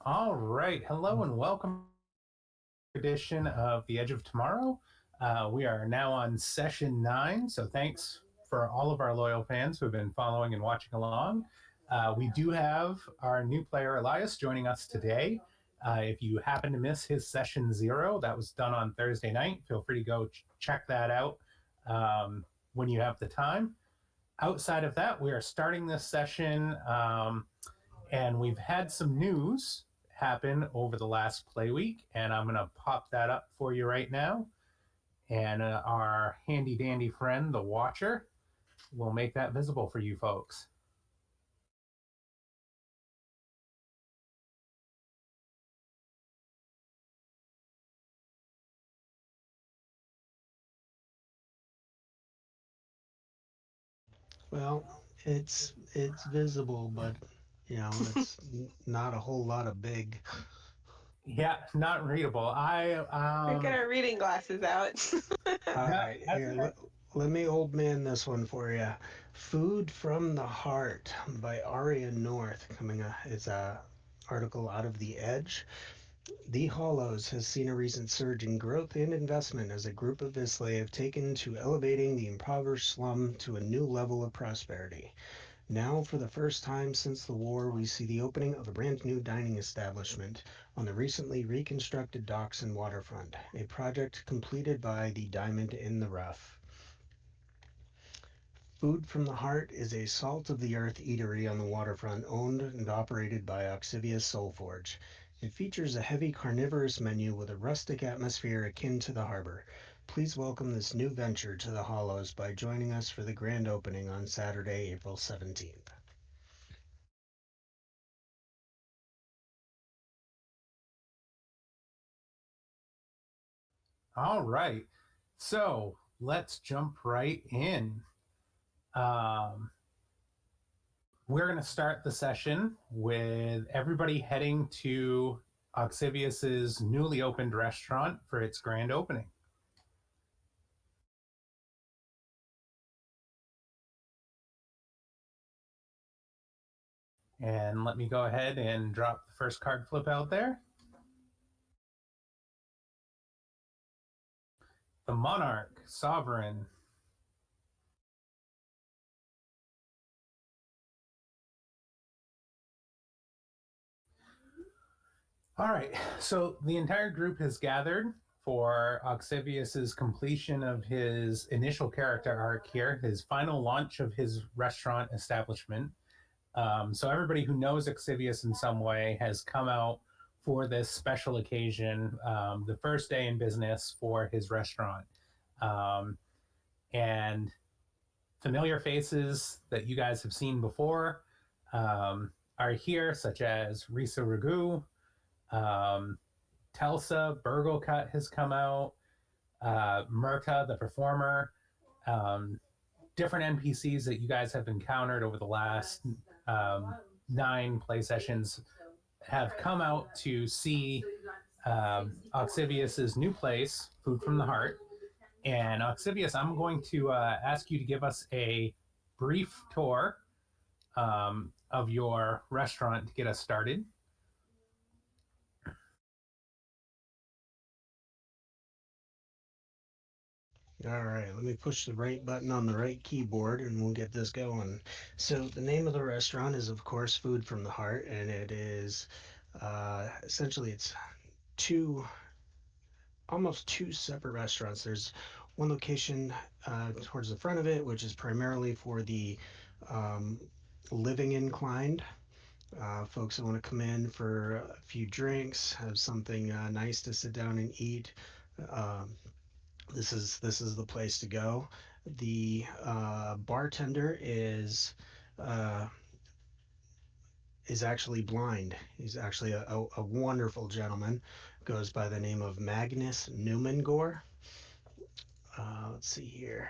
All right. Hello and welcome to the edition of The Edge of Tomorrow. We are now on session 9, so thanks for all of our loyal fans who have been following and watching along. We do have our new player Elias joining us today. If you happen to miss his session 0, that was done on Thursday night. Feel free to go check that out when you have the time. Outside of that, we are starting this session. And we've had some news happen over the last play week, and I'm going to pop that up for you right now. And our handy dandy friend, the Watcher, will make that visible for you folks. Well, it's visible, but it's not a whole lot of big. Yeah, not readable. I We get our reading glasses out. All that, right, that's here let me old man this one for you. "Food from the Heart" by Aria North coming is a article out of The Edge. The Hollows has seen a recent surge in growth and investment as a group of Islay have taken to elevating the impoverished slum to a new level of prosperity. Now, for the first time since the war, we see the opening of a brand new dining establishment on the recently reconstructed docks and waterfront, a project completed by the Diamond in the Rough. Food from the Heart is a salt of the earth eatery on the waterfront owned and operated by Oxivius Soulforge. It features a heavy carnivorous menu with a rustic atmosphere akin to the harbor. Please welcome this new venture to the Hollows by joining us for the grand opening on Saturday, April 17th. all right. So let's jump right in. Um, we're going to start the session with everybody heading to Oxivius's newly opened restaurant for its grand opening. And let me go ahead and drop the first card flip out there. The Monarch, Sovereign. All right, so the entire group has gathered for Oxivius's completion of his initial character arc here, his final launch of his restaurant establishment. So everybody who knows Oxivius in some way has come out for this special occasion, the first day in business for his restaurant. Um, and familiar faces that you guys have seen before are here, such as Risa Ragu, um, Telsa, Burglecut has come out, Murta, the performer, um, different NPCs that you guys have encountered over the last 9 play sessions have come out to see Oxivius's new place, Food from the Heart. And Oxivius, I'm going to ask you to give us a brief tour of your restaurant to get us started. All right, let me push the right button on the right keyboard and we'll get this going. So, the name of the restaurant is, of course, Food from the Heart, and it is essentially it's two almost two separate restaurants. There's one location towards the front of it, which is primarily for the um, living inclined. Folks that want to come in for a few drinks, have something nice to sit down and eat. Um, this is the place to go. The bartender uh, is actually blind. He's actually a wonderful gentleman. Goes by the name of Magnus Newmangore. Let's see here.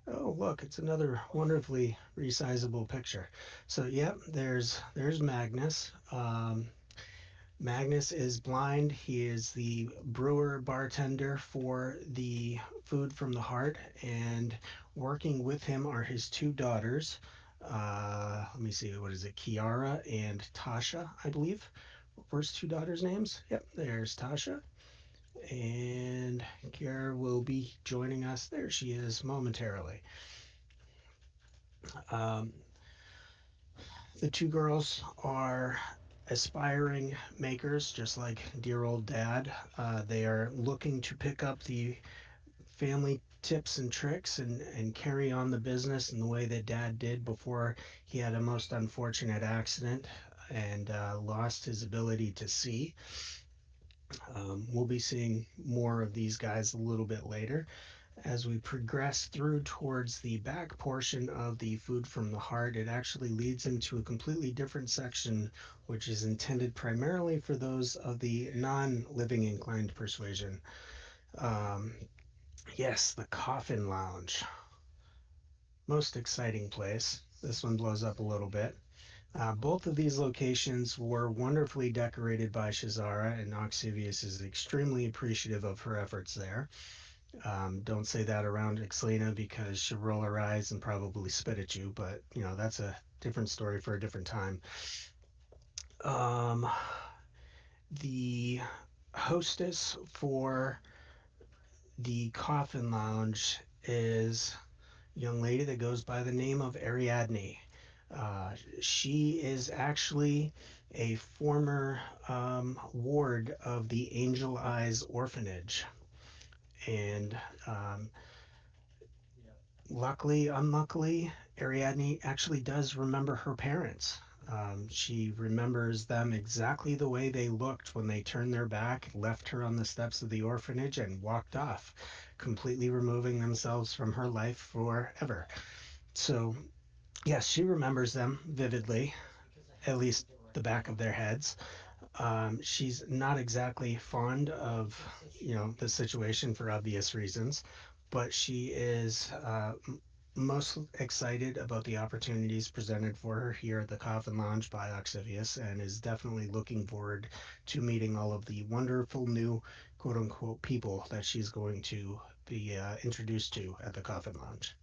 Oh, look, it's another wonderfully resizable picture. So, yep, there's Magnus. Magnus is blind. He is the brewer bartender for the Food from the Heart, and working with him are his two daughters, Let me see, what is it? Kiara and Tasha, I believe. First two daughters' names. Yep, there's Tasha. And Kiara will be joining us. There she is momentarily. Um, the two girls are aspiring makers, just like dear old dad. They are looking to pick up the family tips and tricks and carry on the business in the way that dad did before he had a most unfortunate accident and lost his ability to see. We'll be seeing more of these guys a little bit later as we progress through towards the back portion of the Food from the Heart. It actually leads into a completely different section, which is intended primarily for those of the non-living inclined persuasion. Um, yes, the Coffin Lounge. Most exciting place. This one blows up a little bit. Both of these locations were wonderfully decorated by Shazara, and Oxivius is extremely appreciative of her efforts there. Don't say that around Ixlina because she'll roll her eyes and probably spit at you, but that's a different story for a different time. Um, the hostess for the Coffin Lounge is a young lady that goes by the name of Ariadne. Uh, she is actually a former ward of the Angel Eyes Orphanage. And luckily, unluckily, Ariadne actually does remember her parents. She remembers them exactly the way they looked when they turned their back, left her on the steps of the orphanage, and walked off, completely removing themselves from her life forever. So, yes, she remembers them vividly, at least the back of their heads. She's not exactly fond of, the situation for obvious reasons, but she is most excited about the opportunities presented for her here at the Coffin Lounge by Oxivius, and is definitely looking forward to meeting all of the wonderful new quote unquote people that she's going to be introduced to at the Coffin Lounge.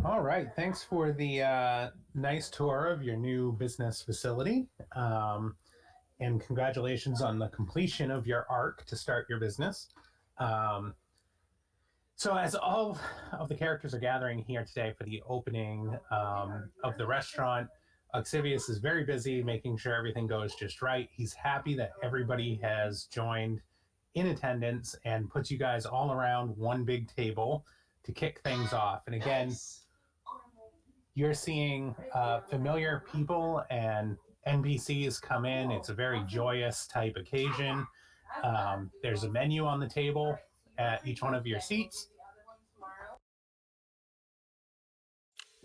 All right. Thanks for the nice tour of your new business facility. And congratulations on the completion of your arc to start your business. Um, so, as all of the characters are gathering here today for the opening of the restaurant, Oxivius is very busy making sure everything goes just right. He's happy that everybody has joined in attendance and puts you guys all around one big table to kick things off. And again, you're seeing familiar people and NPCs come in. It's a very joyous type occasion. There's a menu on the table at each one of your seats.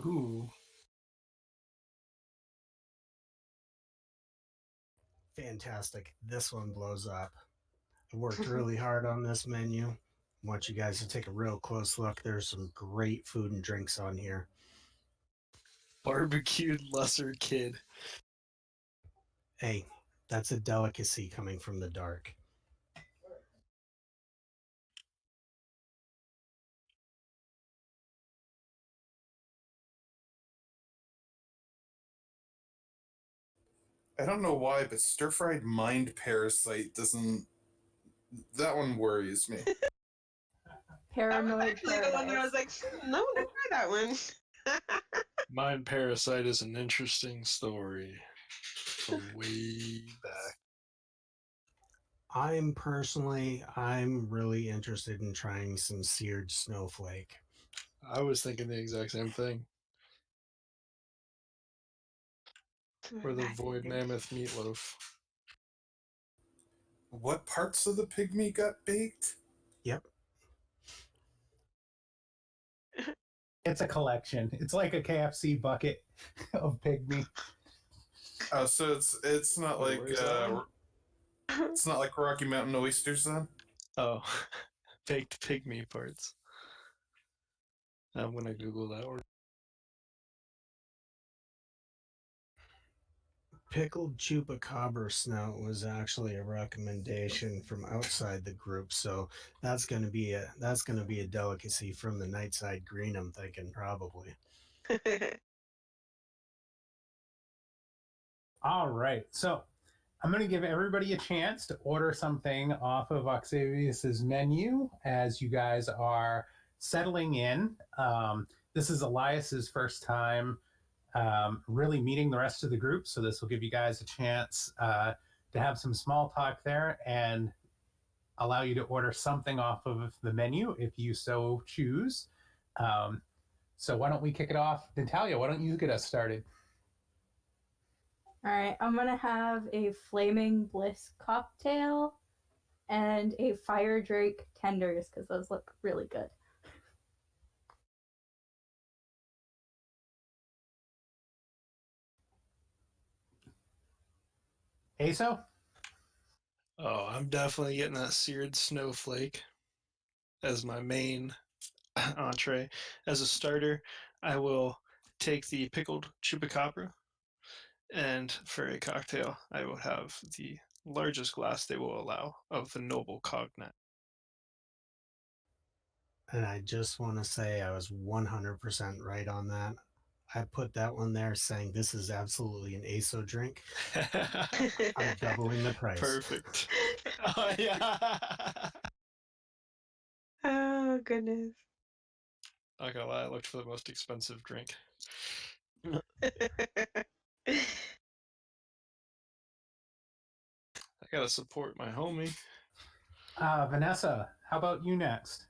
Ooh. Fantastic. This one blows up. I worked really hard on this menu. I want you guys to take a real close look. There's some great food and drinks on here. Barbecued lesser kid. Hey, that's a delicacy coming from the dark. I don't know why, but stir-fried mind parasite doesn't. That one worries me. That was actually the one that I was like, no, I want to try that one. Mind Parasite is an interesting story from way back. I'm really interested in trying some seared snowflake. I was thinking the exact same thing. Or the Void Mammoth meatloaf. What parts of the pygmy got baked? Yep. It's a collection. It's like a KFC bucket of pygmy. Oh, so it's not like it's not like Rocky Mountain oysters then. Oh, baked pygmy parts. I'm gonna Google that word. pickled chupacabra snout was actually a recommendation from outside the group, so that's gonna be a delicacy from the Nightside Green. I'm thinking probably. All right. So I'm going to give everybody a chance to order something off of Oxivius's menu as you guys are settling in. This is Elias's first time really meeting the rest of the group, so this will give you guys a chance to have some small talk there and allow you to order something off of the menu if you so choose. So why don't we kick it off? Natalia, why don't you get us started? All right, I'm gonna have a Flaming Bliss cocktail and a Fire Drake tenders because those look really good. Aso? Oh, I'm definitely getting that seared snowflake as my main entree. As a starter, I will take the pickled chupacabra, and for a cocktail, I will have the largest glass they will allow of the noble cognac. And I just want to say I was 100% right on that. I put that one there saying this is absolutely an ASO drink. I'm doubling the price. Perfect. Oh, yeah. Oh, goodness. Not gonna lie, I looked for the most expensive drink. I gotta support my homie. Vanessa, how about you next?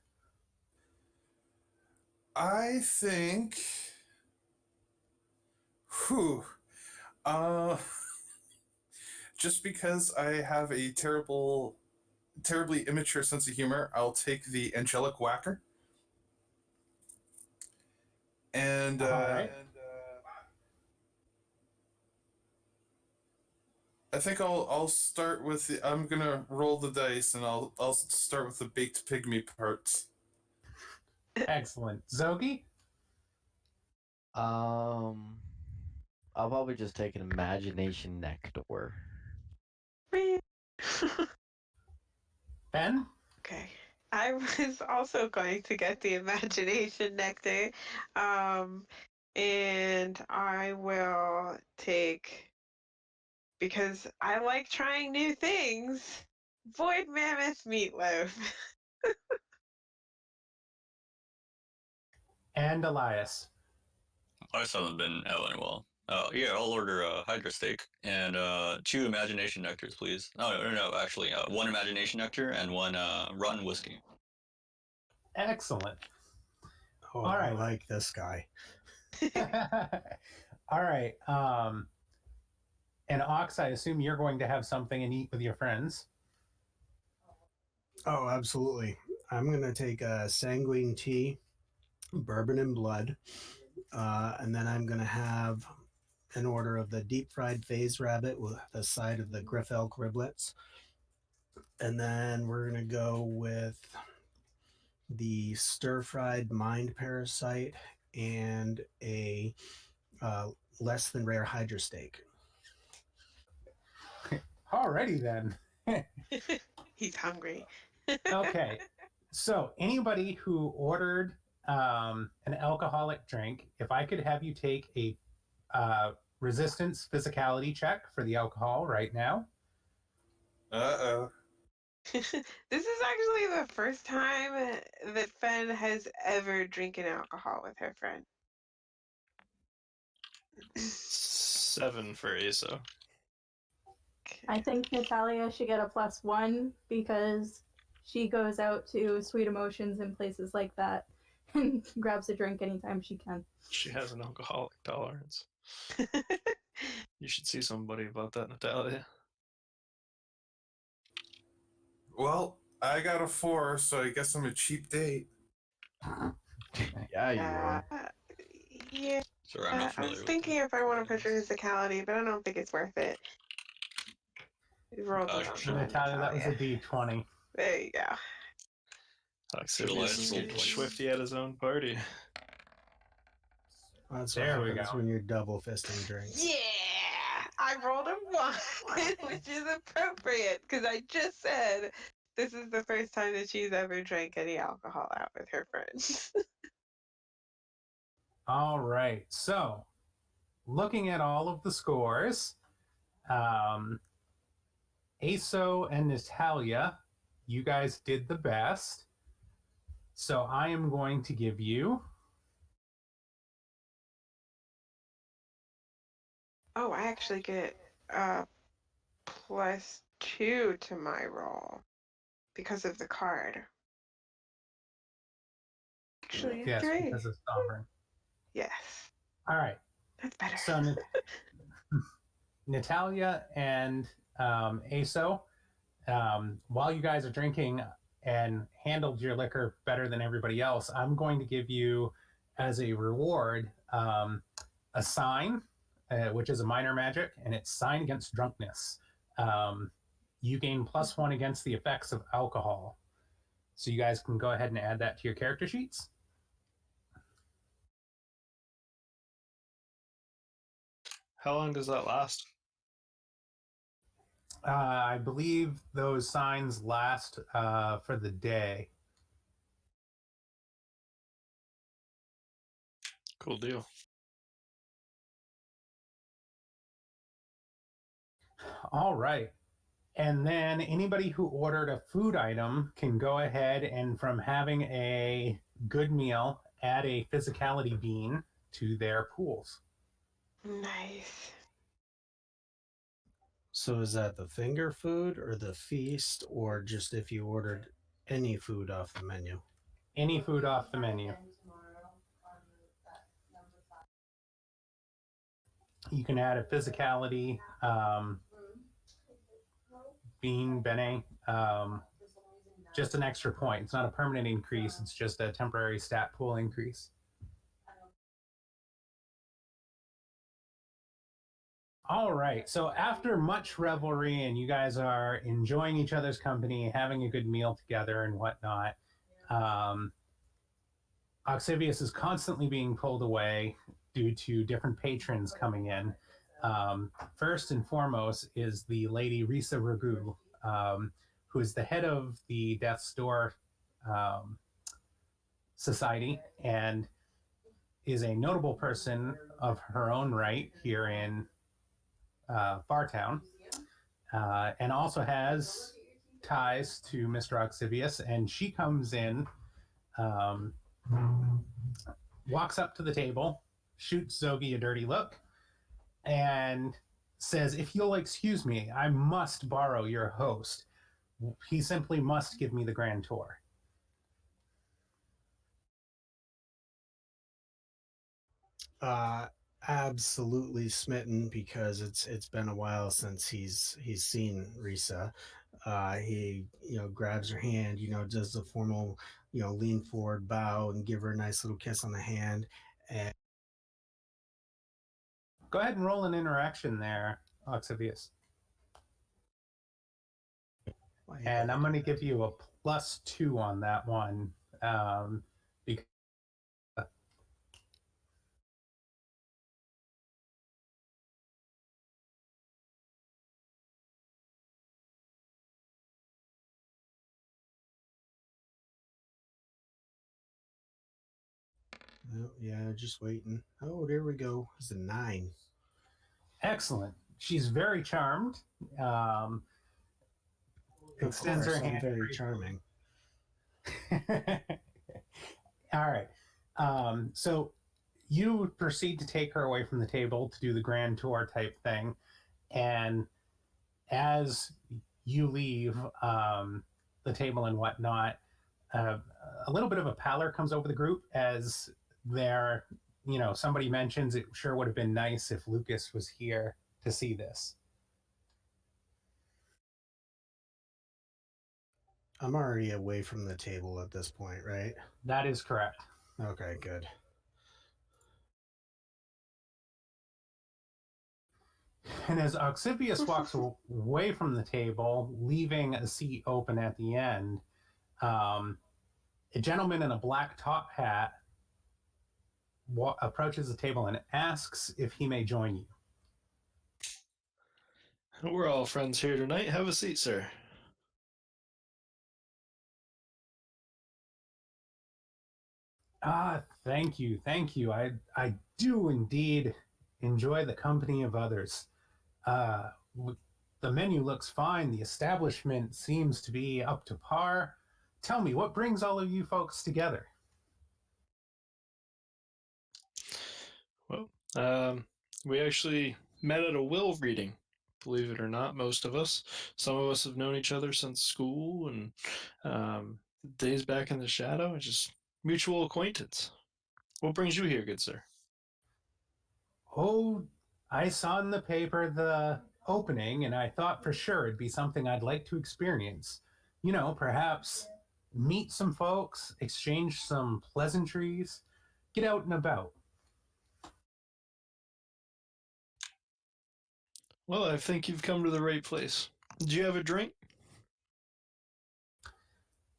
I think. Whew. Just because I have a terribly immature sense of humor, I'll take the angelic whacker. And Right. I think I'll start with I'm gonna roll the dice, and I'll start with the baked pygmy parts. Excellent. Zogi? I'll probably just take an imagination nectar. Ben? Okay. I was also going to get the imagination nectar. And I will take, because I like trying new things, Void Mammoth meatloaf. And Elias. I still haven't been out in a while. Yeah, I'll order a Hydra steak and 2 imagination nectars, please. No, actually, 1 imagination nectar and 1 rotten whiskey. Excellent. Oh, All right. I like this guy. All right. And Ox, I assume you're going to have something and eat with your friends. Oh, absolutely. I'm going to take a sanguine tea, bourbon and blood, and then I'm going to have an order of the deep fried phase rabbit with a side of the griff elk riblets. And then we're going to go with the stir fried mind parasite and a less than rare hydra steak. Alrighty then. He's hungry. Okay. So anybody who ordered an alcoholic drink, if I could have you take a resistance physicality check for the alcohol right now. Uh-oh. This is actually the first time that Fen has ever drinking alcohol with her friend. 7 for ASO. I think Natalia should get a +1 because she goes out to Sweet Emotions and places like that and grabs a drink anytime she can. She has an alcoholic tolerance. You should see somebody about that, Natalia. Well, I got a 4, so I guess I'm a cheap date. Yeah, you are. Yeah. Sorry, I'm not I familiar was with thinking if I want to push her physicality, but I don't think it's worth it. Roll the Sure. Natalia, that was a D20. There you go. Oxivius is getting swifty at his own party. That's There what we happens go. when you're double fisting drinks. Yeah! I rolled a 1, which is appropriate because I just said this is the first time that she's ever drank any alcohol out with her friends. All right. So, looking at all of the scores, Aso and Natalia, you guys did the best. So I am going to give you. Oh, I actually get +2 to my roll because of the card. Actually, it's Yes, great. because of Sovereign. Yes, All right. that's better. So Natalia and Aso, while you guys are drinking and handled your liquor better than everybody else, I'm going to give you, as a reward, a sign, which is a minor magic, and it's sign against drunkenness. You gain +1 against the effects of alcohol. So you guys can go ahead and add that to your character sheets. How long does that last? I believe those signs last for the day. Cool deal. All right. And then anybody who ordered a food item can go ahead and, from having a good meal, add a physicality bean to their pools. Nice. So is that the finger food or the feast, or just if you ordered any food off the menu? Any food off the menu. You can add a physicality bean, bene, just an extra point. It's not a permanent increase. It's just a temporary stat pool increase. All right. So after much revelry and you guys are enjoying each other's company, having a good meal together and whatnot, Oxivius is constantly being pulled away due to different patrons coming in. First and foremost is the lady Risa Ragu, who is the head of the Death's Door Society and is a notable person of her own right here in Fartown, and also has ties to Mr. Oxivius. And she comes in, walks up to the table, shoots Zogi a dirty look, and says, "If you'll excuse me, I must borrow your host. He simply must give me the grand tour." Absolutely smitten, because it's been a while since he's seen Risa. He grabs her hand, does the formal lean forward bow and give her a nice little kiss on the hand. And Go ahead and roll an interaction there, Oxivius. And I'm going to give you a +2 on that one, because oh, yeah, just waiting. Oh, there we go. It's a 9. excellent. She's very charmed. Extends her I'm hand. very charming. All right. So you proceed to take her away from the table to do the grand tour type thing. And as you leave the table and whatnot, a little bit of a pallor comes over the group as somebody mentions it sure would have been nice if Lucas was here to see this. I'm already away from the table at this point, right? That is correct. Okay, good. And as Oxivius walks away from the table, leaving a seat open at the end, a gentleman in a black top hat approaches the table and asks if he may join you. We're all friends here tonight. Have a seat, sir. Thank you, thank you. I do indeed enjoy the company of others. Uh, the menu looks fine. The establishment seems to be up to par. Tell me, what brings all of you folks together? Well, we actually met at a will reading. Believe it or not, most of us. Some of us have known each other since school and days back in the shadow. It's just mutual acquaintance. What brings you here, good sir? Oh, I saw in the paper the opening, and I thought for sure it'd be something I'd like to experience. You know, perhaps meet some folks, exchange some pleasantries, get out and about. Well, I think you've come to the right place. Do you have a drink?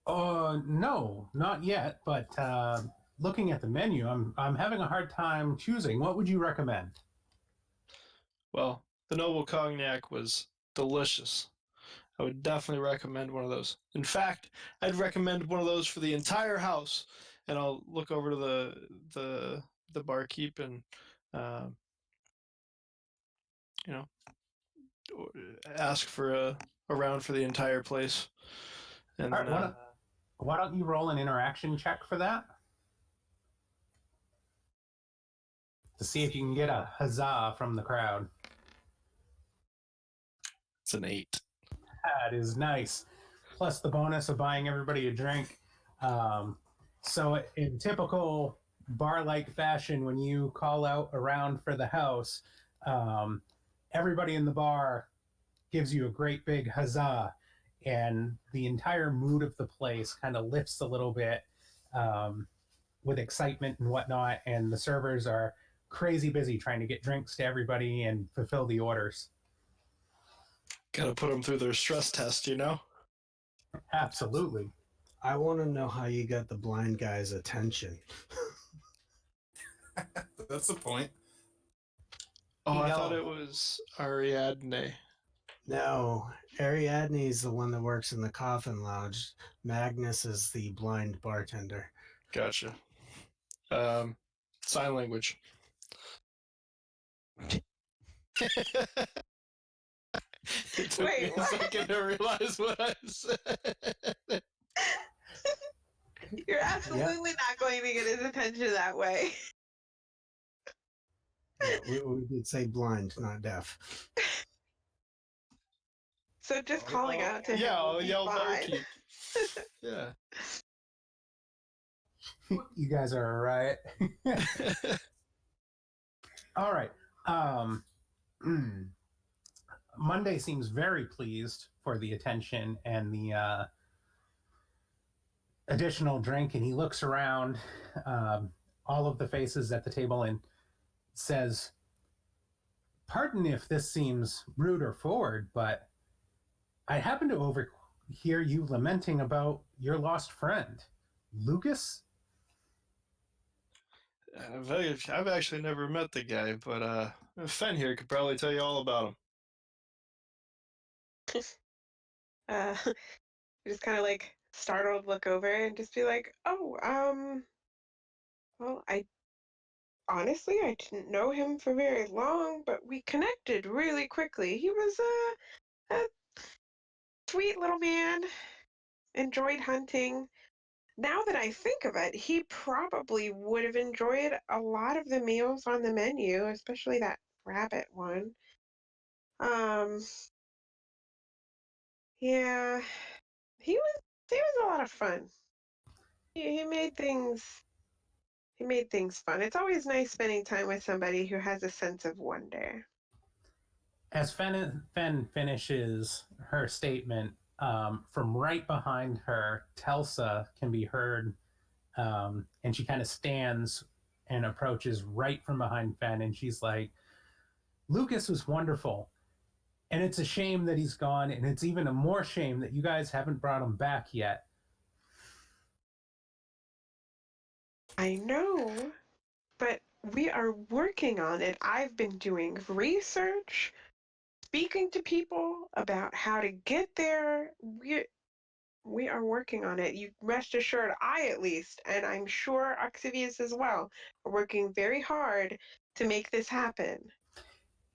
No, not yet. But looking at the menu, I'm having a hard time choosing. What would you recommend? Well, the Noble Cognac was delicious. I would definitely recommend one of those. In fact, I'd recommend one of those for the entire house. And I'll look over to the barkeep and uh, you know ask for a round for the entire place. And All right, why don't you roll an interaction check for that to see if you can get a huzzah from the crowd? it's an 8. That is nice. Plus the bonus of buying everybody a drink. So in typical bar-like fashion, when you call out around for the house, um, everybody in the bar gives you a great big huzzah, and the entire mood of the place kind of lifts a little bit um, with excitement and whatnot. And the servers are crazy busy trying to get drinks to everybody and fulfill the orders. Gotta put them through their stress test, you know? Absolutely. I want to know how you got the blind guy's attention. That's the point. Oh, I thought it was Ariadne. No, Ariadne is the one that works in the coffin lounge. Magnus is the blind bartender. Gotcha. Sign language. It took me a second to realize what I said. You're absolutely not going to get his attention that way. Yeah, we did say blind, not deaf. So just calling out to him. Yeah, will I'll be yell fine. barkeep. Yeah. You guys are a riot. All right. Monday seems very pleased for the attention and the additional drink, and he looks around all of the faces at the table and says, "Pardon if this seems rude or forward, but I happen to overhear you lamenting about your lost friend, Lucas." I've actually never met the guy, but Fen here could probably tell you all about him. Just kind of like startled look over and just be like, oh, well, I honestly, I didn't know him for very long, but we connected really quickly. He was a sweet little man, enjoyed hunting. Now that I think of it, he probably would have enjoyed a lot of the meals on the menu, especially that rabbit one. Yeah, he was a lot of fun. He made things fun. It's always nice spending time with somebody who has a sense of wonder. As Fen finishes her statement, from right behind her, Telsa can be heard, and she kind of stands and approaches right from behind Fen, and she's like, "Lucas was wonderful, and it's a shame that he's gone, and it's even a more shame that you guys haven't brought him back yet." I know, but we are working on it. I've been doing research, speaking to people about how to get there. We are working on it. You rest assured, I at least, and I'm sure Oxivius as well, are working very hard to make this happen.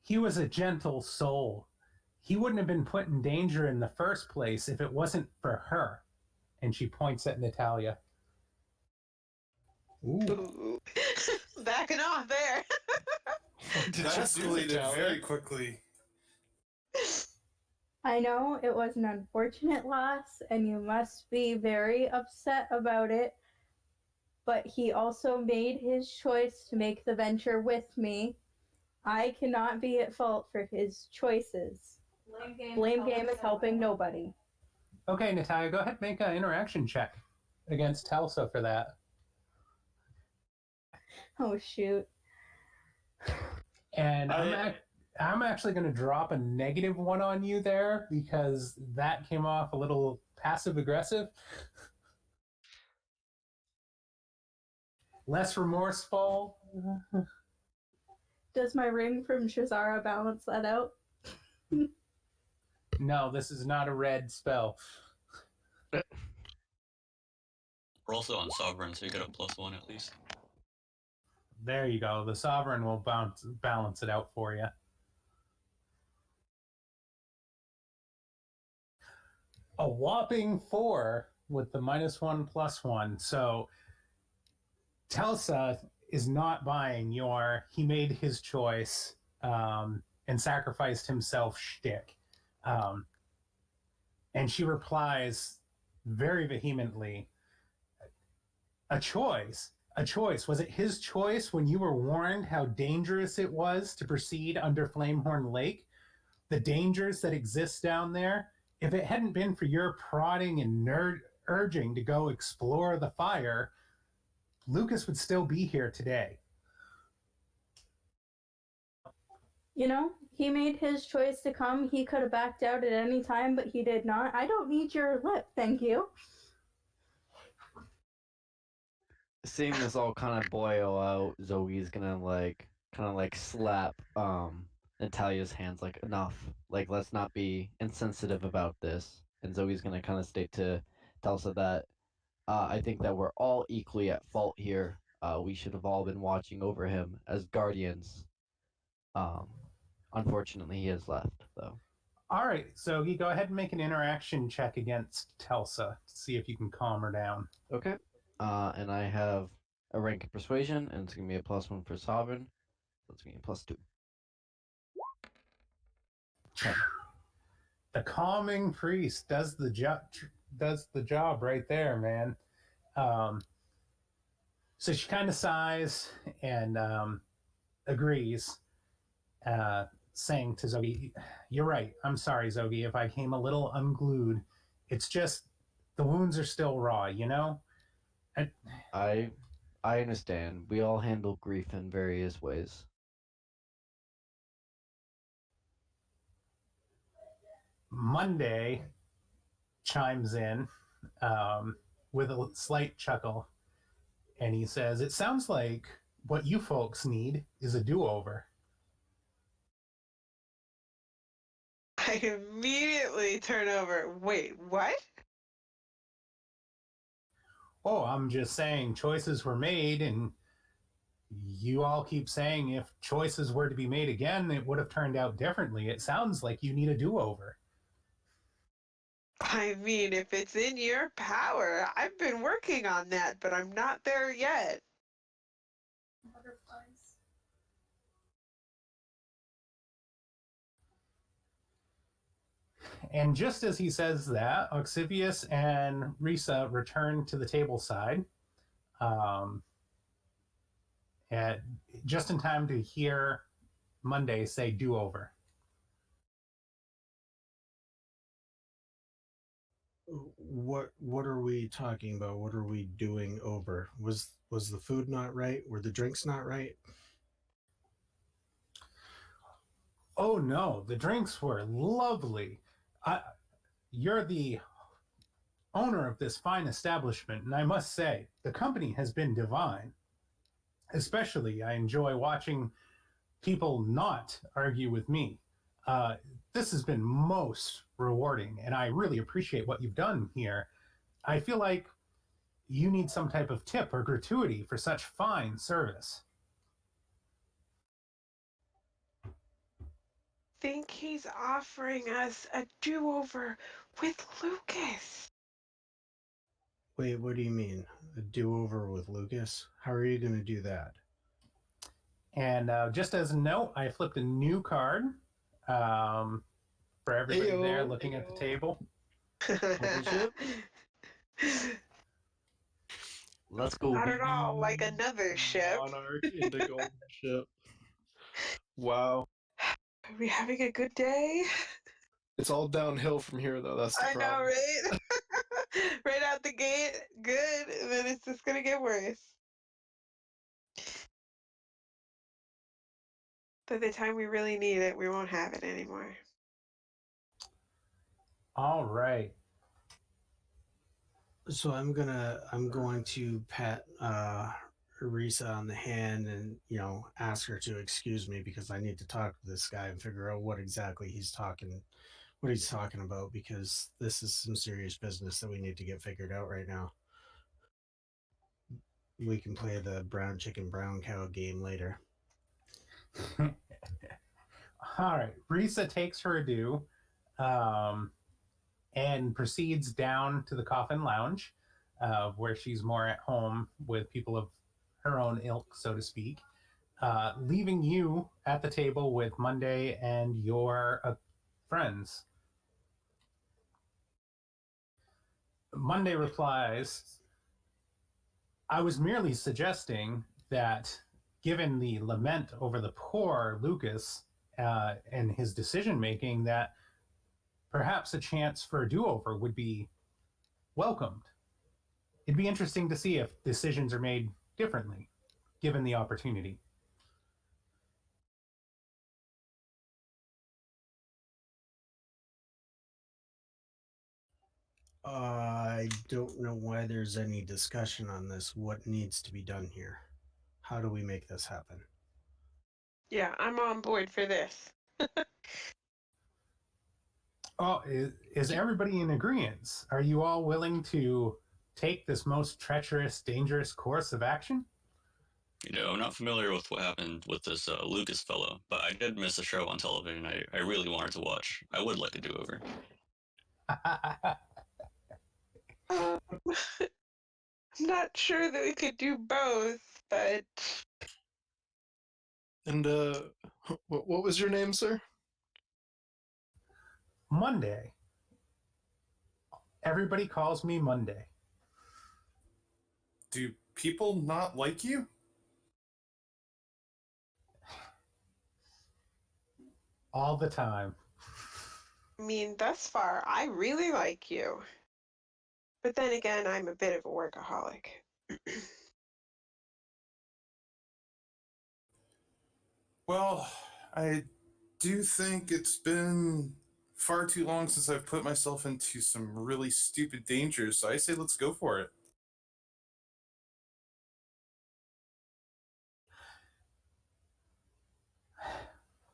He was a gentle soul. He wouldn't have been put in danger in the first place if it wasn't for her. And she points at Natalia. Ooh. Backing off there. Did That you escalated Natalia? very quickly. I know it was an unfortunate loss, and you must be very upset about it, but he also made his choice to make the venture with me. I cannot be at fault for his choices. Blame game is helping nobody. Okay, Natalia, go ahead and make an interaction check against Telsa for that. Oh, shoot. And I'm actually going to drop a -1 on you there because that came off a little passive-aggressive. Less remorseful. Does my ring from Shazara balance that out? No, this is not a red spell. We're also on Sovereign, so you get a +1 at least. There you go. The Sovereign will balance it out for you. A whopping 4 with the -1/+1. So Telsa is not buying your he made his choice and sacrificed himself shtick. And she replies very vehemently, a choice? A choice? Was it his choice when you were warned how dangerous it was to proceed under Flamehorn Lake? The dangers that exist down there? If it hadn't been for your prodding and urging to go explore the fire, Lucas would still be here today. You know, he made his choice to come. He could have backed out at any time, but he did not. I don't need your lip, thank you. Seeing this all kind of boil out, Zoe's gonna slap Natalia's hands like, enough. Like, let's not be insensitive about this. And Zoe's gonna kind of state to Telsa that I think that we're all equally at fault here. We should have all been watching over him as guardians. Unfortunately, he has left, though. All right, so you go ahead and make an interaction check against Telsa to see if you can calm her down. Okay. And I have a rank of persuasion, and it's gonna be a +1 for Sovereign. So it's gonna be a +2. Okay. The calming priest does the job right there, man. So she kind of sighs and agrees, saying to Zoe, "You're right. I'm sorry, Zoe, if I came a little unglued. It's just the wounds are still raw, you know?" I understand. We all handle grief in various ways. Monday chimes in with a slight chuckle, and he says, "It sounds like what you folks need is a do-over." I immediately turn over. Wait, what? Oh, I'm just saying choices were made, and you all keep saying if choices were to be made again, it would have turned out differently. It sounds like you need a do-over. I mean, if it's in your power, I've been working on that, but I'm not there yet. Butterflies. And just as he says that, Oxivius and Risa return to the table side, and just in time to hear Monday say do-over. What are we talking about? What are we doing over? Was the food not right? Were the drinks not right? Oh no, the drinks were lovely. You're the owner of this fine establishment, and I must say, the company has been divine. Especially, I enjoy watching people not argue with me. This has been most rewarding, and I really appreciate what you've done here. I feel like you need some type of tip or gratuity for such fine service. Think he's offering us a do-over with Lucas. Wait, what do you mean? A do-over with Lucas? How are you going to do that? And just as a note, I flipped a new card for everybody there looking at the table. Let's go. Not at all like another ship. Monarch into golden ship. Wow. Are we having a good day? It's all downhill from here, though. That's the I know, problem. right? Right out the gate, good, and then it's just gonna get worse. By the time we really need it, we won't have it anymore. All right. So I'm going to pat Risa on the hand and ask her to excuse me because I need to talk to this guy and figure out what exactly he's talking about, because this is some serious business that we need to get figured out right now. We can play the brown chicken brown cow game later. All right. Risa takes her adieu and proceeds down to the coffin lounge, where she's more at home with people of her own ilk, so to speak, leaving you at the table with Monday and your friends. Monday replies, I was merely suggesting that given the lament over the poor Lucas and his decision making, that perhaps a chance for a do-over would be welcomed. It'd be interesting to see if decisions are made differently, given the opportunity. I don't know why there's any discussion on this. What needs to be done here? How do we make this happen? Yeah, I'm on board for this. Oh, is everybody in agreement? Are you all willing to take this most treacherous, dangerous course of action? I'm not familiar with what happened with this Lucas fellow, but I did miss a show on television I really wanted to watch. I would like a do-over. I'm not sure that we could do both, but And what was your name, sir? Monday. Everybody calls me Monday. Do people not like you? All the time. I mean, thus far, I really like you. But then again, I'm a bit of a workaholic. Well, I do think it's been far too long since I've put myself into some really stupid dangers, so I say let's go for it.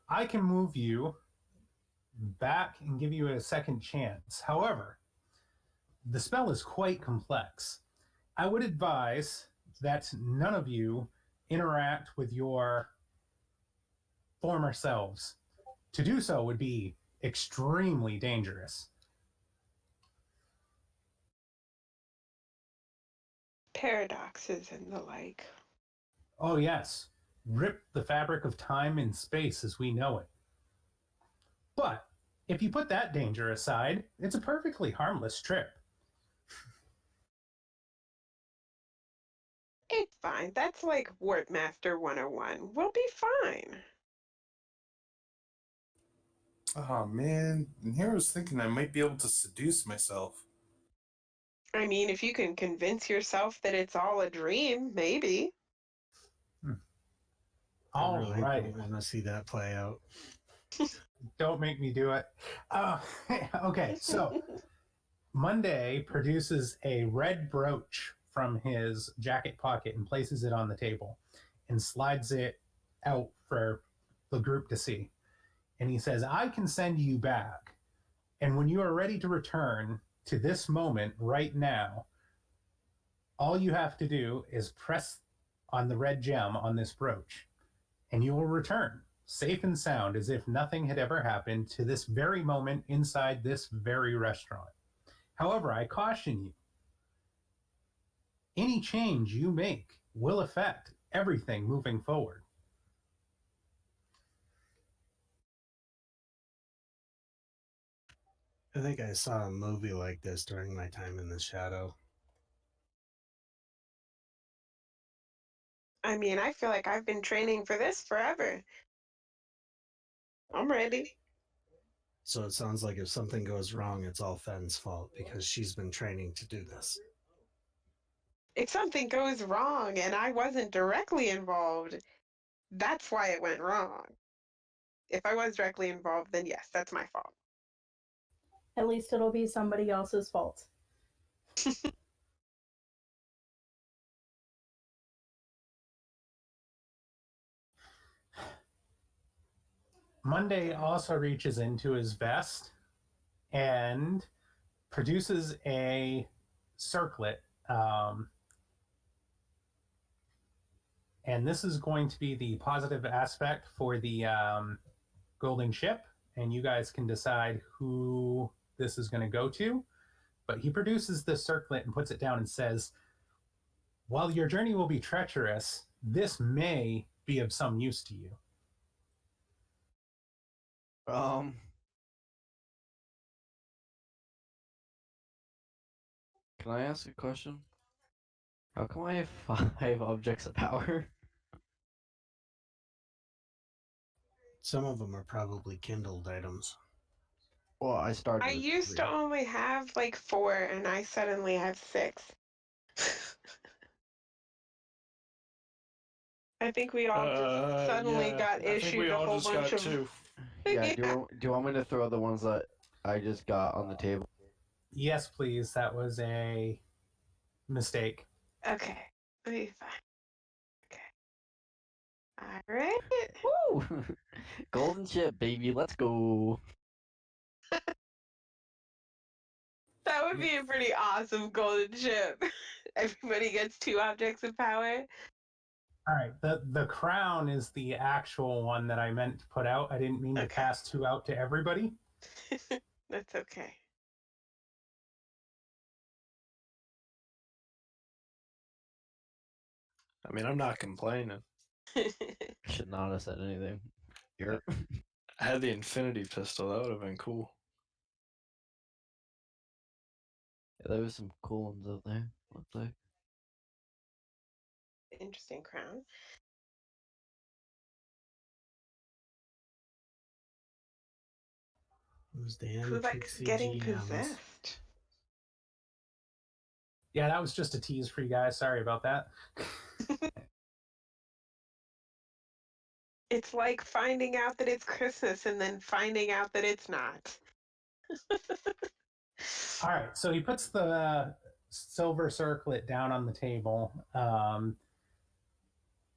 I can move you back and give you a second chance. However, the spell is quite complex. I would advise that none of you interact with your former selves. To do so would be extremely dangerous. Paradoxes and the like. Oh, yes. Rip the fabric of time and space as we know it. But if you put that danger aside, it's a perfectly harmless trip. It's fine. That's like Warpmaster 101. We'll be fine. Oh man, and here I was thinking I might be able to seduce myself. I mean, if you can convince yourself that it's all a dream, maybe. All I really right. don't want to see that play out. Don't make me do it. Okay, so Monday produces a red brooch from his jacket pocket and places it on the table and slides it out for the group to see. And he says, I can send you back. And when you are ready to return to this moment right now, all you have to do is press on the red gem on this brooch, and you will return safe and sound as if nothing had ever happened to this very moment inside this very restaurant. However, I caution you, any change you make will affect everything moving forward. I think I saw a movie like this during my time in the shadow. I mean, I feel like I've been training for this forever. I'm ready. So it sounds like if something goes wrong, it's all Fen's fault because she's been training to do this. If something goes wrong and I wasn't directly involved, that's why it went wrong. If I was directly involved, then yes, that's my fault. At least it'll be somebody else's fault. Monday also reaches into his vest and produces a circlet. And this is going to be the positive aspect for the golden ship. And you guys can decide who this is going to go to. But he produces this circlet and puts it down and says, while your journey will be treacherous, this may be of some use to you. Can I ask a question? How come I have 5 objects of power? Some of them are probably kindled items. Well, I started I with used 3. to only have like 4, and I suddenly have 6. I think we all just suddenly got I think we issued a all whole just bunch got of. 2. Yeah, do you want me to throw the ones that I just got on the table? Yes, please. That was a mistake. Okay, let me find. Okay. All right. Woo! Golden ship, baby, let's go. That would be a pretty awesome golden ship. Everybody gets 2 objects of power. All right. The crown is the actual one that I meant to put out. I didn't mean to Okay. pass 2 out to everybody. That's okay. I mean, I'm not complaining. Should not have said anything. You're I had the infinity pistol. That would have been cool. Yeah, there was some cool ones out there. Looks like. Interesting crown. Who's Dan? Who likes Pixie getting GMs. possessed? Yeah, that was just a tease for you guys. Sorry about that. It's like finding out that it's Christmas and then finding out that it's not. All right, so he puts the silver circlet down on the table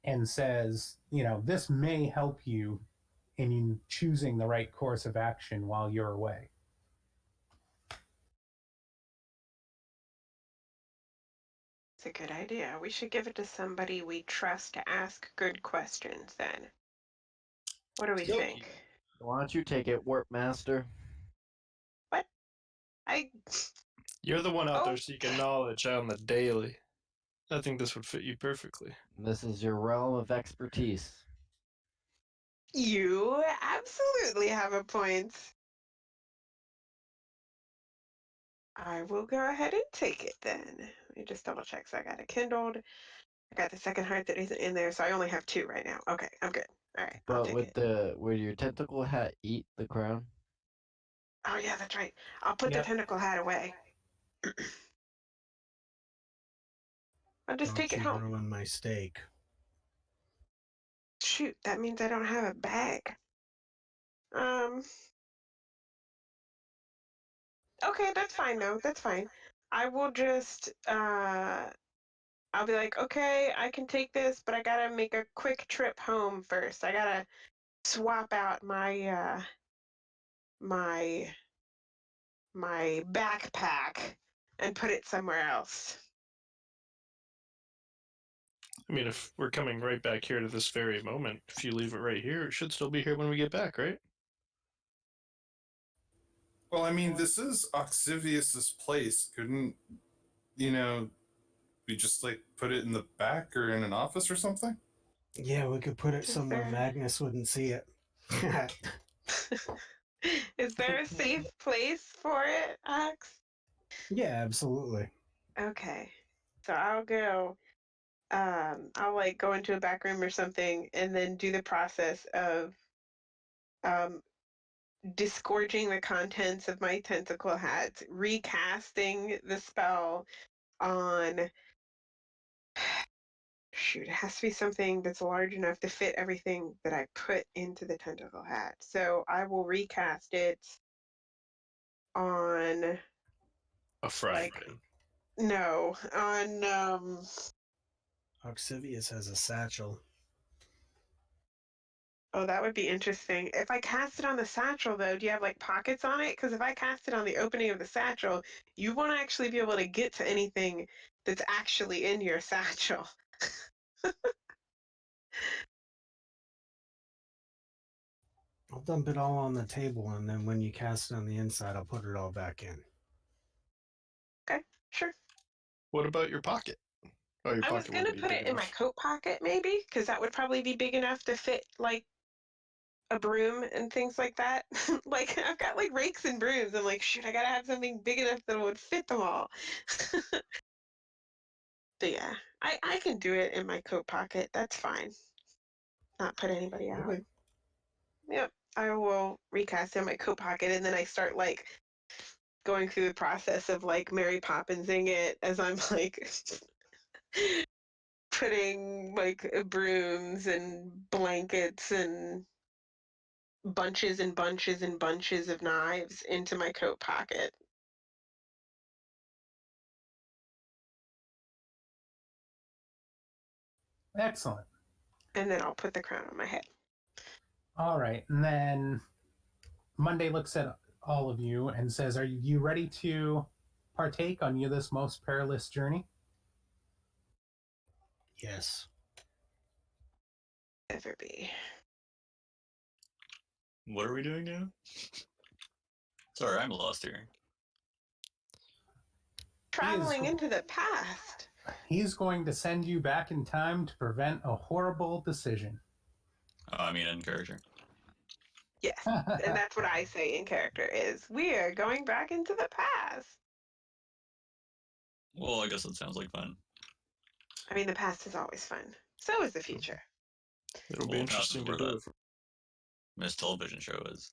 and says, this may help you in choosing the right course of action while you're away. It's a good idea. We should give it to somebody we trust to ask good questions then. What do we think? Why don't you take it, Warp Master? What? You're the one out there Oh. seeking knowledge on the daily. I think this would fit you perfectly. This is your realm of expertise. You absolutely have a point. I will go ahead and take it then. Let me just double check. So I got it kindled. I got the second heart that isn't in there, so I only have 2 right now. Okay, I'm good. All right, I'll But take with it. would your tentacle hat eat the crown? Oh yeah, that's right. I'll put Yep. the tentacle hat away. I'll just Don't take it you home. ruin my steak. Shoot, that means I don't have a bag. Okay, that's fine though. That's fine. I will just I'll be like, okay, I can take this, but I gotta make a quick trip home first. I gotta swap out my my backpack and put it somewhere else. I mean, if we're coming right back here to this very moment, if you leave it right here, it should still be here when we get back, right? Well, I mean, this is Oxivius's place. Couldn't, we just like put it in the back or in an office or something? Yeah, we could put it Is somewhere there- Magnus wouldn't see it. Is there a safe place for it, Ox? Yeah, absolutely. Okay. So I'll go. I'll like go into a back room or something and then do the process of um, disgorging the contents of my tentacle hats, recasting the spell on. Shoot, it has to be something that's large enough to fit everything that I put into the tentacle hat. So I will recast it on A frying like pan. no, on Oxivius has a satchel. oh, that would be interesting. If I cast it on the satchel though, do you have like pockets on it? Because if I cast it on the opening of the satchel, you won't actually be able to get to anything that's actually in your satchel. I'll dump it all on the table, and then when you cast it on the inside, I'll put it all back in. Okay, sure. What about your pocket? Oh, your I was pocket won't gonna be put big it in my enough. coat pocket maybe, because that would probably be big enough to fit like a broom and things like that. Like I've got like rakes and brooms. I'm like, shoot, I gotta have something big enough that would fit them all. But yeah, I can do it in my coat pocket. That's fine. Not put anybody out. Okay. Yep. I will recast in my coat pocket and then I start like going through the process of like Mary Poppinsing it as I'm like putting like brooms and blankets and bunches and bunches and bunches of knives into my coat pocket. Excellent. And then I'll put the crown on my head. All right. And then Monday looks at all of you and says, "Are you ready to partake on this most perilous journey?" Yes. Ever be. What are we doing now? Sorry, I'm lost here. Traveling into the past. He's going to send you back in time to prevent a horrible decision. I mean, in character. Yes. And that's what I say in character is we are going back into the past. Well, I guess that sounds like fun. I mean, the past is always fun. So is the future. It'll be Well, the past is interesting to where do that it. Miss Television show is.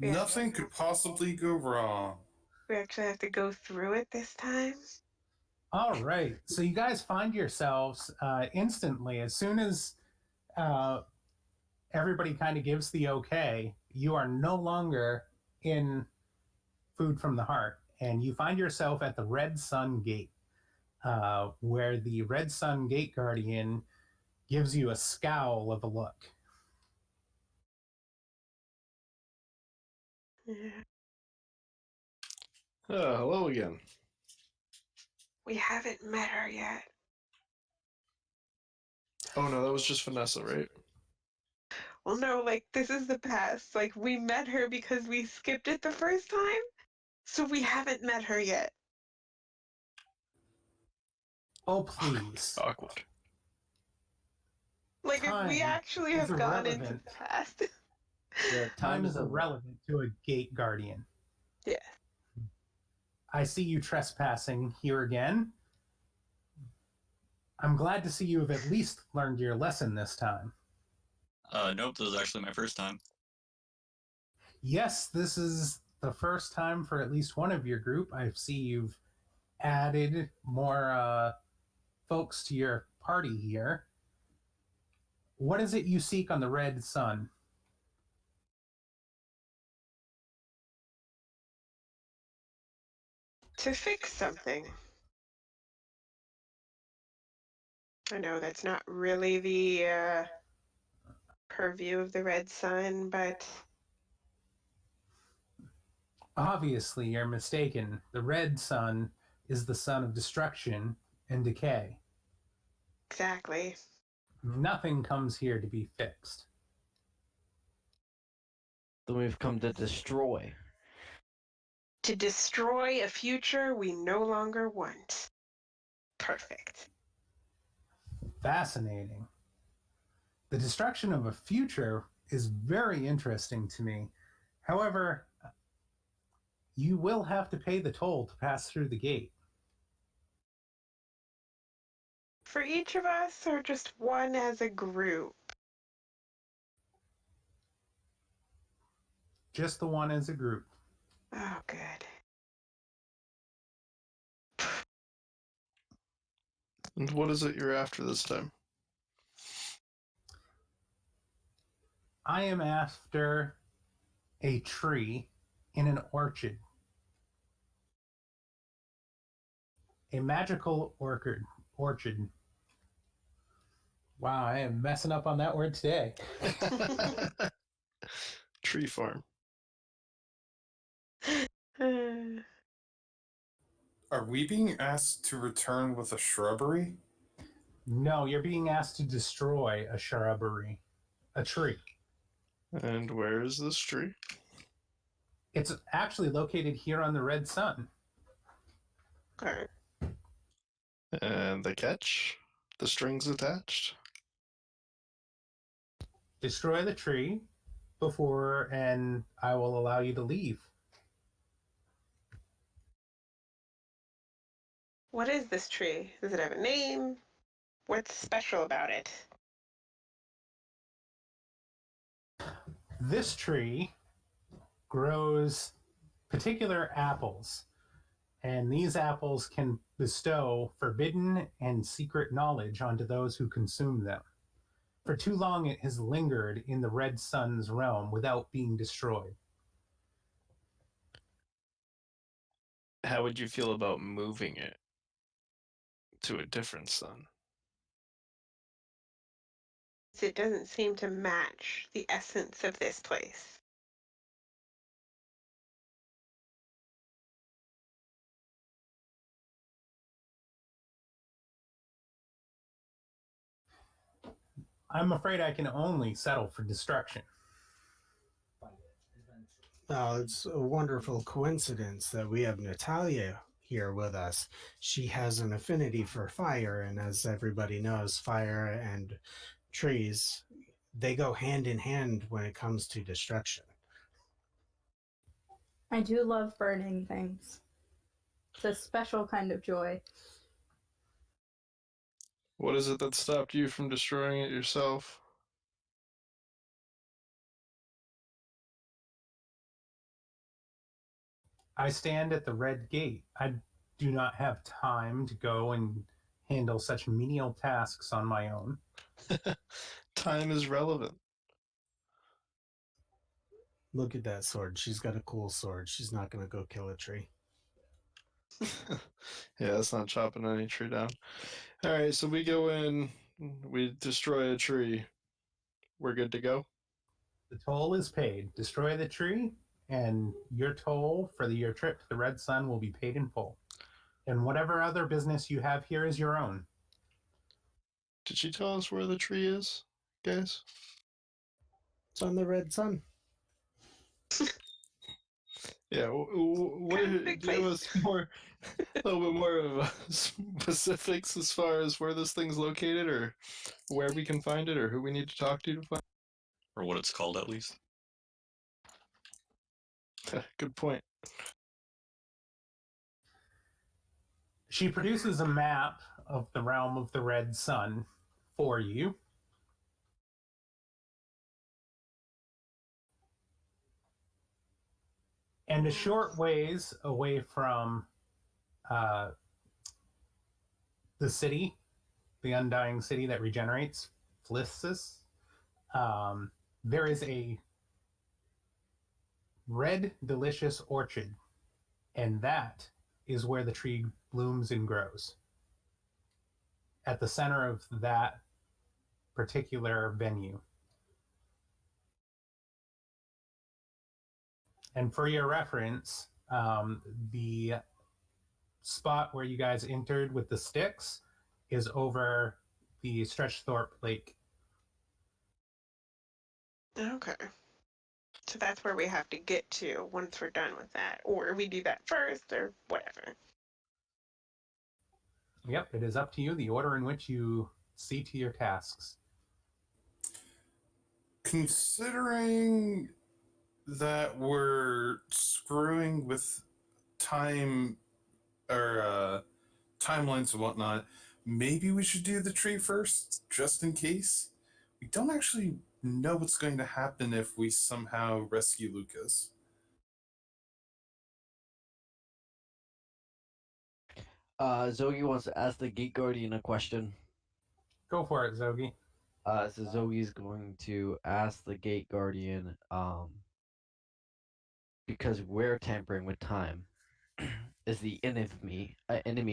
Yeah. Nothing could possibly go wrong. We actually have to go through it this time. All right. So you guys find yourselves instantly, as soon as everybody kind of gives the okay, you are no longer in Food from the Heart. And you find yourself at the Red Sun Gate, where the Red Sun Gate Guardian gives you a scowl of a look. Yeah. Hello again. We haven't met her yet. Oh no, that was just Vanessa, right? Well, no, like, this is the past. Like, we met her because we skipped it the first time. So we haven't met her yet. Oh, please. Awkward. Like, if we Time actually is have gone into irrelevant. the past. Yeah, Time is irrelevant to a gate guardian. Yeah. I see you trespassing here again. I'm glad to see you have at least learned your lesson this time. Nope, this is actually my first time. Yes, this is the first time for at least one of your group. I see you've added more folks to your party here. What is it you seek on the Red Sun? To fix something. I know that's not really the purview of the Red Sun, but Obviously, you're mistaken. The red sun is the sun of destruction and decay. exactly. Nothing comes here to be fixed. Then we've come to destroy. To destroy a future we no longer want. Perfect. Fascinating. The destruction of a future is very interesting to me. However, you will have to pay the toll to pass through the gate. For each of us, or just one as a group? Just the one as a group. Oh, good. And what is it you're after this time? I am after a tree in an orchard. A magical orchard. Orchard. Wow, I am messing up on that word today. Tree farm. Are we being asked to return with a shrubbery? No, you're being asked to destroy a shrubbery. A tree. And where is this tree? It's actually located here on the Red Sun. Okay. And the catch? The strings attached? Destroy the tree before, and I will allow you to leave. What is this tree? Does it have a name? What's special about it? This tree grows particular apples, and these apples can bestow forbidden and secret knowledge onto those who consume them. For too long, it has lingered in the Red Sun's realm without being destroyed. How would you feel about moving it to a different sun? It doesn't seem to match the essence of this place. I'm afraid I can only settle for destruction. Oh, it's a wonderful coincidence that we have Natalia here with us. She has an affinity for fire, and as everybody knows, fire and trees, they go hand in hand when it comes to destruction. I do love burning things. It's a special kind of joy. What is it that stopped you from destroying it yourself? I stand at the Red Gate. I do not have time to go and handle such menial tasks on my own. Time is relevant. Look at that sword. She's got a cool sword. She's not going to go kill a tree. Yeah, it's not chopping any tree down. All right, so we go in, we destroy a tree. We're good to go. The toll is paid. Destroy the tree, and your toll for your trip to the Red Sun will be paid in full. And whatever other business you have here is your own. Did she tell us where the tree is, guys? It's on the Red Sun. Yeah, what Kind of a big give place. us more, a little bit more of specifics as far as where this thing's located, or where we can find it, or who we need to talk to find. Or what it's called, at least. Good point. She produces a map of the realm of the Red Sun for you. And a short ways away from the city, the undying city that regenerates, Phlissus, there is a red, delicious orchard, and that is where the tree blooms and grows. at the center of that particular venue. And for your reference, the spot where you guys entered with the sticks is over the Stretchthorpe Lake. Okay. So that's where we have to get to once we're done with that. Or we do that first or whatever. Yep, it is up to you, the order in which you see to your tasks. Considering that we're screwing with time or timelines and whatnot, maybe we should do the tree first, just in case. We don't actually know what's going to happen if we somehow rescue Lucas. Zoe wants to ask the Gate Guardian a question. Go for it, Zogi. So Zoe's going to ask the Gate Guardian, because we're tampering with time, is the enemy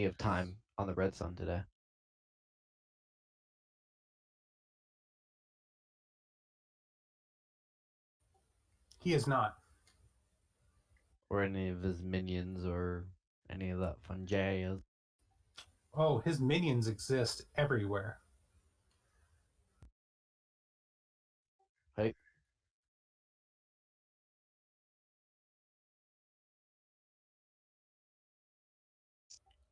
of time on the Red Sun today? He is not. Or any of his minions or any of that fun jazz? Oh, his minions exist everywhere. Right?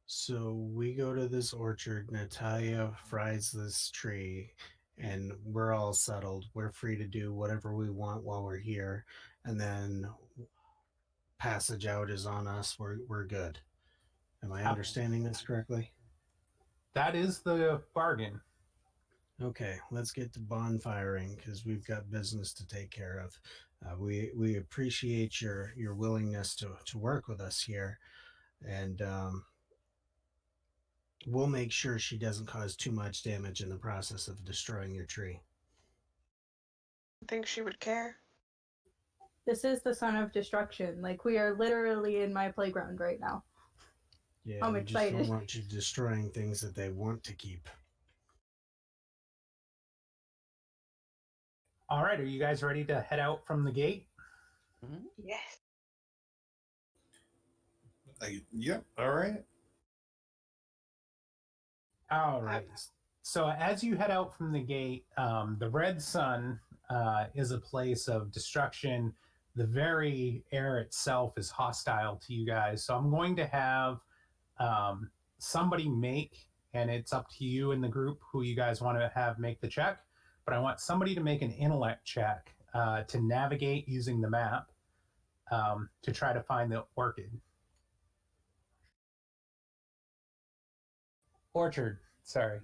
So we go to this orchard, Natalia fries this tree, and we're all settled. We're free to do whatever we want while we're here, and then passage out is on us. We're good. Am I understanding this correctly? That is the bargain. Okay, let's get to bonfiring because we've got business to take care of. We appreciate your willingness to work with us here, and we'll make sure she doesn't cause too much damage in the process of destroying your tree. I think she would care. This is the son of destruction. Like, we are literally in my playground right now. Yeah, I'm we just excited. don't want you destroying things that they want to keep. All right, are you guys ready to head out from the gate? Mm-hmm. Yes. Yep, all right. All right. So as you head out from the gate, the Red Sun is a place of destruction. The very air itself is hostile to you guys. So I'm going to have somebody make, and it's up to you in the group who you guys want to have make the check, but I want somebody to make an intellect check to navigate using the map to try to find the orchid. Orchard, sorry.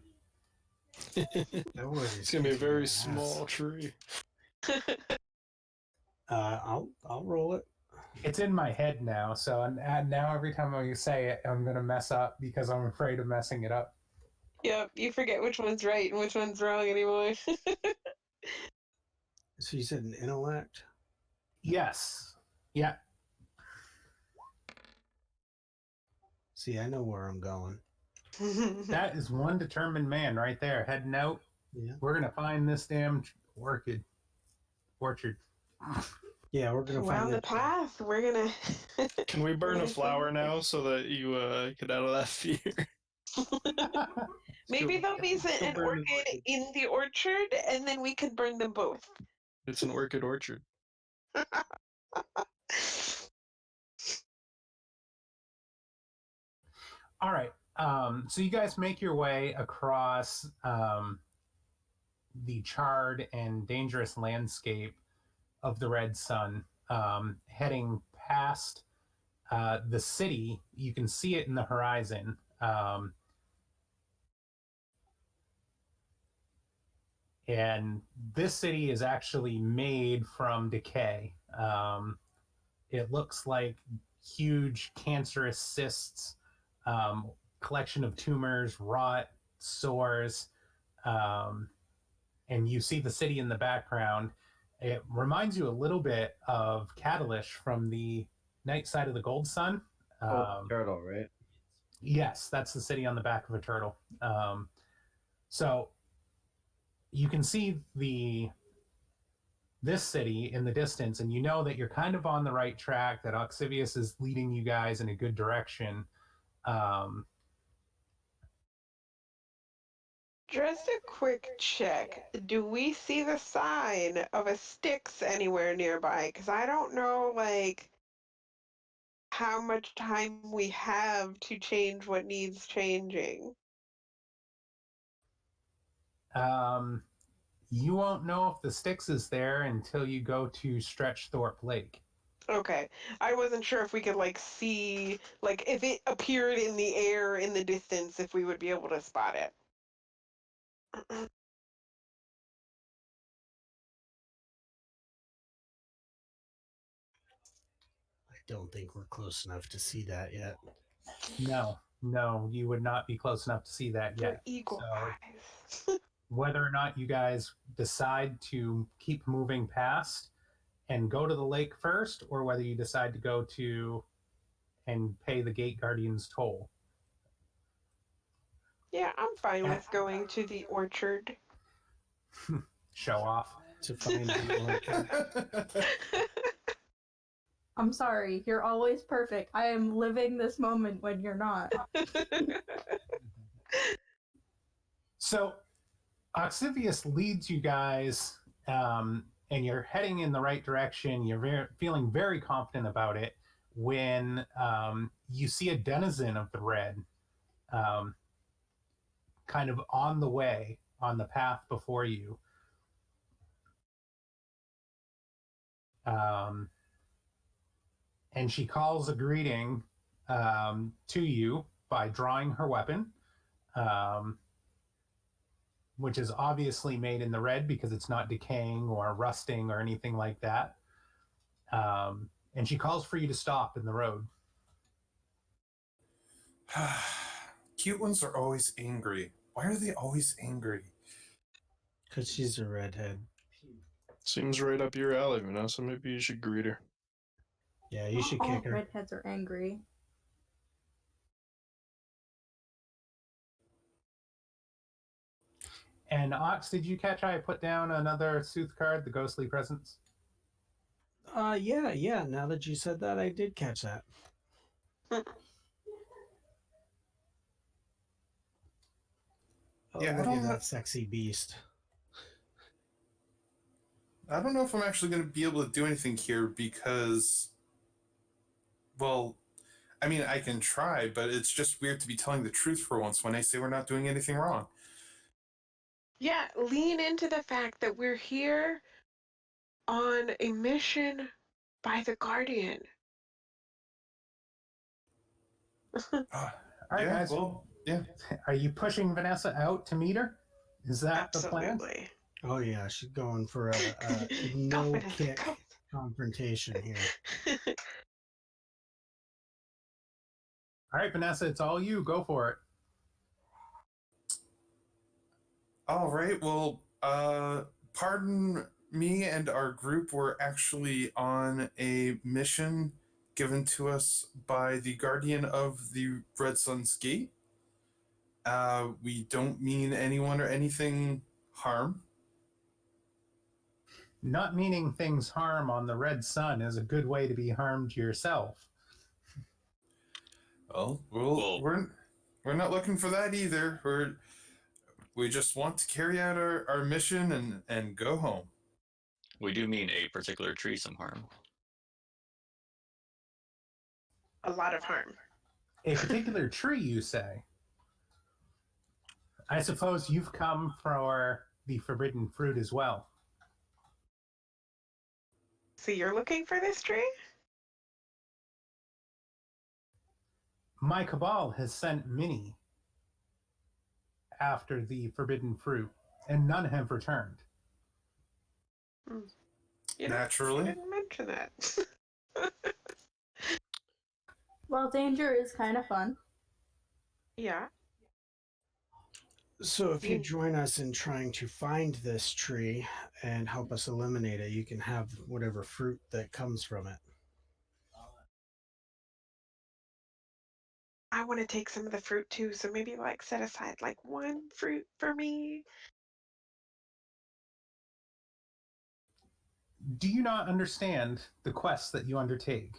It's gonna be a very small tree. I'll roll it. It's in my head now, so now every time I say it, I'm gonna mess up because I'm afraid of messing it up. Yep, you forget which one's right and which one's wrong anymore. So you said an intellect? Yes. Yeah. See, I know where I'm going. That is one determined man right there, heading out. Yeah. We're gonna find this damn orchard. Yeah, we're gonna Around find the it. path, we're gonna. Can we burn a Really flower fun. now so that you get out of that fear? Maybe there'll be Still an burn an orchid in the orchard, and then we could burn them both. It's an orchid orchard. All right. So you guys make your way across the charred and dangerous landscape of the Red Sun, heading past the city. You can see it in the horizon. And this city is actually made from decay. It looks like huge cancerous cysts, collection of tumors, rot, sores, and you see the city in the background. It reminds you a little bit of Catalish from the Night Side of the Gold Sun. Turtle, right? Yes, that's the city on the back of a turtle. So you can see this city in the distance, and you know that you're kind of on the right track, that Oxivius is leading you guys in a good direction. Just a quick check. Do we see the sign of a Styx anywhere nearby? Because I don't know, like, how much time we have to change what needs changing. You won't know if the Styx is there until you go to Stretchthorpe Lake. Okay. I wasn't sure if we could, like, see, like, if it appeared in the air in the distance, if we would be able to spot it. I don't think we're close enough to see that yet. No, you would not be close enough to see that For yet. eagle So eyes. whether or not you guys decide to keep moving past and go to the lake first, or whether you decide to go to and pay the gate guardian's toll. Yeah, I'm fine with going to the orchard. Show off. To find the orchard. I'm sorry, you're always perfect. I am living this moment when you're not. So Oxivius leads you guys, and you're heading in the right direction. You're feeling very confident about it when you see a denizen of the red kind of on the way, on the path before you. And she calls a greeting to you by drawing her weapon, which is obviously made in the red because it's not decaying or rusting or anything like that. And she calls for you to stop in the road. Cute ones are always angry. Why are they always angry? Because she's a redhead. Seems right up your alley, Vanessa. Maybe you should greet her. Yeah, you should All kick her. redheads are angry. And Ox, did you catch I put down another Sooth card, the Ghostly Presence? Yeah. Now that you said that, I did catch that. Oh, Yeah, look at that sexy beast. I don't know if I'm actually going to be able to do anything here because, well, I mean, I can try, but it's just weird to be telling the truth for once when I say we're not doing anything wrong. Yeah, lean into the fact that we're here on a mission by the Guardian. All right, Yeah, guys. well, yeah. Are you pushing Vanessa out to meet her? Is that the plan? Absolutely. Oh yeah, she's going for a Go, no Vanessa, kick go. confrontation here. All right, Vanessa, it's all you. Go for it. All right, well, pardon me and our group were actually on a mission given to us by the Guardian of the Red Sun's Gate. We don't mean anyone or anything harm. Not meaning things harm on the Red Sun is a good way to be harmed yourself. Well, Well- we're not looking for that either. We just want to carry out our mission and go home. We do mean a particular tree some harm. A lot of harm. A particular tree, you say? I suppose you've come for the forbidden fruit as well. So you're looking for this tree? My cabal has sent many after the forbidden fruit, and none have returned. You know, Naturally. you didn't mention that. Well, danger is kind of fun. Yeah. So if you join us in trying to find this tree and help us eliminate it, you can have whatever fruit that comes from it. I want to take some of the fruit too, so maybe like set aside like one fruit for me. Do you not understand the quests that you undertake?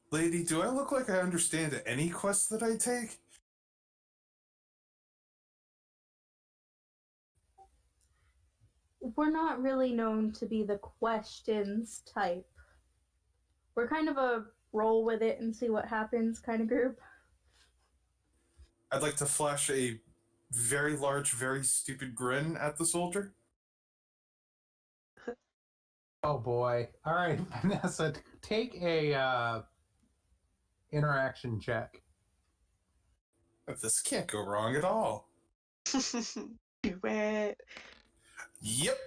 Lady, do I look like I understand any quest that I take? We're not really known to be the questions type. We're kind of a roll with it and see what happens kind of group. I'd like to flash a very large, very stupid grin at the soldier. Oh boy. All right, Vanessa, take a interaction check. This can't go wrong at all. Do it. Yep.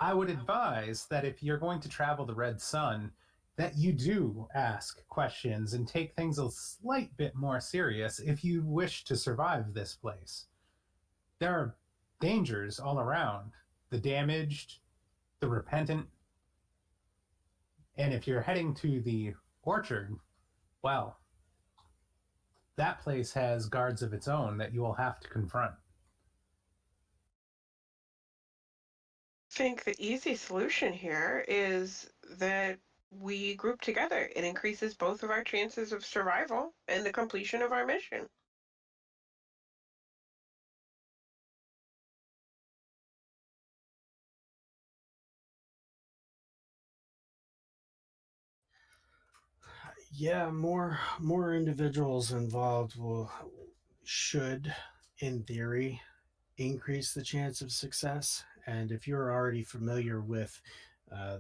I would advise that if you're going to travel the Red Sun, that you do ask questions and take things a slight bit more serious if you wish to survive this place. There are dangers all around, the damaged, the repentant, and if you're heading to the orchard, well, that place has guards of its own that you will have to confront. I think the easy solution here is that we group together. It increases both of our chances of survival and the completion of our mission. Yeah, more individuals involved should, in theory, increase the chance of success. And if you're already familiar with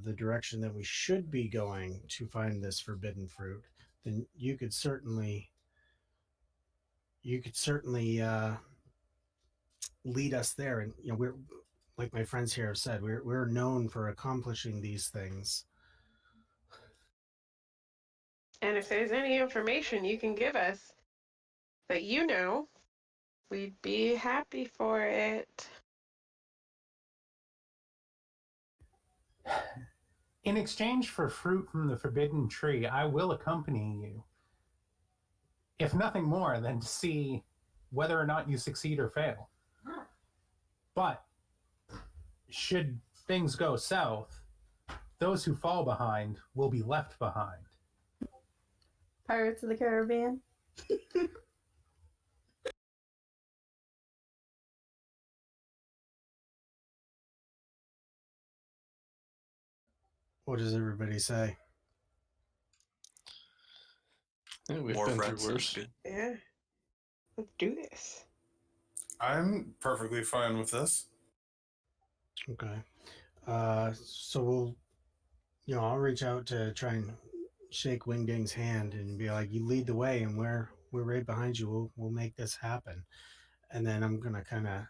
the direction that we should be going to find this forbidden fruit, then you could certainly lead us there. And we're, like my friends here have said, we're known for accomplishing these things. And if there's any information you can give us that you know, we'd be happy for it. In exchange for fruit from the forbidden tree, I will accompany you. If nothing more than to see whether or not you succeed or fail. But should things go south, those who fall behind will be left behind. Pirates of the Caribbean. What does everybody say? Yeah, we've More been friends through sounds worse. good. Yeah. Let's do this. I'm perfectly fine with this. Okay. So I'll reach out to try and shake Wingding's hand and be like, "You lead the way, and we're right behind you. We'll make this happen." And then I'm gonna kind of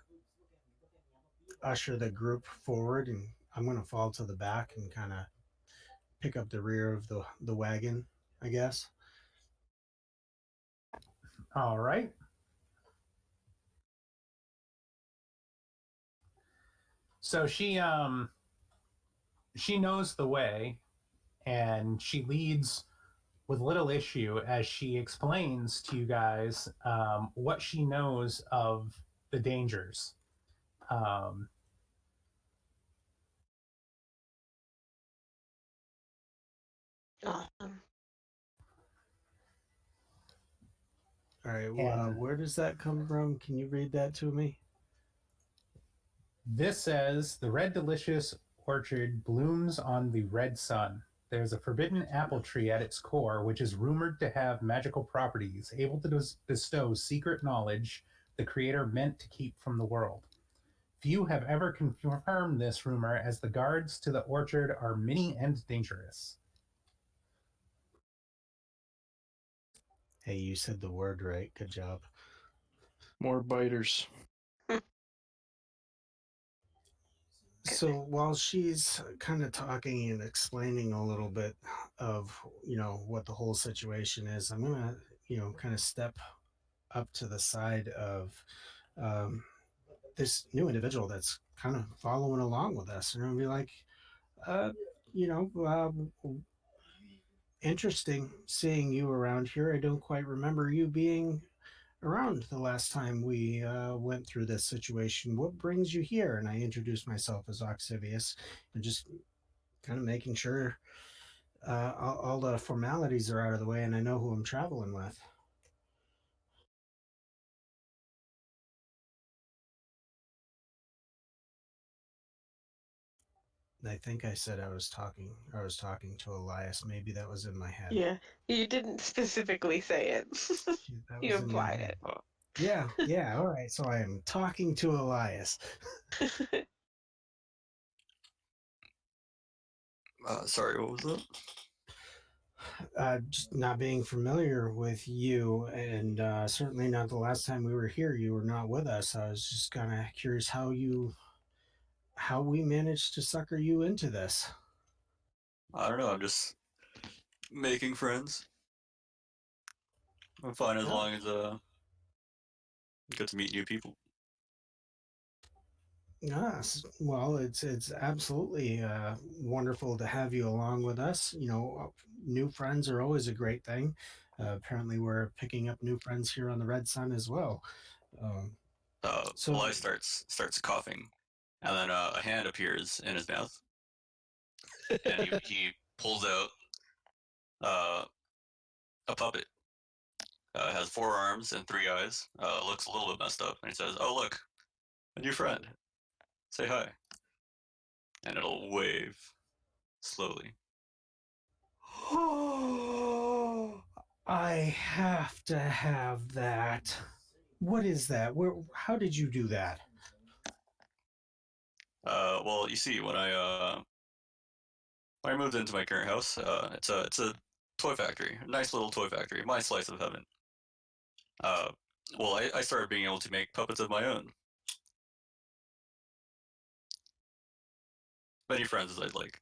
usher the group forward, and I'm gonna fall to the back and kind of pick up the rear of the wagon, I guess. All right. So she knows the way, and she leads with little issue as she explains to you guys what she knows of the dangers. Um, Awesome. All right. And- Where does that come from? Can you read that to me? This says the red delicious orchard blooms on the red sun. There's a forbidden apple tree at its core, which is rumored to have magical properties, able to bestow secret knowledge the creator meant to keep from the world. Few have ever confirmed this rumor, as the guards to the orchard are many and dangerous. Hey, you said the word right. Good job. More biters. So while she's kind of talking and explaining a little bit of, what the whole situation is, I'm gonna, kind of step up to the side of um, this new individual that's kind of following along with us, and I'll be like, uh, you know, uh, interesting seeing you around here. I don't quite remember you being around the last time we went through this situation. What brings you here? And I introduced myself as Oxivius, and just kind of making sure all the formalities are out of the way and I know who I'm traveling with. I think I said I was talking to Elias. Maybe that was in my head. Yeah, you didn't specifically say it. Shoot, that You was in my implied head. it. Yeah, all right. So I am talking to Elias. Sorry, what was that? Just not being familiar with you, and certainly not the last time we were here. You were not with us. I was just kind of curious how we managed to sucker you into this. I don't know. I'm just making friends. I'm fine as Oh, long as get to meet new people. yes. Well, it's absolutely wonderful to have you along with us. New friends are always a great thing. Apparently, we're picking up new friends here on the Red Sun as well. Um, so, Eli starts coughing, and then a hand appears in his mouth, and he pulls out uh, a puppet. Has 4 arms and 3 eyes. Looks a little bit messed up, and he says, "Oh look, a new friend. Say hi." And it'll wave slowly. I have to have that. What is that? How did you do that? Well, you see, when I moved into my current house, it's a toy factory, a nice little toy factory, my slice of heaven. Uh, well, I started being able to make puppets of my own. Many friends as I'd like.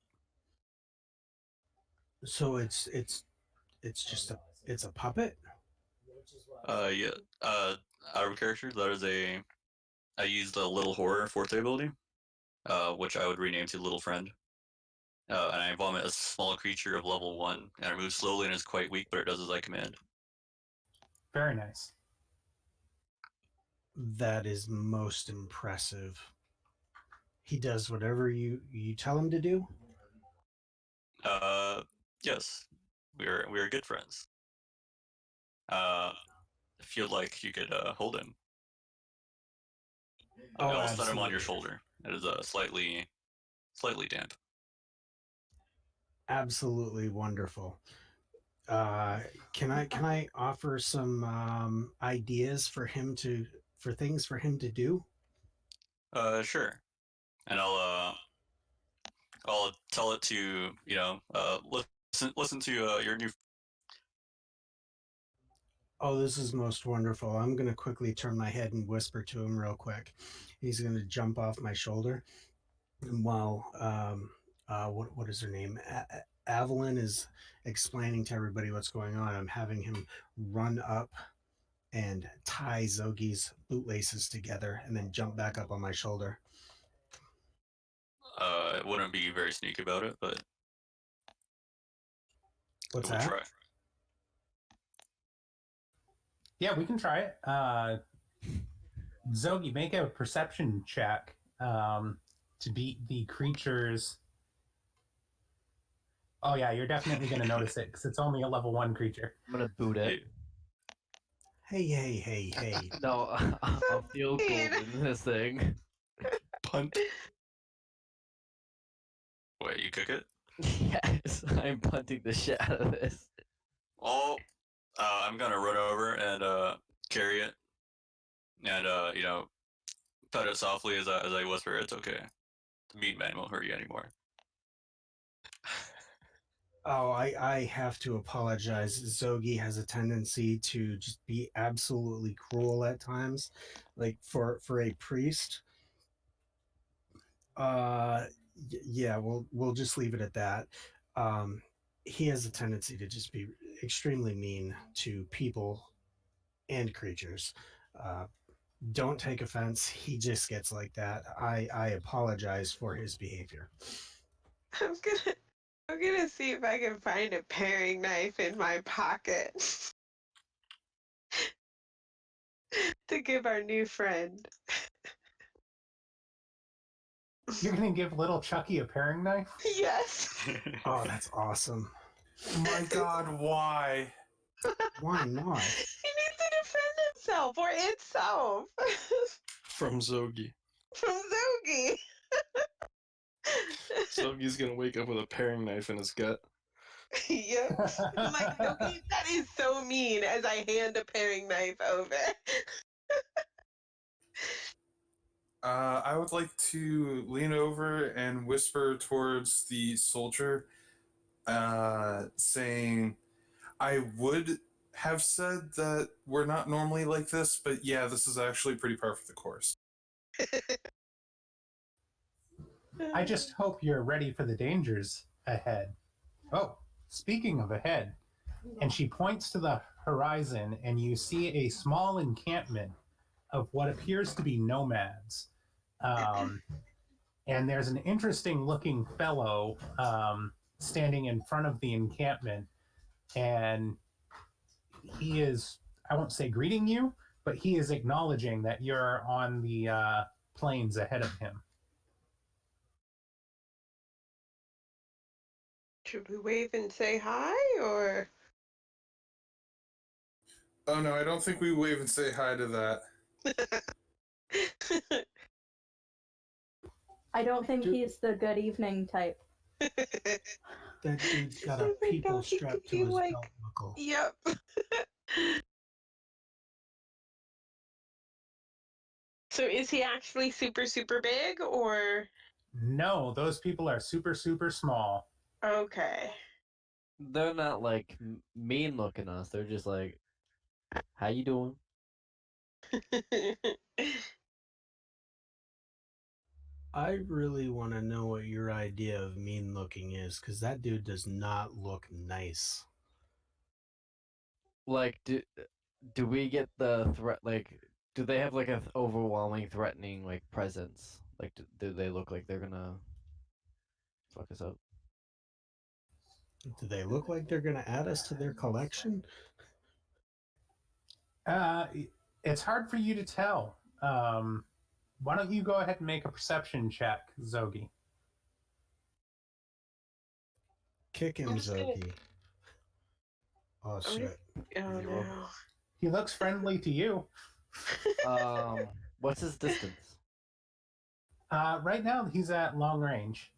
So it's just it's a puppet. Yeah. Out of character, I used the little horror forte ability, which I would rename to Little Friend. And I vomit a small creature of level 1, and it moves slowly and is quite weak, but it does as I command. Very nice. That is most impressive. He does whatever you tell him to do. Uh, yes, we are good friends. Uh, if you'd like, you could hold him. Oh, I'll set him on your absolutely. shoulder. It is slightly damp. Absolutely wonderful. Uh, can I offer some ideas for things for him to do? Sure. And I'll tell it to listen to your new. Oh, this is most wonderful. I'm gonna quickly turn my head and whisper to him real quick. He's gonna jump off my shoulder, and while what is her name? Avalyn is explaining to everybody what's going on. I'm having him run up and tie Zogi's bootlaces together, and then jump back up on my shoulder. It wouldn't be very sneaky about it, but What's we'll that? try. Yeah, we can try it. Zogi, make a perception check to beat the creature's. Oh yeah, you're definitely going to notice it because it's only a level 1 creature. I'm gonna boot it. Hey. No, I'll feel mean. gold in this thing. Punt. Wait, you cook it? Yes, I'm punting the shit out of this. Oh, I'm gonna run over and carry it, and pet it softly as I whisper, "It's okay. The meat man won't hurt you anymore." Oh, I have to apologize. Zogi has a tendency to just be absolutely cruel at times. Like for a priest, Yeah, we'll just leave it at that. He has a tendency to just be extremely mean to people and creatures. Uh, don't take offense. He just gets like that. I apologize for his behavior. I'm gonna I'm gonna see if I can find a paring knife in my pocket to give our new friend. You're gonna give little Chucky a paring knife? Yes. Oh, that's awesome. My God, why? Why not? He needs to defend himself or itself From Zogi. from Zogi. Zogi's gonna wake up with a paring knife in his gut. Yep. I'm like, Zogi, that is so mean as I hand a paring knife over. I would like to lean over and whisper towards the soldier, saying, I would have said that we're not normally like this, but yeah, this is actually pretty par for the course. I just hope you're ready for the dangers ahead. Oh, speaking of ahead, and she points to the horizon, and you see a small encampment of what appears to be nomads. And there's an interesting looking fellow standing in front of the encampment, and he is, I won't say greeting you, but he is acknowledging that you're on the plains ahead of him. Should we wave and say hi, or? Oh no, I don't think we wave and say hi to that. I don't think he's the good evening type. That dude's got a Oh my people God, he strapped could to be his like- belt buckle. Yep. So is he actually super, super big, or? No, those people are super, super small. Okay. They're not like mean looking us. They're just like, how you doing? I really want to know what your idea of mean looking is, because that dude does not look nice. Like, do we get the threat? Like, do they have like a overwhelming, threatening like presence? Like, do they look like they're gonna fuck us up? Do they look like they're going to add us to their collection? It's hard for you to tell. Why don't you go ahead and make a perception check, Zogi? Kick him, I'm just gonna- Zogi. Oh, I'm shit. Oh Zero. no. He looks friendly to you. What's his distance? Right now, he's at long range.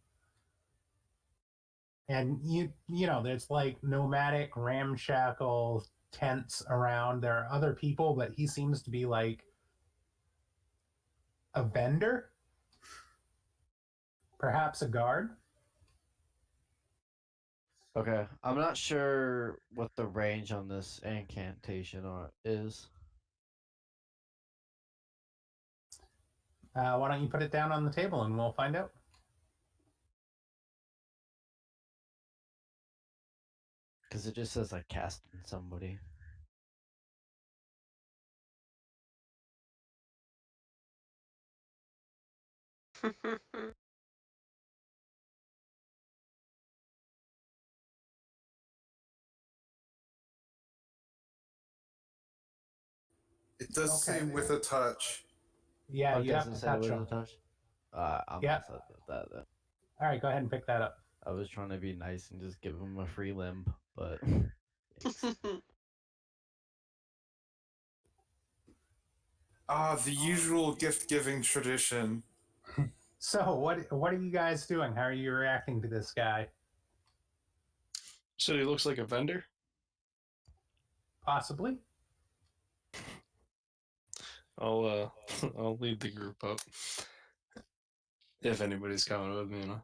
And you know, there's like nomadic, ramshackle tents around. There are other people, but he seems to be like a vendor, perhaps a guard. Okay, I'm not sure what the range on this incantation is. Why don't you put it down on the table and we'll find out. Because it just says like casting somebody. It does say Okay. with a touch. Yeah, Oh, you have doesn't to say touch with him. a touch. I'm Yeah. gonna set that then. All right, go ahead and pick that up. I was trying to be nice and just give him a free limb, but Ah, the usual gift-giving tradition. So, what are you guys doing? How are you reacting to this guy? So he looks like a vendor? Possibly. I'll I'll lead the group up. If anybody's coming with me, you know.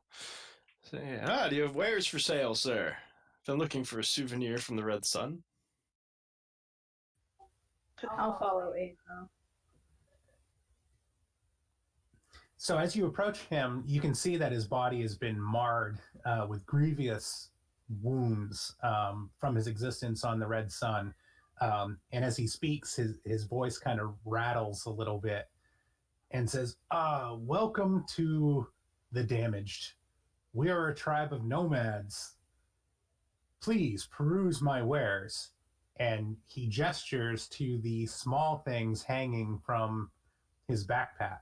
Say, do you have wares for sale, sir? Been looking for a souvenir from the Red Sun. I'll follow Ava. So as you approach him, you can see that his body has been marred with grievous wounds from his existence on the Red Sun. And as he speaks, his voice kind of rattles a little bit and says, welcome to the Damaged. We are a tribe of nomads. Please peruse my wares. And he gestures to the small things hanging from his backpack.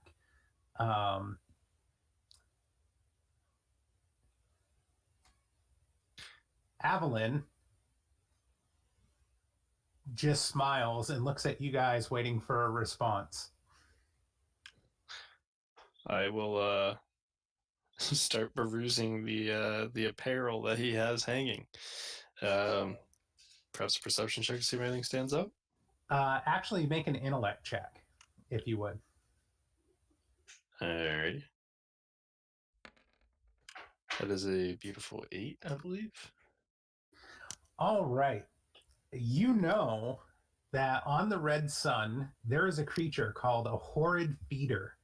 Evelyn just smiles and looks at you guys waiting for a response. I will start perusing the apparel that he has hanging. Perhaps a perception check to see if anything stands out. Actually, make an intellect check, if you would. Alrighty. That is a beautiful 8, I believe. All right. You know that on the Red Sun, there is a creature called a horrid feeder.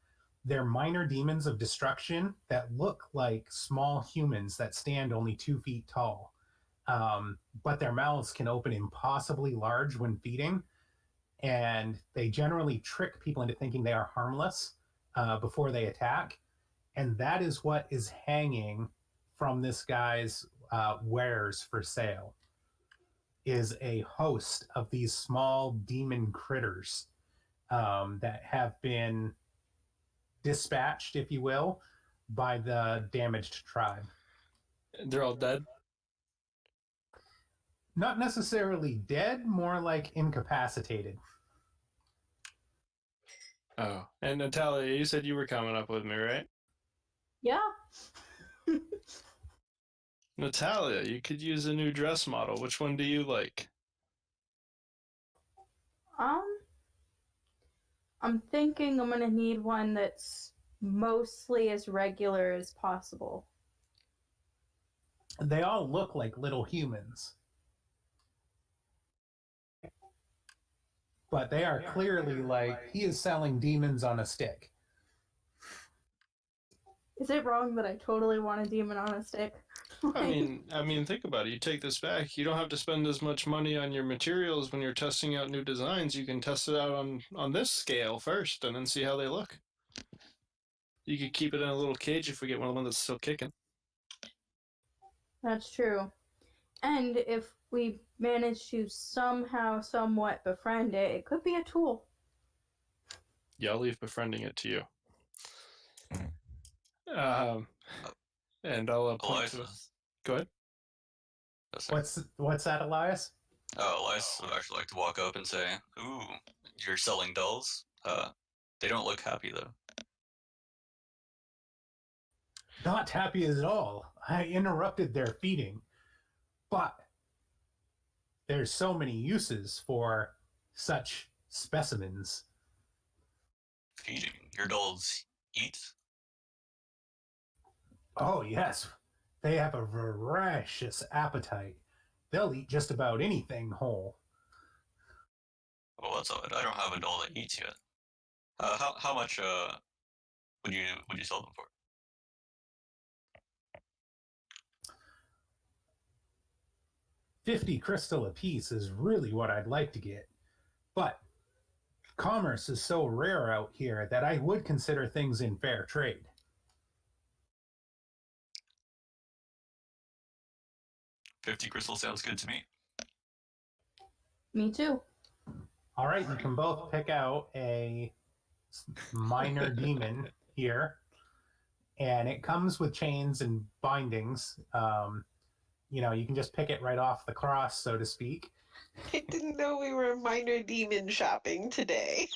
They're minor demons of destruction that look like small humans that stand only 2 feet tall. But their mouths can open impossibly large when feeding, and they generally trick people into thinking they are harmless before they attack. And that is what is hanging from this guy's wares for sale, is a host of these small demon critters that have been dispatched, if you will, by the damaged tribe. They're all dead? Not necessarily dead, more like incapacitated. Oh, and Natalia, you said you were coming up with me, right? Yeah. Natalia, you could use a new dress model. Which one do you like? I'm thinking I'm gonna need one that's mostly as regular as possible. They all look like little humans, but they are clearly like, he is selling demons on a stick. Is it wrong that I totally want a demon on a stick? I mean, think about it. You take this back. You don't have to spend as much money on your materials when you're testing out new designs. You can test it out on this scale first, and then see how they look. You could keep it in a little cage if we get one that's still kicking. That's true. And if we manage to somehow, somewhat befriend it, it could be a tool. Yeah, I'll leave befriending it to you. And I'll point to... Go ahead. What's that, Elias? Oh, Elias would actually like to walk up and say, "Ooh, you're selling dolls? They don't look happy though." Not happy at all. I interrupted their feeding. But there's so many uses for such specimens. Feeding. Your dolls eat? Oh, yes. They have a voracious appetite. They'll eat just about anything whole. Well, that's all right. I don't have a doll that eats yet. How much would you sell them for? $50 crystal apiece is really what I'd like to get. But commerce is so rare out here that I would consider things in fair trade. $50 crystal sounds good to me. Me too. All right, you can both pick out a minor demon here. And it comes with chains and bindings. You can just pick it right off the cross, so to speak. I didn't know we were minor demon shopping today.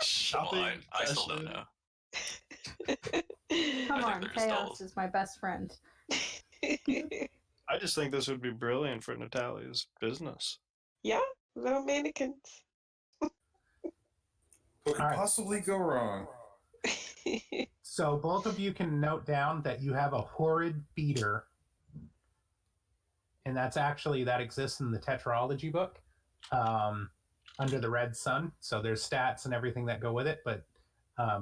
Shopping? Well, I still don't know. Come on, they're just Chaos dolls. is my best friend. I just think this would be brilliant for Natalia's business. Yeah, little mannequins. What could All right. possibly go wrong? So both of you can note down that you have a horrid feeder. And that exists in the tetralogy book under the Red Sun. So there's stats and everything that go with it. But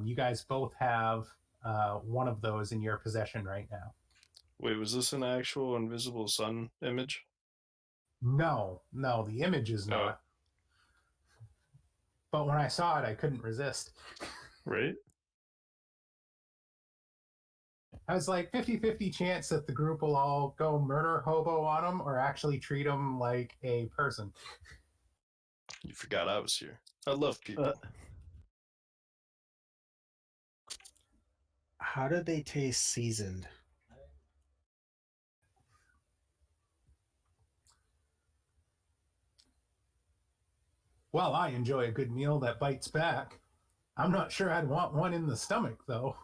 you guys both have one of those in your possession right now. Wait, was this an actual invisible sun image? No, the image is Oh. not. But when I saw it, I couldn't resist. Right? I was like 50-50 chance that the group will all go murder hobo on him or actually treat him like a person. You forgot I was here. I love people. How did they taste seasoned? Well, I enjoy a good meal that bites back. I'm not sure I'd want one in the stomach, though.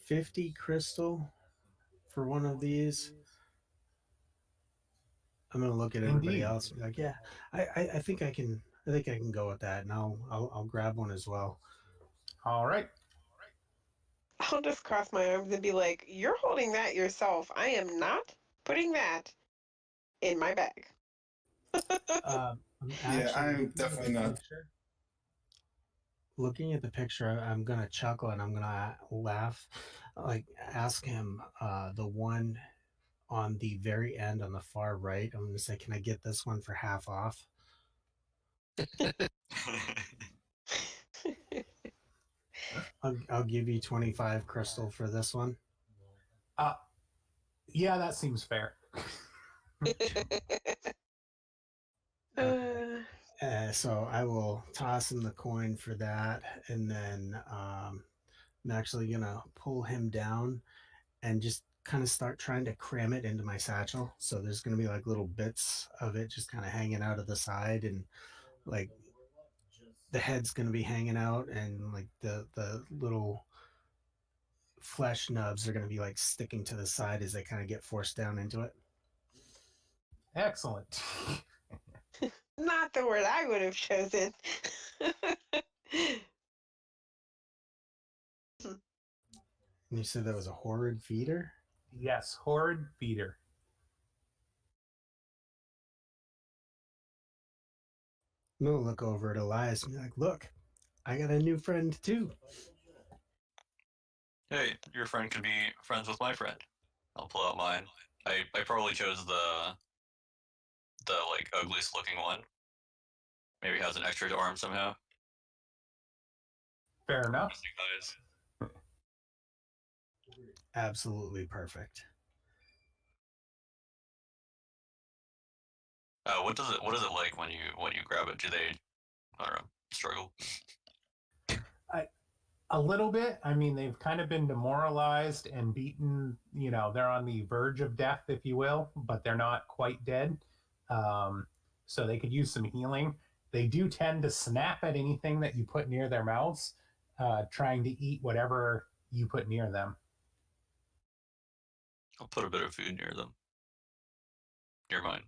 50 crystal for one of these. I'm gonna look at everybody Indeed. else and be like, yeah, I think I can go with that, and I'll grab one as well. All right. I'll just cross my arms and be like, "You're holding that yourself. I am not putting that in my bag." I'm Yeah, I'm looking at definitely the not. picture. Looking at the picture, I'm gonna chuckle and I'm gonna laugh. Like, ask him the one on the very end on the far right. I'm gonna say, can I get this one for half off? I'll give you 25 crystal for this one. Yeah, that seems fair. So I will toss him the coin for that, and then I'm actually gonna pull him down and just kind of start trying to cram it into my satchel. So there's gonna be like little bits of it just kind of hanging out of the side, and like the head's gonna be hanging out, and like the little flesh nubs are gonna be like sticking to the side as they kind of get forced down into it. Excellent. Not the word I would have chosen. And you said that was a horrid feeder? Yes, horrid feeder. I'm gonna look over at Elias and be like, look, I got a new friend too. Hey, your friend can be friends with my friend. I'll pull out mine. I probably chose the like ugliest looking one. Maybe has an extra arm somehow. Fair enough. Eyes. Absolutely perfect. What is it like when you grab it? Do they, I don't know, struggle? A little bit. I mean, they've kind of been demoralized and beaten. You know, they're on the verge of death, if you will, but they're not quite dead. So they could use some healing. They do tend to snap at anything that you put near their mouths, trying to eat whatever you put near them. I'll put a bit of food near them. Near mine.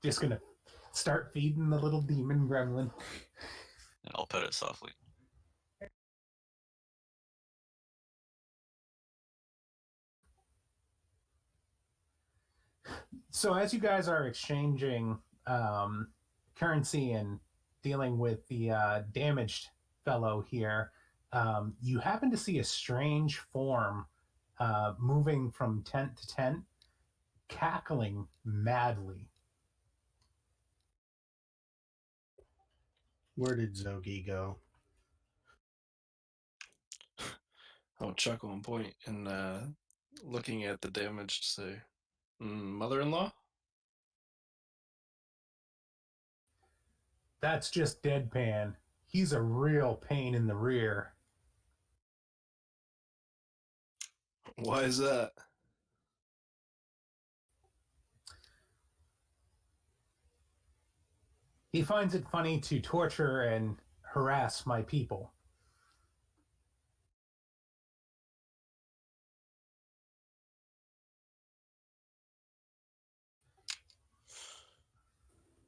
Just gonna start feeding the little demon gremlin. And I'll pet it softly. So as you guys are exchanging currency and dealing with the damaged fellow here, you happen to see a strange form moving from tent to tent, cackling madly. Where did Zogi go? I'll chuckle and point and looking at the damage to say, mother-in-law? That's just deadpan. He's a real pain in the rear. Why is that? He finds it funny to torture and harass my people.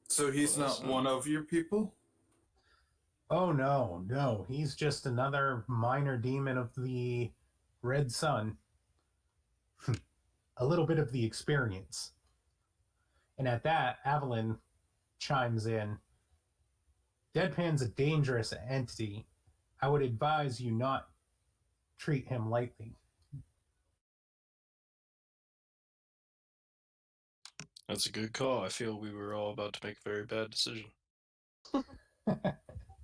So he's Well, not one of your people? Oh no, he's just another minor demon of the Red Sun. A little bit of the experience. And at that, Evelyn chimes in. Deadpan's a dangerous entity. I would advise you not treat him lightly. That's a good call. I feel we were all about to make a very bad decision. We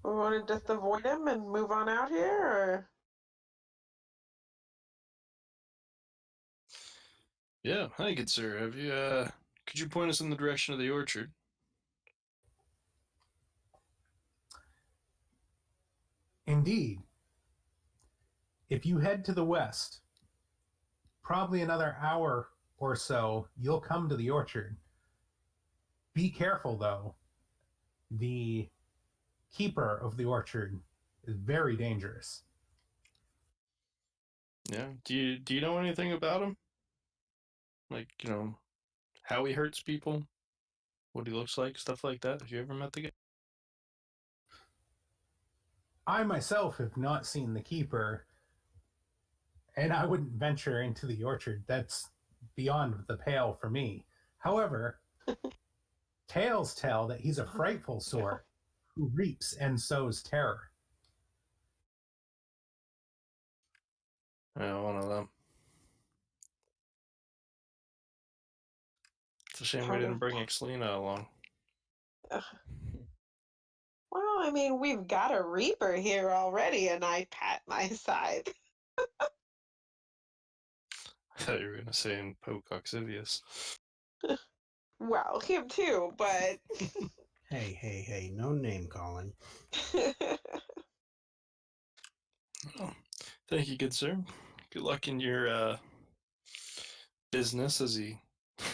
want to just avoid him and move on out here, or? Yeah, hi, good sir. Have you, could you point us in the direction of the orchard? Indeed. If you head to the west, probably another hour or so, you'll come to the orchard. Be careful, though. The keeper of the orchard is very dangerous. Yeah. Do you know anything about him? Like, how he hurts people, what he looks like, stuff like that. Have you ever met the guy? I myself have not seen the keeper, and I wouldn't venture into the orchard. That's beyond the pale for me. However, tales tell that he's a frightful sort who reaps and sows terror. Yeah, one of them. It's a shame we Part didn't of- bring Exlina along. Well, I mean, we've got a Reaper here already, and I pat my side. I thought you were going to say and poke Oxivius. Well, him too, but. Hey, no name calling. Oh, thank you, good sir. Good luck in your business as he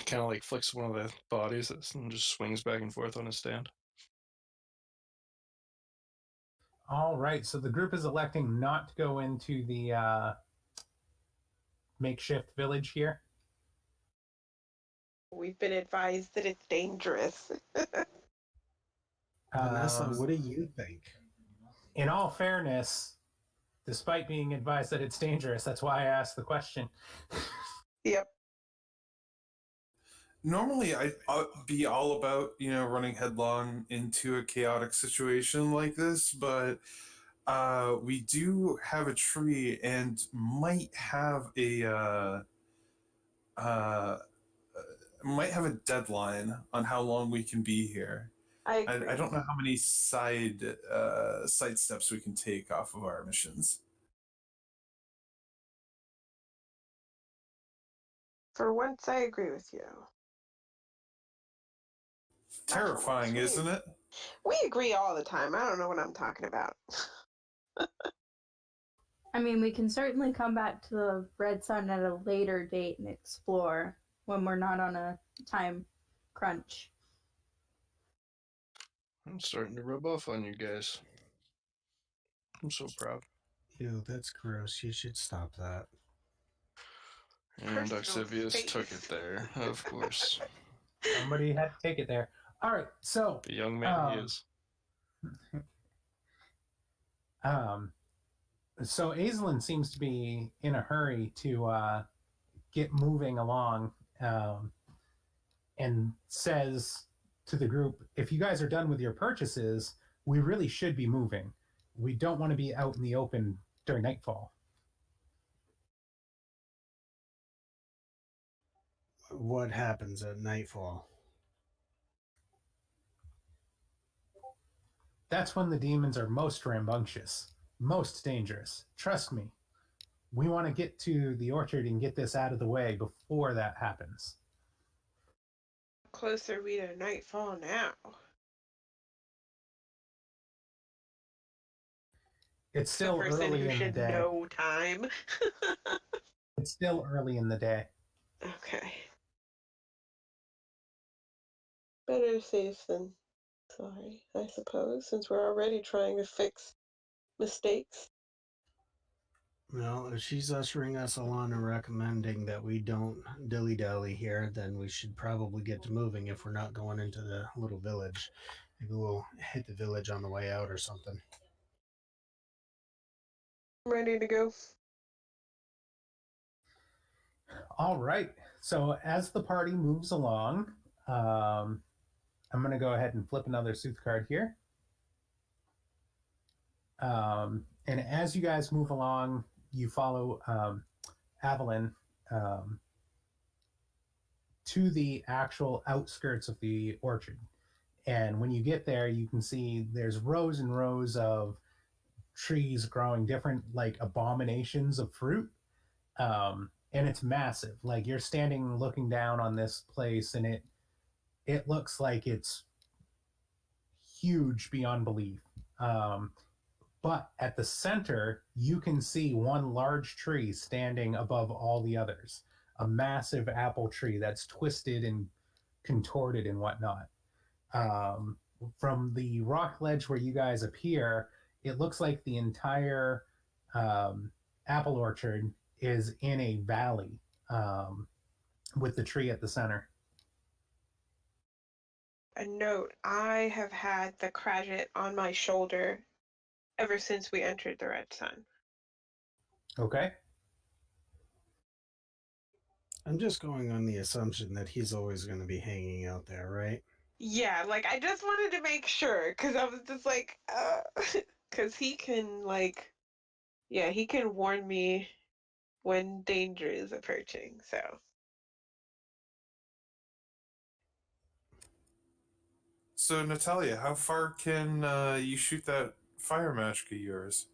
kind of like flicks one of the bodies and just swings back and forth on his stand. All right, so the group is electing not to go into the makeshift village here. We've been advised that it's dangerous. Vanessa, what do you think? In all fairness, despite being advised that it's dangerous, that's why I asked the question. Yep. Normally, I'd be all about, running headlong into a chaotic situation like this, but we do have a tree and might have a deadline on how long we can be here. I agree. I don't know how many side steps we can take off of our missions. For once, I agree with you. Terrifying, isn't it? We agree all the time. I don't know what I'm talking about. I mean, we can certainly come back to the Red Sun at a later date and explore when we're not on a time crunch. I'm starting to rub off on you guys. I'm so proud. Ew, that's gross. You should stop that. And Personal Oxivius took space. it there, of course. Somebody had to take it there. All right, so The young man he is. So Aislinn seems to be in a hurry to get moving along, and says to the group, if you guys are done with your purchases, we really should be moving. We don't want to be out in the open during nightfall. What happens at nightfall? That's when the demons are most rambunctious, most dangerous. Trust me. We want to get to the orchard and get this out of the way before that happens. Closer we to nightfall now. It's The still person early who in the should day. know time. It's still early in the day. Okay. Better safe than sorry, I suppose, since we're already trying to fix mistakes. Well, if she's ushering us along and recommending that we don't dilly-dally here, then we should probably get to moving if we're not going into the little village. Maybe we'll hit the village on the way out or something. I'm ready to go. All right. So as the party moves along, I'm going to go ahead and flip another Sooth card here. And as you guys move along, you follow Evelyn to the actual outskirts of the orchard. And when you get there, you can see there's rows and rows of trees growing different like abominations of fruit. And it's massive. Like you're standing looking down on this place, and it looks like it's huge beyond belief. But at the center, you can see one large tree standing above all the others, a massive apple tree that's twisted and contorted and whatnot. Um, from the rock ledge where you guys appear, it looks like the entire apple orchard is in a valley with the tree at the center. A note, I have had the Craget on my shoulder ever since we entered the Red Sun. Okay. I'm just going on the assumption that he's always going to be hanging out there, right? Yeah, like I just wanted to make sure because I was just like, because he can like, yeah, he can warn me when danger is approaching. So So, Natalia, how far can you shoot that fire magic of yours?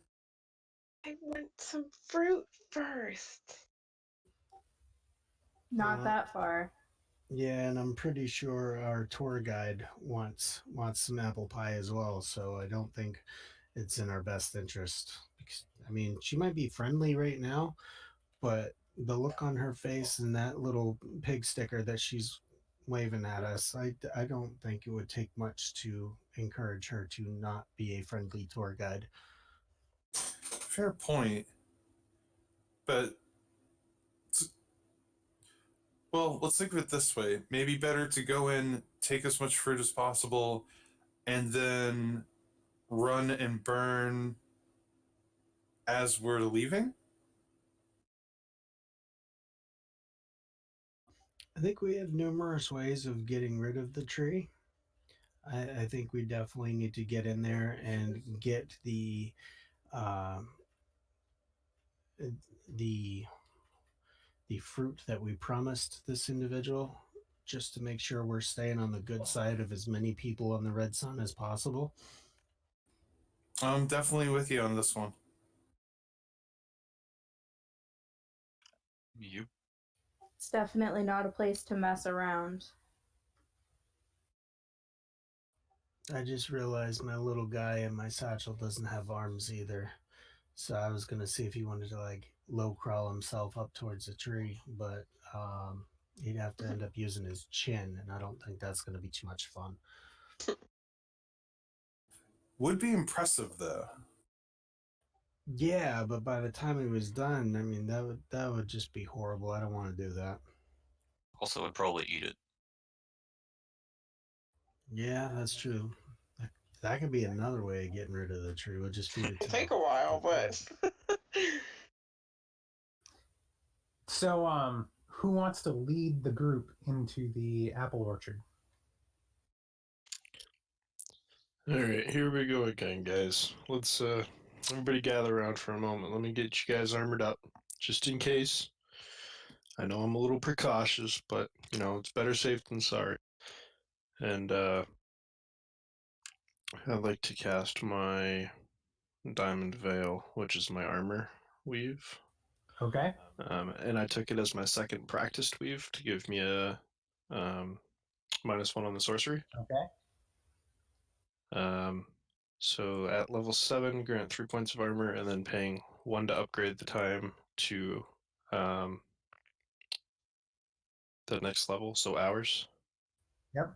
I want some fruit first. Not that far. Yeah, and I'm pretty sure our tour guide wants some apple pie as well. So I don't think it's in our best interest. Because, I mean, she might be friendly right now, but the look on her face and that little pig sticker that she's waving at us, I don't think it would take much to encourage her to not be a friendly tour guide. Fair point. But, well, let's think of it this way. Maybe better to go in, take as much fruit as possible, and then run and burn as we're leaving? I think we have numerous ways of getting rid of the tree. I think we definitely need to get in there and get uh, the the fruit that we promised this individual, just to make sure we're staying on the good side of as many people on the Red Sun as possible. I'm definitely with you on this one. You It's definitely not a place to mess around. I just realized my little guy in my satchel doesn't have arms either. So I was gonna see if he wanted to like low crawl himself up towards the tree, but he'd have to end up using his chin, and I don't think that's gonna be too much fun. Would be impressive, though. Yeah, but by the time he was done, I mean that would just be horrible. I don't want to do that. also would probably eat it. Yeah, that's true. That could be another way of getting rid of the tree. We'll just feed it to Take the a while, birds. but So, who wants to lead the group into the apple orchard? All right, here we go again, guys. Let's everybody gather around for a moment. Let me get you guys armored up, just in case. I know I'm a little precautious, but you know it's better safe than sorry. And I'd like to cast my Diamond Veil, which is my armor weave. Okay. And I took it as my second practiced weave to give me a -1 on the sorcery. Okay. So at level 7, grant 3 points of armor, and then paying 1 to upgrade the time to the next level, so hours. Yep.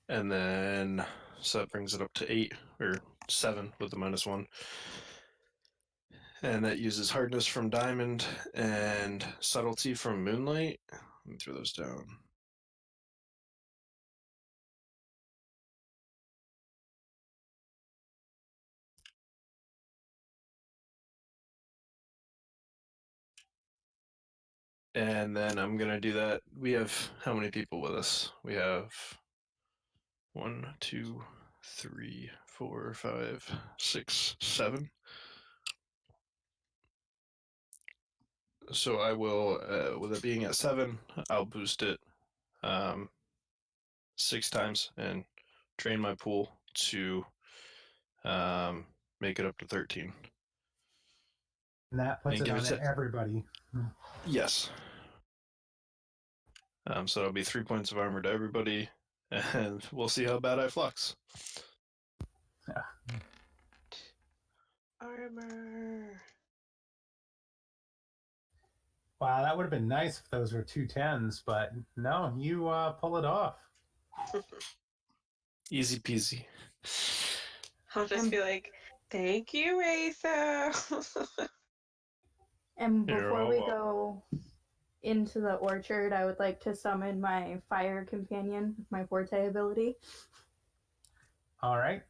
And then, so that brings it up to 8, or 7 with the -1. And that uses hardness from diamond and subtlety from moonlight. Let me throw those down. And then I'm going to do that. We have how many people with us? We have 1, 2, 3, 4, 5, 6, 7. So I will, with it being at 7, I'll boost it 6 times and drain my pool to make it up to 13. And that puts And it give on it to- everybody. Yes. So it'll be 3 points of armor to everybody, and we'll see how bad I flux. Armor. Wow, that would have been nice if those were 2 10s, but no, you pull it off. Easy peasy. I'll just be like, thank you, Asa. And You're before all we welcome. go into the orchard, I would like to summon my fire companion with my forte ability. All right.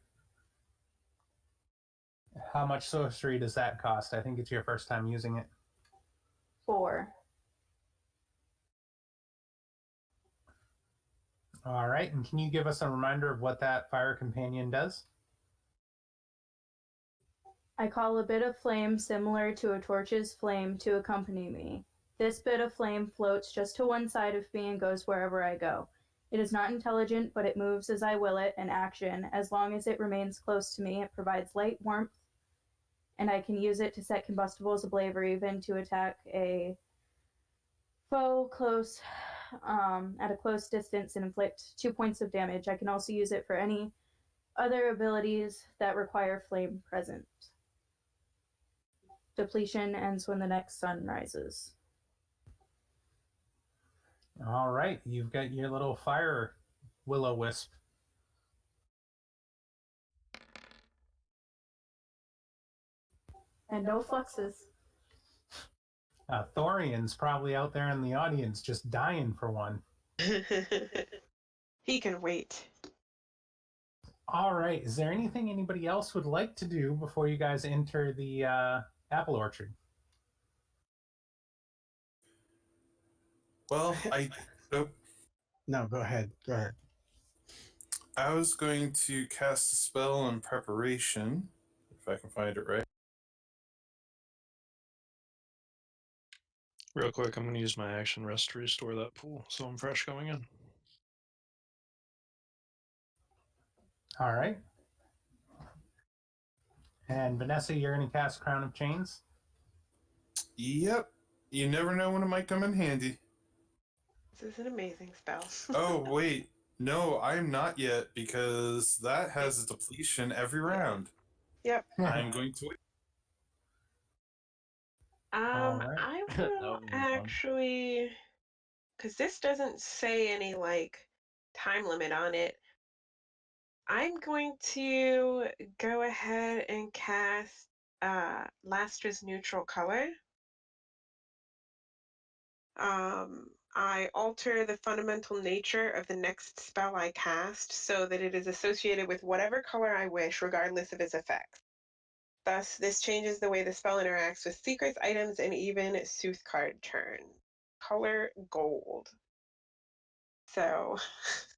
How much sorcery does that cost? I think it's your first time using it. 4. All right. And can you give us a reminder of what that fire companion does? I call a bit of flame similar to a torch's flame to accompany me. This bit of flame floats just to one side of me and goes wherever I go. It is not intelligent, but it moves as I will it in action. As long as it remains close to me, it provides light, warmth, and I can use it to set combustibles ablaze or even to attack a foe close at a close distance and inflict 2 points of damage. I can also use it for any other abilities that require flame present. Depletion ends when the next sun rises. All right. You've got your little fire will-o-wisp. And no fluxes. Thorian's probably out there in the audience just dying for one. He can wait. All right. Is there anything anybody else would like to do before you guys enter the apple orchard? Well, No, go ahead. Go ahead. I was going to cast a spell in preparation, if I can find it right. Real quick, I'm going to use my action rest to restore that pool, so I'm fresh going in. All right. And Vanessa, you're going to cast Crown of Chains? Yep. You never know when it might come in handy. This is an amazing spell. Oh, wait. No, I'm not yet, because that has a depletion every round. Yep. I'm going to wait. Alright. I That will would be fun. actually, because this doesn't say any like time limit on it. I'm going to go ahead and cast Lastra's neutral color. I alter the fundamental nature of the next spell I cast so that it is associated with whatever color I wish, regardless of its effects. Thus, this changes the way the spell interacts with secrets, items, and even Sooth card turn. Color gold. So,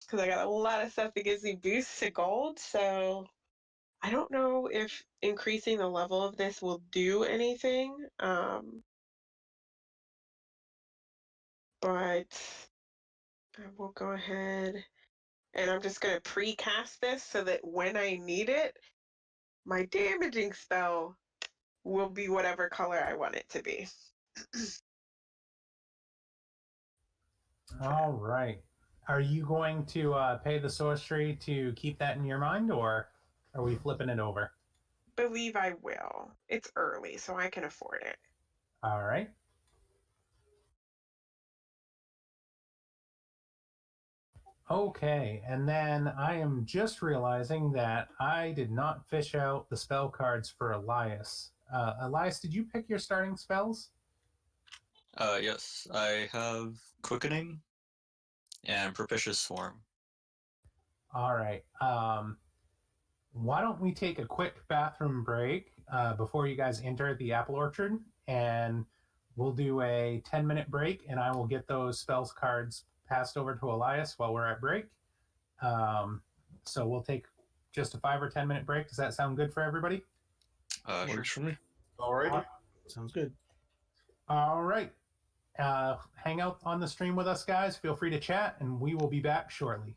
because I got a lot of stuff that gives me boosts to gold, so I don't know if increasing the level of this will do anything. But I will go ahead and I'm just going to pre-cast this so that when I need it, my damaging spell will be whatever color I want it to be. All right. Are you going to pay the sorcery to keep that in your mind, or are we flipping it over? Believe I will. It's early, so I can afford it. All right. Okay, and then I am just realizing that I did not fish out the spell cards for Elias. Elias, did you pick your starting spells? Yes, I have Quickening and Propitious Swarm. All right. Why don't we take a quick bathroom break before you guys enter the apple orchard, and we'll do a 10-minute break, and I will get those spells cards passed over to Elias while we're at break. So we'll take just a 5 or 10 minute break. Does that sound good for everybody? Sure. Works for me. Alrighty. Sounds good. All right. Hang out on the stream with us, guys. Feel free to chat, and we will be back shortly.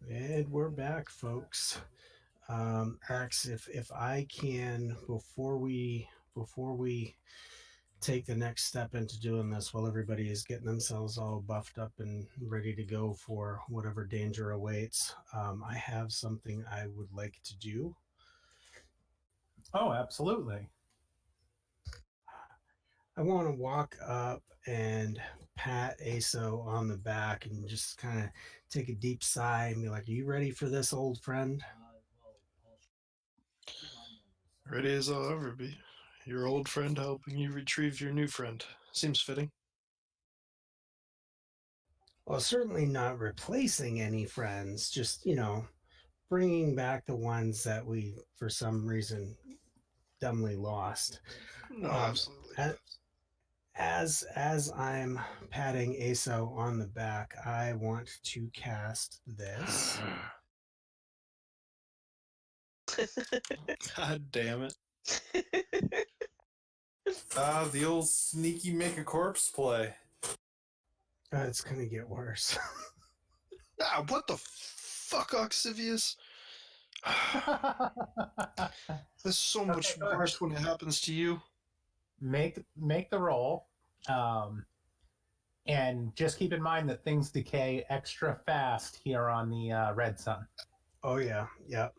And we're back, folks. Ax, if I can, before we take the next step into doing this, while everybody is getting themselves all buffed up and ready to go for whatever danger awaits, I have something I would like to do. Oh, absolutely. I want to walk up and pat Aso on the back and just kind of take a deep sigh and be like, "Are you ready for this, old friend?" Ready as I'll ever be. Your old friend helping you retrieve your new friend. Seems fitting. Well, certainly not replacing any friends, just, bringing back the ones that we, for some reason, dumbly lost. No, Um, absolutely. as I'm patting Aso on the back, I want to cast this. God damn it. The old sneaky make a corpse play. It's gonna get worse. Ah, what the fuck, Oxivius? That's so much go ahead. worse when it happens to you. Make the roll, and just keep in mind that things decay extra fast here on the red sun. Oh yeah, yep.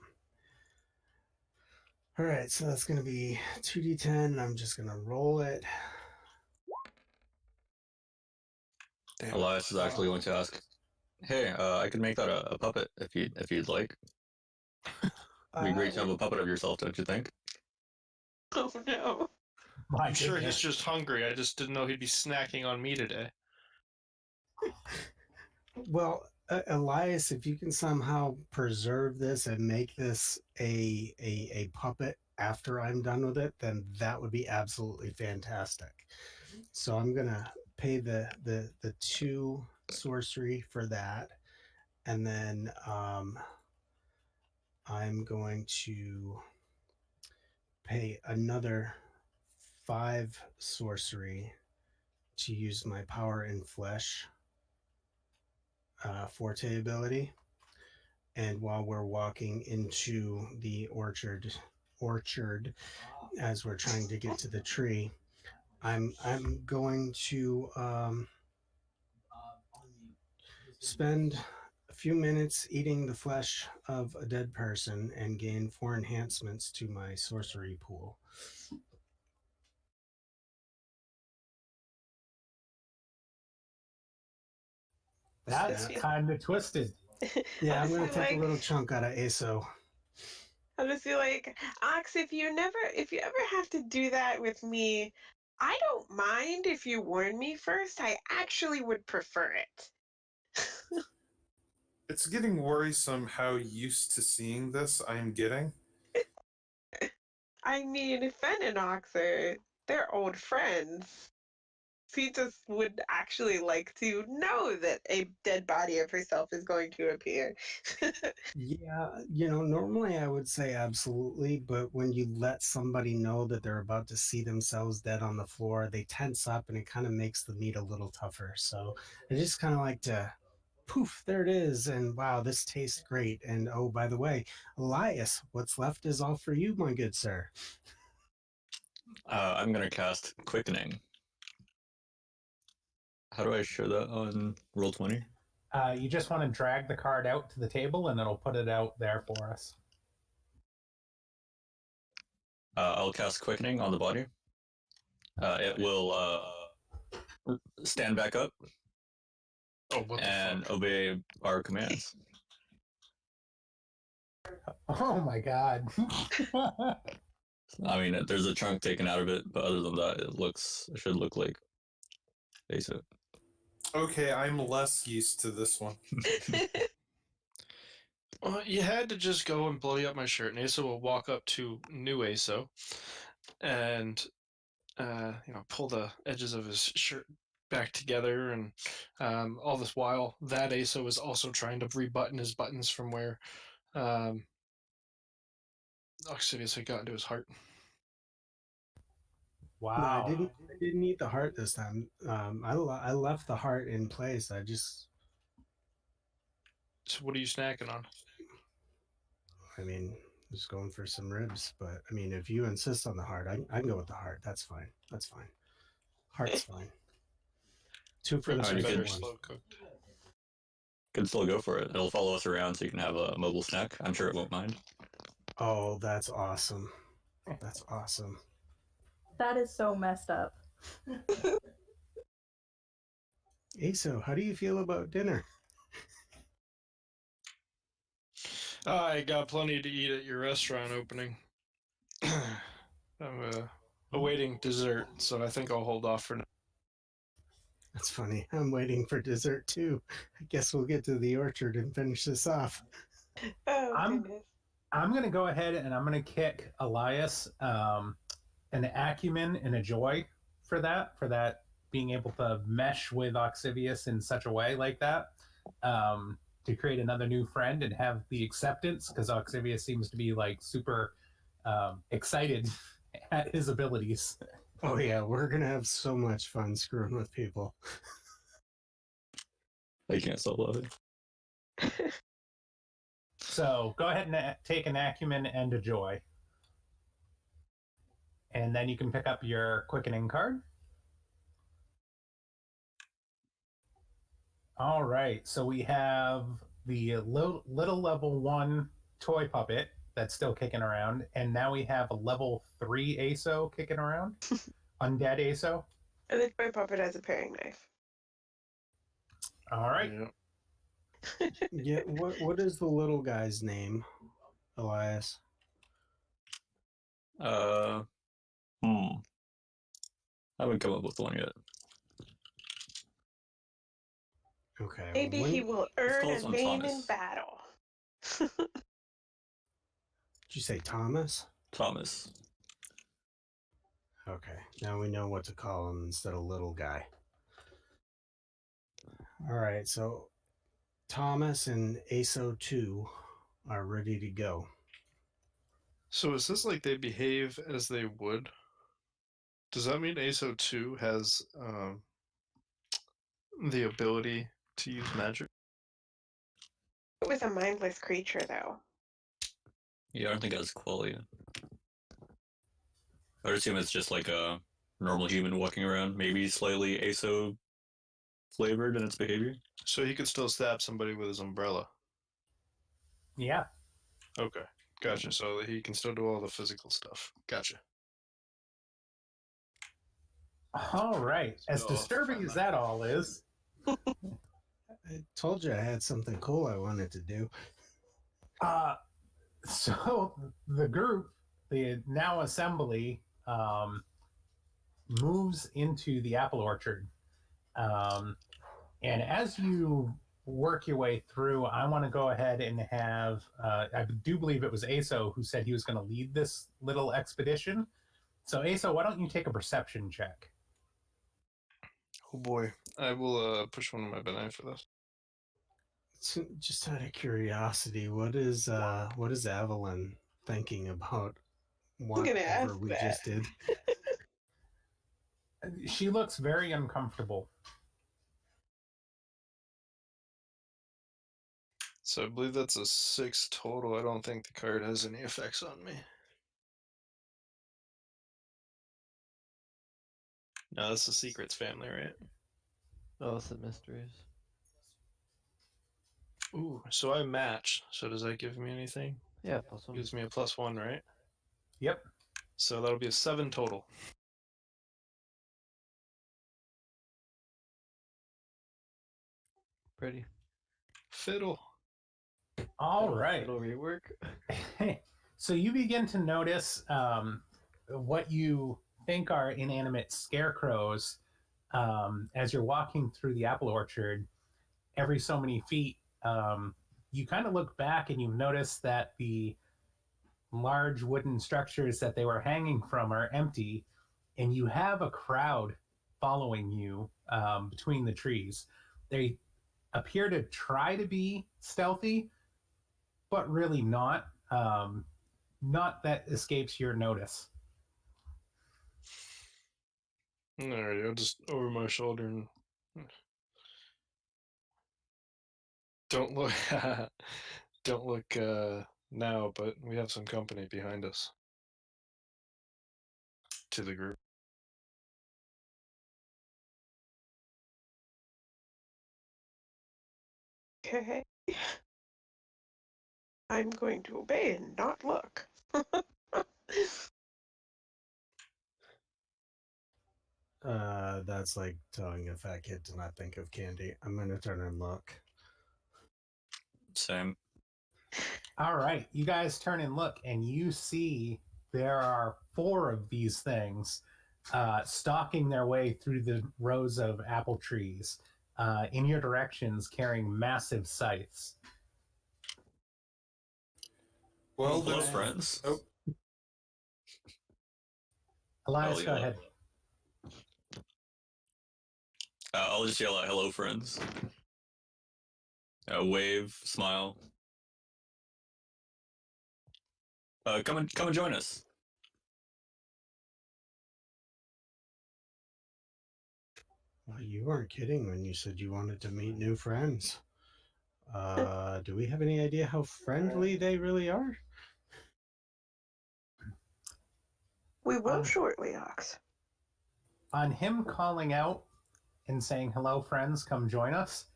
All right, so that's gonna be 2d10. I'm just gonna roll it. Damn. Elias is actually going to ask, "Hey, I could make that a puppet if you'd like. It'd be great to have a puppet of yourself, don't you think?" Oh no. My I'm sure he's goodness. just hungry. I just didn't know he'd be snacking on me today. Well, Elias, if you can somehow preserve this and make this a puppet after I'm done with it, then that would be absolutely fantastic. So I'm gonna pay the 2 sorcery for that, and then I'm going to pay another 5 sorcery to use my power in flesh forte ability. And while we're walking into the orchard as we're trying to get to the tree, I'm going to spend a few minutes eating the flesh of a dead person and gain 4 enhancements to my sorcery pool. That's Yeah. kind of twisted. Yeah, I'm going to Honestly, take a little chunk out of ASO. I just feel like, Ox, if you ever have to do that with me, I don't mind if you warn me first. I actually would prefer it. It's getting worrisome how used to seeing this I am getting. I mean, Fen and Ox they're old friends. He just would actually like to know that a dead body of herself is going to appear. Yeah, normally I would say absolutely, but when you let somebody know that they're about to see themselves dead on the floor, they tense up and it kind of makes the meat a little tougher. So I just kind of like to poof, there it is. And wow, this tastes great. And oh, by the way, Elias, what's left is all for you, my good sir. I'm going to cast Quickening. How do I show that on Roll20? You just want to drag the card out to the table, and it'll put it out there for us. I'll cast Quickening on the body. It will stand back up Oh, what the and fuck? obey our commands. Oh my god. I mean, there's a chunk taken out of it, but other than that, it should look like basic. Okay, I'm less used to this one. Well, you had to just go and bloody up my shirt, and Asa will walk up to new Aso and pull the edges of his shirt back together, and all this while, that Aso is also trying to rebutton his buttons from where Oxivius had gotten to his heart. No, I Wow. didn't eat the heart this time. I left the heart in place. I just So what are you snacking on? I mean, just going for some ribs, but I mean, if you insist on the heart, I can go with the heart. That's fine. That's fine. Heart's fine. Two for the Ribs are Alright, price good. of better one. slow cooked. Could still go for it. It'll follow us around so you can have a mobile snack. I'm sure it won't mind. Oh, that's awesome. That's awesome. That is so messed up. Aso, how do you feel about dinner? I got plenty to eat at your restaurant opening. I'm awaiting dessert, so I think I'll hold off for now. That's funny. I'm waiting for dessert too. I guess we'll get to the orchard and finish this off. Oh, I'm goodness. I'm gonna go ahead and I'm gonna kick Elias an acumen and a joy for that being able to mesh with Oxivius in such a way like that, to create another new friend and have the acceptance, because Oxivius seems to be like super excited at his abilities. Oh yeah, we're gonna have so much fun screwing with people. I can't stop laughing. So go ahead and take an acumen and a joy. And then you can pick up your quickening card. All right, so we have the little level 1 toy puppet that's still kicking around, and now we have a level 3 ASO kicking around, undead ASO. And the toy puppet has a paring knife. All right, Yeah. Yeah, what is the little guy's name, Elias? I haven't come up with one yet. Okay. Maybe he will earn call a this one name in Thomas. battle. Did you say Thomas? Thomas. Okay, now we know what to call him instead of little guy. All right, so Thomas and ASO 2 are ready to go. So is this like they behave as they would? Does that mean ASO 2 has the ability to use magic? It was a mindless creature, though. Yeah, I don't think it has quality. I would assume it's just like a normal human walking around, maybe slightly ASO flavored in its behavior. So he could still stab somebody with his umbrella. yeah. Okay, gotcha. So he can still do all the physical stuff. Gotcha. All right, as So, disturbing as that all is, I told you I had something cool I wanted to do. so the group, the now assembly, moves into the apple orchard. And as you work your way through, I want to go ahead and have, I do believe it was Aso who said he was going to lead this little expedition. So, Aso, why don't you take a perception check? oh boy, I will push one of my benign for this. So just out of curiosity, what is Evelyn thinking about I'm gonna ask whatever we that. just did? She looks very uncomfortable. So I believe that's a 6 total. I don't think the card has any effects on me. No, that's the Secrets family, right? Oh, it's the mysteries. Ooh, so I match. So does that give me anything? Yeah, plus one. Gives me a +1, right? Yep. So that'll be a 7 total. Pretty. Fiddle. All right. It'll rework. So you begin to notice what you think are inanimate scarecrows as you're walking through the apple orchard. Every so many feet, you kind of look back and you notice that the large wooden structures that they were hanging from are empty, and you have a crowd following you between the trees. They appear to try to be stealthy, but really not. Not that escapes your notice. Alright, I'll just over my shoulder and Don't look. Don't look now, but we have some company behind us. To the group. Okay. I'm going to obey and not look. That's like telling a fat kid to not think of candy. I'm gonna turn and look. Same. All right, you guys turn and look, and you see there are 4 of these things stalking their way through the rows of apple trees in your directions, carrying massive scythes. Well, Hello, there's friends. Oh, Elias, I'll go ahead. I'll just yell out, "Hello, friends." Wave, smile. Come and join us. Well, you weren't kidding when you said you wanted to meet new friends. Do we have any idea how friendly they really are? We will shortly, Ox. On him calling out and saying, "Hello, friends, come join us,"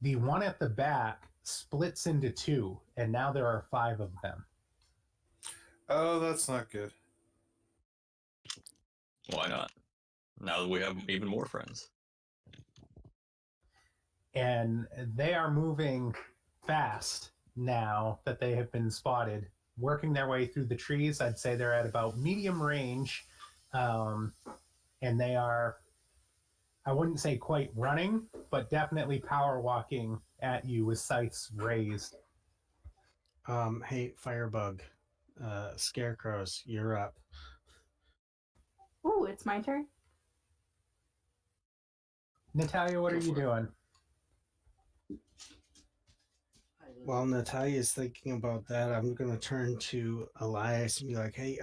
the one at the back splits into 2, and now there are 5 of them. oh, that's not good. Why not? Now that we have even more friends. And they are moving fast now that they have been spotted, working their way through the trees. I'd say they're at about medium range, and they are, I wouldn't say quite running, but definitely power walking at you with scythes raised. Hey, Firebug, Scarecrows, you're up. Ooh, it's my turn. Natalia, what Go are you for it. doing? While Natalia's thinking about that, I'm gonna turn to Elias and be like, "Hey,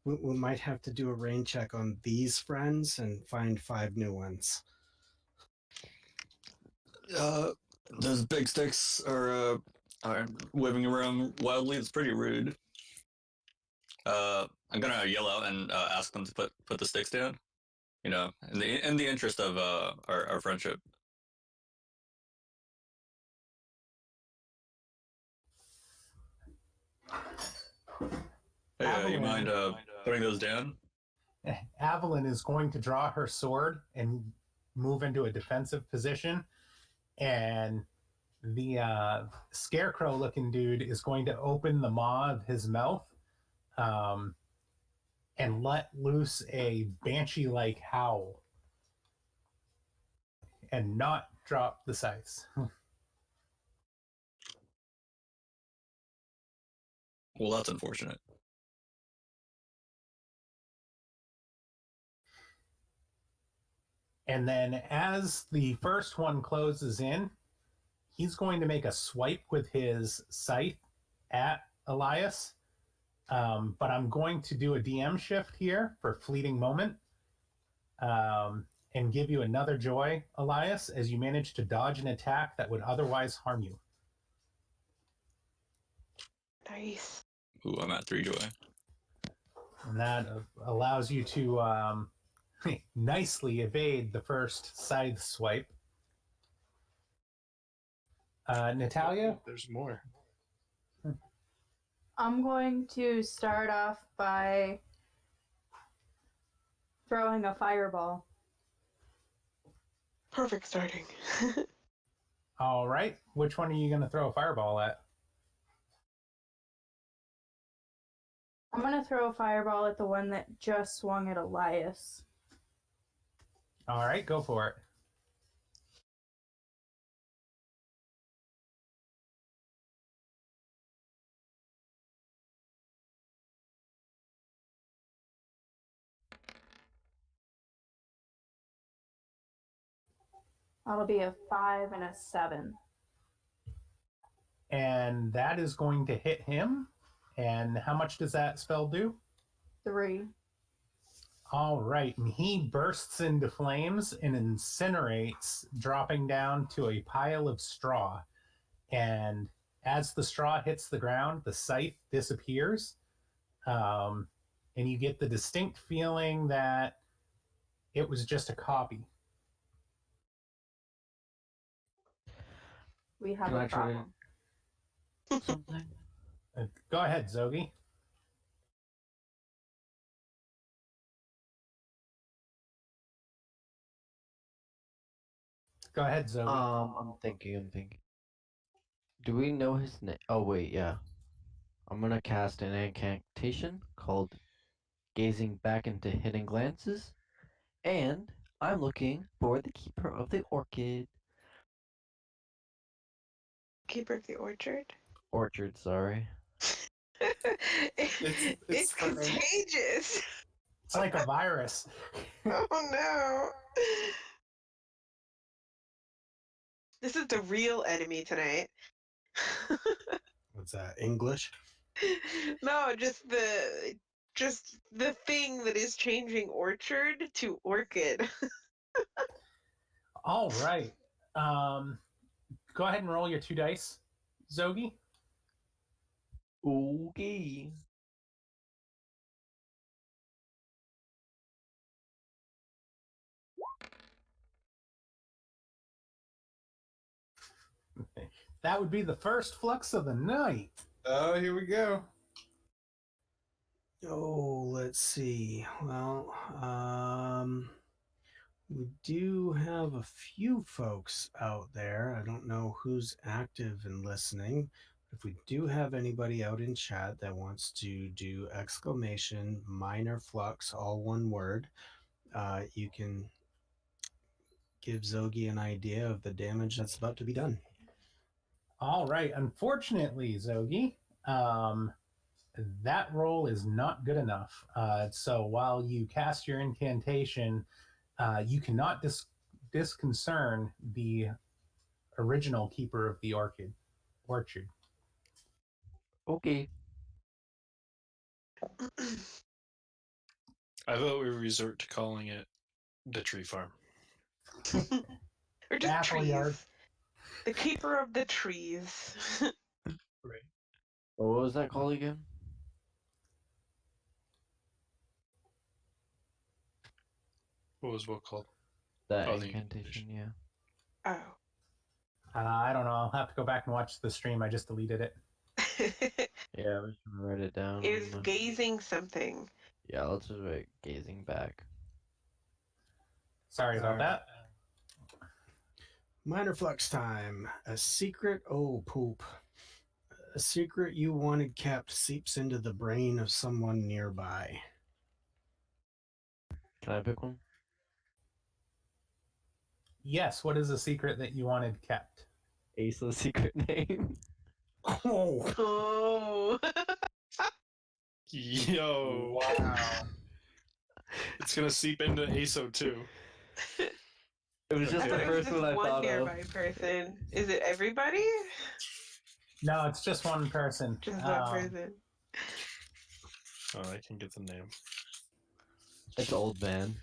we might have to do a rain check on these friends and find 5 new ones." Those big sticks are waving around wildly. It's pretty rude. I'm gonna yell out and ask them to put the sticks down. You know, in the interest of our friendship. Hey, you Evelyn. mind putting those down? Evelyn is going to draw her sword and move into a defensive position, and the scarecrow looking dude is going to open the maw of his mouth um, and let loose a banshee like howl and not drop the scythes. Well, that's unfortunate. And then as the first one closes in, he's going to make a swipe with his scythe at Elias. But I'm going to do a DM shift here for fleeting moment and give you another joy, Elias, as you manage to dodge an attack that would otherwise harm you. Nice. Ooh, I'm at 3 joy. And that allows you to nicely evade the first scythe swipe. Natalia? There's more. I'm going to start off by throwing a fireball. Perfect starting. All right. Which one are you going to throw a fireball at? I'm going to throw a fireball at the one that just swung at Elias. All right, go for it. That'll be a 5 and a 7. And that is going to hit him. And how much does that spell do? 3. All right. And he bursts into flames and incinerates, dropping down to a pile of straw. And as the straw hits the ground, the scythe disappears. And you get the distinct feeling that it was just a copy. We have Can a I try problem. something? Go ahead, Zogi. Go ahead, Zogi. I'm thinking. Do we know his name? Oh wait, yeah. I'm gonna cast an incantation called Gazing Back into Hidden Glances, and I'm looking for the Keeper of the Orchid. Keeper of the orchard. Orchard, sorry. It's fine. contagious. It's like a virus. Oh no. This is the real enemy tonight. What's that? English? No, just the thing that is changing orchard to orchid. All right. Go ahead and roll your 2 dice, Zogi. Okay. That would be the first flux of the night. Oh, here we go. Oh, let's see. Well, we do have a few folks out there. I don't know who's active and listening. If we do have anybody out in chat that wants to do exclamation minor flux, all one word, you can give Zogi an idea of the damage that's about to be done. All right. Unfortunately, Zogi, that roll is not good enough. So while you cast your incantation, you cannot disconcern the original keeper of the orchard. Okay. I vote we resort to calling it the tree farm. Or just Apple trees. yard. The keeper of the trees. Right. What was that called again? What was what called? That Oh, the incantation, yeah. Oh. I don't know. I'll have to go back and watch the stream. I just deleted it. Yeah, I was gonna write it down. Is gazing something. Yeah, let's just write gazing back. Sorry about that. Minor flux time. A secret, oh poop. A secret you wanted kept seeps into the brain of someone nearby. Can I pick one? Yes. What is a secret that you wanted kept? Ace secret name. Oh, Oh. Yo. Wow. It's gonna seep into ASO too. It was just Okay. the What first is one I one thought nearby of. person? Is it everybody? No, it's just one person. Just one person. Oh, I can get the name. It's old man.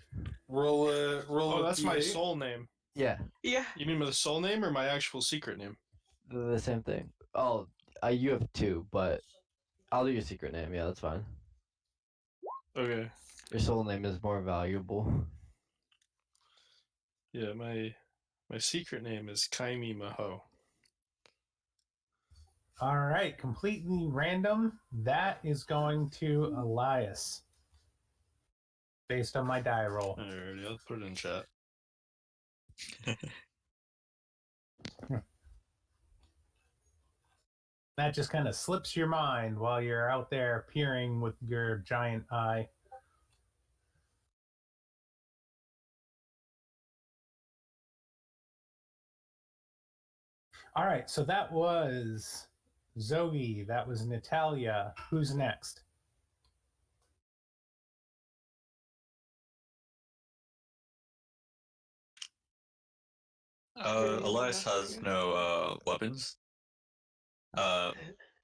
Roll Oh, a that's my D8. soul name. Yeah, Yeah. You mean my soul name or my actual secret name? the same thing. Oh, you have two, but I'll do your secret name. Yeah, that's fine. Okay. Your soul name is more valuable. Yeah, my secret name is Kaimi Maho. All right. Completely random. That is going to Elias. Based on my die roll. Alrighty, I'll put it in chat. That just kind of slips your mind while you're out there peering with your giant eye. All right, so that was Zoe. That was Natalia. Who's next? Elias has no weapons. I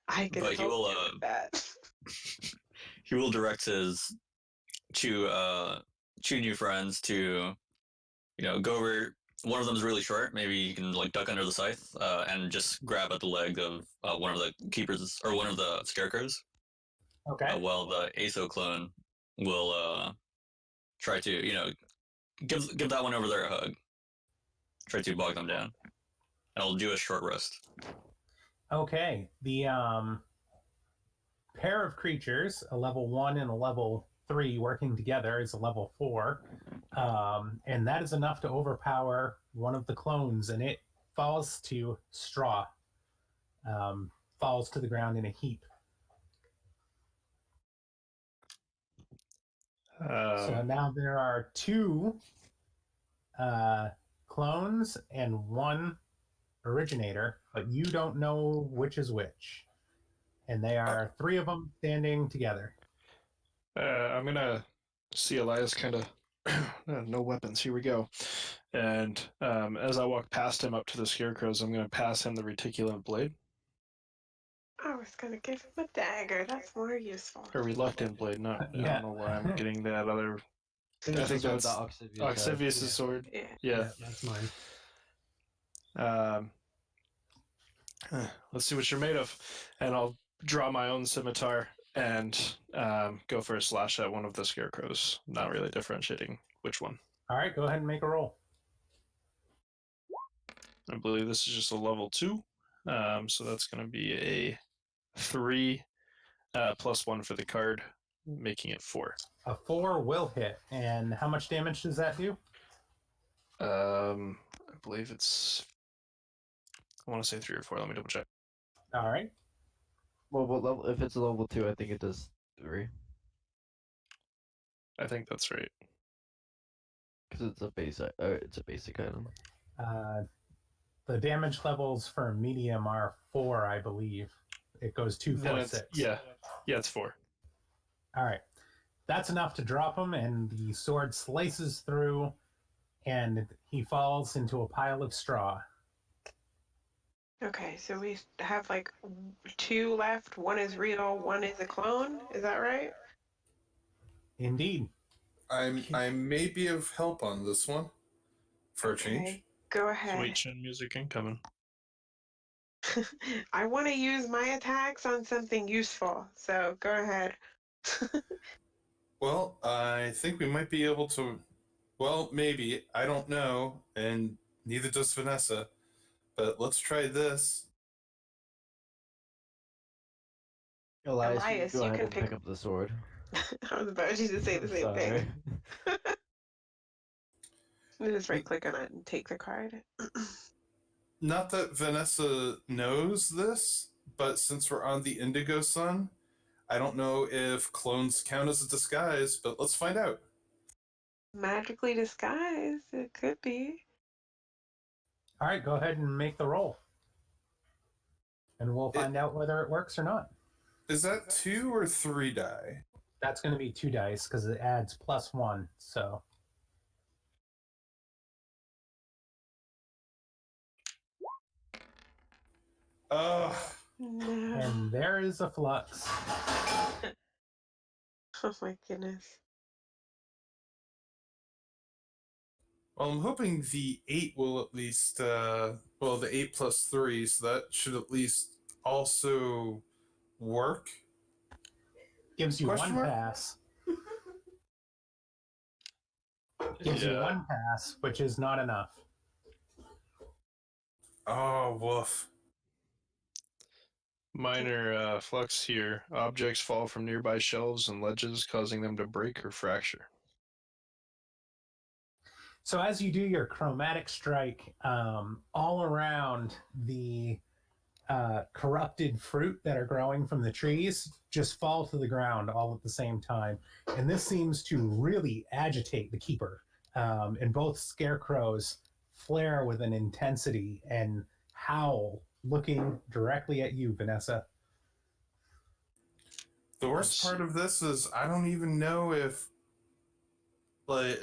can But help you with that. he will direct his two new friends to, go over one of them's really short. Maybe you can like duck under the scythe and just grab at the leg of one of the keepers or one of the scarecrows. Okay. While the ASO clone will try to give that one over there a hug. Try to bog them down. And I'll do a short rest. Okay. The pair of creatures, a level 1 and a level 3, working together is a level 4. And that is enough to overpower one of the clones, and it falls to straw. Falls to the ground in a heap. So now there are 2 clones and 1 originator, but you don't know which is which. And they are 3 of them standing together. I'm gonna see Elias kind of no weapons. Here we go. And as I walk past him up to the scarecrows, I'm gonna pass him the reticulate blade I was gonna give him a dagger. That's more useful. or reluctant blade. Not. I Yeah. don't know why I'm getting that other. think I it's think the sword that's that Oxivius has. Oxivius' Yeah. sword. Yeah. Yeah. That's mine. Let's see what you're made of, and I'll draw my own scimitar and go for a slash at one of the scarecrows. Not really differentiating which one. All right, go ahead and make a roll. I believe this is just a level 2, so that's going to be a 3 plus 1 for the card, making it 4. A 4 will hit. And how much damage does that do? I believe it's. I want to say 3 or 4. Let me double check. All right. Well, what level? If it's a level 2, I think it does 3 I think that's right. because it's a basic item. The damage levels for medium are 4, I believe. It goes 2, 4, 6. Yeah, it's 4. All right. That's enough to drop him, and the sword slices through, and he falls into a pile of straw. Okay, so we have like 2 left. 1 is real, 1 is a clone. Is that right? Indeed. I may be of help on this one for a change. Go ahead. Sweet chin music incoming. I want to use my attacks on something useful, so go ahead. Well, I think we might be able to. Well, maybe. I don't know, and neither does Vanessa. But let's try this. Elias, Elias, you go you ahead can and pick- pick up the sword. I was about to say the same Sorry. thing. Just right click on it and take the card. Not that Vanessa knows this, but since we're on the Indigo Sun, I don't know if clones count as a disguise, but let's find out. Magically disguised, it could be. All right, go ahead and make the roll. And we'll find out whether it works or not. Is that 2 or 3 die? That's going to be 2 dice because it adds +1. So Ugh. No. and there is a flux. Oh my goodness. Well, I'm hoping the 8 will at least, the 8 plus 3, so that should at least also work. Gives you Question 1 mark? pass. Gives you 1 pass, which is not enough. Oh, woof. Minor flux here. Objects fall from nearby shelves and ledges, causing them to break or fracture. So as you do your chromatic strike, all around the corrupted fruit that are growing from the trees just fall to the ground all at the same time. And this seems to really agitate the keeper. And both scarecrows flare with an intensity and howl, looking directly at you, Vanessa. The worst part of this is I don't even know if that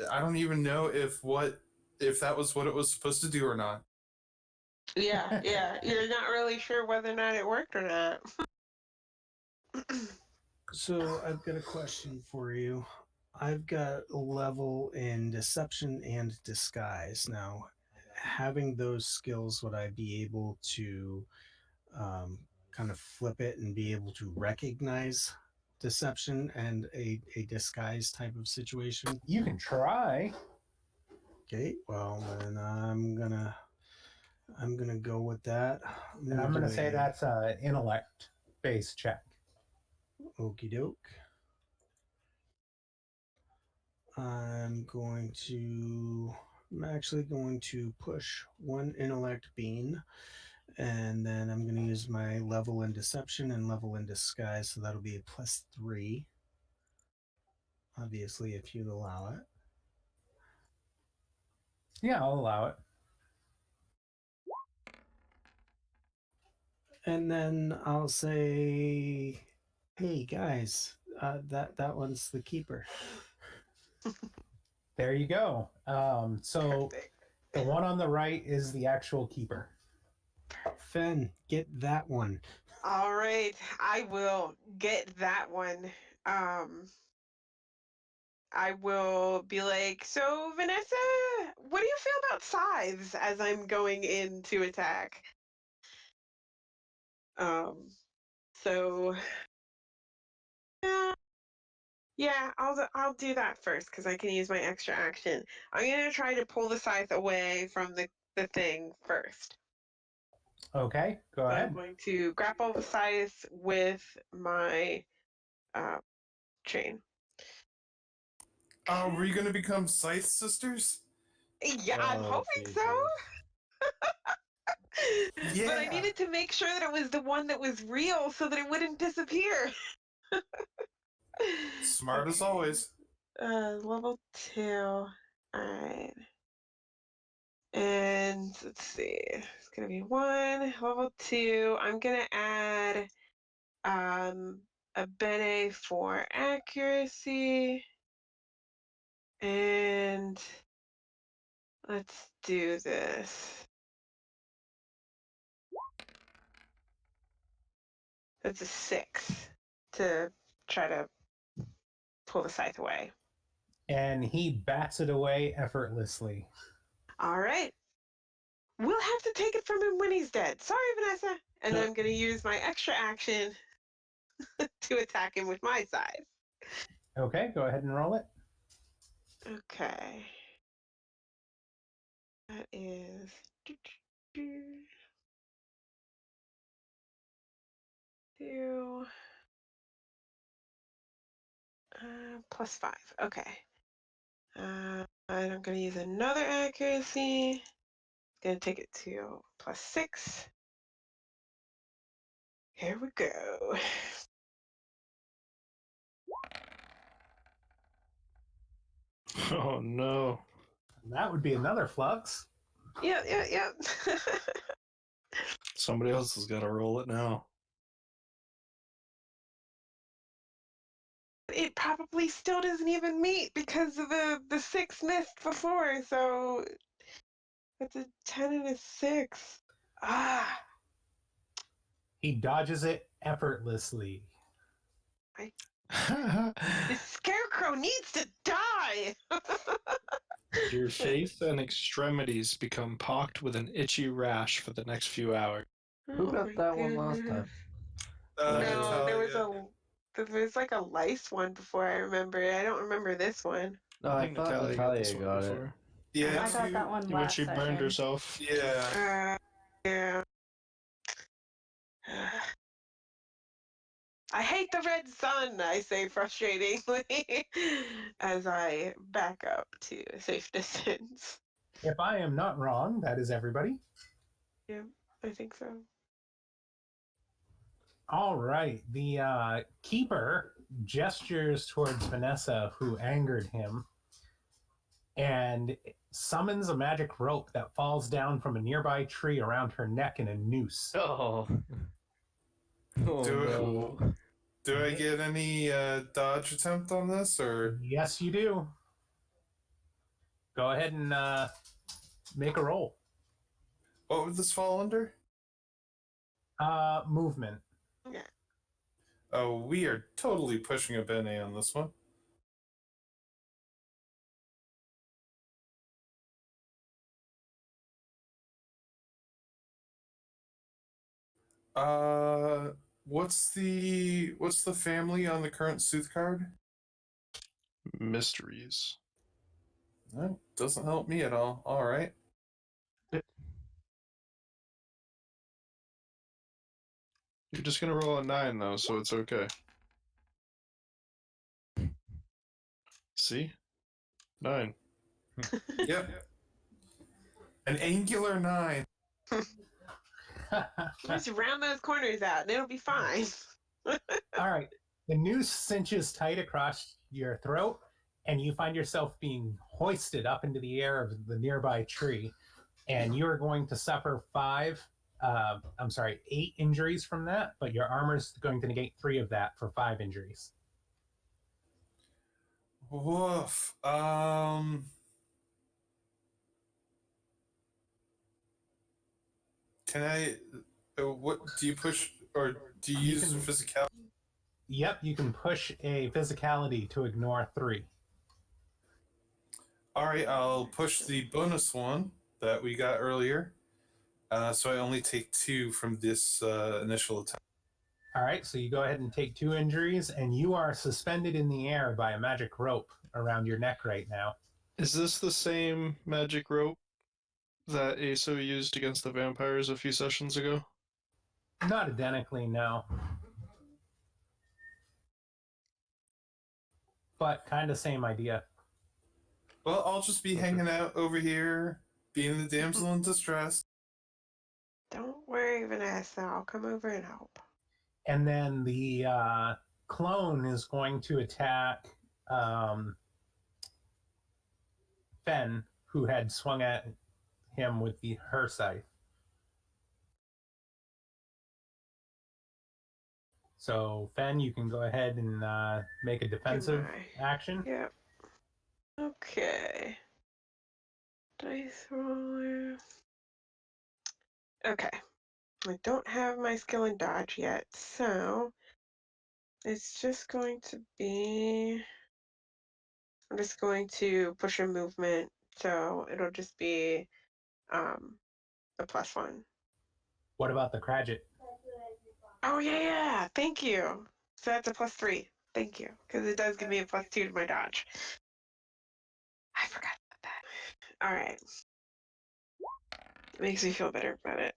was what it was supposed to do or not. Yeah. You're not really sure whether or not it worked or not. So I've got a question for you. I've got a level in deception and disguise. Now, having those skills, would I be able to kind of flip it and be able to recognize deception and a disguise type of situation? You can try. Okay, well then I'm gonna go with that. And I'm going to do say a that's an intellect based check. Okie doke. I'm actually going to push one intellect bean, and then I'm going to use my level in deception and level in disguise, so that'll be a +3. Obviously, if you allow it. Yeah, I'll allow it. And then I'll say, "Hey guys, that one's the keeper." There you go. So Perfect. the one on the right is the actual keeper. Fen, get that one. All right, I will get that one. I will be like, so Vanessa, what do you feel about scythes as I'm going in to attack? Um, so yeah, I'll do that first because I can use my extra action. I'm gonna try to pull the scythe away from the thing first. Okay, go So I'm ahead. going to grapple the scythe with my chain. Were you going to become Scythe Sisters? Yeah, I'm Oh, hoping so. Jesus. But I Yeah. needed to make sure that it was the one that was real so that it wouldn't disappear. Smart as Okay. always. Level 2. Alright. And let's see. It's gonna be 1. Level 2. I'm gonna add a bene for accuracy. And let's do this. That's a 6 to try to pull the scythe away. And he bats it away effortlessly. All right. We'll have to take it from him when he's dead. Sorry, Vanessa. And then I'm going to use my extra action to attack him with my scythe. Okay, go ahead and roll it. Okay. That is... Two... +5. Okay. And I'm going to use another accuracy. Going to take it to +6. Here we go. Oh no. That would be another flux. Yep. Somebody else has got to roll it now. It probably still doesn't even meet because of the 6 missed before, so it's a 10 and a 6. Ah, He dodges it effortlessly. this scarecrow needs to die! Your face and extremities become pocked with an itchy rash for the next few hours. Who Oh got my that one last goodness. time? No, Natalia. there was like a lice one before I remember. I don't remember this one. No, I I think thought Natalia got this one got it. before. Yeah, I got that one When last she burned session. herself. Yeah. Yeah. I hate the red sun, I say frustratingly, as I back up to a safe distance. If I am not wrong, that is everybody. Yeah, I think so. All right. The keeper gestures towards Vanessa, who angered him, and summons a magic rope that falls down from a nearby tree around her neck in a noose. Oh. Oh Do it. no. Do I get any dodge attempt on this, or Yes, you do. Go ahead and make a roll. what would this fall under? Movement. Yeah. Oh, we are totally pushing a Bene on this one. What's the family on the current sooth card? Mysteries. That doesn't help me at all. All right. You're just gonna roll a 9 though, so it's okay. See? 9. Yep. An angular 9. Just round those corners out and it'll be fine. All right. The noose cinches tight across your throat, and you find yourself being hoisted up into the air of the nearby tree. And you are going to suffer 8 injuries from that, but your armor is going to negate 3 of that for 5 injuries. Woof. Can I? What do you push, or do you use physicality? Yep, you can push a physicality to ignore 3. All right, I'll push the bonus one that we got earlier. So I only take 2 from this initial attack. All right, so you go ahead and take 2 injuries, and you are suspended in the air by a magic rope around your neck right now. Is this the same magic rope that Aso used against the vampires a few sessions ago? Not identically, no. But kind of same idea. Well, I'll just be hanging out over here, being the damsel in distress. Don't worry, Vanessa. I'll come over and help. And then the clone is going to attack Fen, who had swung at him with her scythe. So, Fen, you can go ahead and make a defensive action. Yep. Okay. Dice roller. Okay. I don't have my skill in dodge yet, so it's just going to be. I'm just going to push a movement, so it'll just be a +1. What about the Cradget? Oh yeah, thank you. So that's a +3. Thank you, because it does give me a +2 to my dodge. I forgot about that. All right. It makes me feel better about it.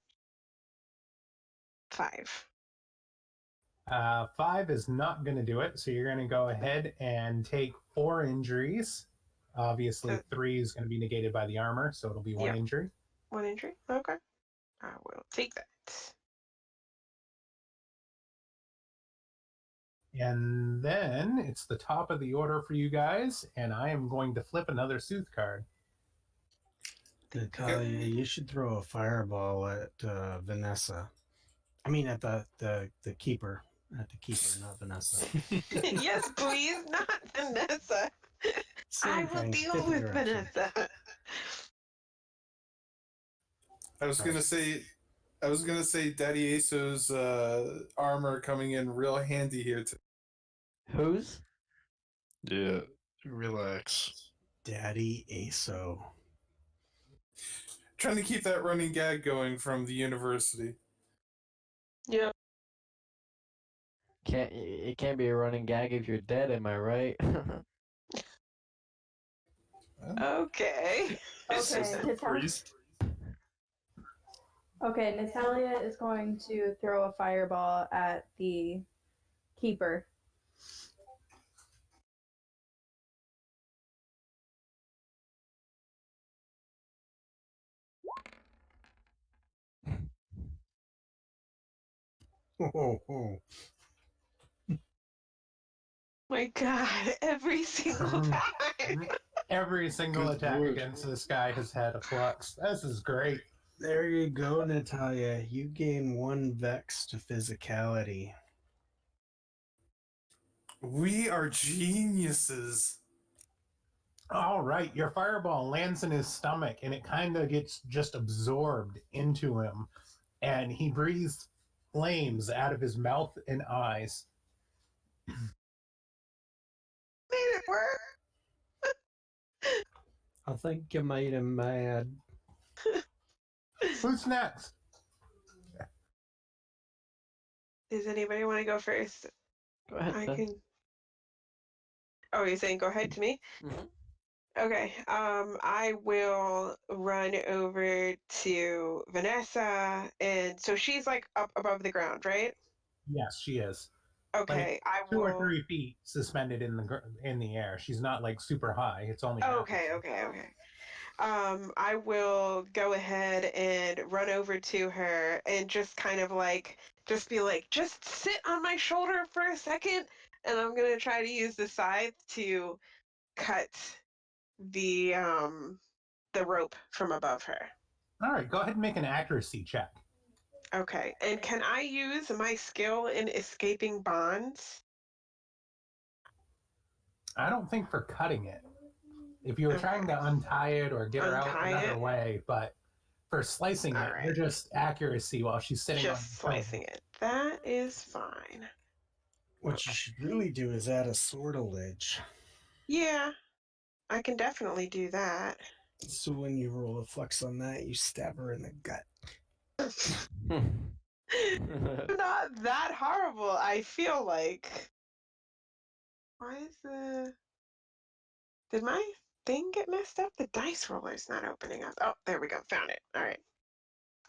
5. 5 is not going to do it, so you're going to go ahead and take 4 injuries. Obviously, 3 is going to be negated by the armor, so it'll be 1 injury. 1 injury? Okay. I will take that. And then it's the top of the order for you guys, and I am going to flip another Sooth card. Natalia, you should throw a fireball at Vanessa. I mean, at the keeper. At the keeper, not Vanessa. Yes, please, not Vanessa. I will deal with Vanessa. I was gonna say, Daddy Aso's armor coming in real handy here. Whose? Yeah, relax. Daddy Aso. Trying to keep that running gag going from the university. Yep. It can't be a running gag if you're dead, am I right? Okay. Okay, Natalia is going to throw a fireball at the keeper. Oh. My God, every single time. Every single attack against this guy has had a flux. This is great. There you go, Natalia. You gain 1 vex to physicality. We are geniuses. All right, your fireball lands in his stomach, and it kind of gets just absorbed into him, and he breathes flames out of his mouth and eyes. Made it work. I think you made him mad. Who's next? Does anybody want to go first? Go ahead, I Finn. can. Oh, you're saying go ahead to me? Mhm. Okay. I will run over to Vanessa, and so she's like up above the ground, right? Yes, she is. Okay. I 2 or will. 3 feet suspended in the air. She's not like super high. It's only half. Okay. Okay. I will go ahead and run over to her and just kind of like, just be like, just sit on my shoulder for a second, and I'm gonna try to use the scythe to cut the rope from above her. All right, go ahead and make an accuracy check. Okay, and can I use my skill in escaping bonds? I don't think for cutting it. If you were Okay. trying to untie it or get her out Untie another it? way, but for slicing All it, right. you're just accuracy while she's sitting Just on your slicing it. That is fine. What you should really do is add a sortilege. Yeah, I can definitely do that. So when you roll a flex on that, you stab her in the gut. Not that horrible, I feel like. Why is the... Did my thing get messed up? The dice roller's not opening up. Oh, there we go. Found it. All right.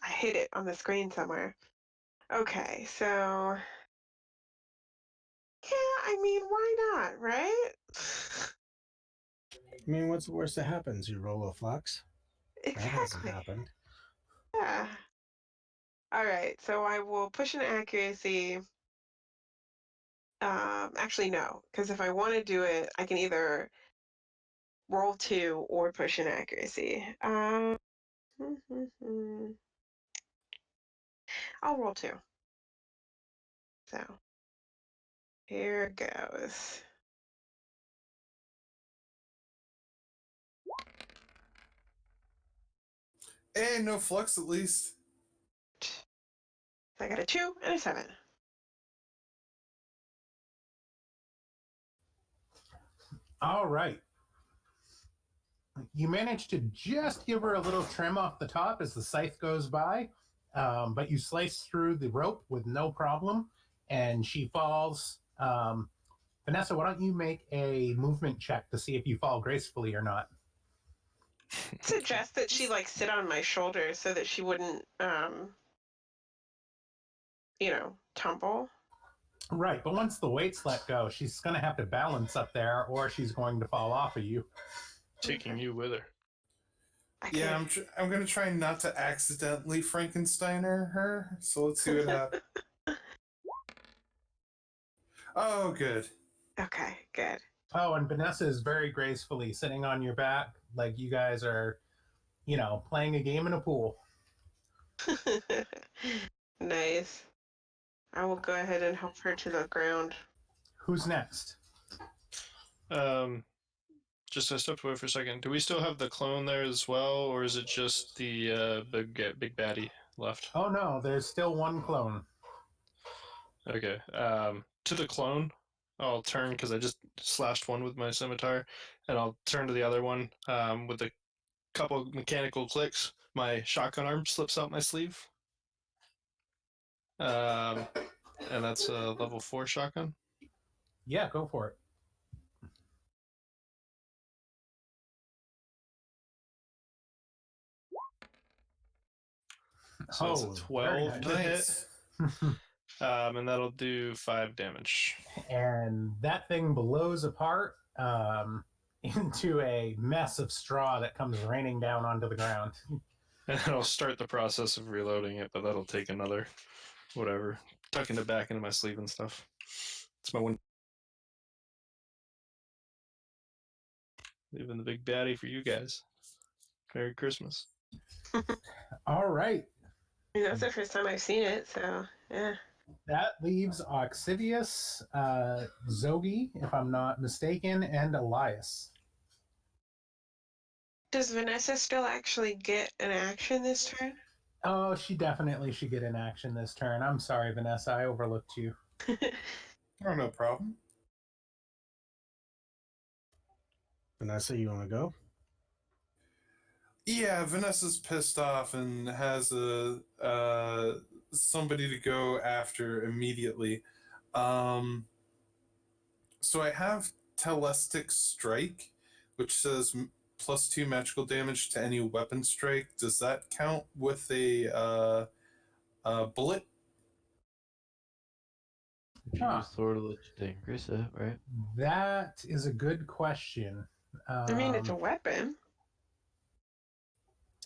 I hid it on the screen somewhere. Okay, so... Yeah, I mean, why not, right? I mean, what's the worst that happens? You roll a flex? That hasn't Exactly. happened. Yeah. All right, so I will push an accuracy. Actually, no, because if I want to do it, I can either roll 2 or push an accuracy. I'll roll 2. So here goes. Hey, no flux at least. I got a 2 and a 7. All right. You manage to just give her a little trim off the top as the scythe goes by, but you slice through the rope with no problem, and she falls. Vanessa, why don't you make a movement check to see if you fall gracefully or not? Suggest that she like sit on my shoulder so that she wouldn't, tumble. Right, but once the weights let go, she's going to have to balance up there, or she's going to fall off of you. Taking you with her. Yeah, I'm gonna try not to accidentally Frankensteiner her. So let's see what happens. Oh, good. Okay, good. Oh, and Vanessa is very gracefully sitting on your back, like you guys are, playing a game in a pool. Nice. I will go ahead and help her to the ground. Who's next? Just I stepped away for a second. Do we still have the clone there as well, or is it just the big baddie left? Oh no, there's still one clone. Okay. To the clone, I'll turn because I just slashed one with my scimitar, and I'll turn to the other one with a couple mechanical clicks. My shotgun arm slips out my sleeve. And that's a level 4 shotgun. Yeah, go for it. So it's a 12 to hit. And that'll do 5 damage. And that thing blows apart into a mess of straw that comes raining down onto the ground. And then I'll start the process of reloading it, but that'll take another whatever. Tucking it back into my sleeve and stuff. It's my one. Leaving the big baddie for you guys. Merry Christmas. All right. That's the first time I've seen it, so yeah. That leaves Oxivius, Zogi, if I'm not mistaken, and Elias. Does Vanessa still actually get an action this turn? Oh, she definitely should get an action this turn. I'm sorry, Vanessa. I overlooked you. Oh, no problem. Vanessa, you want to go? Yeah, Vanessa's pissed off and has somebody to go after immediately. So I have Telestic Strike, which says +2 magical damage to any weapon strike. Does that count with a bullet? If you Huh. use sortilege to increase it, right? That is a good question. I mean, it's a weapon.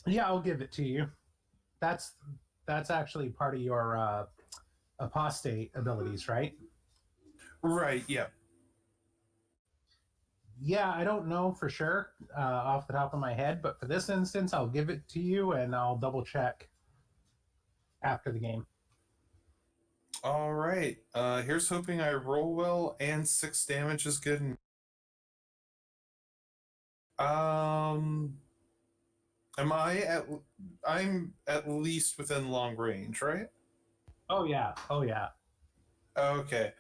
Yeah, I'll give it to you. That's actually part of your apostate abilities, right? Right, yeah. Yeah, I don't know for sure off the top of my head, but for this instance, I'll give it to you and I'll double check after the game. All right. Here's hoping I roll well and 6 damage is good. I'm at least within long range, right? Oh yeah. Okay.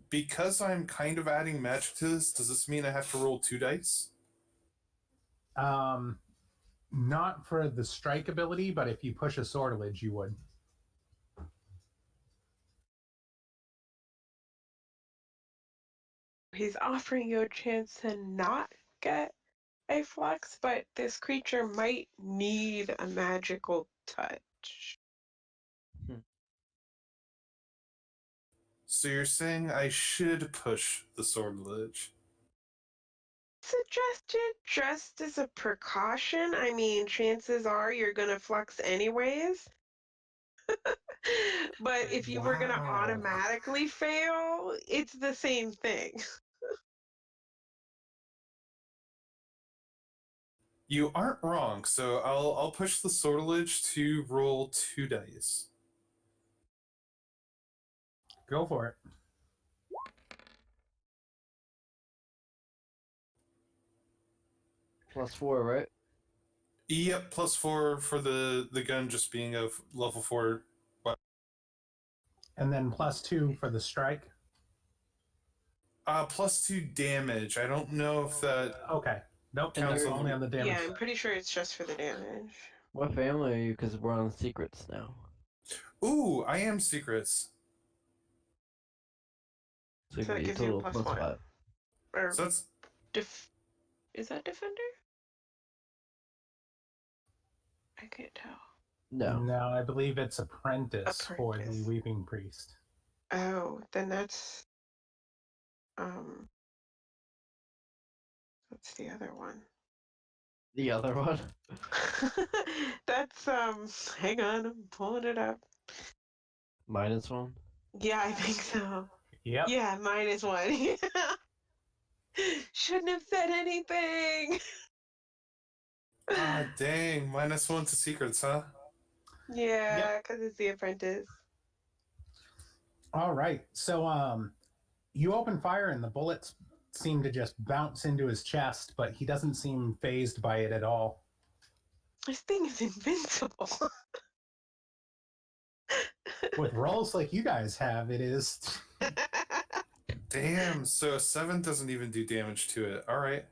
Because I'm kind of adding magic to this, does this mean I have to roll 2 dice? Not for the strike ability, but if you push a sortilege, you would. He's offering you a chance to not get a flux, but this creature might need a magical touch. So you're saying I should push the sortilege? Suggested just as a precaution. I mean, chances are you're gonna flux anyways. But if you were gonna Wow. automatically fail, it's the same thing. You aren't wrong. So I'll push the sortilege to roll 2 dice. Go for it. +4, right? Yep, +4 for the gun just being of level 4. And then +2 for the strike. +2 damage. I don't know if that Okay. Nope. counts It's on only on the damage. Yeah, I'm side. pretty sure it's just for the damage. What family are you? Because we're on secrets now. Ooh, I am secrets. So you So can it get a gives you a total of +1. +5. Or So that's is that defender? I can't tell. No. No, I believe it's apprentice for the Apprentice. weeping priest. Oh, then that's that's the other one. The other one? That's hang on, I'm pulling it up. -1? Yeah, I think so. Yep. Yeah, -1. Shouldn't have said anything. dang, -1 to secrets, huh? Yeah, because it's the apprentice. All right. So you open fire and the bullets seem to just bounce into his chest, but he doesn't seem phased by it at all. This thing is invincible. With rolls like you guys have, it is. Damn, so a 7 doesn't even do damage to it. All right.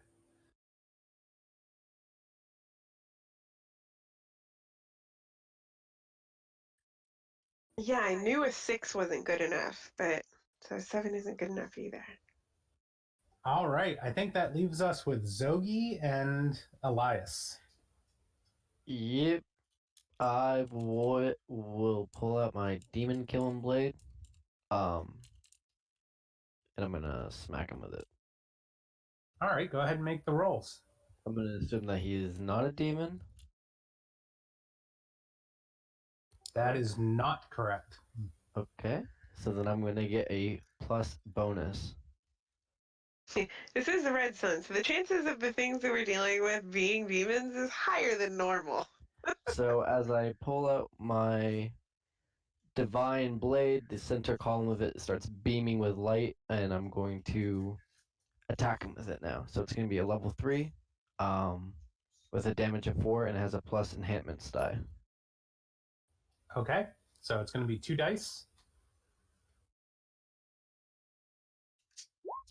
Yeah, I knew a 6 wasn't good enough, but so a 7 isn't good enough either. All right. I think that leaves us with Zogi and Elias. Yep. I will pull out my demon killing blade. And I'm gonna smack him with it. All right. Go ahead and make the rolls. I'm gonna assume that he is not a demon. That is not correct. Okay. So then I'm gonna get a plus bonus. This is the Red Sun, so the chances of the things that we're dealing with being demons is higher than normal. So as I pull out my divine blade, the center column of it starts beaming with light, and I'm going to attack him with it now. So it's gonna be a level 3, with a damage of 4, and it has a plus enhancements die. Okay. So it's going to be 2 dice.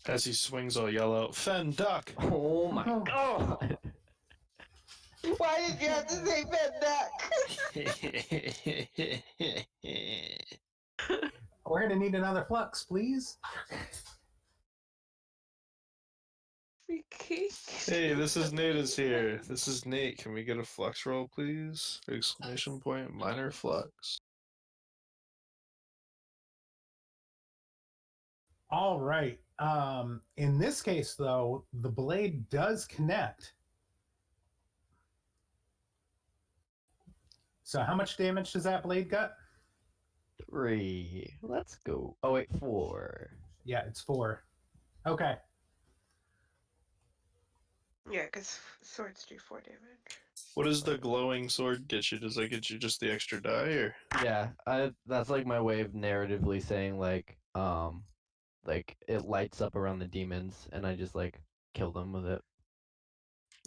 As he swings, I'll yell out, "Fen, duck!" Oh my god! Why did you have to say Van Duck? We're gonna need another flux, please. Hey, this is Nate is here. This is Nate. Can we get a flux roll, please? Exclamation point, minor flux. All right. In this case, though, the blade does connect. So how much damage does that blade got? 3. Let's go. Oh wait, 4. Yeah, it's 4. Okay. Yeah, because swords do 4 damage. What does the glowing sword get you? Does that get you just the extra die, or? Yeah, that's like my way of narratively saying like it lights up around the demons and I just like kill them with it.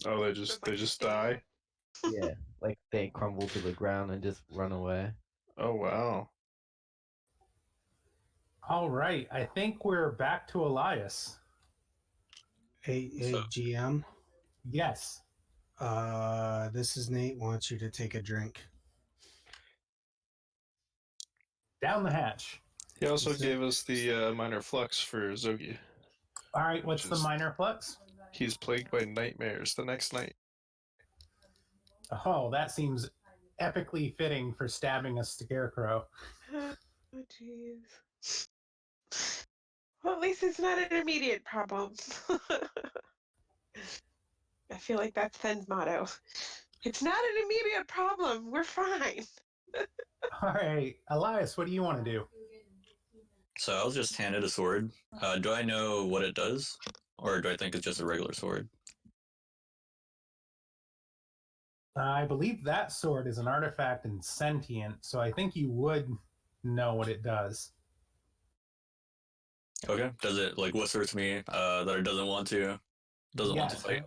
Oh, they It's just die. Yeah, like they crumble to the ground and just run away. Oh wow. All right. I think we're back to Elias. Hey, So- GM. Yes. This is Nate. Wants you to take a drink. Down the hatch. He also Is it- gave us the minor flux for Zogi. All right. What's Which the is- minor flux? He's plagued by nightmares the next night. Oh, that seems epically fitting for stabbing a scarecrow. Oh, jeez. Well, at least it's not an immediate problem. I feel like that's Fenn's motto. It's not an immediate problem. We're fine. All right. Elias, what do you want to do? So I was just handed a sword. Do I know what it does? Or do I think it's just a regular sword? I believe that sword is an artifact and sentient, so I think you would know what it does. Okay. Does it like whisper to me that it doesn't want to Yes. fight?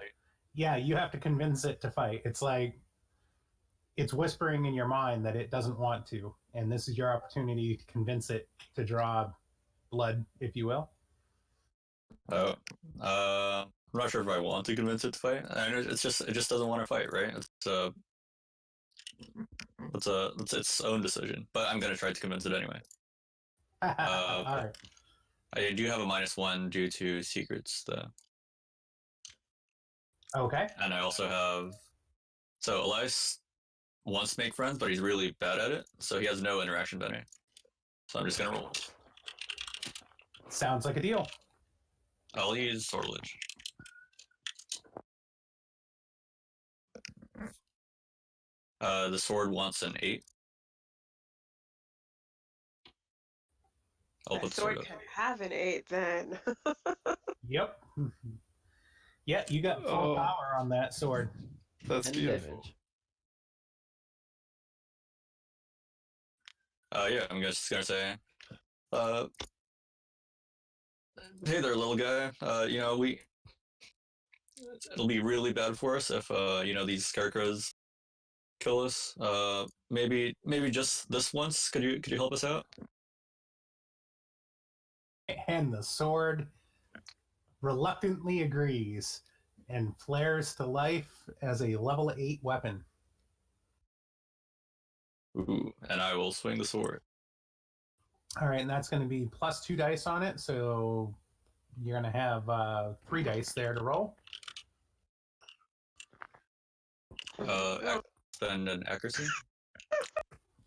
Yeah, you have to convince it to fight. It's like it's whispering in your mind that it doesn't want to, and this is your opportunity to convince it to draw blood, if you will. Oh. I'm not sure if I want to convince it to fight. I know it just doesn't want to fight, right? It's its own decision. But I'm gonna try to convince it anyway. All right. I do have a -1 due to secrets though. Okay. And I also have so Elias wants to make friends, but he's really bad at it, so he has no interaction with any. So I'm just gonna roll. Sounds like a deal. I'll use sortilege. The sword wants an 8. I'll That put the sword sword up. can have an 8 then. Yep. Yeah, you got full Oh. power on that sword. That's And beautiful. damage. Yeah, I'm just gonna say, hey there, little guy. It'll be really bad for us if these scarecrows kill us. Maybe just this once. Could you help us out? And the sword reluctantly agrees and flares to life as a level 8 weapon. Ooh, and I will swing the sword. All right, and that's going to be plus 2 dice on it, so you're going to have 3 dice there to roll. Spend an accuracy.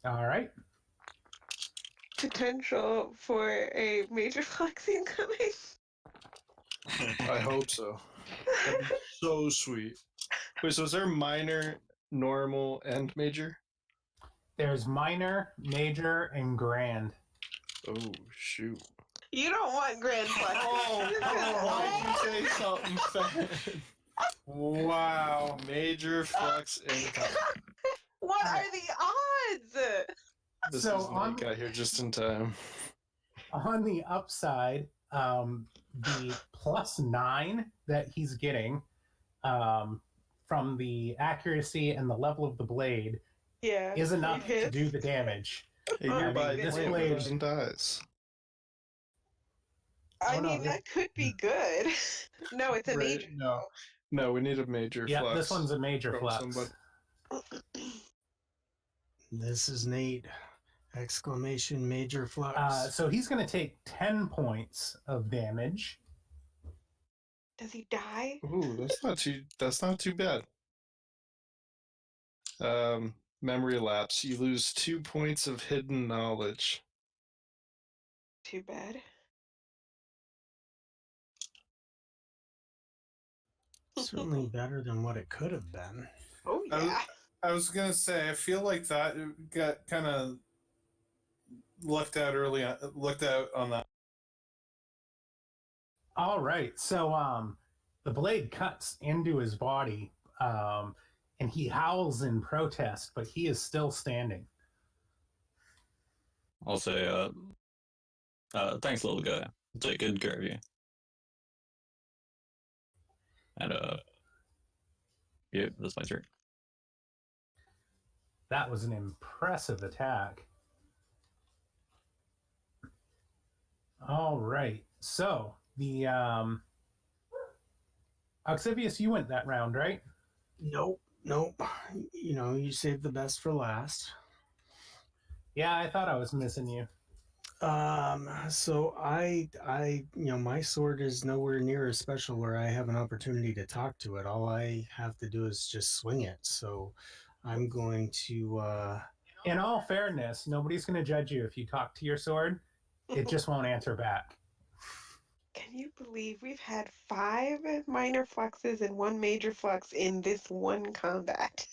All right. Potential for a major flexing coming. I hope so. That'd be so sweet. Wait, so is there minor, normal, and major? There's minor, major, and grand. Oh shoot. You don't want grand flex. Why'd you say something fast? Wow. Major flux income. What are the odds? This So is Nate got here just in time. On the upside, the plus 9 that he's getting from the accuracy and the level of the blade Yeah. is enough it to hits. do the damage. Hey, I nearby mean, this plant blade- moves and dies. I Oh, no, mean, that could be good. No, it's a Right, major. no. No, we need a major Yeah, flux. this one's a major from flux. somebody. This is Nate! Exclamation major flux. So he's going to take 10 points of damage. Does he die? Ooh, that's not too bad. Memory lapse. You lose 2 points of hidden knowledge. Too bad. Certainly better than what it could have been. Oh yeah. I was gonna say, I feel like that got kind of looked out on that. All right. So the blade cuts into his body, and he howls in protest, but he is still standing. I'll say, thanks, little guy. I'll take good care of you. And, yeah, that's my turn. That was an impressive attack. All right. So the Oxivius, you went that round, right? Nope. You know, you saved the best for last. Yeah, I thought I was missing you. So my sword is nowhere near as special where I have an opportunity to talk to it. All I have to do is just swing it. So I'm going to, In all fairness, nobody's going to judge you if you talk to your sword. It just won't answer back. Can you believe we've had 5 minor fluxes and 1 major flux in this one combat?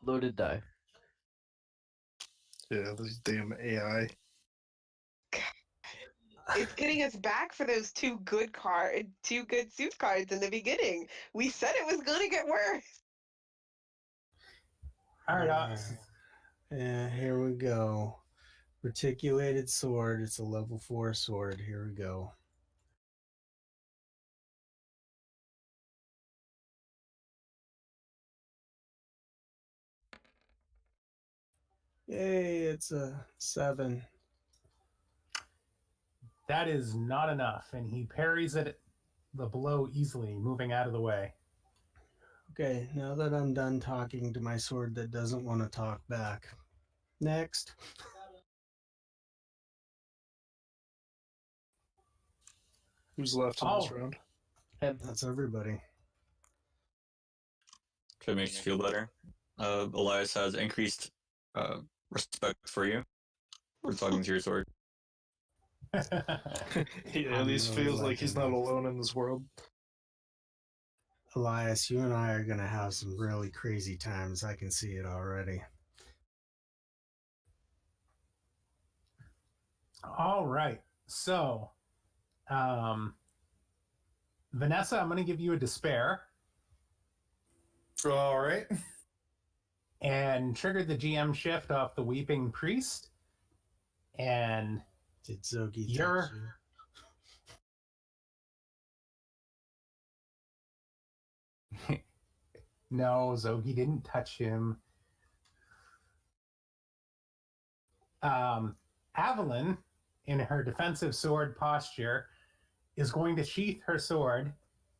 Loaded die. Yeah, this damn AI. It's getting us back for those 2 good suit cards in the beginning. We said it was gonna get worse. All right. yeah, here we go. Reticulated sword. It's a level 4 sword. Here we go. Yay, it's a 7. That is not enough, and he parries it the blow easily, moving out of the way. Okay, now that I'm done talking to my sword that doesn't want to talk back. Next. Who's left in this round? Him. That's everybody. If it makes you feel better. Elias has increased respect for you for talking to your sword. He at least really feels like he's not liking alone in this world. Elias, you and I are going to have some really crazy times. I can see it already. All right. So, Vanessa, I'm going to give you a despair All right. and trigger the GM shift off the Weeping Priest. And Did Zogi You're- touch you? no, Zogi didn't touch him. Avalyn, in her defensive sword posture, is going to sheath her sword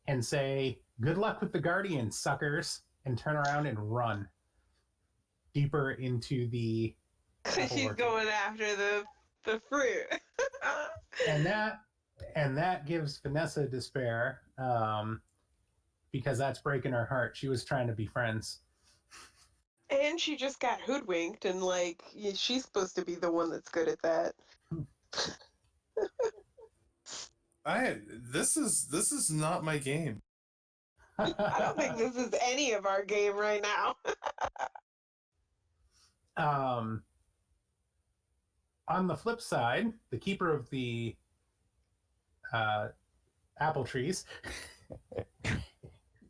and say, "Good luck with the Guardian, suckers," and turn around and run deeper into the apple She's orchard. going after the fruit. And that gives Vanessa despair, because that's breaking her heart. She was trying to be friends. And she just got hoodwinked, and she's supposed to be the one that's good at that. This is not my game. I don't think this is any of our game right now. On the flip side, the keeper of the apple trees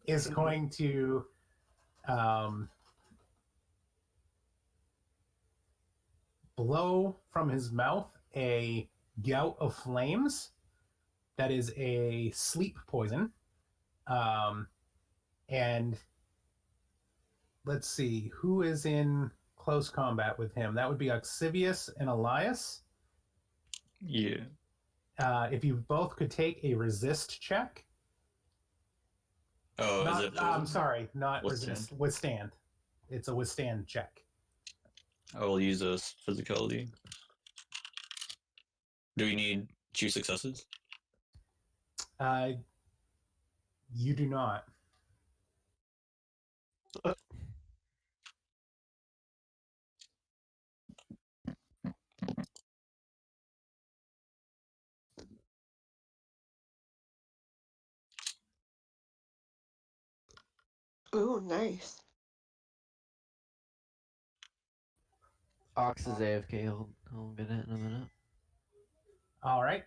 is going to blow from his mouth a gout of flames that is a sleep poison. And let's see, who is in close combat with him? That would be Oxivius and Elias. Yeah. If you both could take a resist check. Oh, Not, is it? I'm sorry, not Withstand? resist. Withstand. it's a withstand check. I will use a physicality. Do we need 2 successes? You do not. Ooh, nice. Ox is AFK. He'll get it in a minute. All right.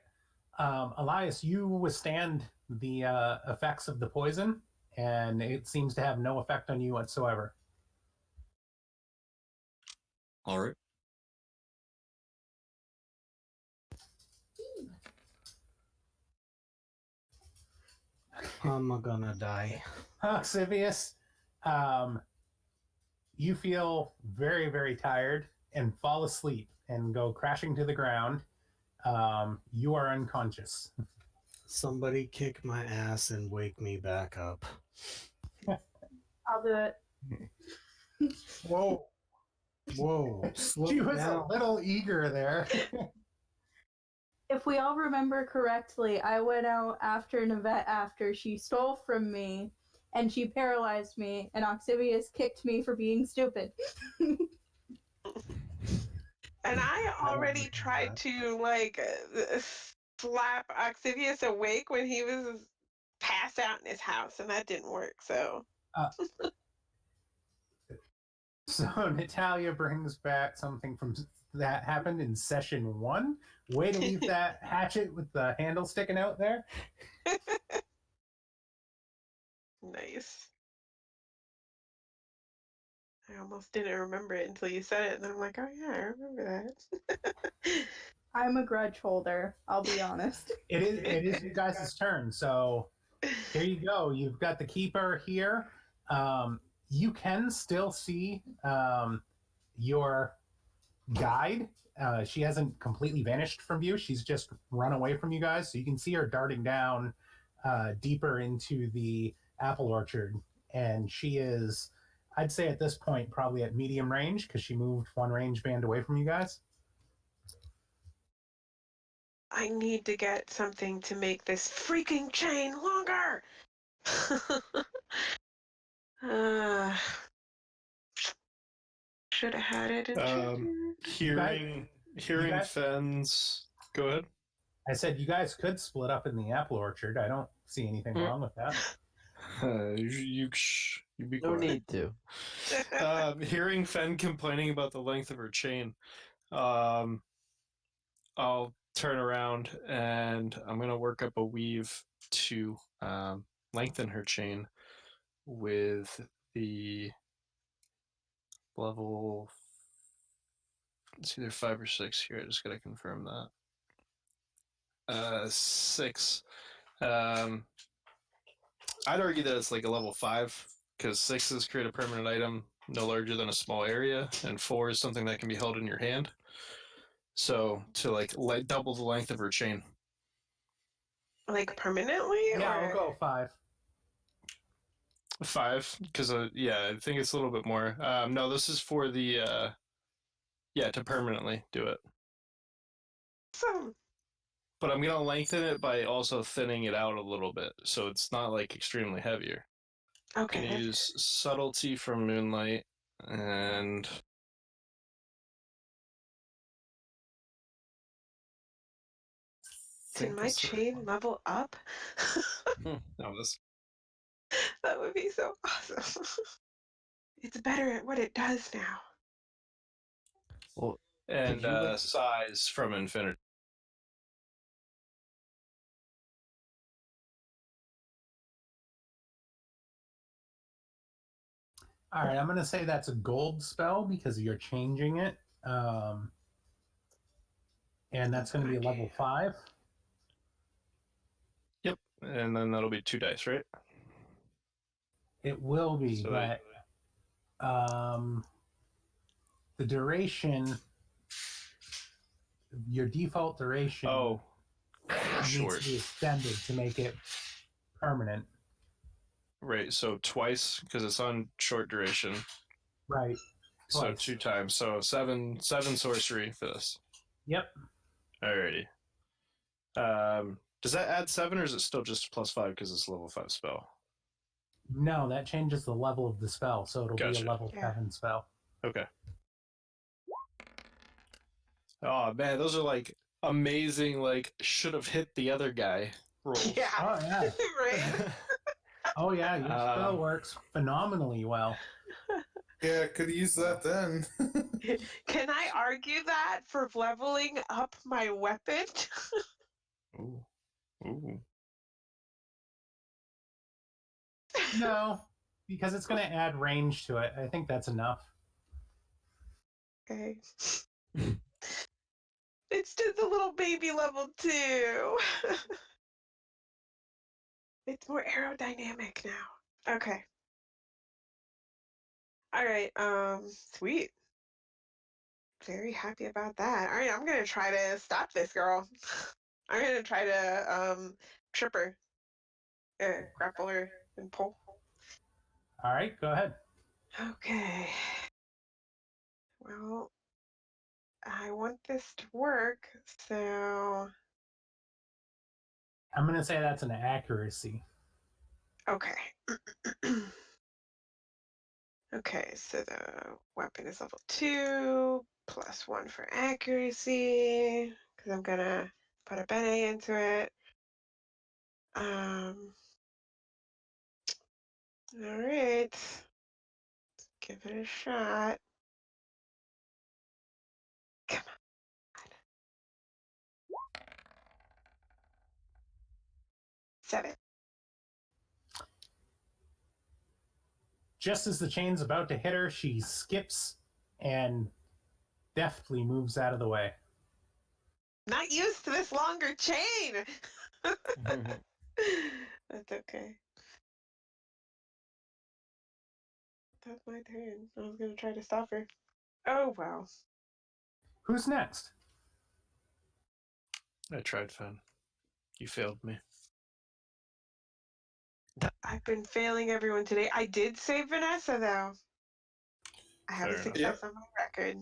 Elias, you withstand the effects of the poison, and it seems to have no effect on you whatsoever. All right. I'm gonna die. Oxivius, you feel very, very tired and fall asleep and go crashing to the ground. You are unconscious. Somebody kick my ass and wake me back up. I'll do it. Whoa. Whoa. Slow She was down. a little eager there. If we all remember correctly, I went out after Navette after she stole from me, and she paralyzed me, and Oxivius kicked me for being stupid. And I already tried to slap Oxivius awake when he was passed out in his house, and that didn't work. So So Natalia brings back something from that happened in session 1. Way to leave that hatchet with the handle sticking out there. nice. I almost didn't remember it until you said it, and then I'm like, oh yeah, I remember that. I'm a grudge holder, I'll be honest. It is you guys' turn. So here you go. You've got the keeper here. You can still see your guide. She hasn't completely vanished from view. She's just run away from you guys. So you can see her darting down deeper into the apple orchard. And she is, I'd say at this point, probably at medium range because she moved one range band away from you guys. I need to get something to make this freaking chain longer. Should have had it in Hearing guys- Fenn's. Go ahead. I said you guys could split up in the apple orchard. I don't see anything wrong with that. You be No quiet. need to. Hearing Fenn complaining about the length of her chain, I'll turn around and I'm gonna work up a weave to lengthen her chain with the level. It's either 5 or 6 here. I just gotta confirm that. 6. I'd argue that it's like a level 5 because 6s create a permanent item no larger than a small area, and 4 is something that can be held in your hand. So to like double the length of her chain. like permanently? Yeah, or... I'll go 5. 5, because yeah, I think it's a little bit more. No, this is for the to permanently do it. Awesome. But I'm gonna lengthen it by also thinning it out a little bit, so it's not like extremely heavier. Okay. Can use subtlety from moonlight and Can my chain level up? No, this. That would be so awesome. It's better at what it does now. Well, And Could you, size from infinity. All right, I'm going to say that's a gold spell because you're changing it. And that's going to be a level 5. Yep, and then that'll be 2 dice, right? It will be, So but the duration, your default duration needs short. to be extended to make it permanent. Right, so twice because it's on short duration. Right. So Twice. 2 times. So seven sorcery for this. Yep. Alrighty. Does that add 7 or is it still just +5 because it's a level 5 spell? No, that changes the level of the spell, so it'll be a Gotcha. level 7 spell. Okay. Oh man, those are like amazing, like should have hit the other guy rolls. Yeah. Oh yeah. Right? Oh yeah, your spell works phenomenally well. Yeah, could use that then. Can I argue that for leveling up my weapon? Ooh. Ooh. No, because it's going to add range to it. I think that's enough. Okay. It's just a little baby level 2. It's more aerodynamic now. Okay. All right. Sweet. Very happy about that. All right, I'm gonna try to stop this girl. I'm gonna try to trip her, grapple her, and pull. All right, go ahead. Okay. Well, I want this to work, so I'm going to say that's an accuracy. okay. Okay, so the weapon is level 2, +1 for accuracy, because I'm gonna put a bene into it. All right. Give it a shot. Come on. 7. Just as the chain's about to hit her, she skips and deftly moves out of the way. Not used to this longer chain. That's okay. That's my turn. I was gonna try to stop her. Oh well. Who's next? I tried, Fen. You failed me. I've been failing everyone today. I did save Vanessa though. I have Fair a enough. success on my record.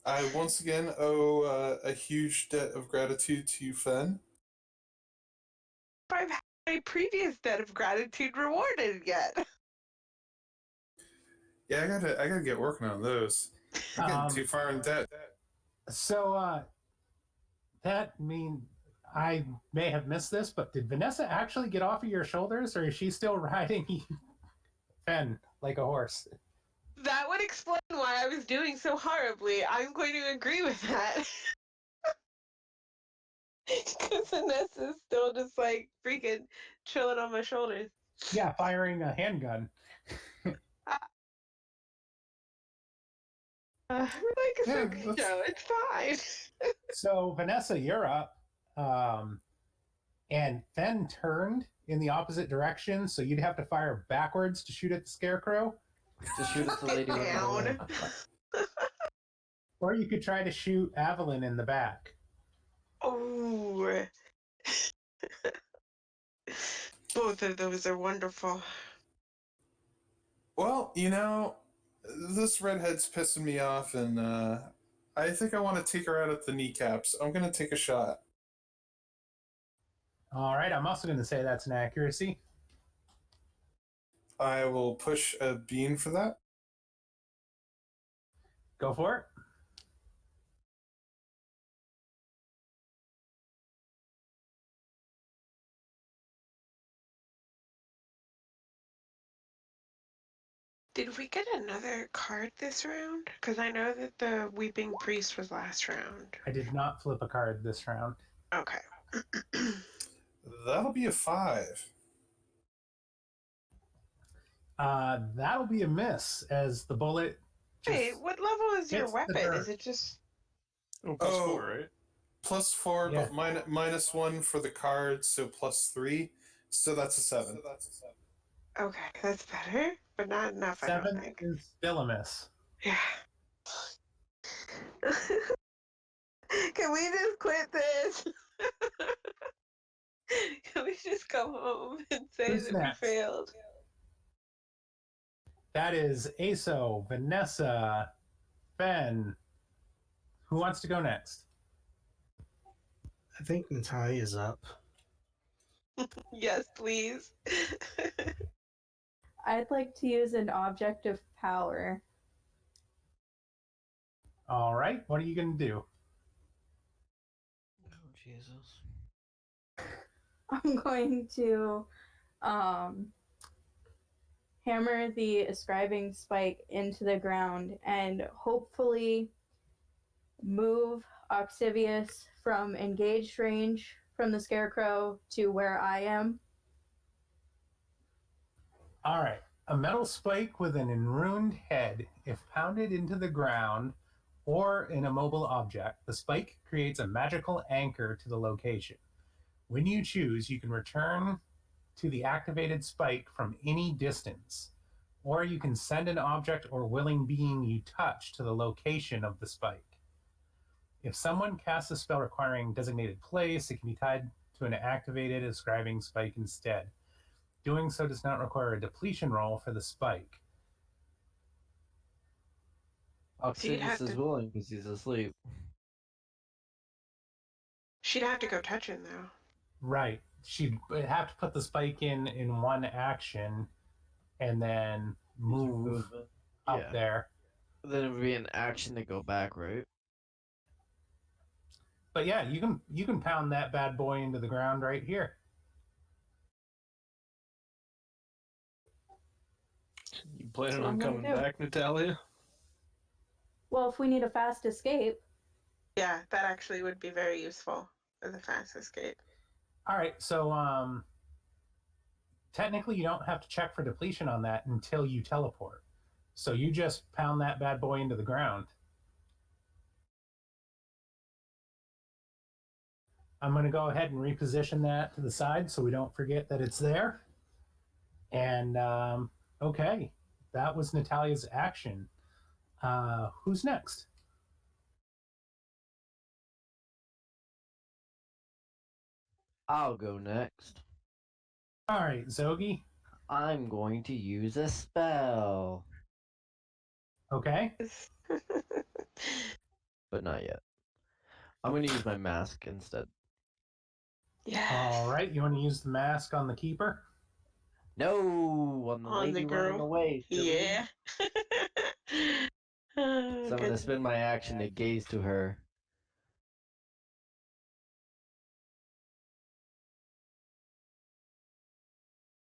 I once again owe a huge debt of gratitude to you, Fen. I've had my previous debt of gratitude rewarded yet. Yeah, I gotta get working on those. I'm getting too far in debt. So, that mean I may have missed this, but did Vanessa actually get off of your shoulders, or is she still riding Fen like a horse? That would explain why I was doing so horribly. I'm going to agree with that. Because Vanessa's still just like freaking chilling on my shoulders. Yeah, firing a handgun. Like it's Yeah, okay, Joe. It's fine. So, Vanessa, you're up. And Fen turned in the opposite direction, so you'd have to fire backwards to shoot at the scarecrow. Just shoot at the lady running away. Down. Or you could try to shoot Evelyn in the back. Oh. Both of those are wonderful. Well, this redhead's pissing me off, and I think I want to take her out at the kneecaps. I'm gonna take a shot. All right, I'm also going to say that's an accuracy. I will push a bean for that. Go for it. Did we get another card this round? Because I know that the Weeping Priest was last round. I did not flip a card this round. Okay. That'll be a 5. That'll be a miss as the bullet. Wait, what level is your hits the weapon? dirt. Is it just... Oh, +4, right? +4, Yeah. but -1 for the card, so +3. So that's a 7. Okay, that's better, but not enough, I don't 7 think. is still a miss. Yeah. Can we just quit this? Can we just go home and say Who's that next? we failed? That is Aso, Vanessa, Ben. Who wants to go next? I think Natalia's up. Yes, please. I'd like to use an object of power. All right, what are you going to do? Oh Jesus. I'm going to hammer the ascribing spike into the ground and hopefully move Oxivius from engaged range from the scarecrow to where I am. All right. A metal spike with an enruned head, if pounded into the ground or in a mobile object, the spike creates a magical anchor to the location. When you choose, you can return to the activated spike from any distance, or you can send an object or willing being you touch to the location of the spike. If someone casts a spell requiring designated place, it can be tied to an activated ascribing spike instead. Doing so does not require a depletion roll for the spike. Oxivius is willing because he's asleep. She'd have to go touch him though. Right. She'd have to put the spike in one action and then move up Yeah. there. Then it would be an action to go back, right? But yeah, you can pound that bad boy into the ground right here. You planning what on I'm gonna coming do. back, Natalia? Well, if we need a fast escape, Yeah, that actually would be very useful as a fast escape. All right, so technically you don't have to check for depletion on that until you teleport. So you just pound that bad boy into the ground. I'm going to go ahead and reposition that to the side so we don't forget that it's there. And okay, that was Natalia's action. Who's next? I'll go next. All right, Zogi. I'm going to use a spell. Okay. But not yet. I'm going to use my mask instead. Yes. All right, you want to use the mask on the keeper? No, on the On lady the running girl. away. Silly. Yeah. So I'm going to spend my action to gaze to her.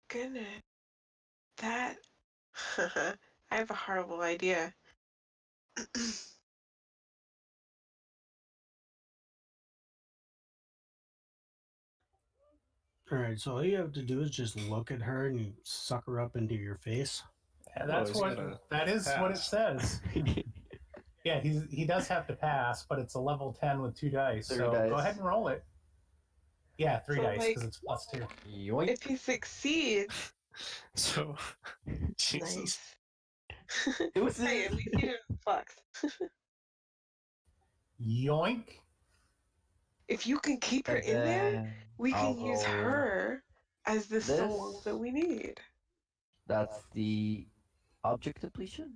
Goodness. That. I have a horrible idea. Alright, so all you have to do is just look at her and you suck her up into your face. Yeah, that's he's gotta that is what it pass. says. Yeah, he does have to pass, but it's a level 10 with 2 dice. Three so dice. go ahead and roll it. Yeah, 3 So, dice like, because it's +2. Yoink. if he succeeds, So, Jesus. nice. Deuces. Hey, at least he didn't flex. Yoink. If you can keep her And in there, then we I'll can use roll her as the soul this. that we need. That's the object depletion.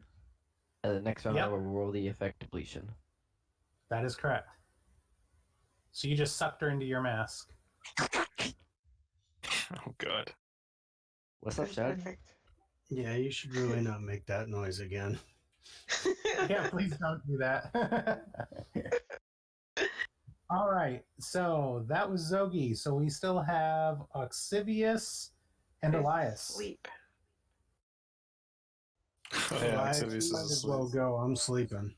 And the next round Yep. I will roll the effect depletion. That is correct. So you just sucked her into your mask. Oh, God. What's up, That's Chad? perfect. Yeah, you should really not make that noise again. Yeah, please don't do that. All right, so that was Zogi. So we still have Oxivius and Is Elias. Sleep. Oh, yeah, I Oxivius is might as asleep. well go. I'm sleeping.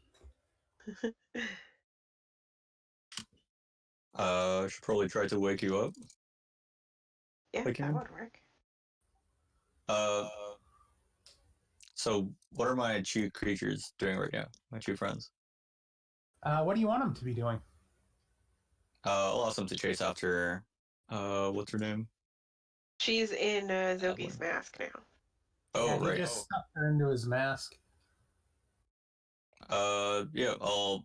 Should probably try to wake you up. Yeah, Okay. that would work. So what are my chief creatures doing right now? My chief friends. What do you want them to be doing? I'll ask them to chase after. What's her name? She's in Zogi's mask now. Oh, Yeah, right. He just sucked her into his mask. Yeah, I'll,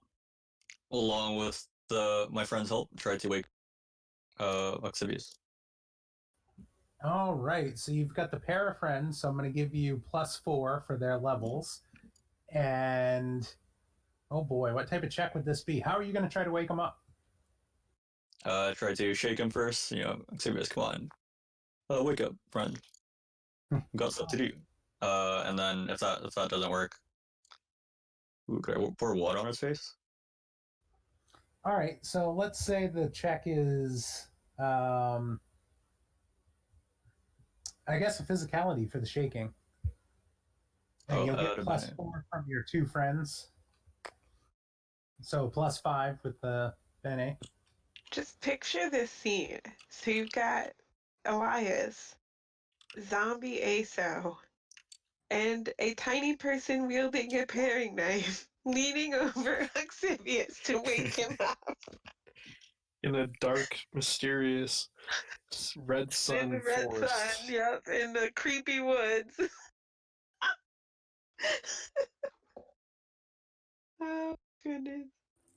along with my friend's help, try to wake Oxivius. All right, so you've got the pair of friends, so I'm going to give you +4 for their levels. And oh boy, what type of check would this be? How are you going to try to wake them up? Try to shake him first. Oxivius, come on. Wake up, friend. We've got stuff to do. And then if that doesn't work, could I pour water on his face? All right, so let's say the check is, I guess, a physicality for the shaking. And you'll get +4 from your 2 friends. So +5 with the Bene. Just picture this scene. So you've got Elias, zombie Aso, and a tiny person wielding a paring knife, leaning over Oxivius to wake him up. In a dark, mysterious red sun In the red forest. sun, yep, in the creepy woods. Oh, goodness.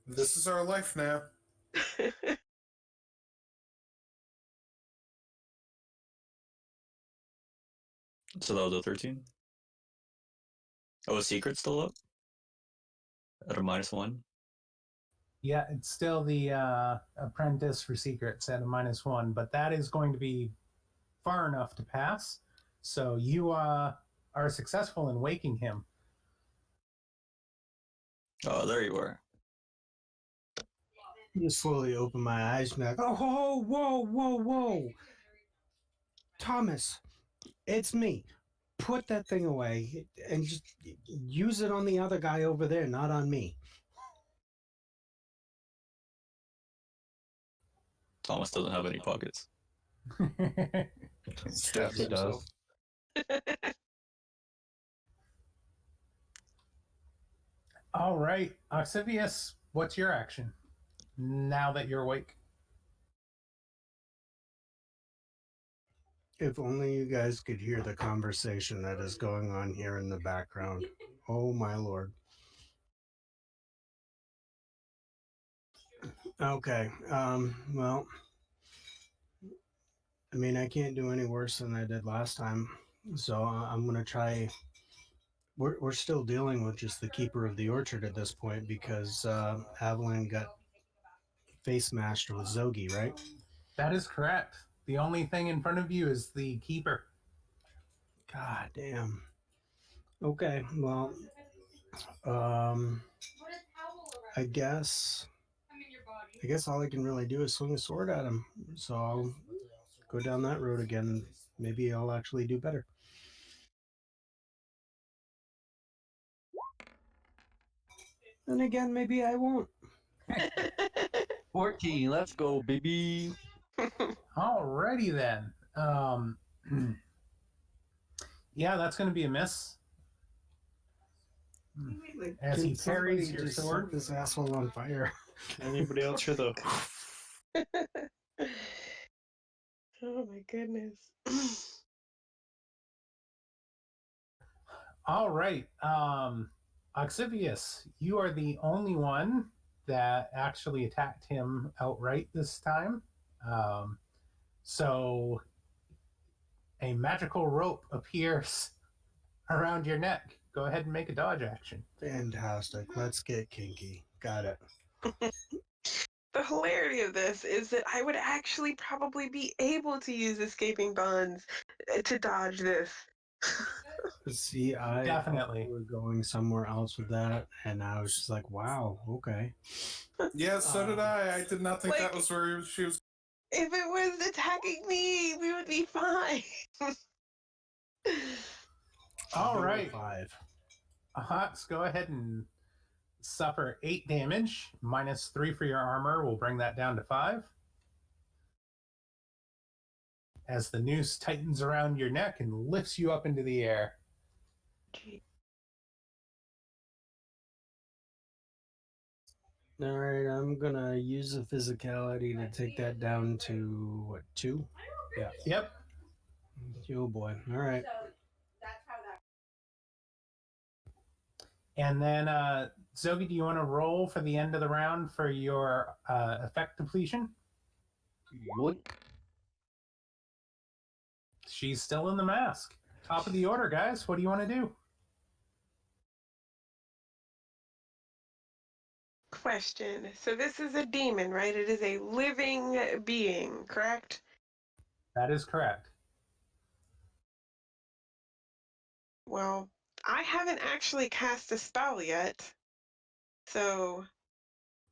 This is our life now. So that was a 13. Oh, is secret still up? At a -1? Yeah, it's still the apprentice for secrets at a -1, but that is going to be far enough to pass. So you are successful in waking him. Oh, there you are. I'm gonna slowly open my eyes and be like, oh, whoa. Thomas, it's me. Put that thing away and just use it on the other guy over there, not on me. Thomas doesn't have any pockets. Yes, he does. All right, Oxivius, what's your action now that you're awake? If only you guys could hear the conversation that is going on here in the background. Oh, my Lord. Okay, well, I mean, I can't do any worse than I did last time. So I'm going to try. We're still dealing with just the keeper of the orchard at this point because Avalon got face smashed with Zogi, right? That is correct. The only thing in front of you is the keeper. God damn. Okay, well, I guess all I can really do is swing a sword at him. So I'll go down that road again. Maybe I'll actually do better. And again, maybe I won't. 14, let's go, baby. Alrighty then. Yeah, that's going to be a miss. As he parries your sword. Set this asshole on fire. Anybody else hear the? Oh my goodness. All right. Oxivius, you are the only one that actually attacked him outright this time. So a magical rope appears around your neck. Go ahead and make a dodge action. Fantastic. Let's get kinky. Got it. The hilarity of this is that I would actually probably be able to use escaping bonds to dodge this. See, Definitely. we're going somewhere else with that, and I was just like, wow, okay. Yeah, so did I. I did not think that was where she was. If it was attacking me, we would be fine. All right. 5. Hox, go ahead and suffer 8 damage. -3 for your armor will bring that down to 5. As the noose tightens around your neck and lifts you up into the air. All right, I'm gonna use the physicality to take that down to what, 2? Yeah. Yep. Oh boy. All right. And then, Zogi, do you want to roll for the end of the round for your effect depletion? Yoink. she's still in the mask. Top of the order, guys. What do you want to do? Question. So this is a demon, right? It is a living being, correct? That is correct. Well, I haven't actually cast a spell yet. So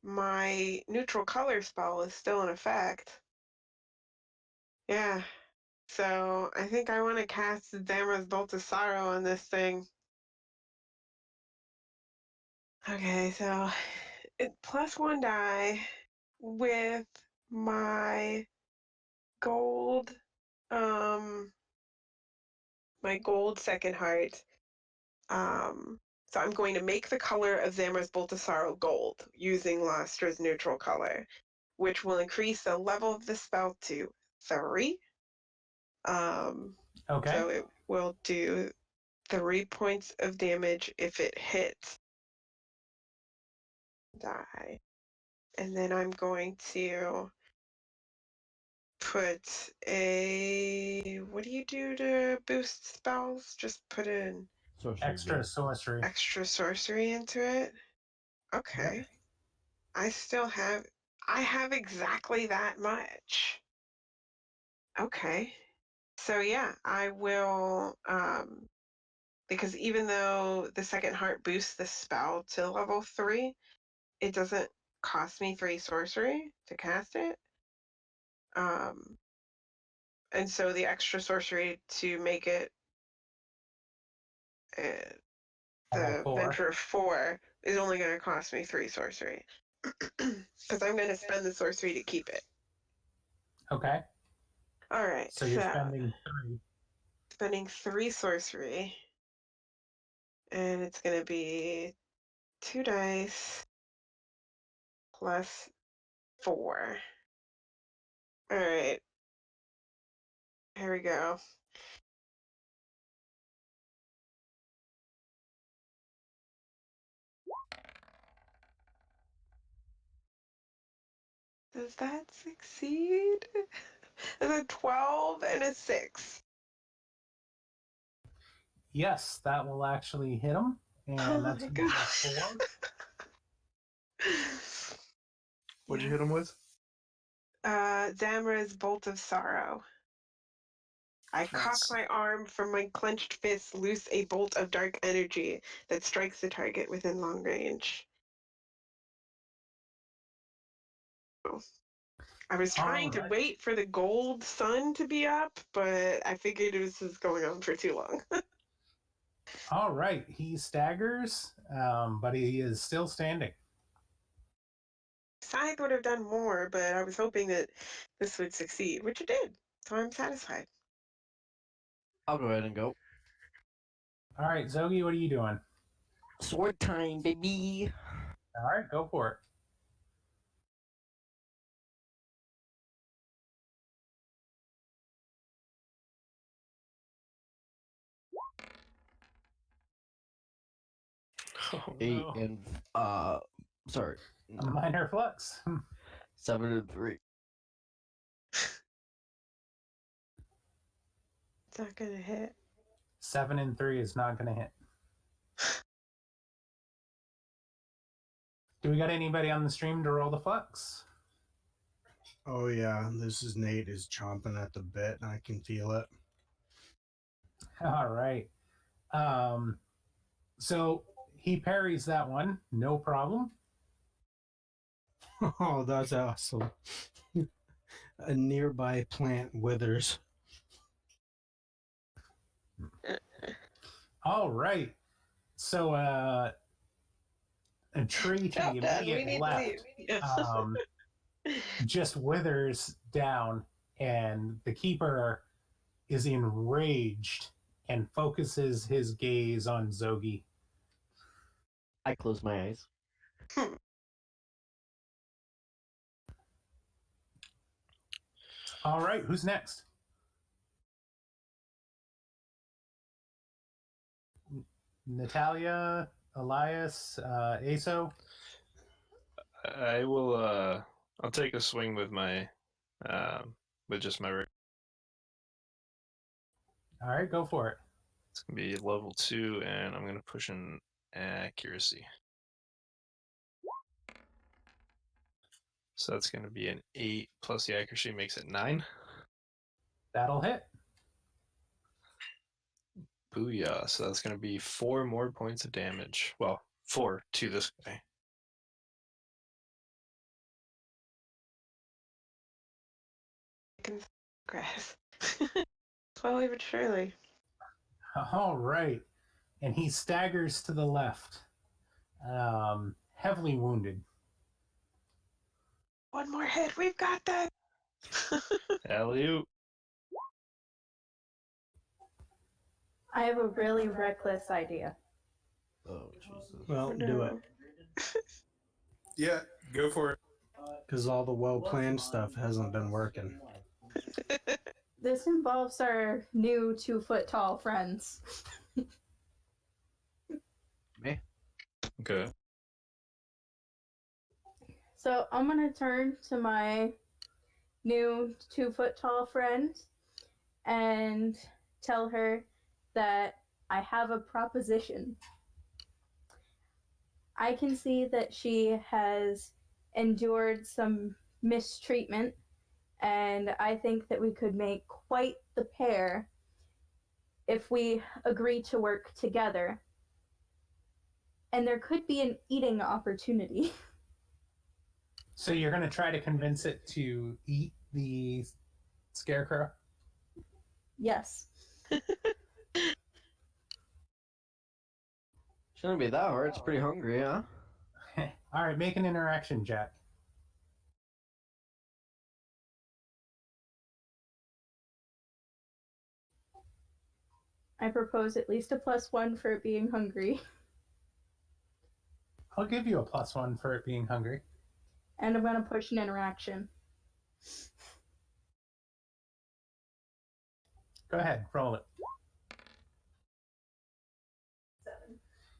my neutral color spell is still in effect. Yeah. So I think I want to cast Zamra's Bolt of Sorrow on this thing. Okay, so it +1 die with my gold, my gold second heart. So I'm going to make the color of Zamra's Bolt of Sorrow gold using Lustra's neutral color, which will increase the level of the spell to 3. Okay. So it will do 3 points of damage if it hits. Die. And then I'm going to put a... What do you do to boost spells? Just put in Sorcery Extra beam. sorcery. extra sorcery into it? Okay. Yep. I have exactly that much. Okay. So yeah, I will, because even though the second heart boosts the spell to level 3, it doesn't cost me 3 sorcery to cast it. And so the extra sorcery to make it the Level 4. Venture of 4 is only going to cost me 3 sorcery. Because I'm going to spend the sorcery to keep it. Okay. All right, So you're spending 3. spending 3 sorcery. And it's going to be 2 dice plus 4. All right. Here we go. Does that succeed? There's a 12 and a 6. Yes, that will actually hit him. And Oh that's my going to be gosh. 4. What'd you hit him with? Zamra's Bolt of Sorrow. I cock Nice. my arm from my clenched fist, loose a bolt of dark energy that strikes the target within long range. I was trying to Alright. wait for the gold sun to be up, but I figured this was going on for too long. All right. He staggers, but he is still standing. Scythe would have done more, but I was hoping that this would succeed, which it did. So I'm satisfied. I'll go ahead and go. All right, Zogi, what are you doing? Sword time, baby. All right, go for it. Oh, 8 no. and sorry, A no. minor flux. 7 and 3. It's not gonna hit. 7 and 3 is not going to hit. Do we got anybody on the stream to roll the flux? Oh yeah, this is Nate is chomping at the bit, and I can feel it. All right. So he parries that one, no problem. Oh, that's awesome. A nearby plant withers. All right. So a tree to the Oh, Dad, we immediate need to left leave. Yeah. just withers down, and the keeper is enraged and focuses his gaze on Zogi. I close my eyes. All right, who's next? Natalia, Elias, Aso. I will. I'll take a swing with my, with just my. All right, go for it. It's gonna be level 2, and I'm gonna push in accuracy. So that's gonna be an 8 plus the accuracy makes it 9. That'll hit. Booyah! So that's gonna be 4 more points of damage. Well, 4 to this guy. Grass. Slowly but surely. All right. And he staggers to the left, heavily wounded. One more hit. We've got that. Alley-oop. I have a really reckless idea. Oh, Jesus. Well, do it. Yeah, go for it. Because all the well-planned stuff hasn't been working. This involves our new 2-foot-tall friends. Me? Okay. So I'm going to turn to my new 2-foot-tall friend and tell her that I have a proposition. I can see that she has endured some mistreatment, and I think that we could make quite the pair if we agree to work together. And there could be an eating opportunity. So you're going to try to convince it to eat the scarecrow? Yes. Shouldn't be that hard. It's pretty hungry, huh? All right, make an interaction, Jack. I propose at least a +1 for it being hungry. I'll give you a +1 for it being hungry. And I'm going to push an interaction. Go ahead, roll it.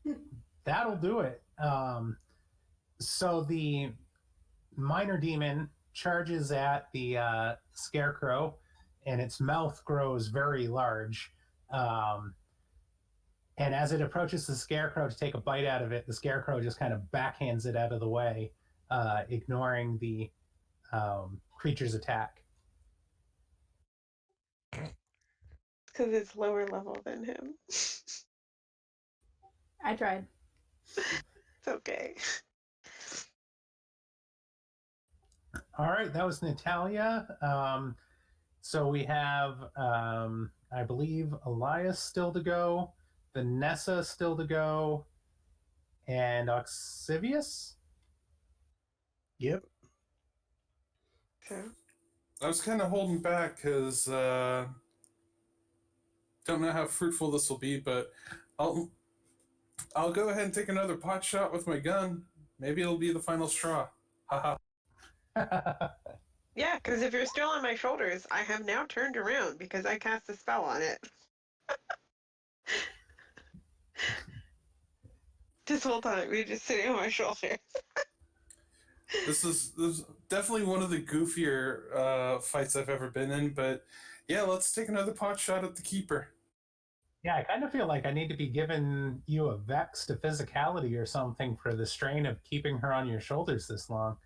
7. That'll do it. So the minor demon charges at the scarecrow, and its mouth grows very large. And as it approaches the scarecrow to take a bite out of it, the scarecrow just kind of backhands it out of the way, ignoring the creature's attack. Because it's lower level than him. I tried. It's okay. All right, that was Natalia. So we have, I believe, Elias still to go, Vanessa still to go, and Oxivius? Yep. So, I was kind of holding back because don't know how fruitful this will be, but I'll go ahead and take another pot shot with my gun. Maybe it'll be the final straw. Haha. yeah, because if you're still on my shoulders, I have now turned around because I cast a spell on it. This whole time, you're just sitting on my shoulder. This is definitely one of the goofier fights I've ever been in, but yeah, let's take another pot shot at the keeper. Yeah, I kind of feel like I need to be giving you a vex to physicality or something for the strain of keeping her on your shoulders this long.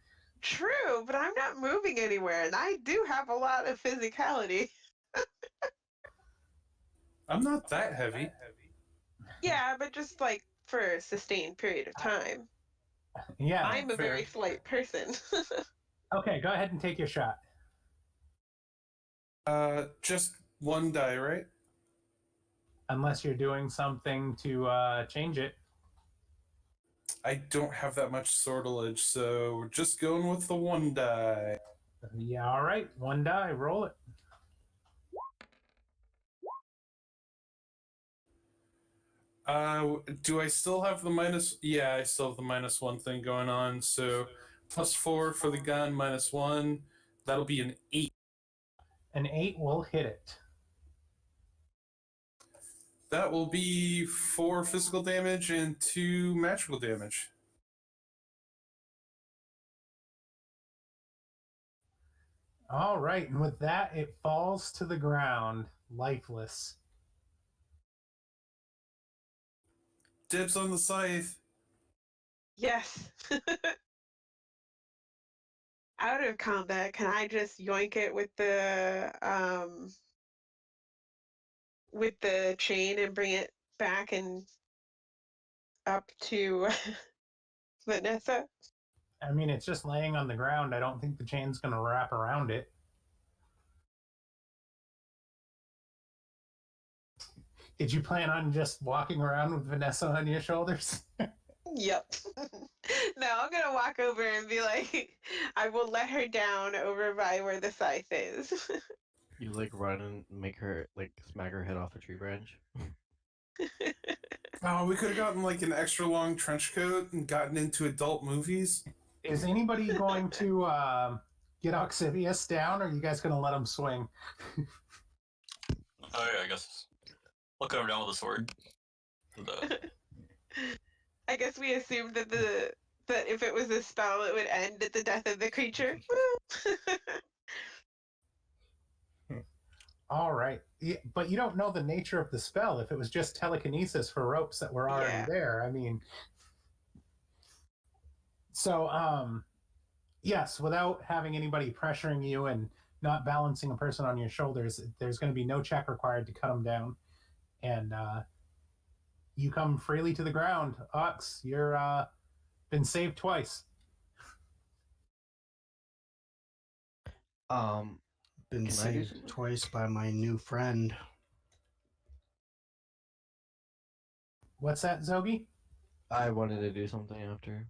True, but I'm not moving anywhere, and I do have a lot of physicality. I'm not that heavy. Yeah, but just like for a sustained period of time. Yeah, I'm a fair. very slight person. Okay, go ahead and take your shot. Just one die, right? Unless you're doing something to change it. I don't have that much sortilege, so we're just going with the one die. Yeah, all right. One die, roll it. Do I still have the minus? Yeah, I still have the -1 thing going on. So +4 for the gun, -1. That'll be an 8. An 8 will hit it. That will be 4 physical damage and 2 magical damage. All right, and with that, it falls to the ground, lifeless. Dibs on the scythe. Yes. Out of combat, can I just yoink it with the chain and bring it back and up to Vanessa? I mean, it's just laying on the ground. I don't think the chain's going to wrap around it. Did you plan on just walking around with Vanessa on your shoulders? Yep. No, I'm gonna walk over and be like, I will let her down over by where the scythe is. You like run and make her like smack her head off a tree branch. Oh, we could have gotten like an extra long trench coat and gotten into adult movies. Is anybody going to get Oxivius down, or are you guys going to let him swing? Oh yeah, I guess I'll cut him down with a sword. I guess we assumed that that if it was a spell, it would end at the death of the creature. All right. Yeah, but you don't know the nature of the spell. If it was just telekinesis for ropes that were already Yeah. there, I mean. So, yes, without having anybody pressuring you and not balancing a person on your shoulders, there's going to be no check required to cut them down. And you come freely to the ground. Ox, you're been saved twice. Been Can I do saved something? twice by my new friend. What's that, Zogi? I wanted to do something after.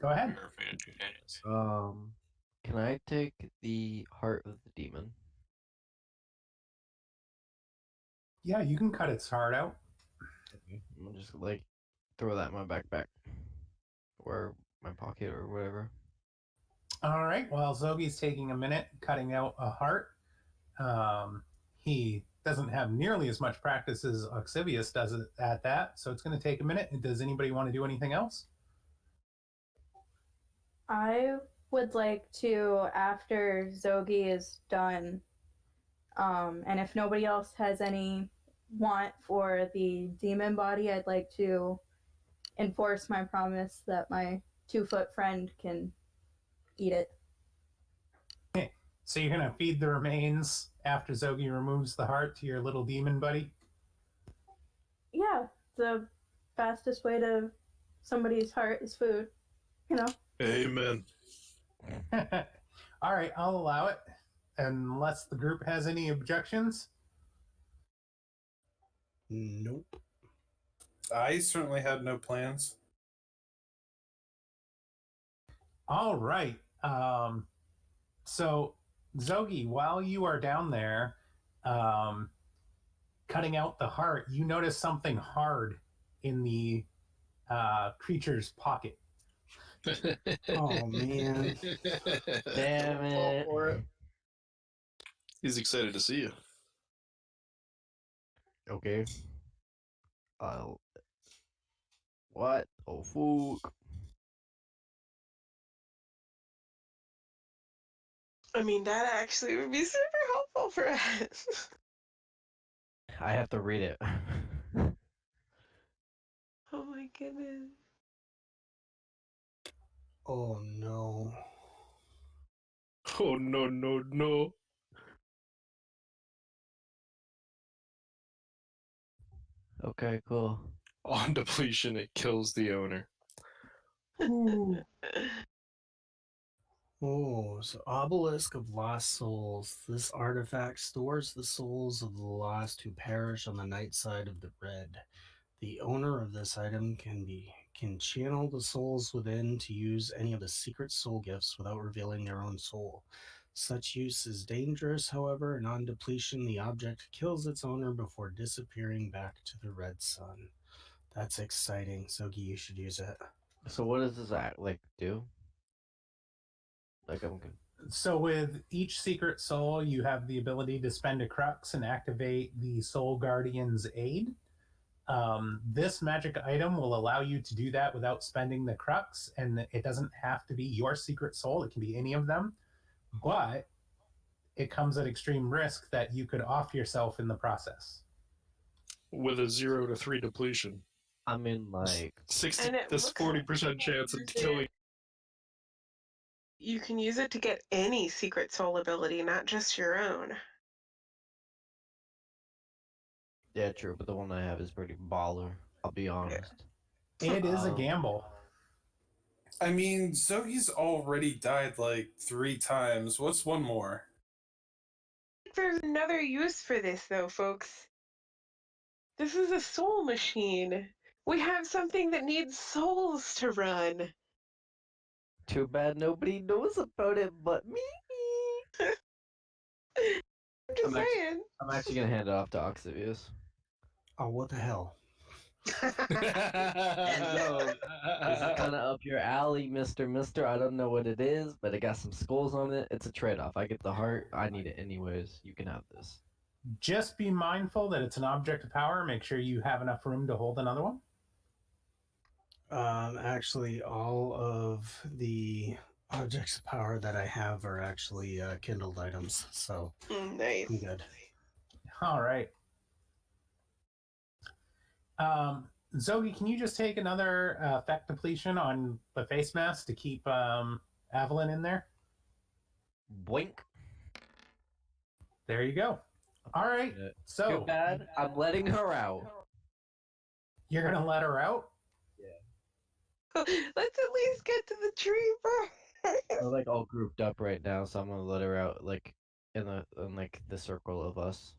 Go ahead. Or fated companions. Can I take the heart of the demon? Yeah, you can cut its heart out. I'm gonna just like throw that in my backpack or my pocket or whatever. All right. While Zogi's taking a minute cutting out a heart, he doesn't have nearly as much practice as Oxivius does at that, so it's going to take a minute. Does anybody want to do anything else? I would like to, after Zogi is done, and if nobody else has any want for the demon body, I'd like to enforce my promise that my 2-foot friend can eat it. So you're going to feed the remains after Zogi removes the heart to your little demon buddy? Yeah, the fastest way to somebody's heart is food, you know? Amen. All right, I'll allow it, unless the group has any objections. Nope. I certainly had no plans. All right. So, Zogi, while you are down there cutting out the heart, you notice something hard in the creature's pocket. Oh man. Damn it. For it. He's excited to see you. Okay. I'll. What? Oh, fuck. I mean, that actually would be super helpful for us. I have to read it. Oh my goodness. Oh no. Oh no no no. Okay, cool. On depletion, it kills the owner. Oh, so Obelisk of Lost Souls. This artifact stores the souls of the lost who perish on the night side of the red. The owner of this item can channel the souls within to use any of the secret soul gifts without revealing their own soul. Such use is dangerous, however, and on depletion, the object kills its owner before disappearing back to the red sun. That's exciting. Zogi, you should use it. So what does this act like do? Like I'm good. So with each secret soul, you have the ability to spend a crux and activate the Soul Guardian's aid. This magic item will allow you to do that without spending the crux, and it doesn't have to be your secret soul. It can be any of them, but it comes at extreme risk that you could off yourself in the process. With a 0 to 3 depletion. I mean, like, 60. And it This looks like 40% chance of killing. you can use it to get any secret soul ability, not just your own. yeah, true, but the one I have is pretty baller. I'll be honest. It is a Um, gamble. I mean, Zoe's already died like 3 times. What's one more? There's another use for this, though, folks. This is a soul machine. We have something that needs souls to run. Too bad nobody knows about it but me. I'm just I'm actually- saying. I'm actually gonna hand it off to Oxivius. Oh, what the hell? This is kind of up your alley, Mister. I don't know what it is, but it got some skulls on it. It's a trade-off. I get the heart. I need it anyways. You can have this. Just be mindful that it's an object of power. Make sure you have enough room to hold another one. Actually, all of the objects of power that I have are actually kindled items, so Nice. I'm good. All right. Zoe, can you just take another effect depletion on the face mask to keep Evelyn in there? Boink. There you go. All right. Too So bad. I'm letting her out. you're gonna let her out? Let's at least get to the tree first. We're like all grouped up right now, so I'm gonna let her out, like in like the circle of us.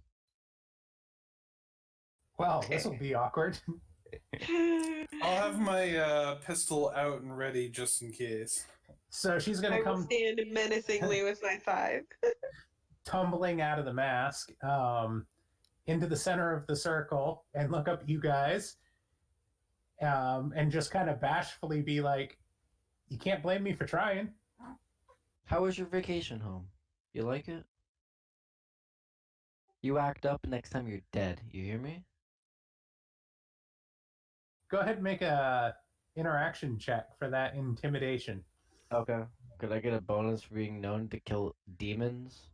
Well, this will be awkward. I'll have my pistol out and ready just in case. So she's I gonna will come stand menacingly with my 5. tumbling out of the mask into the center of the circle and look up at you guys and just kind of bashfully be like, you can't blame me for trying. How was your vacation home? You like it? You act up next time you're dead. You hear me? Go ahead and make a interaction check for that intimidation. Okay. Could I get a bonus for being known to kill demons?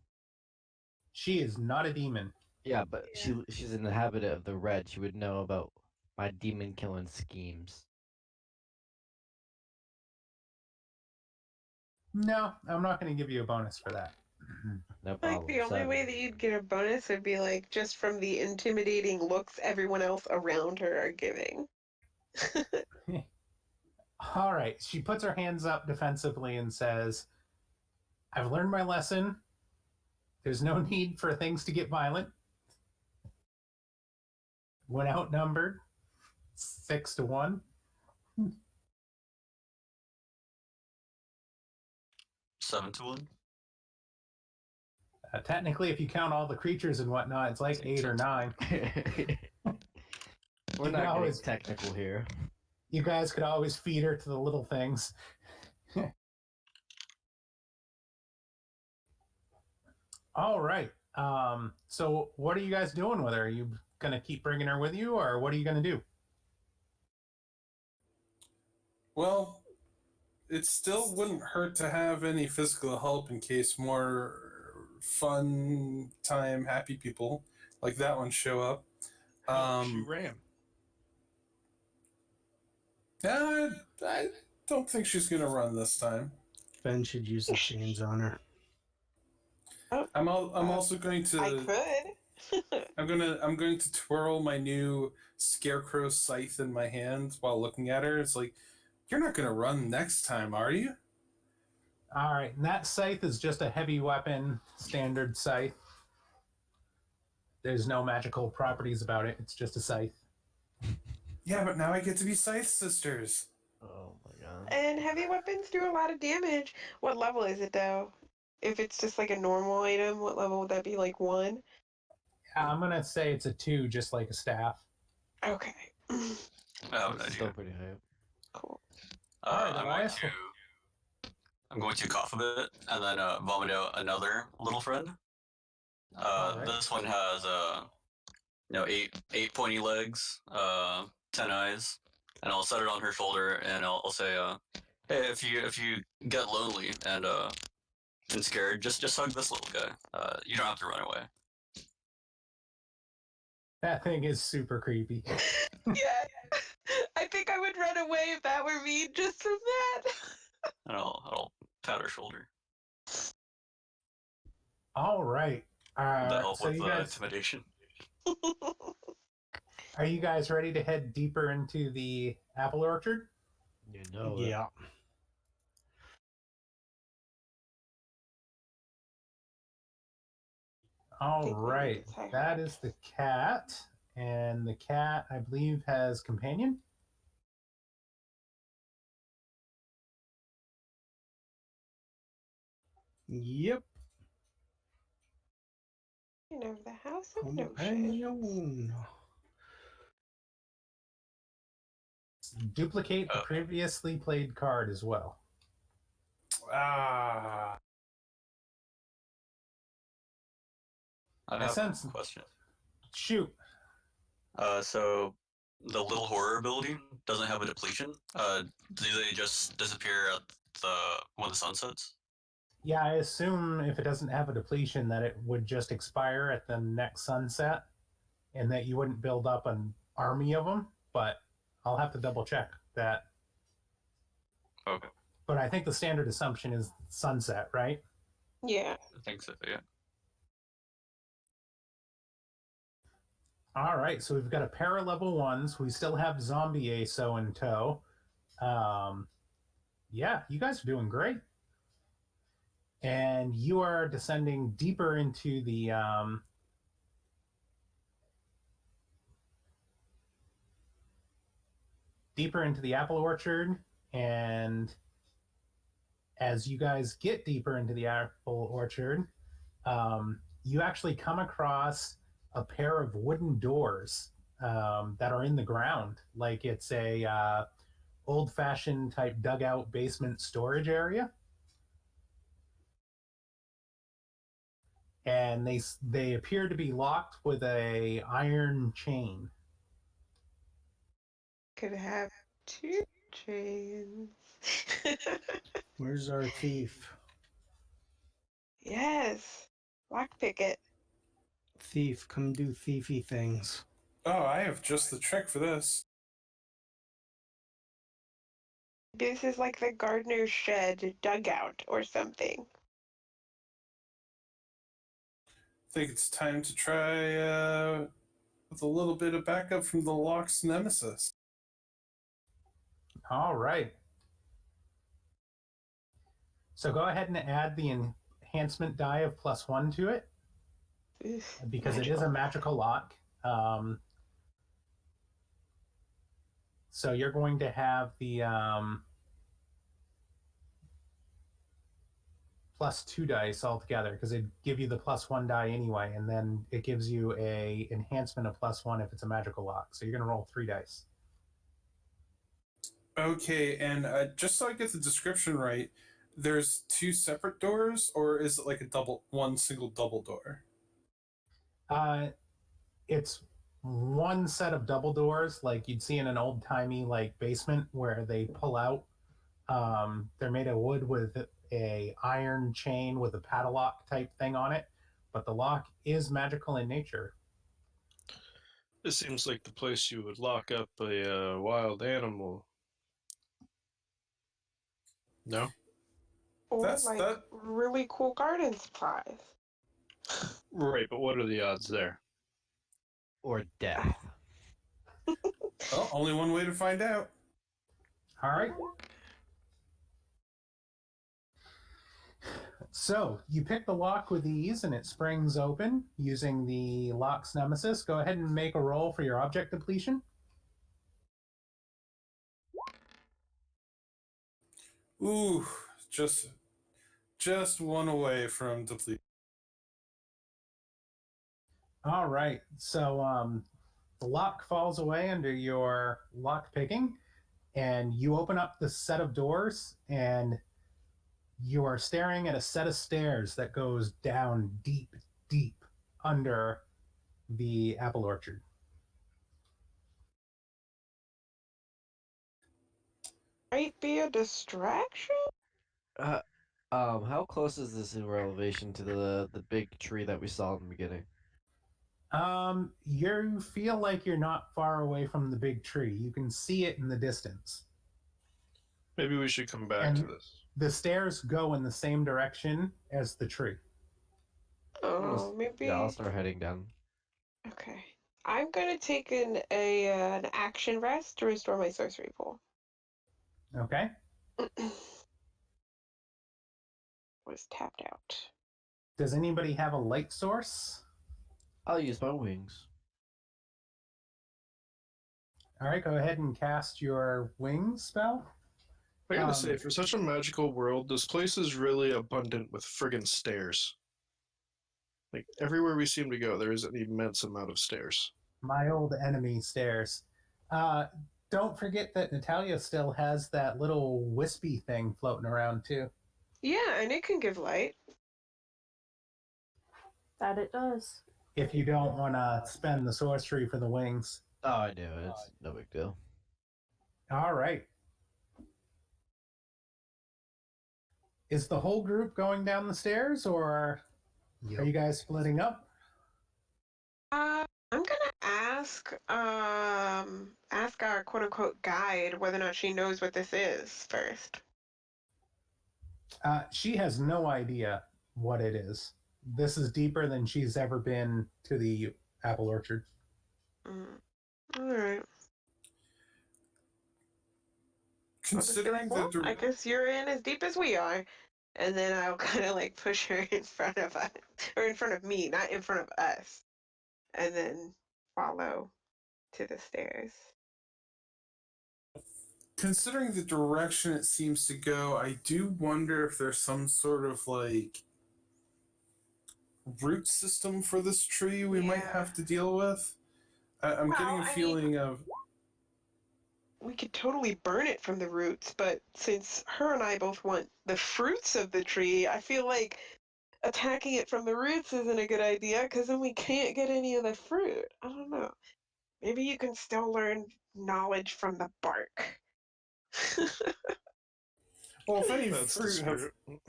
She is not a demon. Yeah, but she's an inhabitant of the red. She would know about my demon killing schemes. No, I'm not going to give you a bonus for that. No Like problem. the only way that you'd get a bonus would be like just from the intimidating looks everyone else around her are giving. All right. She puts her hands up defensively and says, I've learned my lesson. There's no need for things to get violent. When outnumbered, 6-1. 7-1. Technically, if you count all the creatures and whatnot, it's like 8 or 9. We're You not getting always- technical here. You guys could always feed her to the little things. All right. So what are you guys doing with her? Are you going to keep bringing her with you, or what are you going to do? Well, it still wouldn't hurt to have any physical help in case more fun time happy people like that one show up. She ran. I don't think she's gonna run this time. Ben should use the chains on her. I'm also going I to could. I'm going to twirl my new scarecrow scythe in my hand while looking at her. It's like, you're not gonna run next time, are you? All right. And that scythe is just a heavy weapon, standard scythe. There's no magical properties about it. It's just a scythe. Yeah, but now I get to be scythe sisters. Oh my god. And heavy weapons do a lot of damage. What level is it though? If it's just like a normal item, what level would that be? Like 1? I'm going to say it's a 2, just like a staff. Okay. Oh, It's still pretty high. Cool. Alright, I'm Elias. going to cough a bit and then vomit out another little friend. Alright. This one has eight pointy legs, 10 eyes, and I'll set it on her shoulder and I'll say, hey, if you get lonely and scared, just hug this little guy. You don't have to run away. That thing is super creepy. Yeah. I think I would run away if that were me, just from that. And I'll pat her shoulder. All right. Would that help So with you guys, intimidation? are you guys ready to head deeper into the apple orchard? You know it. Yeah. All think we need right. to tie her That up. is the cat. And the cat, I believe, has companion. Yep. The House of Notion. Companion. Duplicate the previously played card as well. Ah. I have a question. Shoot. So the little horror ability doesn't have a depletion. Do they just disappear at when the sun sets? Yeah, I assume if it doesn't have a depletion that it would just expire at the next sunset and that you wouldn't build up an army of them, but I'll have to double check that. Okay. But I think the standard assumption is sunset, right? Yeah. I think so, yeah. All right, so we've got a pair of level ones. We still have Zombie ASO in tow. Yeah, you guys are doing great. And you are descending deeper into the apple orchard. And as you guys get deeper into the apple orchard, you actually come across a pair of wooden doors that are in the ground, like it's a old-fashioned type dugout basement storage area. And they appear to be locked with a iron chain. Could have 2 chains. Where's our thief? Yes. Lockpick it. Thief, come do thiefy things. Oh, I have just the trick for this. This is like the gardener's shed dugout or something. I think it's time to try with a little bit of backup from the Lock's nemesis. All right. So go ahead and add the enhancement die of +1 to it, because it is a magical lock. So you're going to have the +2 dice altogether, because it give you the +1 die anyway, and then it gives you a enhancement of +1 if it's a magical lock. So you're going to roll 3 dice. Okay, and just so I get the description right, there's 2 separate doors, or is it like one single double door? It's one set of double doors, like you'd see in an old-timey like basement where they pull out. They're made of wood with a iron chain with a padlock type thing on it, but the lock is magical in nature. This seems like the place you would lock up a wild animal. No? Or That's like that. really cool garden supplies. Right, but what are the odds there? Or death. Well, only one way to find out. All right. So you pick the lock with ease and it springs open using the lock's nemesis. Go ahead and make a roll for your object depletion. Ooh, just one away from depletion. All right. So the lock falls away under your lock picking, and you open up the set of doors, and you are staring at a set of stairs that goes down deep, deep under the apple orchard. Might be a distraction? How close is this in relation to the big tree that we saw in the beginning? You feel like you're not far away from the big tree. You can see it in the distance. Maybe we should come back And to this. the stairs go in the same direction as the tree. Oh, maybe. Yeah, I'll start heading down. Okay. I'm gonna take an action rest to restore my sorcery pool. Okay. Was tapped out. Does anybody have a light source? I'll use my wings. All right, go ahead and cast your wings spell. I gotta say, for such a magical world, this place is really abundant with friggin' stairs. Like, everywhere we seem to go, there is an immense amount of stairs. My old enemy stairs. Don't forget that Natalia still has that little wispy thing floating around too. Yeah, and it can give light. That it does. If you don't want to spend the sorcery for the wings. Oh, I do. It's no big deal. All right. Is the whole group going down the stairs, or are you guys splitting up? I'm gonna ask our quote unquote guide whether or not she knows what this is first. She has no idea what it is. This is deeper than she's ever been to the apple orchard. All right. Considering Well, the I guess you're in as deep as we are, and then I'll kind of like push her in front of us, or in front of me, not in front of us, and then follow to the stairs. considering the direction it seems to go, I do wonder if there's some sort of like root system for this tree we might Yeah. have to deal with. I'm Well, getting a I feeling of We could totally burn it from the roots, but since her and I both want the fruits of the tree, I feel like attacking it from the roots isn't a good idea because then we can't get any of the fruit. I don't know. Maybe you can still learn knowledge from the bark. well, if any That's the fruit have spirit.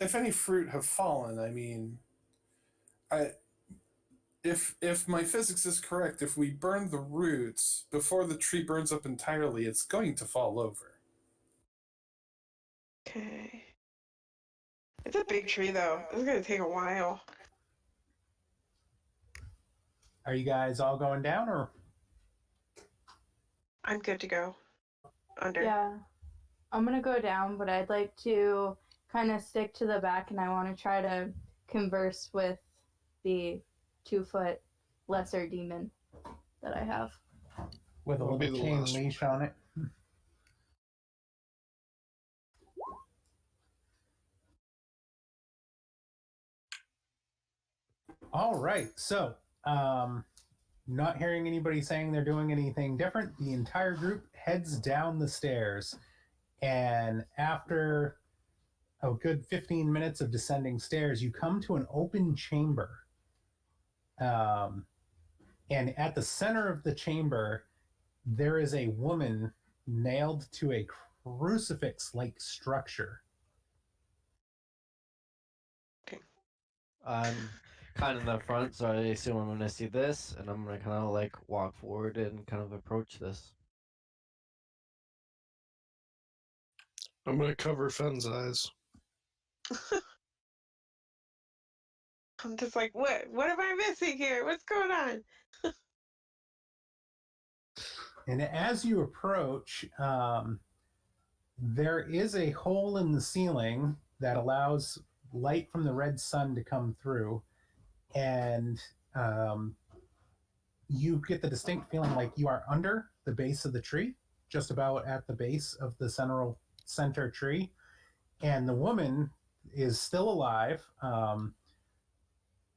if any fruit have fallen, I mean, if my physics is correct, if we burn the roots before the tree burns up entirely, it's going to fall over. Okay. It's a big tree though. It's gonna take a while. Are you guys all going down, or? I'm good to go. Under. Yeah. I'm gonna go down, but I'd like to kind of stick to the back, and I want to try to converse with the 2-foot lesser demon that I have. With a I'll be little the chain last leash on it. All right, so not hearing anybody saying they're doing anything different, the entire group heads down the stairs. And after a good 15 minutes of descending stairs, you come to an open chamber. And at the center of the chamber, there is a woman nailed to a crucifix like structure. I'm kind of in the front, so I assume I'm gonna see this, and I'm gonna kind of like walk forward and kind of approach this. I'm gonna cover Fenn's eyes. I'm just like, what am I missing here? What's going on? And as you approach, there is a hole in the ceiling that allows light from the red sun to come through. And you get the distinct feeling like you are under the base of the tree, just about at the base of the center tree. And the woman is still alive,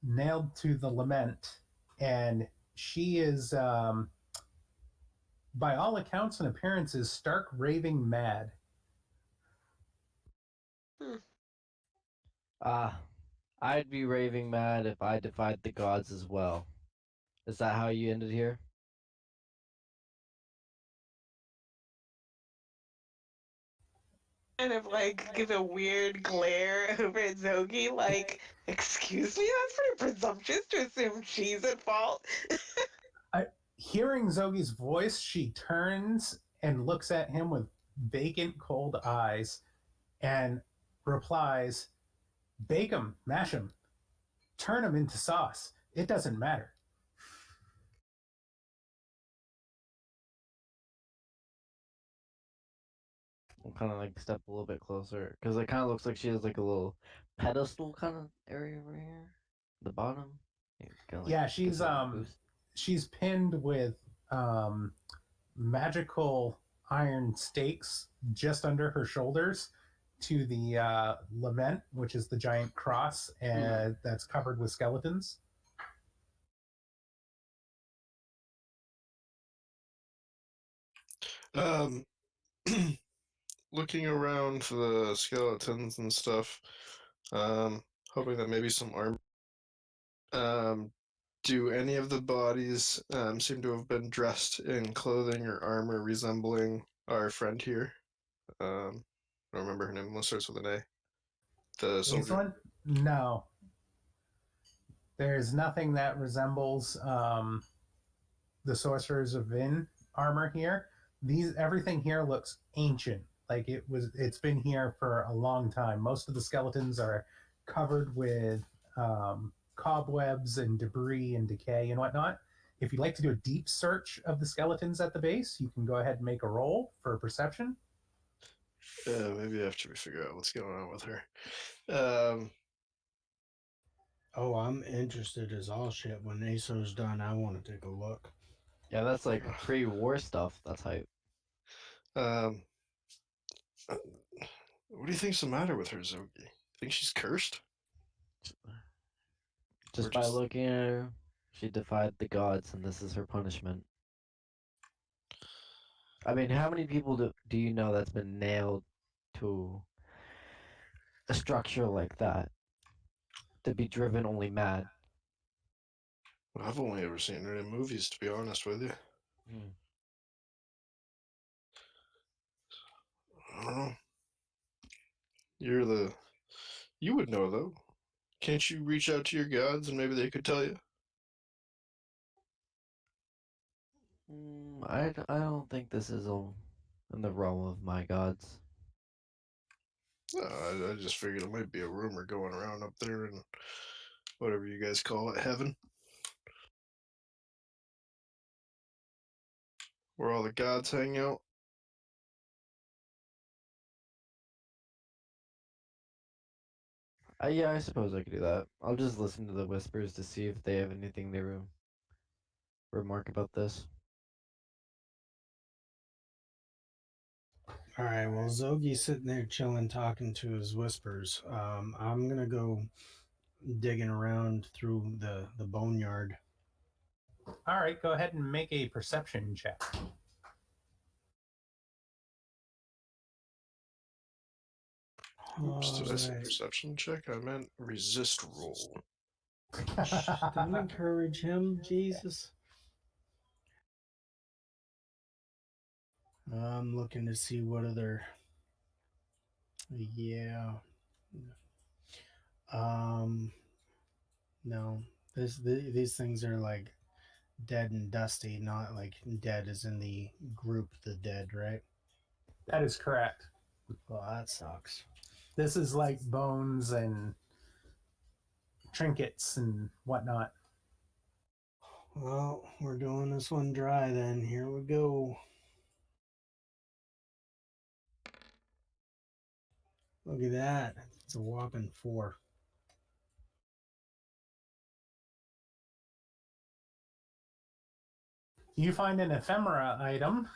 nailed to the lament. And she is, by all accounts and appearances, stark raving mad. I'd be raving mad if I defied the gods as well. Is that how you ended here? kind of like give a weird glare over at Zogi, like, excuse me, that's pretty presumptuous to assume she's at fault. Hearing Zogi's voice, she turns and looks at him with vacant, cold eyes and replies, "Bake 'em, mash 'em, turn 'em into sauce. It doesn't matter." We'll kind of like step a little bit closer because it kind of looks like she has like a little pedestal kind of area over here, the bottom. Kinda, like, Yeah, gives her a boost. she's pinned with um, magical iron stakes just under her shoulders to the lament, which is the giant cross that's covered with skeletons. Um, looking around for the skeletons and stuff, hoping that maybe some armor. Do any of the bodies seem to have been dressed in clothing or armor resembling our friend here? I don't remember her name. What starts with an A? The This soldier. one? No. There's nothing that resembles the Sorcerers of Vin armor here. Everything here looks ancient. Like it's been here for a long time. Most of the skeletons are covered with cobwebs and debris and decay and whatnot. If you'd like to do a deep search of the skeletons at the base, you can go ahead and make a roll for perception. Maybe after we figure out what's going on with her. Oh, I'm interested as all shit. When ASO's done, I want to take a look. Yeah, that's like pre-war stuff. That's hype. Um, what do you think's the matter with her, Zogi? Think she's cursed? Just by looking at her, she defied the gods, and this is her punishment. I mean, how many people do you know that's been nailed to a structure like that to be driven only mad? I've only ever seen her in movies, to be honest with you. I don't know. You would know, though. Can't you reach out to your gods and maybe they could tell you? I don't think this is in the realm of my gods. I just figured it might be a rumor going around up there in whatever you guys call it, heaven. Where all the gods hang out. Yeah, I suppose I could do that. I'll just listen to the whispers to see if they have anything they remark about this. All right, well, Zogi's sitting there chilling, talking to his whispers. I'm gonna go digging around through the boneyard. All right, go ahead and make a perception check. Oops, did I say Alright. perception check? I meant resist roll. Don't encourage him, Jesus. I'm looking to see what other. Yeah. No. These things are like dead and dusty, not like dead as in the group the dead, right? That is correct. Well, that sucks. This is like bones and trinkets and whatnot. Well, we're doing this one dry then. Here we go. Look at that. It's a whopping 4. You find an ephemera item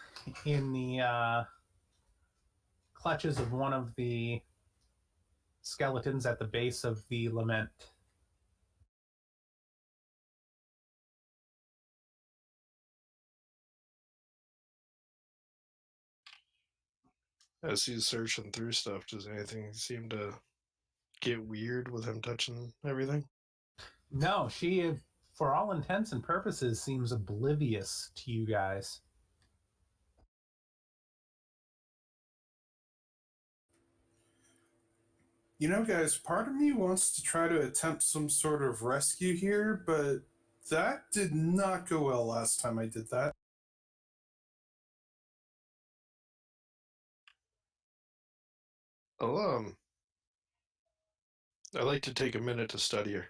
in the clutches of one of the skeletons at the base of the lament. As he's searching through stuff, does anything seem to get weird with him touching everything? No, she, for all intents and purposes, seems oblivious to you guys. You know, guys, part of me wants to try to attempt some sort of rescue here, but that did not go well last time I did that. I like to take a minute to study her.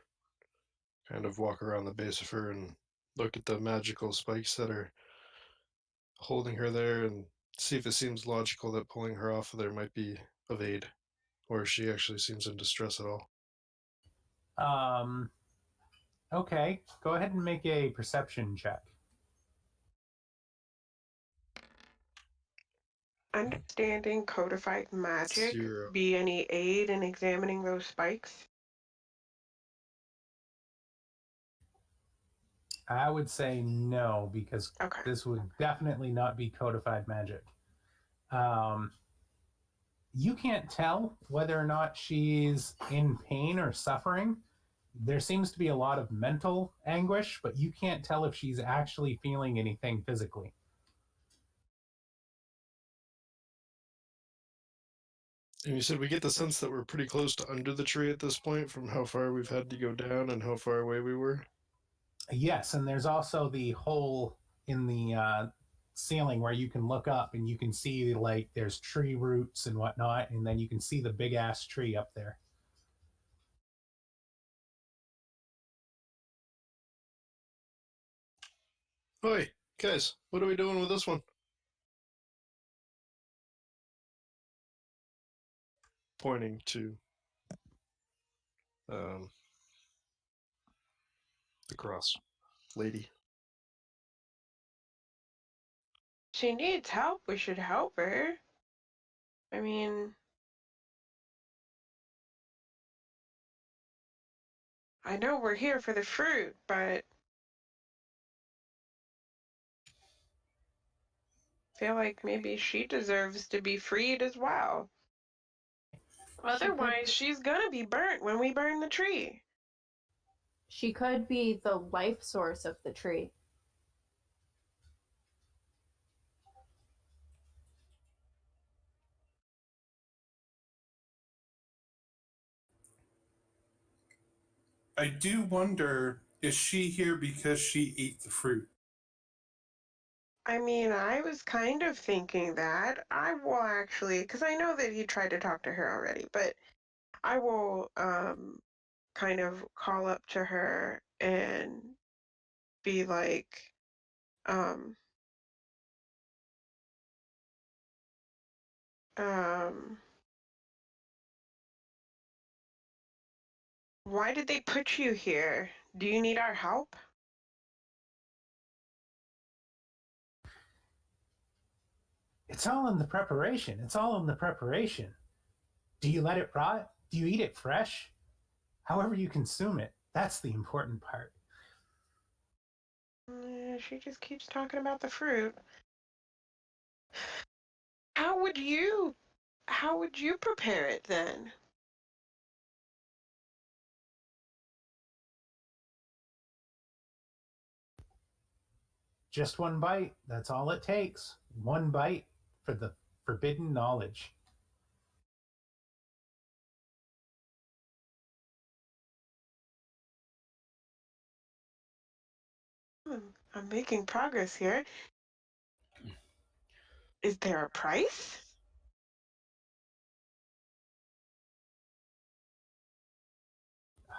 Kind of walk around the base of her and look at the magical spikes that are holding her there and see if it seems logical that pulling her off of there might be of aid, or if she actually seems in distress at all. Okay, go ahead and make a perception check. Understanding codified magic 0. be any aid in examining those spikes? I would say no, because Okay. this would definitely not be codified magic. You can't tell whether or not she's in pain or suffering. There seems to be a lot of mental anguish, but you can't tell if she's actually feeling anything physically. And you said we get the sense that we're pretty close to under the tree at this point from how far we've had to go down and how far away we were? Yes, and there's also the hole in the ceiling where you can look up and you can see like there's tree roots and whatnot, and then you can see the big ass tree up there. Oi, guys, what are we doing with this one? Pointing to the cross lady. She needs help. We should help her. I mean, I know we're here for the fruit, but I feel like maybe she deserves to be freed as well. Otherwise, she's gonna be burnt when we burn the tree. She could be the life source of the tree. I do wonder, is she here because she ate the fruit? I mean, I was kind of thinking that. I will actually, because I know that he tried to talk to her already, but I will kind of call up to her and be like, um, um, why did they put you here? Do you need our help? It's all in the preparation. It's all in the preparation. Do you let it rot? Do you eat it fresh? However you consume it, that's the important part. She just keeps talking about the fruit. How would you prepare it then? Just one bite, that's all it takes. One bite for the forbidden knowledge. I'm making progress here. Is there a price?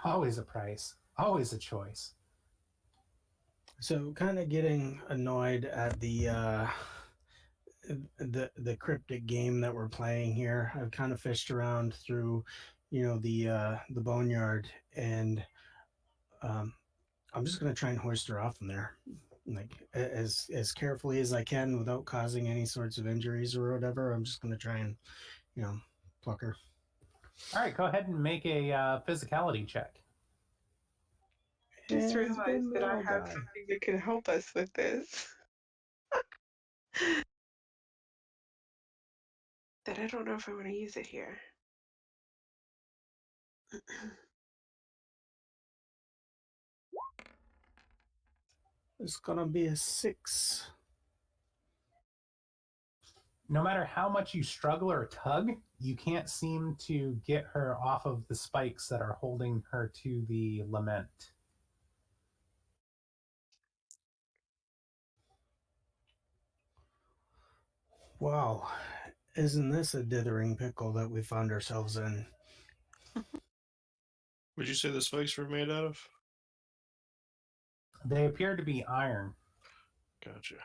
Always a price, always a choice. So, kind of getting annoyed at the cryptic game that we're playing here. I've kind of fished around through, the boneyard, and I'm just gonna try and hoist her off from there, like as carefully as I can without causing any sorts of injuries or whatever. I'm just gonna try and, pluck her. All right, go ahead and make a physicality check. Just And realized that I I'll have die. something that can help us with this. That I don't know if I want to use it here. It's gonna be a 6. No matter how much you struggle or tug, you can't seem to get her off of the spikes that are holding her to the lament. Wow, isn't this a dithering pickle that we found ourselves in? Would you say the spikes were made out of? They appear to be iron. Gotcha.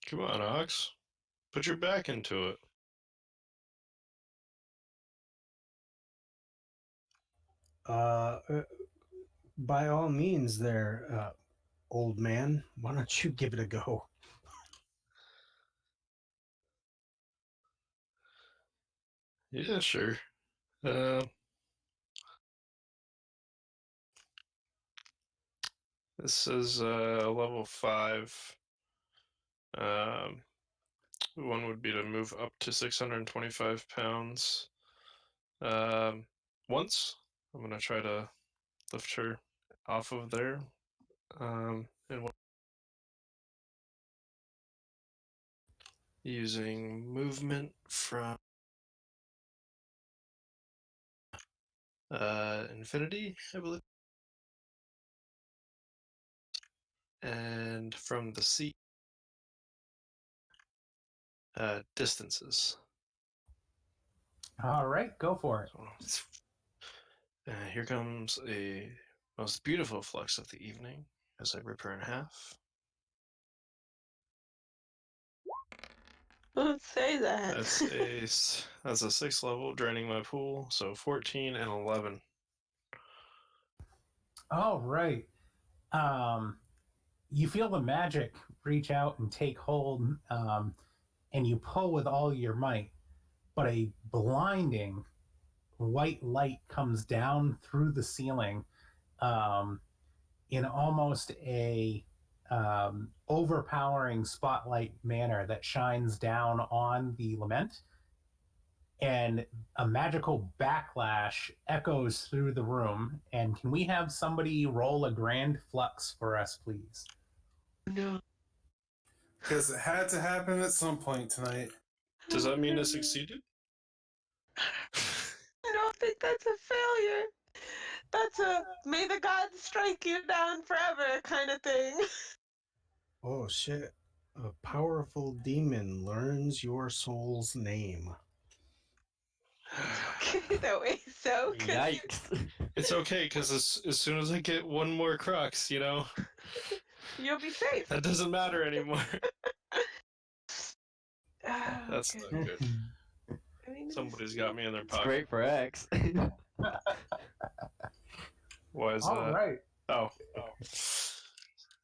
Come on, Ox. Put your back into it. By all means, there, old man. Why don't you give it a go? Yeah, sure. Uh, this is level 5. Um, one would be to move up to 625 pounds. Once, I'm gonna try to lift her off of there. And using movement from infinity, I believe, and from the sea distances. All right, go for it. So, here comes a most beautiful flux of the evening as I rip her in half. Don't say that. That's a 6th level, draining my pool. So 14 and 11. All right. You feel the magic reach out and take hold, and you pull with all your might, but a blinding white light comes down through the ceiling, in almost a overpowering spotlight manner that shines down on the lament, and a magical backlash echoes through the room. And can we have somebody roll a grand flux for us, please? No. Because it had to happen at some point tonight. Does that mean it succeeded? I don't think that's a failure. That's a may the gods strike you down forever kind of thing. Oh shit. A powerful demon learns your soul's name. Okay, that way so. Yikes. It's okay, because as soon as I get one more crux, You'll be safe. that doesn't matter anymore. Oh, That's okay. not good. I mean, Somebody's got me in their It's pocket. great for X. Why is All that? right. Oh.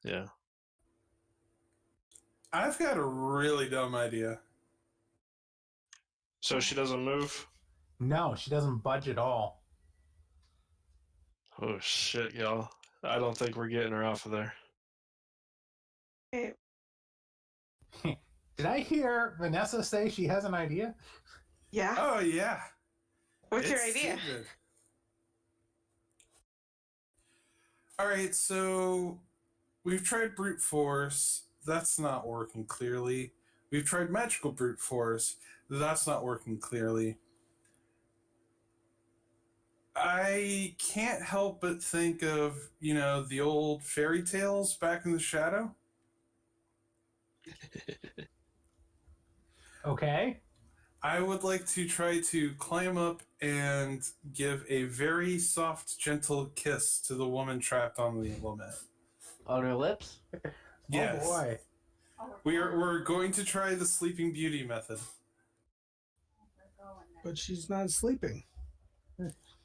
Yeah. I've got a really dumb idea. So she doesn't move? No, she doesn't budge at all. Oh, shit, y'all. I don't think we're getting her off of there. Okay. Did I hear Vanessa say she has an idea? Yeah. Oh, yeah. What's your It's idea? stupid. All right, so we've tried brute force. That's not working clearly. We've tried magical brute force. That's not working clearly. I can't help but think of, the old fairy tales back in the shadow. Okay. I would like to try to climb up and give a very soft, gentle kiss to the woman trapped on the lament. On her lips? Yes. Oh boy. We're going to try the Sleeping Beauty method. But she's not sleeping.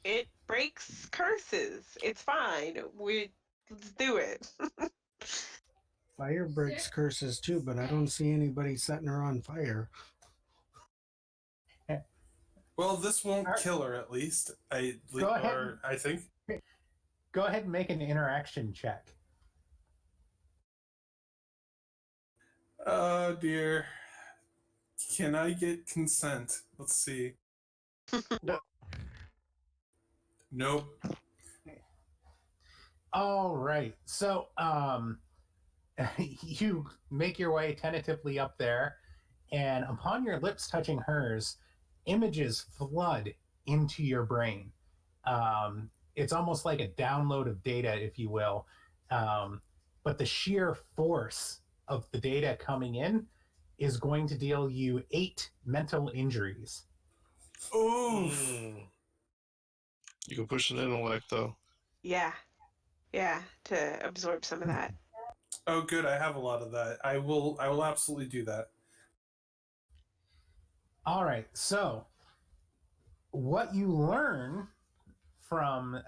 It breaks curses. It's fine. Let's do it. Fire breaks curses too, but I don't see anybody setting her on fire. Well, this won't kill her, at least. I think. Go ahead and make an interaction check. Oh dear. Can I get consent? Let's see. No. Nope. All right. So, you make your way tentatively up there, and upon your lips touching hers, images flood into your brain. It's almost like a download of data, if you will. But the sheer force of the data coming in is going to deal you 8 mental injuries. Oof. You can push an intellect though. Yeah, to absorb some of that. Oh, good. I have a lot of that. I will absolutely do that. All right, so what you learn from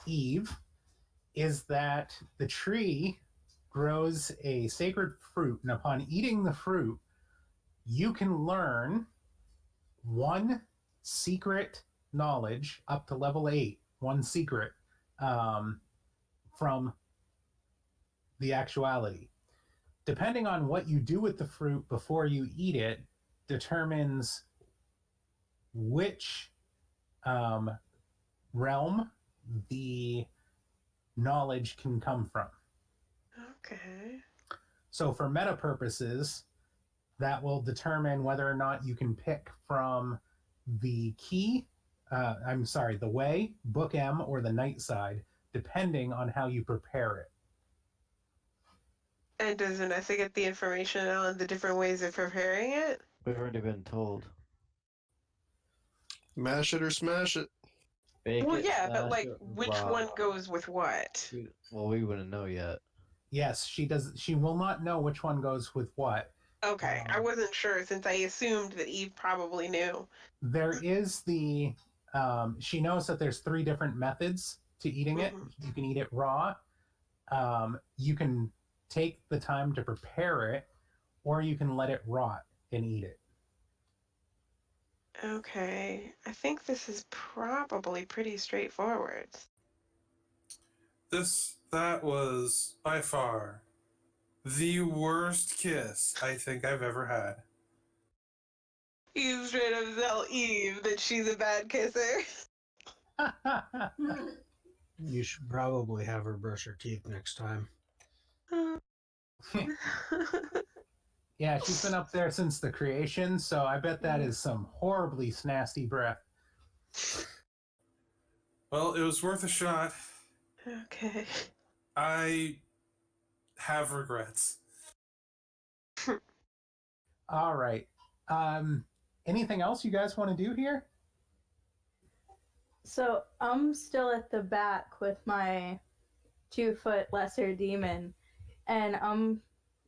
Eve is that the tree grows a sacred fruit, and upon eating the fruit, you can learn one secret knowledge up to level 8, one secret from the actuality. Depending on what you do with the fruit before you eat it, determines which realm the knowledge can come from. Okay. So, for meta purposes, that will determine whether or not you can pick from the key, the way, book M, or the night side, depending on how you prepare it. And does Vanessa get the information on the different ways of preparing it? We've already been told. Mash it or smash it. Bake Well, it, yeah, but smash like, it, which raw. one goes with what? Well, we wouldn't know yet. Yes, she does. She will not know which one goes with what. Okay, I wasn't sure since I assumed that Eve probably knew. There is the. She knows that there's 3 different methods to eating it. You can eat it raw. You can take the time to prepare it, or you can let it rot and eat it. Okay, I think this is probably pretty straightforward. That was by far the worst kiss I think I've ever had. You straight up tell Eve that she's a bad kisser. You should probably have her brush her teeth next time. Yeah, she's been up there since the creation, so I bet that is some horribly nasty breath. Well, it was worth a shot. Okay. I have regrets. All right. Anything else you guys want to do here? So I'm still at the back with my 2-foot lesser demon, and I'm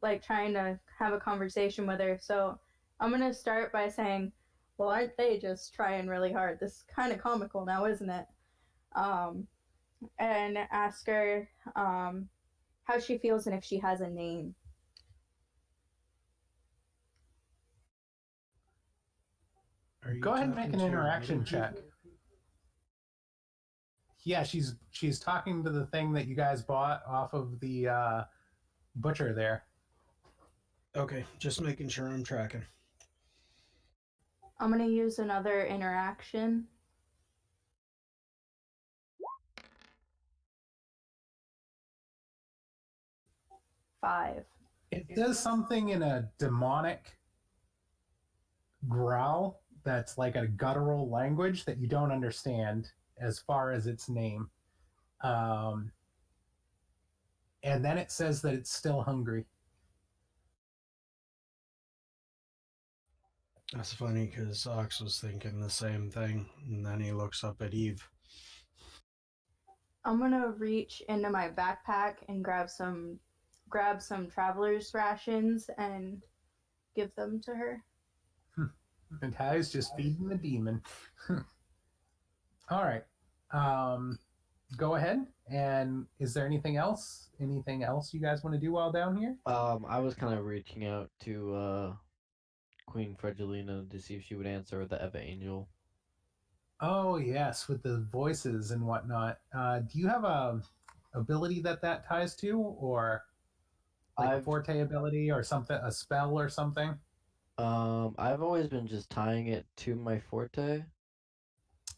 like trying to have a conversation with her. So I'm gonna start by saying, well, aren't they just trying really hard? This is kind of comical now, isn't it? And ask her how she feels and if she has a name. Go ahead and make an interaction check. Yeah, she's talking to the thing that you guys bought off of the butcher there. Okay, just making sure I'm tracking. I'm gonna use another interaction. Five. It does something in a demonic growl that's like a guttural language that you don't understand as far as its name. And then it says that it's still hungry. That's funny because Ox was thinking the same thing, and then he looks up at Eve. I'm gonna reach into my backpack and grab some traveler's rations and give them to her. And Ty's just feeding the demon. All right. Go ahead. And is there anything else? Anything else you guys want to do while down here? I was kind of reaching out to Queen Fredulina to see if she would answer the Eva Angel. Oh yes, with the voices and whatnot. Do you have a ability that ties to, or like a forte ability, or something, a spell or something? I've always been just tying it to my forte.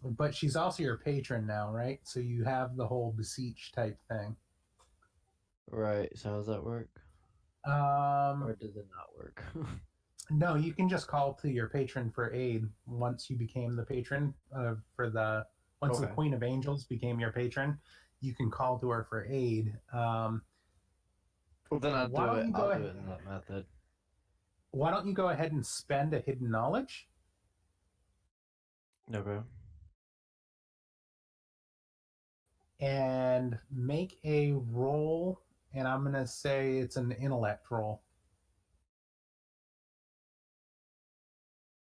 But she's also your patron now, right? So you have the whole beseech type thing. Right. So how does that work? Um, Or does it not work? no, you can just call to your patron for aid once you became the patron once the Okay. Queen of Angels became your patron. You can call to her for aid. Well, then I'll Why do don't it. you I'll go do ahead? it in that method. Why don't you go ahead and spend a hidden knowledge Okay. and make a roll? And I'm gonna say it's an intellect roll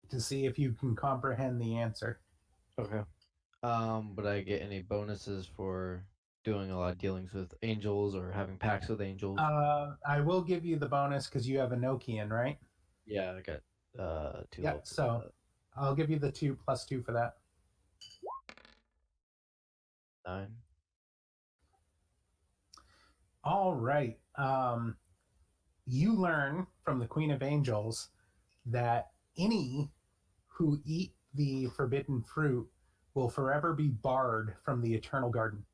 to see if you can comprehend the answer. Okay. Would I get any bonuses for doing a lot of dealings with angels or having pacts with angels? I will give you the bonus because you have a Nokian, right? Yeah, I got 2 Yeah. levels of So I'll give you the 2 + 2 for that. that. 9. All right. You learn from the Queen of Angels that any who eat the forbidden fruit will forever be barred from the eternal garden.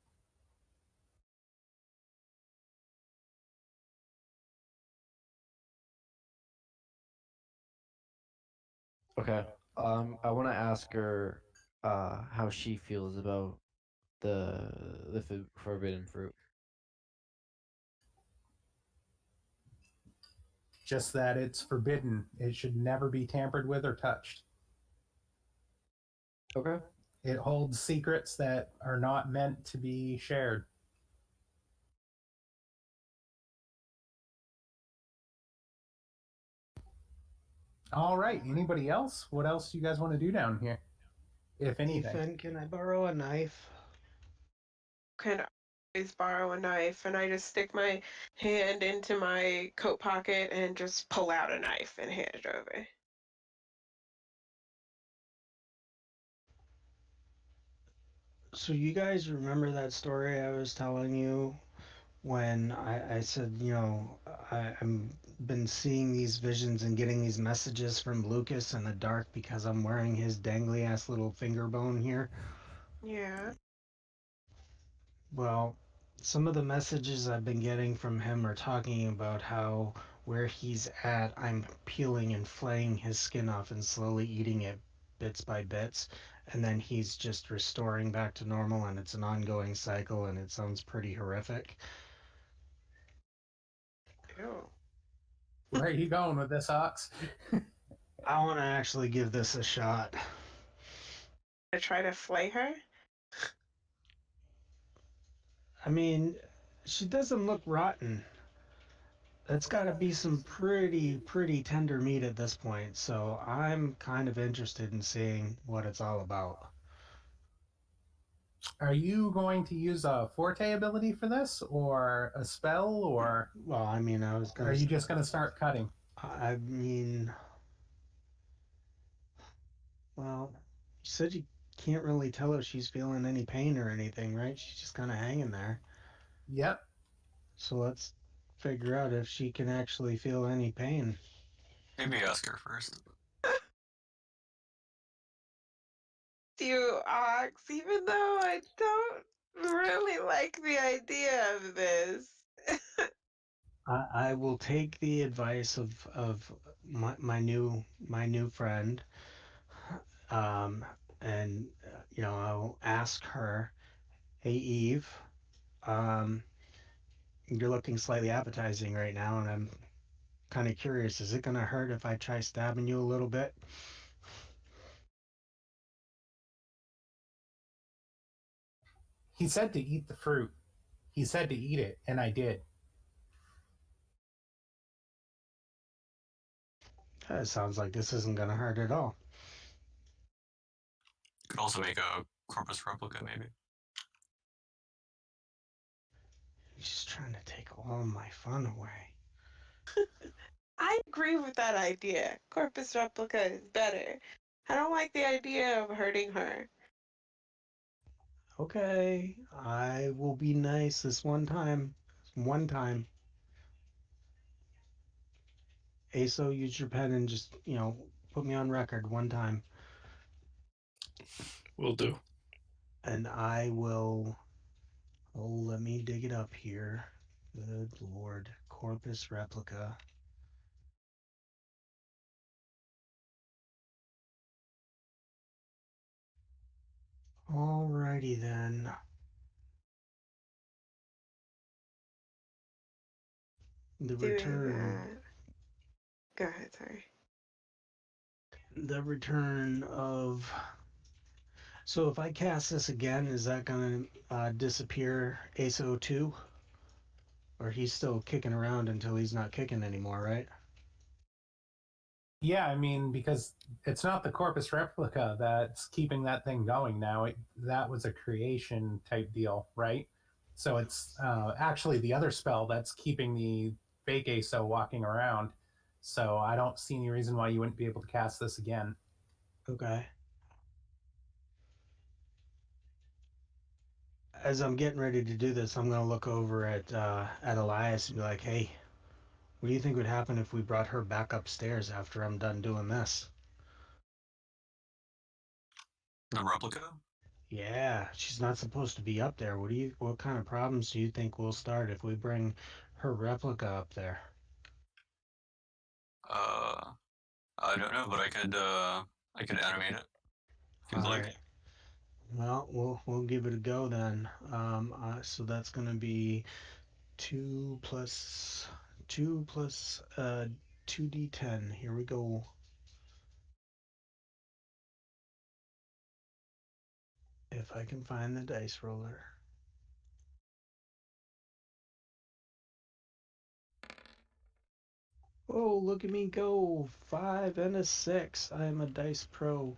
Okay. I want to ask her how she feels about the forbidden fruit. Just that it's forbidden. It should never be tampered with or touched. Okay. It holds secrets that are not meant to be shared. All right. Anybody else? What else do you guys want to do down here? If anything. Ethan, can I borrow a knife? Can always borrow a knife, and I just stick my hand into my coat pocket and just pull out a knife and hand it over. So you guys remember that story I was telling you when I said, I'm been seeing these visions and getting these messages from Lucas in the dark because I'm wearing his dangly ass little finger bone here? Yeah. Well, some of the messages I've been getting from him are talking about how where he's at, I'm peeling and flaying his skin off and slowly eating it bits by bits. And then he's just restoring back to normal, and it's an ongoing cycle, and it sounds pretty horrific. Ew. Where are you going with this, Ox? I want to actually give this a shot. I try to flay her. I mean, she doesn't look rotten. That's got to be some pretty tender meat at this point, so I'm kind of interested in seeing what it's all about. Are you going to use a forte ability for this, or a spell, or Well, I mean, are you just going to start cutting? I mean, well, you said you can't really tell if she's feeling any pain or anything, right? She's just kind of hanging there. Yep. So let's figure out if she can actually feel any pain. Maybe ask her first. You Ox, even though I don't really like the idea of this. I will take the advice of my new friend, um, and I'll ask her, "Hey Eve, um, you're looking slightly appetizing right now, and I'm kind of curious. Is it gonna hurt if I try stabbing you a little bit?" He said to eat the fruit. He said to eat it, and I did. It sounds like this isn't gonna hurt at all. Could also make a corpus replica, maybe. He's just trying to take all my fun away. I agree with that idea. Corpus replica is better. I don't like the idea of hurting her. Okay, I will be nice this one time. One time. ASO, use your pen and just, put me on record one time. Will do. And I will. Oh, let me dig it up here. Good lord. Corpus replica. Alrighty then. The Doing return. Go ahead, sorry. The return of. So if I cast this again, is that gonna disappear ASO2? Or he's still kicking around until he's not kicking anymore, right? Yeah, I mean, because it's not the corpus replica that's keeping that thing going now. That was a creation type deal, right? So it's actually the other spell that's keeping the fake ASO walking around. So I don't see any reason why you wouldn't be able to cast this again. Okay. As I'm getting ready to do this, I'm gonna look over at Elias and be like, "Hey, what do you think would happen if we brought her back upstairs after I'm done doing this?" A replica? Yeah, she's not supposed to be up there. What kind of problems do you think we'll start if we bring her replica up there? Uh, I don't know, but I could animate it if you'd All like. right. Well, we'll give it a go then. So that's gonna be 2 plus 2d10. Here we go. If I can find the dice roller. Oh, look at me go. 5 and a 6. I am a dice pro.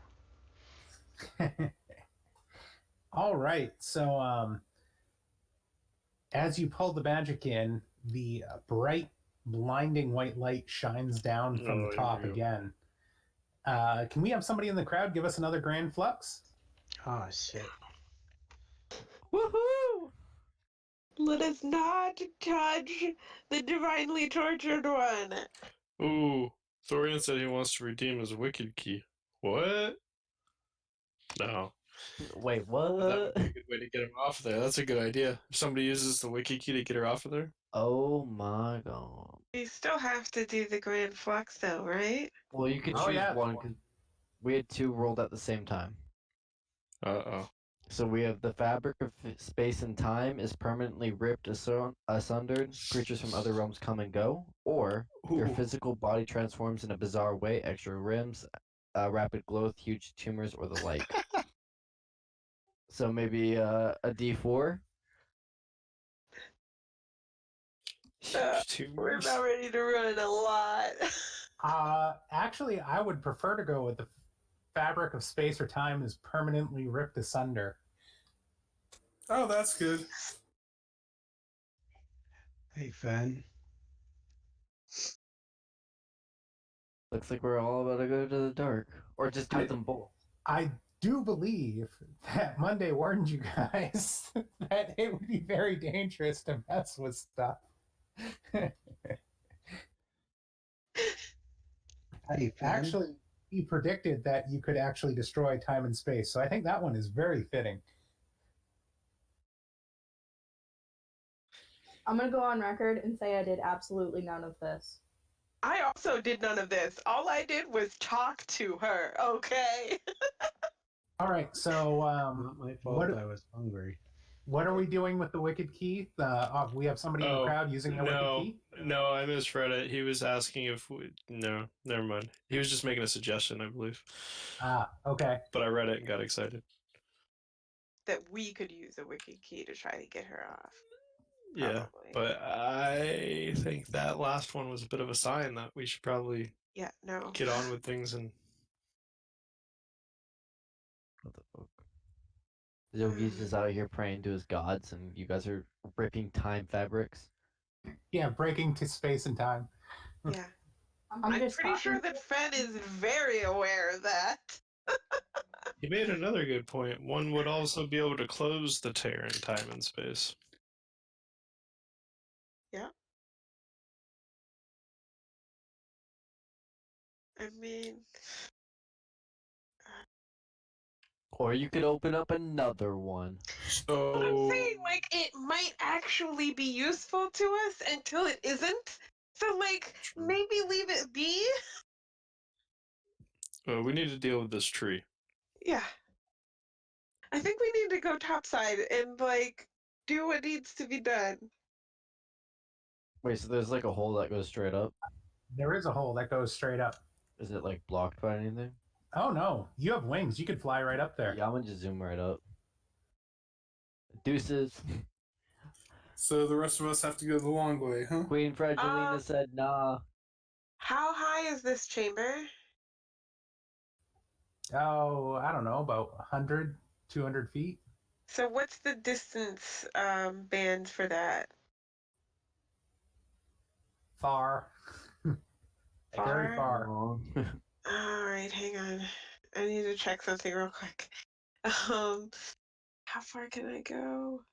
All right. So as you pull the magic in, the bright, blinding white light shines down from the Oh, here top we go. again. Can we have somebody in the crowd give us another grand flux? Ah, shit. Woohoo! Let us not judge the divinely tortured one. Ooh, Thorian said he wants to redeem his wicked key. What? No. Wait, But that would what? be a good way to get him off of there. That's a good idea. If somebody uses the wicked key to get her off of there. Oh my god. We still have to do the grand flux though, right? Well, you could Oh, choose yeah. one because we had two rolled at the same time. Uh-oh. So we have the fabric of space and time is permanently ripped asundered. Creatures from other realms come and go, or your Ooh. physical body transforms in a bizarre way. Extra rims, rapid growth, huge tumors, or the like. So maybe a D4. Huge We're tumors. about ready to run a lot. Actually, I would prefer to go with the fabric of space or time is permanently ripped asunder. Oh, that's good. Hey, Fen. Looks like we're all about to go to the dark, or just do I, them both. I do believe that Monday warned you guys that it would be very dangerous to mess with stuff. Hey, Fen. Actually, he predicted that you could actually destroy time and space. So I think that one is very fitting. I'm gonna go on record and say I did absolutely none of this. I also did none of this. All I did was talk to her, okay? All right, so Not my fault. I was hungry. what are we doing with the wicked key? We have somebody in the Oh, crowd using their wicked no. key. No, I misread it. He was asking if we... No, never mind. He was just making a suggestion, I believe. Okay. But I read it and got excited. That we could use a wicked key to try to get her off. Yeah, Probably. but I think that last one was a bit of a sign that we should probably Yeah, no. get on with things and... What the fuck? Yogi's just out here praying to his gods, and you guys are ripping time fabrics. Yeah, breaking to space and time. Yeah. I'm I'm just pretty sure talking- that Fen is very aware of that. He made another good point. One would also be able to close the tear in time and space. Yeah. I mean, Or you could open up another one. But I'm So saying, like, it might actually be useful to us until it isn't. So, like, True. maybe leave it be. We need to deal with this tree. Yeah. I think we need to go topside and, like, do what needs to be done. Wait, so there's like a hole that goes straight up? There is a hole that goes straight up. Is it like blocked by anything? Oh no, you have wings. You could fly right up there. Yeah, I'm gonna just zoom right up. Deuces. So the rest of us have to go the long way, huh? Queen Fragilina said nah. How high is this chamber? Oh, I don't know, about 100, 200 feet. So what's the distance band for that? Far. Very far. All right, hang on. I need to check something real quick. How far can I go?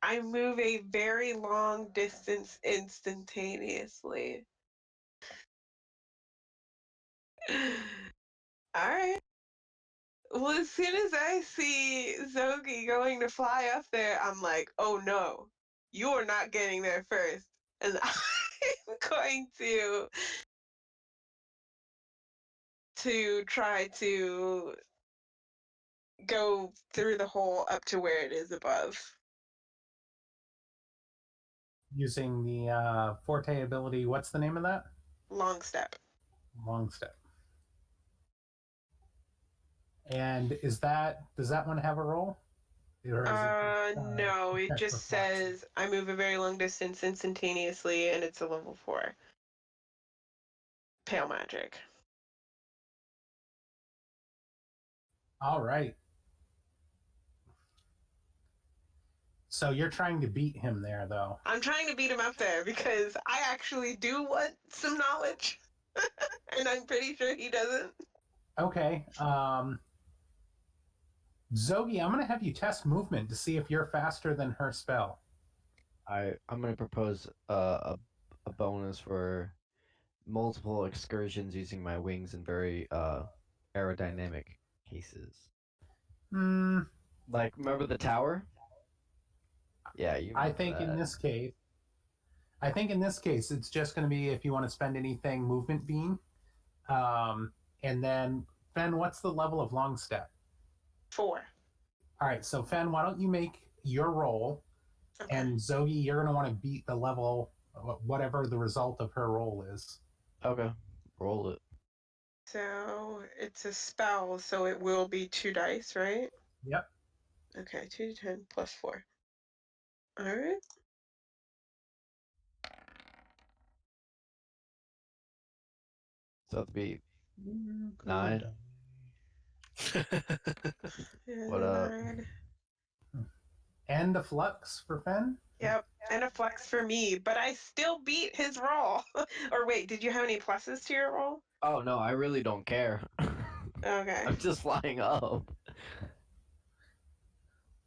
I move a very long distance instantaneously. All right. Well, as soon as I see Zogi going to fly up there, I'm like, oh no, you're not getting there first. And I'm going to try to go through the hole up to where it is above. Using the Forte ability, what's the name of that? Long step. Long step. And does that one have a roll? Or is it just, No, it check just reflex? says I move a very long distance instantaneously, and it's a level 4. Pale magic. All right. So you're trying to beat him there, though. I'm trying to beat him up there because I actually do want some knowledge, and I'm pretty sure he doesn't. Okay. Zogi, I'm going to have you test movement to see if you're faster than her spell. I'm gonna propose a bonus for multiple excursions using my wings in very aerodynamic cases. Hmm. Like, remember the tower? Yeah, you. I think in this case, it's just going to be if you want to spend anything movement beam. And then, Fen, what's the level of long step? 4. All right, so Fen, why don't you make your roll, Okay. and Zogi, you're going to want to beat the level, whatever the result of her roll is. Okay, roll it. So it's a spell, so it will be 2 dice, right? Yep. Okay, 2d10 plus 4. All right. So it'd be 9. What up? 9. And a flux for Fen? Yep, and a flex for me, but I still beat his roll. Or wait, did you have any pluses to your roll? Oh no, I really don't care. Okay. I'm just flying up.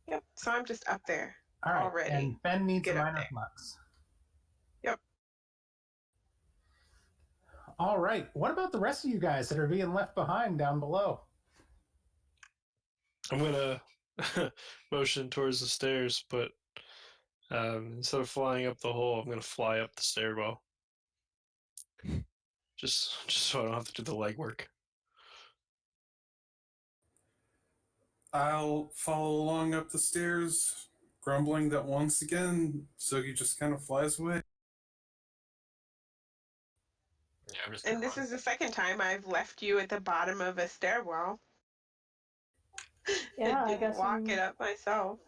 Yep, so I'm just up there. All right, Already. and Fen needs Get a up minor there. flux. Yep. All right, what about the rest of you guys that are being left behind down below? I'm gonna motion towards the stairs, but instead of flying up the hole, I'm gonna fly up the stairwell. Just so I don't have to do the legwork. I'll follow along up the stairs, grumbling that once again, Zogi just kind of flies away. Yeah, I'm just And this is the second time I've left you at the bottom of a stairwell. Yeah, I Didn't guess walk it up myself.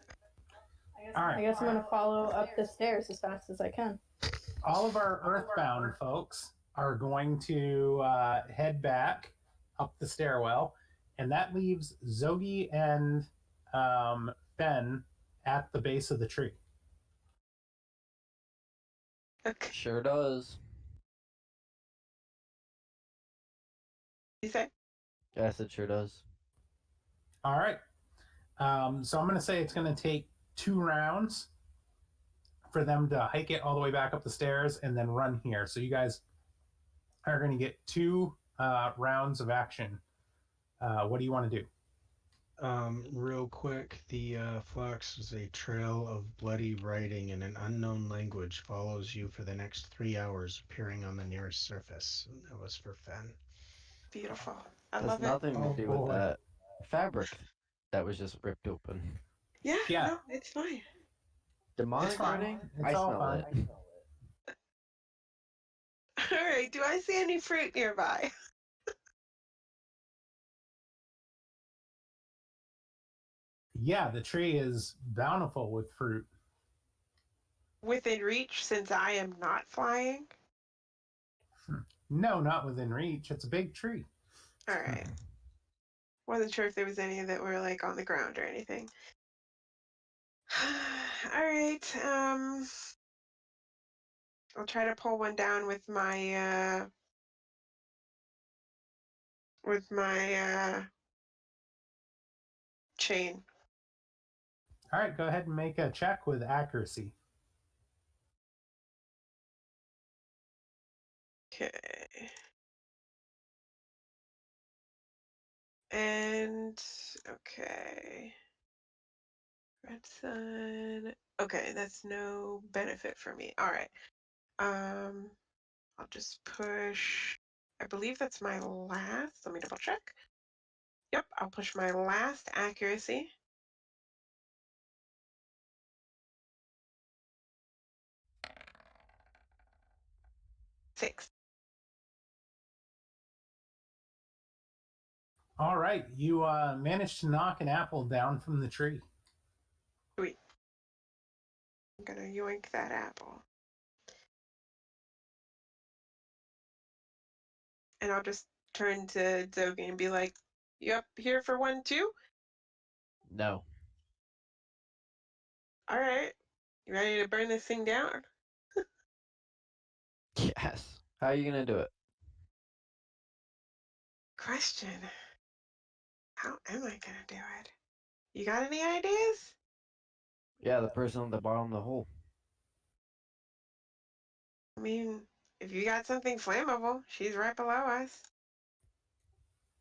All right. I guess I'm gonna follow up the stairs as fast as I can. All of our earthbound folks are going to head back up the stairwell, and that leaves Zogi and Ben at the base of the tree. Okay. Sure does. You say? Yes, it sure does. All right. So I'm going to say it's going to take 2 rounds for them to hike it all the way back up the stairs and then run here. So you guys are going to get 2 rounds of action. What do you want to do? Real quick, the flux is a trail of bloody writing in an unknown language follows you for the next 3 hours, appearing on the nearest surface. And that was for Fen. Beautiful. I Has love it. nothing to Oh do with boy. that fabric that was just ripped open. Yeah, Yeah, no, it's fine. it's Demonic fine. writing? It's I all smell fine. it. All right, do I see any fruit nearby? Yeah, the tree is bountiful with fruit. Within reach, since I am not flying? No, not within reach. It's a big tree. All right. Wasn't sure if there was any that were like on the ground or anything. All right. I'll try to pull one down with my chain. All right, go ahead and make a check with accuracy. Okay. And okay. Red sun. Okay, that's no benefit for me. All right. I'll just push. I believe that's my last. Let me double check. Yep, I'll push my last accuracy. Six. All right, you managed to knock an apple down from the tree. Sweet. I'm gonna yoink that apple. And I'll just turn to Zogi and be like, "You up here for one too? No. All right. You ready to burn this thing down?" Yes. How are you gonna do it? Question. How am I gonna do it? You got any ideas? Yeah, the person at the bottom of the hole. I mean, if you got something flammable, she's right below us.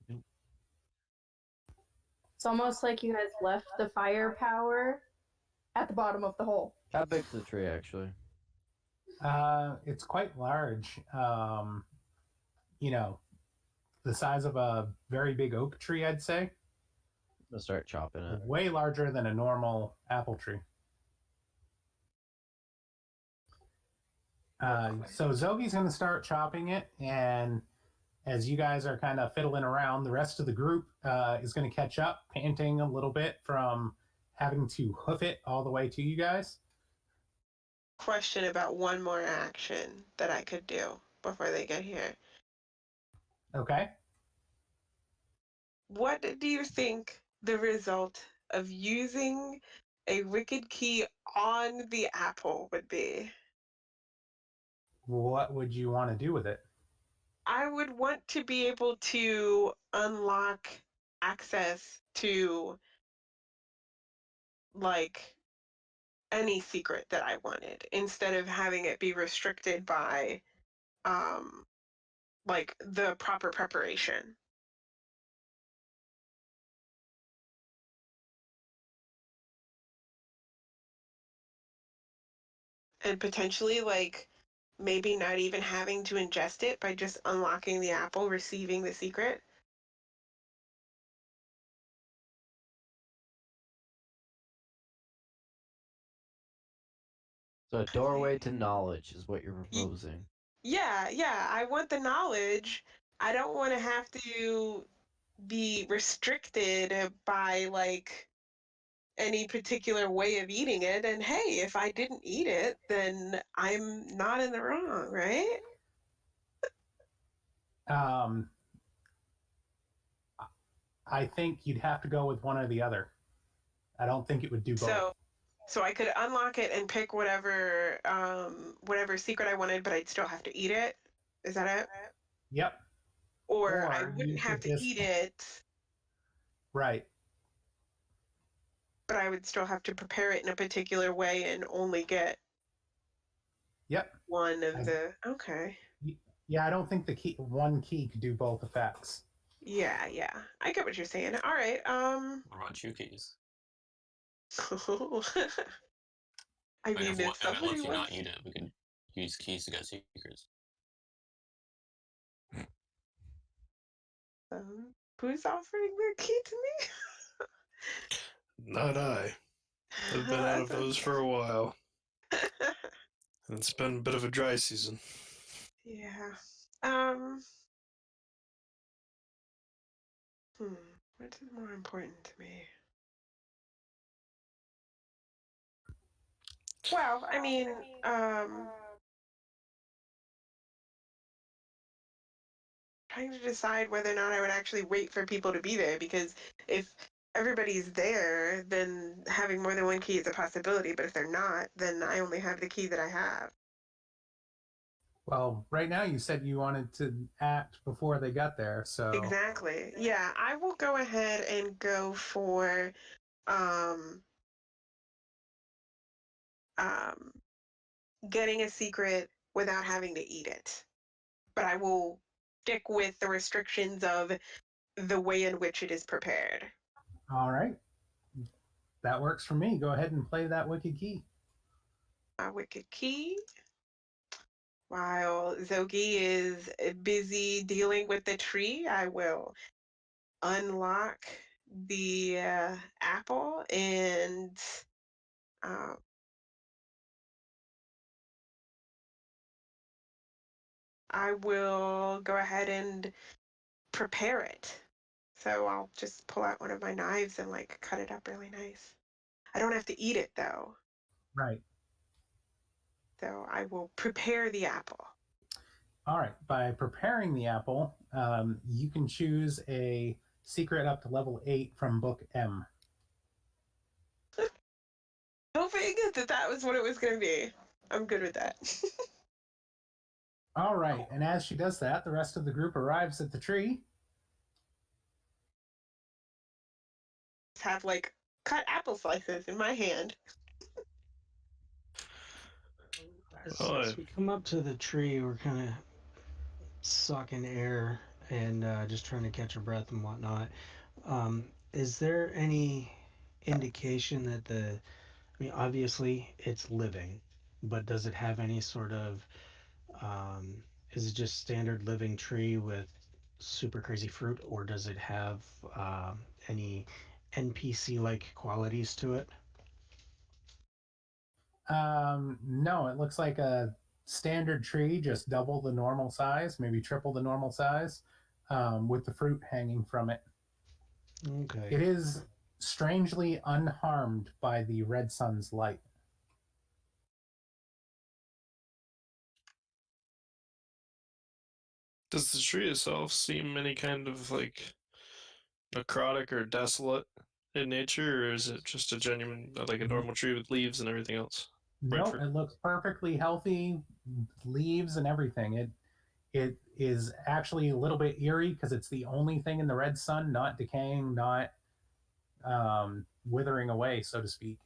It's almost like you guys left the firepower at the bottom of the hole. How big's the tree actually? It's quite large. You know, the size of a very big oak tree, I'd say. I'm gonna start chopping it. Way larger than a normal apple tree. So Zogi's going to start chopping it, and as you guys are kind of fiddling around, the rest of the group is going to catch up, panting a little bit from having to hoof it all the way to you guys. Question about one more action that I could do before they get here. Okay. What do you think the result of using a wicked key on the apple would be? What would you want to do with it? I would want to be able to unlock access to like any secret that I wanted instead of having it be restricted by like the proper preparation. And potentially like maybe not even having to ingest it by just unlocking the apple, receiving the secret. So a doorway to knowledge is what you're proposing. Yeah, I want the knowledge. I don't want to have to be restricted by like any particular way of eating it. And hey, if I didn't eat it, then I'm not in the wrong, right? Um, I think you'd have to go with one or the other. I don't think it would do both. So I could unlock it and pick whatever secret I wanted, but I'd still have to eat it. Is that it? Yep. Or I Or wouldn't you have could to just eat it, right. but I would still have to prepare it in a particular way and only get Yep. one of the. Okay. Yeah, I don't think one key could do both effects. Yeah. I get what you're saying. All right. What about you keys? I Like mean, if if it somebody lets you not wants, eat it, we could use keys to get secrets. who's offering their key to Not I. me? I've been out of those for a while. And it's been a bit of a dry season. Yeah. What is more important to me? Well, I mean, trying to decide whether or not I would actually wait for people to be there, because if everybody's there, then having more than one key is a possibility, but if they're not, then I only have the key that I have. Well, right now you said you wanted to act before they got there, so Exactly. Yeah, I will go ahead and go for um um getting a secret without having to eat it. But I will stick with the restrictions of the way in which it is prepared. all right. That works for me. Go ahead and play that wicked key. A wicked key. While Zogi is busy dealing with the tree, I will unlock the apple and uh, I will go ahead and prepare it. So I'll just pull out one of my knives and like cut it up really nice. I don't have to eat it though. Right. So I will prepare the apple. All right. By preparing the apple, you can choose a secret up to level 8 from Book M. Hoping that was what it was going to be. I'm good with that. All right. And as she does that, the rest of the group arrives at the tree. Have like cut apple slices in my hand. As we come up to the tree, we're kind of sucking air and just trying to catch our breath and whatnot. Is there any indication that I mean, obviously it's living, but does it have any sort of, is it just standard living tree with super crazy fruit, or does it have any NPC-like qualities to it? No, it looks like a standard tree, just double the normal size, maybe triple the normal size, with the fruit hanging from it. Okay. It is strangely unharmed by the red sun's light. Does the tree itself seem any kind of like necrotic or desolate in nature, or is it just a genuine, like a normal tree with leaves and everything else? Nope, it looks perfectly healthy, leaves and everything. It is actually a little bit eerie because it's the only thing in the red sun not decaying, not withering away, so to speak.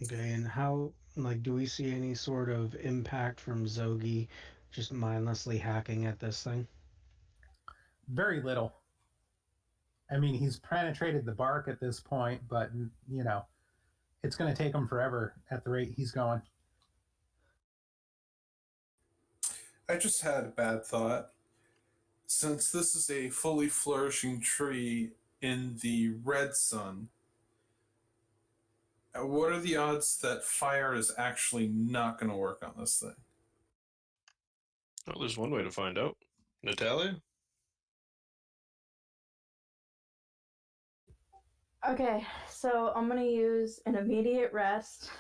Okay, and how, like, do we see any sort of impact from Zogi just mindlessly hacking at this thing? Very little. I mean, he's penetrated the bark at this point, but you know, it's going to take him forever at the rate he's going. I just had a bad thought. Since this is a fully flourishing tree in the red sun, what are the odds that fire is actually not going to work on this thing? Well, there's one way to find out. Natalia? Okay, so I'm gonna use an immediate rest.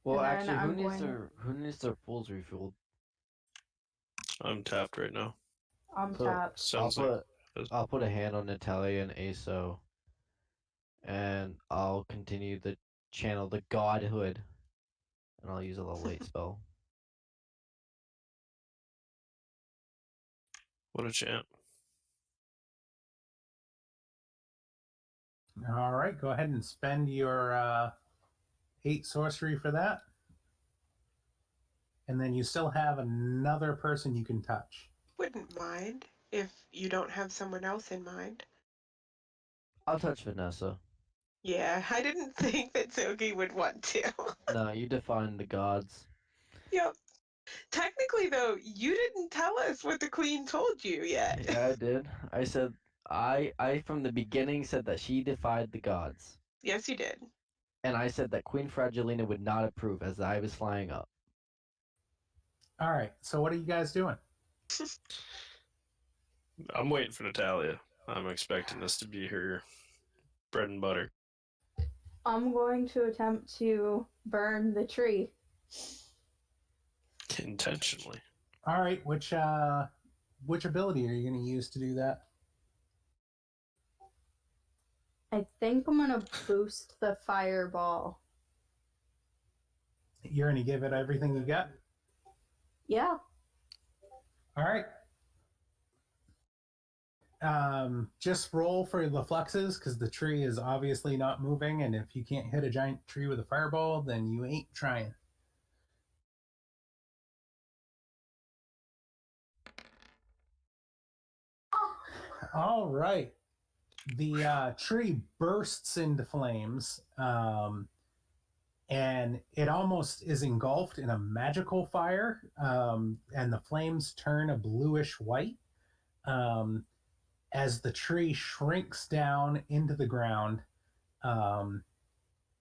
Well, And actually, then who I'm needs going- their pools refilled? I'm tapped right now. I'm So tapped. Sounds like I'll put a hand on Natalia and Aso, and I'll continue the channel the godhood, and I'll use a little late spell. what a champ. All right, go ahead and spend your 8 sorcery for that. And then you still have another person you can touch. wouldn't mind if you don't have someone else in mind. I'll touch Vanessa. Yeah, I didn't think that Zogi would want to. No, you define the gods. Yep. Technically, though, you didn't tell us what the queen told you yet. Yeah, I did. I said I from the beginning said that she defied the gods. Yes, you did. And I said that Queen Fragilina would not approve as I was flying up. All right. So what are you guys doing? I'm waiting for Natalia. I'm expecting this to be her bread and butter. I'm going to attempt to burn the tree. Intentionally. All right. Which ability are you going to use to do that? I think I'm going to boost the fireball. You're going to give it everything you got? Yeah. All right. Just roll for the fluxes because the tree is obviously not moving, and if you can't hit a giant tree with a fireball, then you ain't trying. All right. The tree bursts into flames, and it almost is engulfed in a magical fire, and the flames turn a bluish white. As the tree shrinks down into the ground,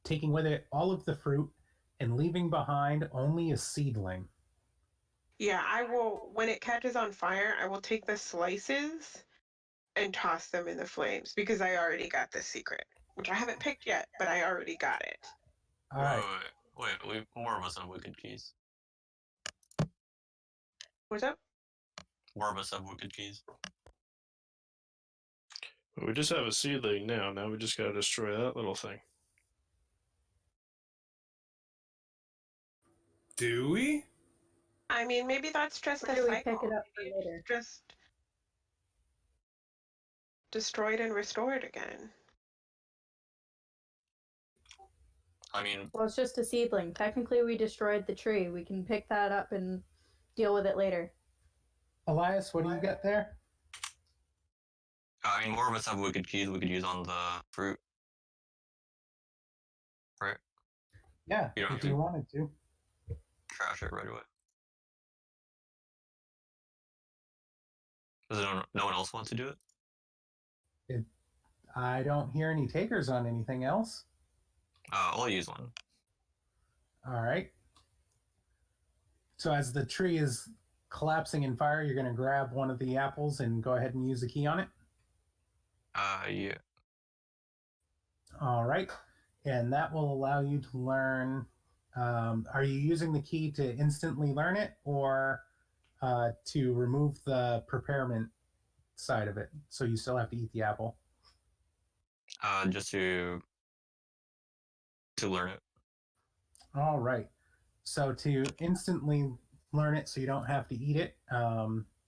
taking with it all of the fruit and leaving behind only a seedling. Yeah, I will, when it catches on fire, I will take the slices and toss them in the flames because I already got the secret, which I haven't picked yet, but I already got it. All right. Wait, more of us have wicked keys. What's up? More of us have wicked keys. We just have a seedling now. Now we just gotta destroy that little thing. Do we? I mean, maybe that's just Or a do we cycle. pick it up for Maybe later? it's just destroyed and restored again. I mean, Well, it's just a seedling. Technically, we destroyed the tree. We can pick that up and deal with it later. Elias, what do you got there? more of us have wicked keys we could use on the fruit. Right? Yeah, You don't have if you to wanted to. trash it right away. Does no one else want to do it? I don't hear any takers on anything else. I'll use one. All right. So as the tree is collapsing in fire, you're going to grab one of the apples and go ahead and use a key on it. Yeah. All right. And that will allow you to learn. Are you using the key to instantly learn it or to remove the preparement side of it? So you still have to eat the apple. Just to learn it. All right. So to instantly learn it so you don't have to eat it,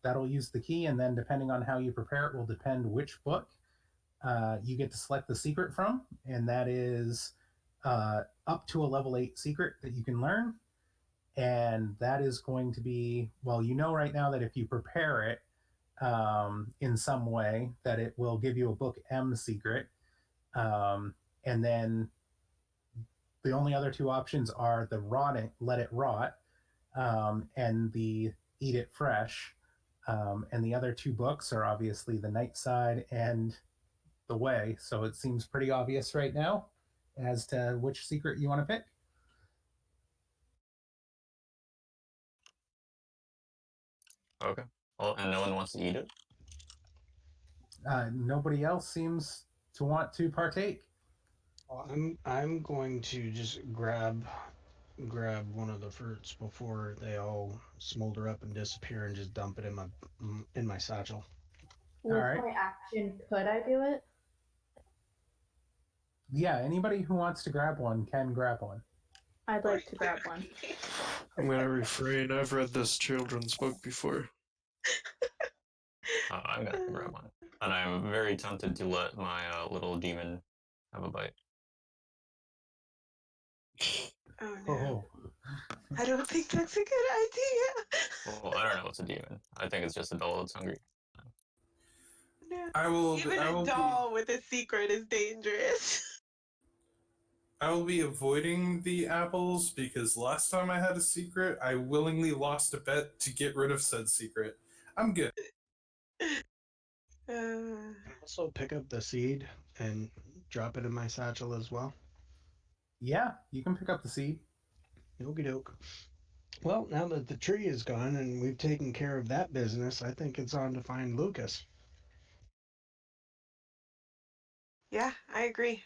that'll use the key. And then depending on how you prepare it will depend which book you get to select the secret from. And that is up to a level 8 secret that you can learn. And that is going to be, well, you know right now that if you prepare it in some way, that it will give you a book M secret. And then the only other two options are the let it rot, and the eat it fresh. And the other two books are obviously the night side and the way. So it seems pretty obvious right now as to which secret you want to pick. Okay. Well, and no one wants to eat it? Nobody else seems to want to partake. Well, I'm going to just grab one of the fruits before they all smolder up and disappear, and just dump it in my satchel. With right. my action, could I do it? Yeah, anybody who wants to grab one can grab one. I'd like to grab one. I'm gonna refrain. I've read this children's book before. I'm gonna grab one. And I'm very tempted to let my little demon have a bite. Oh no. I don't think that's a good idea. Well, I don't know what's a demon. I think it's just a doll that's hungry. No. I will. Even I a will doll with a secret is dangerous. I will be avoiding the apples because last time I had a secret, I willingly lost a bet to get rid of said secret. I'm good. Also, pick up the seed and drop it in my satchel as well. Yeah, you can pick up the seed. Okie doke. Well, now that the tree is gone and we've taken care of that business, I think it's on to find Lucas. Yeah, I agree.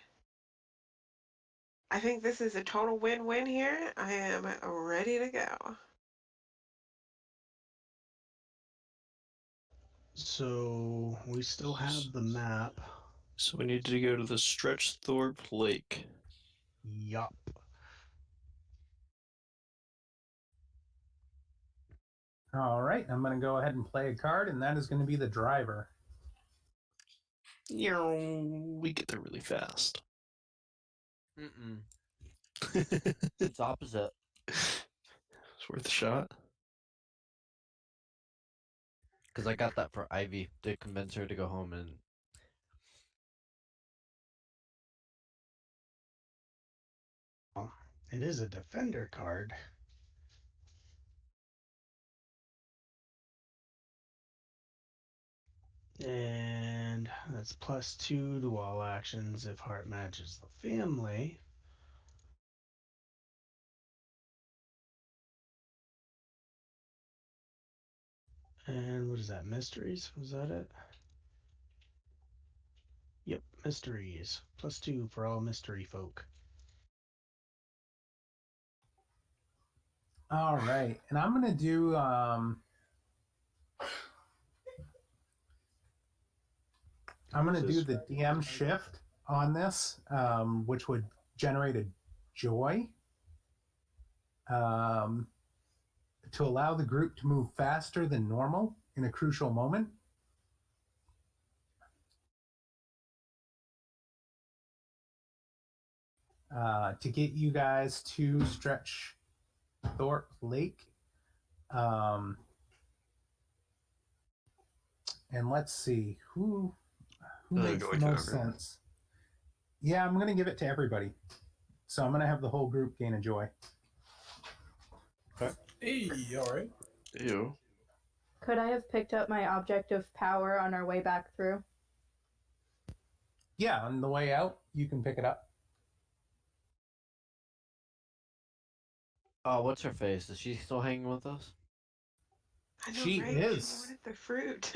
I think this is a total win-win here. I am ready to go. So we still have the map. So we need to go to the Stretchthorpe Lake. Yup. All right, I'm going to go ahead and play a card, and that is going to be the driver. We get there really fast. Mm-mm. It's It's opposite. worth a shot. Because I got that for Ivy to convince her to go home and. It is a defender card. And that's +2 to all actions if heart matches the family. And what is that? Mysteries? Was that it? Yep, mysteries. +2 for all mystery folk. All right, and I'm going to do the DM shift on this, which would generate a joy to allow the group to move faster than normal in a crucial moment. To get you guys to Stretch Thorpe Lake. And let's see who makes Joy the to most everyone. sense. Yeah, I'm going to give it to everybody. So I'm going to have the whole group gain a joy. Hey, all right. Ew. Could I have picked up my object of power on our way back through? Yeah, on the way out, you can pick it up. Oh, what's her face? Is she still hanging with us? I know, She right? She is. wanted the fruit.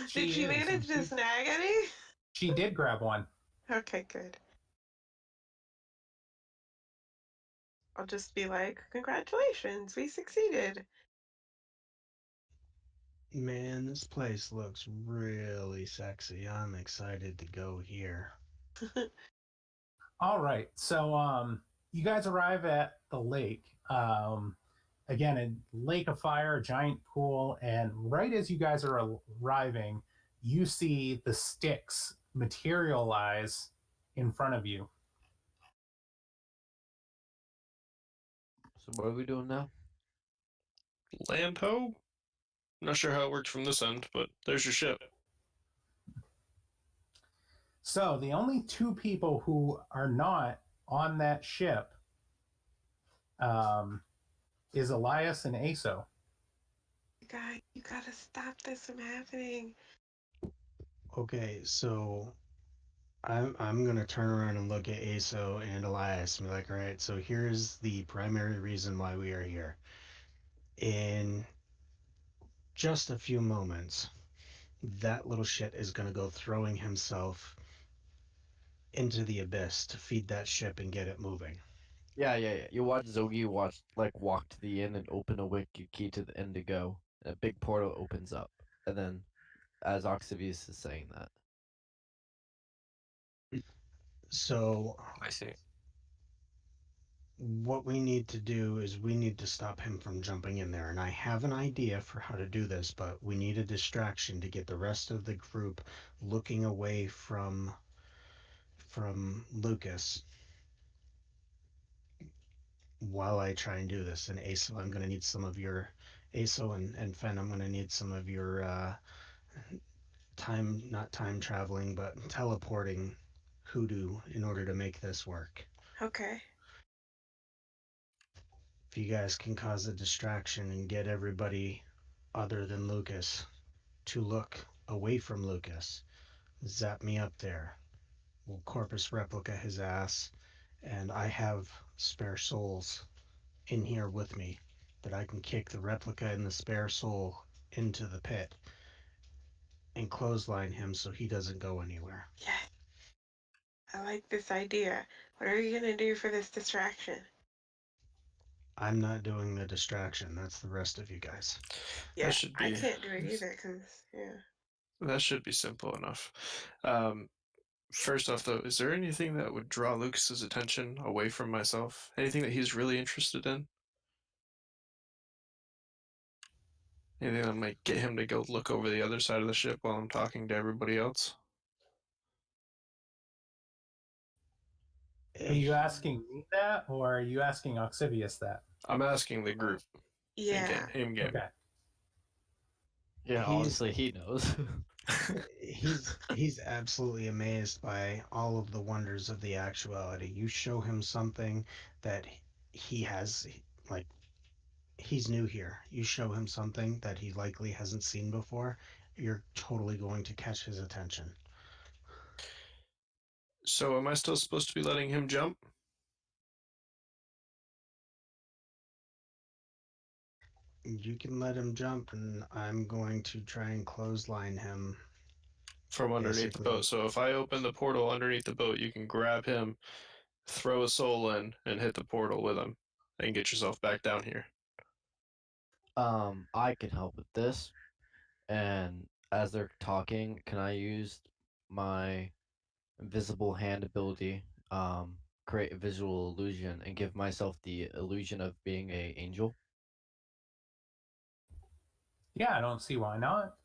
She Did she is, and manage to snag any? she did grab one. Okay, good. I'll just be like, congratulations, we succeeded. Man, this place looks really sexy. I'm excited to go here. All right, so you guys arrive at the lake. Again, a lake of fire, a giant pool, and right as you guys are arriving, you see the sticks materialize in front of you. So what are we doing now? Land ho? Not sure how it worked from this end, but there's your ship. So the only two people who are not on that ship is Elias and Aso. Guy, you gotta stop this from happening. Okay, so I'm gonna turn around and look at Aso and Elias and be like, all right, so here's the primary reason why we are here. In just a few moments, that little shit is gonna go throwing himself into the abyss to feed that ship and get it moving. Yeah. You watch Zogi walk to the inn and open a wiki key to the inn to go. And a big portal opens up. And then as Oxivius is saying that. So I see. what we need to do is we need to stop him from jumping in there. And I have an idea for how to do this, but we need a distraction to get the rest of the group looking away from Lucas. while I try and do this, and Aso, I'm going to need some of your Aso and Fen. I'm going to need some of your not time traveling, but teleporting hoodoo in order to make this work. Okay. If you guys can cause a distraction and get everybody other than Lucas to look away from Lucas, zap me up there. We'll corpus replica his ass, and I have spare souls in here with me that I can kick the replica and the spare soul into the pit and clothesline him so he doesn't go anywhere. Yes. I like this idea. What are you gonna do for this distraction? I'm not doing the distraction. That's the rest of you guys. Yeah, That should I be can't do it either, cause yeah. that should be simple enough. First off, though, is there anything that would draw Lucas's attention away from myself? Anything that he's really interested in? Anything that might get him to go look over the other side of the ship while I'm talking to everybody else? Are you asking me that, or are you asking Oxivius that? I'm asking the group Yeah. in game. Okay. Yeah, He's obviously he knows. he's absolutely amazed by all of the wonders of the actuality. You show him something that he has, like, he's new here. You show him something that he likely hasn't seen before, you're totally going to catch his attention. So, am I still supposed to be letting him jump? You can let him jump, and I'm going to try and clothesline him. From underneath the Basically. boat. So, if I open the portal underneath the boat, you can grab him, throw a soul in, and hit the portal with him, and get yourself back down here. I can help with this. And as they're talking, can I use my invisible hand ability, create a visual illusion, and give myself the illusion of being a angel? Yeah, I don't see why not.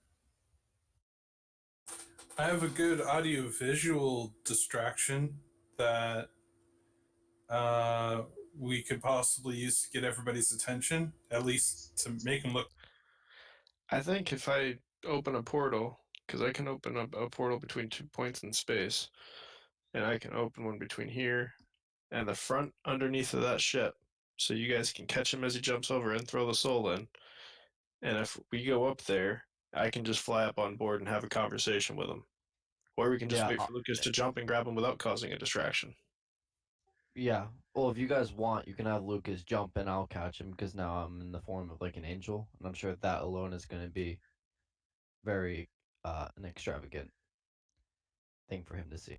I have a good audio visual distraction that uh, we could possibly use to get everybody's attention, at least to make them look. I think if I open a portal, because I can open up a portal between 2 points in space, and I can open one between here and the front underneath of that ship, so you guys can catch him as he jumps over and throw the soul in. And if we go up there, I can just fly up on board and have a conversation with him. Or we can just Yeah, wait for Lucas to jump and grab him without causing a distraction. yeah. Well, if you guys want, you can have Lucas jump and I'll catch him because now I'm in the form of like an angel, and I'm sure that alone is going to be very an extravagant thing for him to see.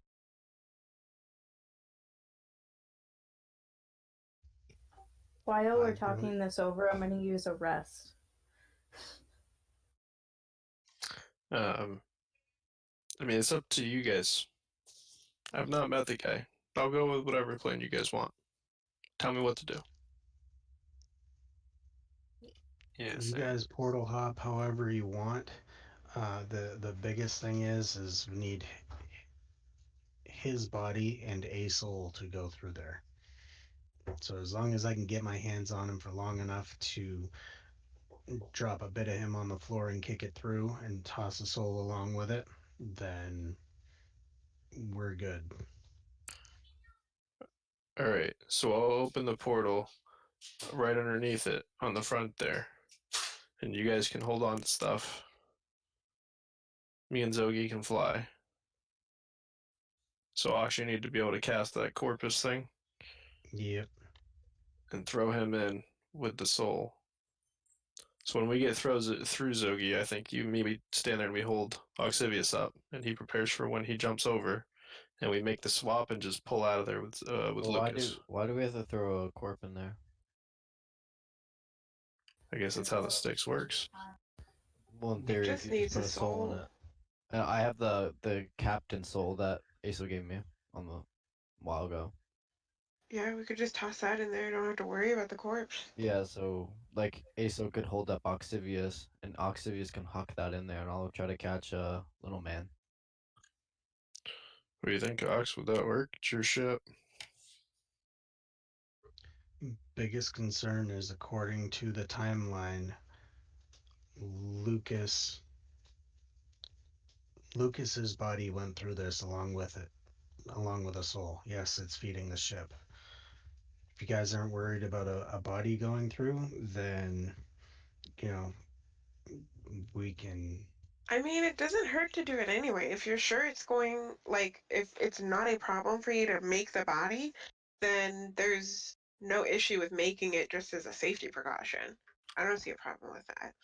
While we're I talking this over, I'm going to use a rest. I mean, it's up to you guys. I've not met the guy. I'll go with whatever plan you guys want. Tell me what to do. You guys portal hop however you want. The biggest thing is we need his body and a soul to go through there. So as long as I can get my hands on him for long enough to drop a bit of him on the floor and kick it through and toss a soul along with it, then we're good. All right, so I'll open the portal right underneath it on the front there, and you guys can hold on to stuff. Me and Zogi can fly. So I'll actually need to be able to cast that corpus thing Yep. and throw him in with the soul. So when we get throws it through Zogi, I think you maybe stand there and we hold Oxivius up, and he prepares for when he jumps over, and we make the swap and just pull out of there with Well, Lucas. why do we have to throw a corp in there? I guess that's how the sticks works. Well, in It theory, if just you just needs put a a soul in soul. it. I have the captain soul that Aso gave me on the while ago. Yeah, we could just toss that in there. Don't have to worry about the corpse. Yeah, so like Aso could hold up Oxivius, and Oxivius can huck that in there, and I'll try to catch a little man. What do you think, Ox? Would that work? It's your ship. Biggest concern is, according to the timeline, Lucas's body went through this along with it, along with a soul. Yes, it's feeding the ship. If you guys aren't worried about a body going through, then, you know, we can. I mean, it doesn't hurt to do it anyway. If you're sure it's going, like, if it's not a problem for you to make the body, then there's no issue with making it just as a safety precaution. I don't see a problem with that.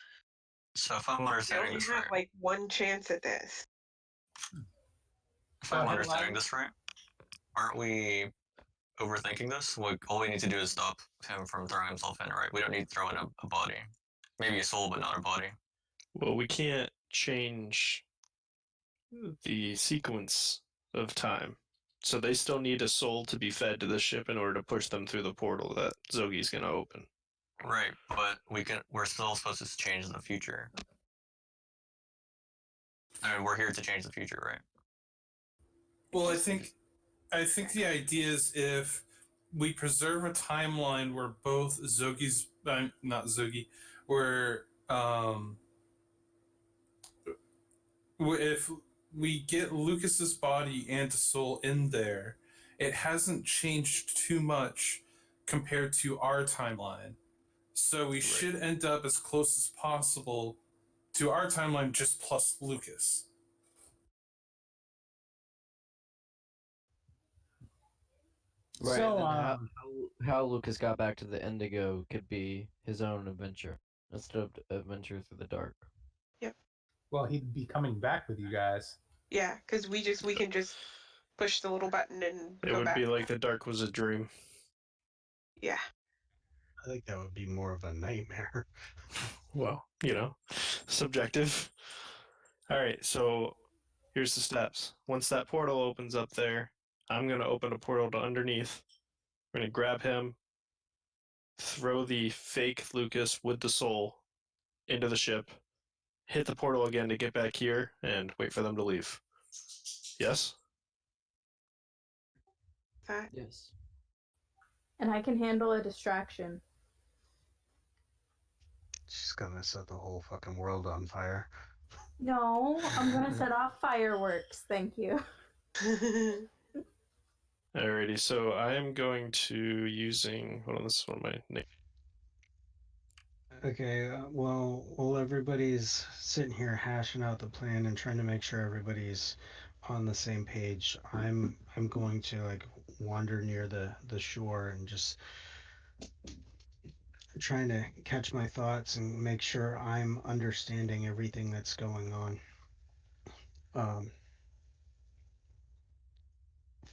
So if I'm We understanding only this have, right, like, one chance at this. if Go I'm ahead, understanding Lyle. this right, aren't we overthinking this? All we need to do is stop him from throwing himself in, right? We don't need to throw in a body. Maybe a soul, but not a body. Well, we can't change the sequence of time. So they still need a soul to be fed to the ship in order to push them through the portal that Zogi's gonna open. Right, but we're still supposed to change the future. I mean, we're here to change the future, right? Well, I think the idea is if we preserve a timeline where both Zogi's not Zogi, where if we get Lucas's body and soul in there, it hasn't changed too much compared to our timeline. So we should end up as close as possible to our timeline, just plus Lucas. Right. So, And then how Lucas got back to the Indigo could be his own adventure instead of adventure through the dark. Yep. well, he'd be coming back with you guys. Yeah, because we can just push the little button and It go would back. be like the dark was a dream. Yeah. I think that would be more of a nightmare. Well, subjective. All right, so here's the steps. Once that portal opens up there, I'm going to open a portal to underneath. We're going to grab him, throw the fake Lucas with the soul into the ship, hit the portal again to get back here, and wait for them to leave. Yes? That. Yes. And I can handle a distraction. She's gonna set the whole fucking world on fire. No, I'm gonna set off fireworks. Thank you. Alrighty, so I am going to using. Hold on, this is one of my names. Okay, well, while everybody's sitting here hashing out the plan and trying to make sure everybody's on the same page, I'm going to like wander near the shore and just trying to catch my thoughts and make sure I'm understanding everything that's going on.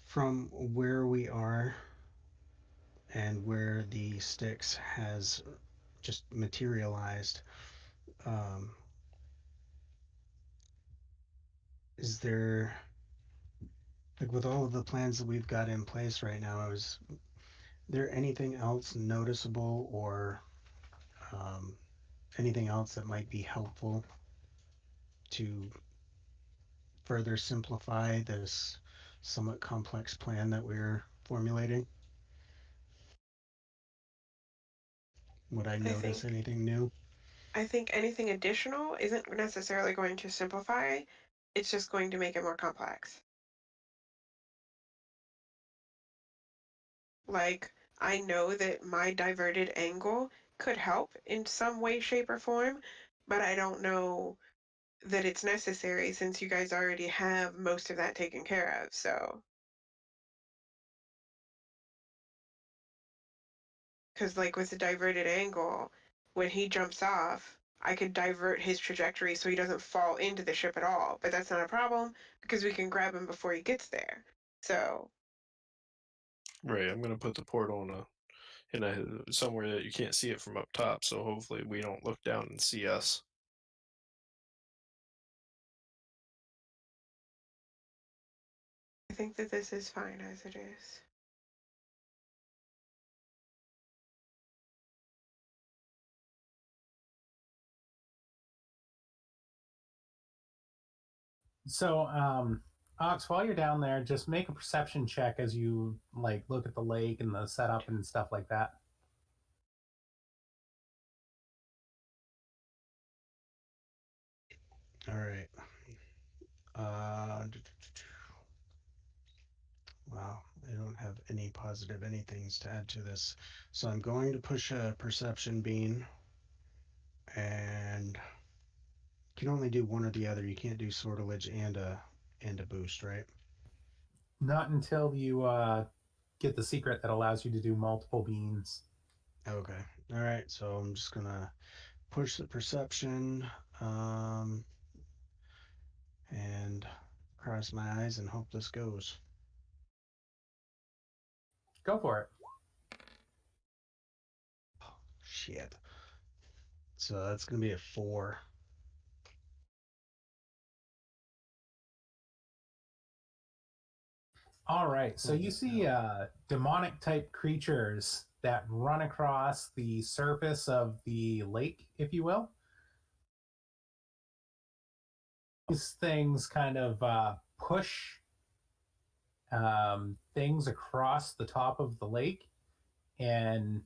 From where we are and where the Styx has just materialized, um, is there, like, with all of the plans that we've got in place right now, is there anything else noticeable or um, anything else that might be helpful to further simplify this somewhat complex plan that we're formulating? Would I notice anything new? I think anything additional isn't necessarily going to simplify. It's just going to make it more complex. Like, I know that my diverted angle could help in some way, shape, or form, but I don't know that it's necessary since you guys already have most of that taken care of. So, because, like, with the diverted angle, when he jumps off, I could divert his trajectory so he doesn't fall into the ship at all. But that's not a problem because we can grab him before he gets there. So, Right, I'm going to put the portal in a somewhere that you can't see it from up top, so hopefully we don't look down and see us. I think that this is fine as it is. So, Ox, while you're down there, just make a perception check as you like look at the lake and the setup and stuff like that. All right. Wow, I don't have any positive anythings to add to this. So I'm going to push a perception beam, and you can only do one or the other. You can't do sortilege and a boost, right? Not until you get the secret that allows you to do multiple beams. Okay. All right. So I'm just gonna push the perception, um, and cross my eyes and hope this goes. Go for it. Oh, shit. So that's gonna be a 4. All right. So you see demonic type creatures that run across the surface of the lake, if you will. These things kind of push things across the top of the lake. And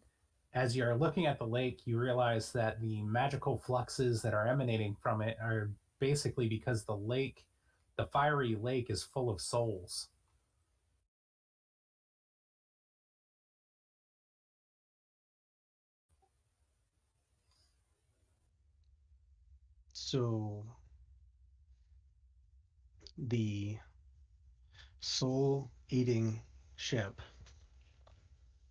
as you're looking at the lake, you realize that the magical fluxes that are emanating from it are basically because the fiery lake, is full of souls. So the soul eating ship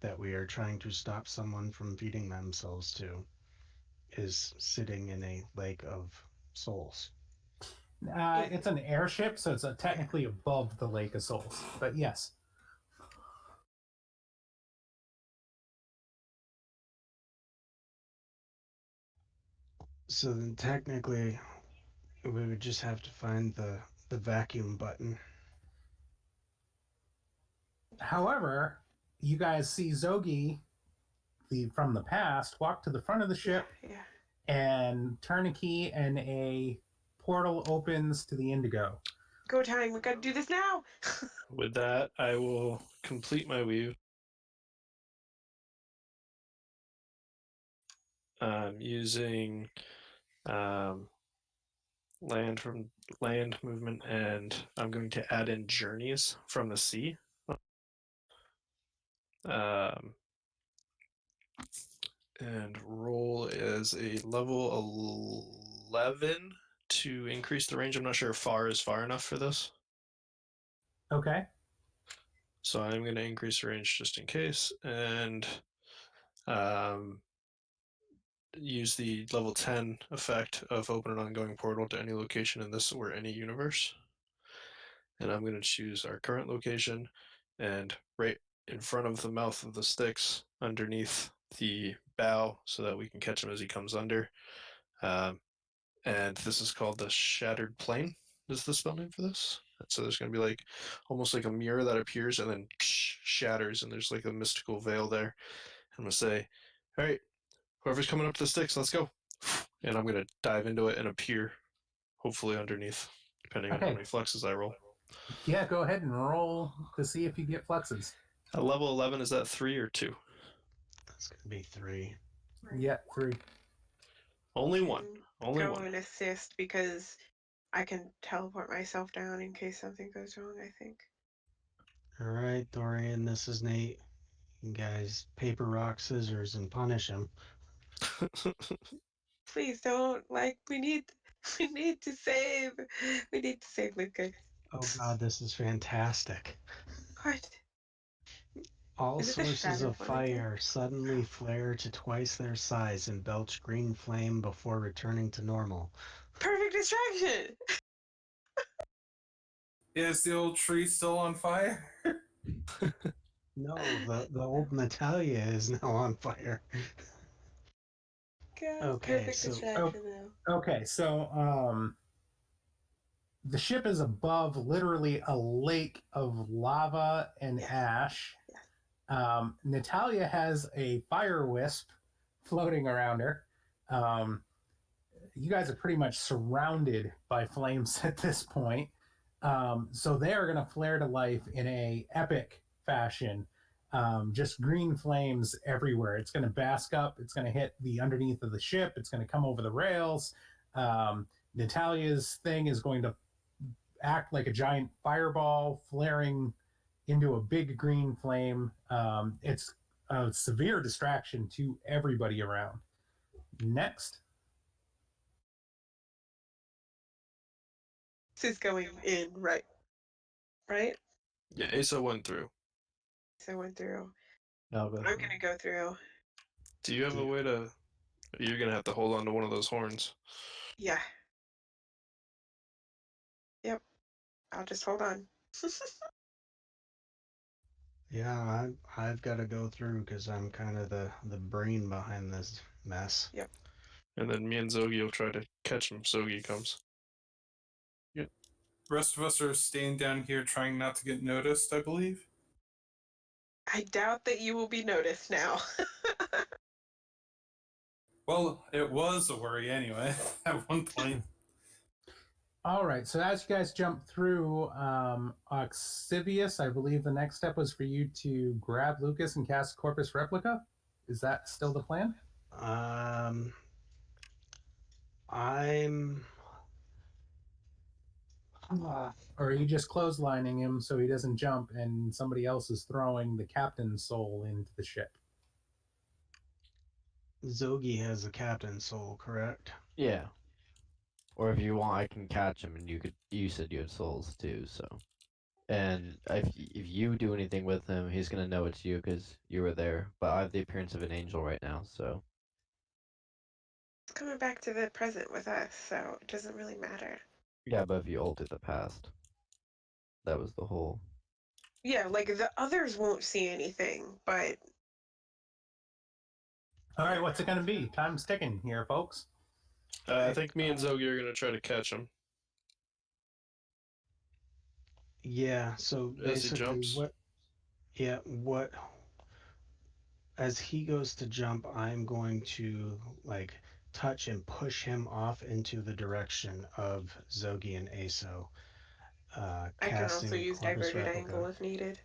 that we are trying to stop someone from feeding themselves to is sitting in a lake of souls. It's an airship, so it's technically above the Lake of Souls. But yes. So then technically we would just have to find the vacuum button. However, you guys see Zogi, from the past, walk to the front of the ship and turn a key, and a portal opens to the Indigo. Go time, we gotta do this now. With that, I will complete my weave. Using land movement, and I'm going to add in journeys from the sea. And roll is a level 11 to increase the range. I'm not sure if far is far enough for this. Okay. So I'm going to increase the range just in case, and use the level 10 effect of open an ongoing portal to any location in this or any universe. And I'm going to choose our current location, and right in front of the mouth of the sticks, underneath the bow, so that we can catch him as he comes under. And this is called the Shattered Plane, is the spell name for this. So there's going to be like almost like a mirror that appears and then shatters, and there's like a mystical veil there. I'm going to say, all right, whoever's coming up to the sticks, let's go. And I'm going to dive into it and appear, hopefully underneath, depending on how many fluxes I roll. Yeah, go ahead and roll to see if you get fluxes. At level 11, is that 3 or 2? That's going to be 3. Yeah, 3. Only one. Only go one. and assist because I can teleport myself down in case something goes wrong, I think. All right, Dorian, this is Nate. You guys paper, rock, scissors and punish him. Please don't. Like, we need to save Lucas. Oh god, this is fantastic. What? All Is it the sources of shattered one again? fire suddenly flare to twice their size and belch green flame before returning to normal. Perfect distraction! Is the old tree still on fire? No, the old Natalia is now on fire. God, Okay, perfect so distraction though. Okay, so the ship is above literally a lake of lava and ash. Natalia has a fire wisp floating around her. You guys are pretty much surrounded by flames at this point. So they are going to flare to life in a epic fashion. Just green flames everywhere. It's going to bask up. It's going to hit the underneath of the ship. It's going to come over the rails. Natalia's thing is going to act like a giant fireball flaring into a big green flame. It's a severe distraction to everybody around. Next. This is going in, right? Right? Yeah, Asa went through. So I went through. I'll go. I'm gonna go through. Do you have a way to? You're gonna have to hold on to one of those horns. Yeah. Yep. I'll just hold on. Yeah, I've got to go through because I'm kind of the brain behind this mess. Yep. And then me and Zogi will try to catch him if Zogi comes. Yep. The rest of us are staying down here trying not to get noticed, I believe. I doubt that you will be noticed now. Well, it was a worry anyway at one point. All right, so as you guys jump through, Oxivius, I believe the next step was for you to grab Lucas and cast Corpus Replica. Is that still the plan? I'm. Or are you just clotheslining him so he doesn't jump and somebody else is throwing the captain's soul into the ship? Zogi has the captain's soul, correct? Yeah. Or if you want, I can catch him, and you could. You said you had souls too, so. And if you do anything with him, he's gonna know it's you because you were there. But I have the appearance of an angel right now, so. It's coming back to the present with us, so it doesn't really matter. Yeah, but if you alter the past, that was the whole. Yeah, like the others won't see anything, but All right, what's it going to be? Time's ticking here, folks. I think me and Zogi are gonna try to catch him Yeah. So as he basically, jumps. what? As he goes to jump, I'm going to like touch and push him off into the direction of Zogi and Aso. I can also Casting use Corpus diverted angle Replica. if needed.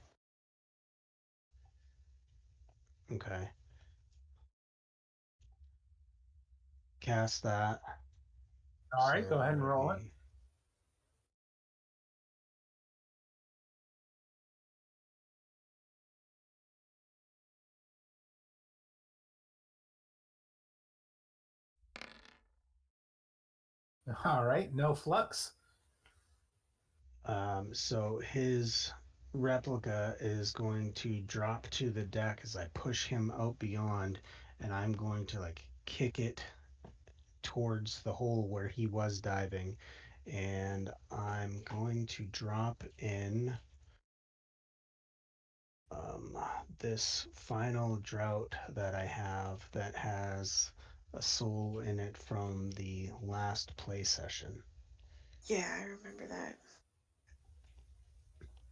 Okay. Cast that. All right, So go ahead and it'll roll it. be- All right, no flux. So his replica is going to drop to the deck as I push him out beyond, and I'm going to like kick it towards the hole where he was diving, and I'm going to drop in um, this final drought that I have that has a soul in it from the last play session. Yeah, I remember that.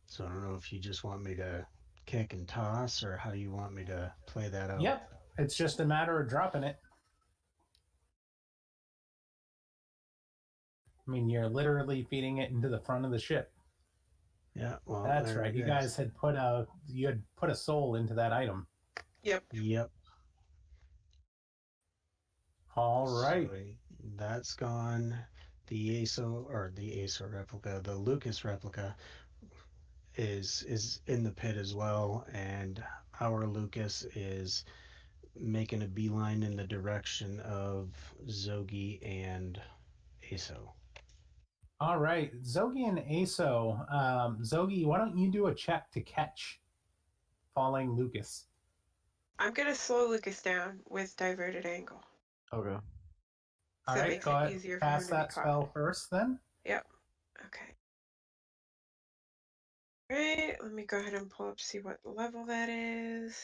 So I don't know if you just want me to kick and toss or how you want me to play that out. Yep, it's just a matter of dropping it. I mean, you're literally feeding it into the front of the ship. Yeah, well, That's there right. it You is. guys had put a soul into that item. Yep. Yep. All right. So that's gone. The ASO replica, the Lucas replica is in the pit as well, and our Lucas is making a beeline in the direction of Zogi and ASO. All right, Zogi and Aso. Zogi, why don't you do a check to catch falling Lucas? I'm gonna slow Lucas down with diverted angle. Okay. So All it right, makes go it ahead. easier for him Cast to be that caught. spell first, then. Yep. Okay. Right, let me go ahead and pull up, see what level that is.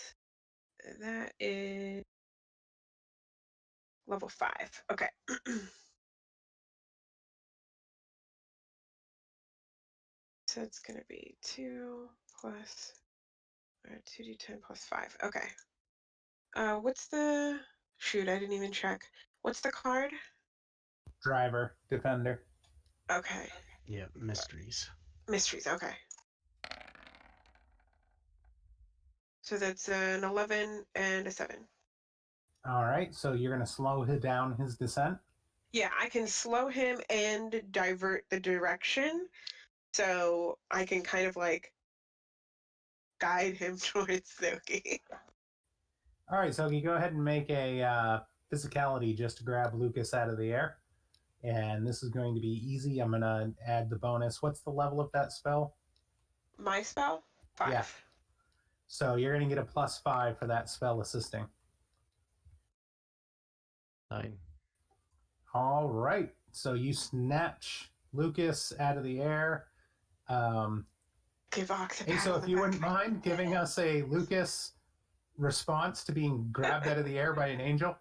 That is level 5. Okay. So it's gonna be 2 plus 2d10 plus 5. Okay. What's the shoot? I didn't even check. What's the card? Driver, defender. Okay. Yep, mysteries. Mysteries. Okay. So that's an 11 and a 7. All right, so you're going to slow down his descent. Yeah, I can slow him and divert the direction, so I can kind of like guide him towards Zoki. All right, Sogi, go ahead and make a physicality just to grab Lucas out of the air. And this is going to be easy. I'm going to add the bonus. What's the level of that spell? My spell? 5. Yeah. So you're going to get a +5 for that spell assisting. 9. All right. So you snatch Lucas out of the air. Give Ox a Hey, pat so on if the you back. wouldn't mind giving us a Lucas response to being grabbed out of the air by an angel.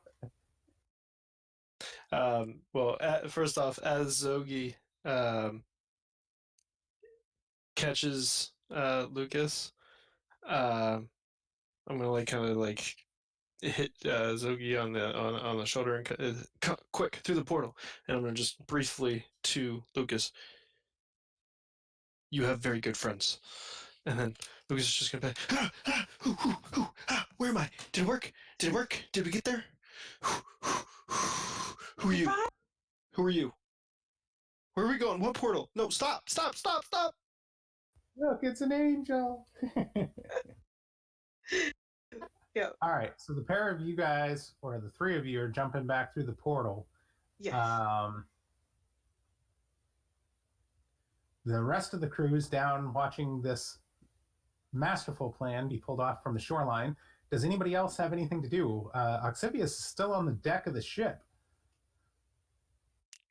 Well, first off, as Zogi catches Lucas, I'm gonna like kind of like hit Zogi on the shoulder and quick through the portal, and I'm gonna just briefly to Lucas. You have very good friends, and then Lucas is just gonna be, where am I? Did it work? Did it work? Did we get there? Who are you? Who are you? Where are we going? What portal? No, stop! Look, it's an angel. Yep. All right, so the pair of you guys, or the three of you, are jumping back through the portal. Yes. The rest of the crew's down watching this masterful plan be pulled off from the shoreline. Does anybody else have anything to do? Oxivius is still on the deck of the ship.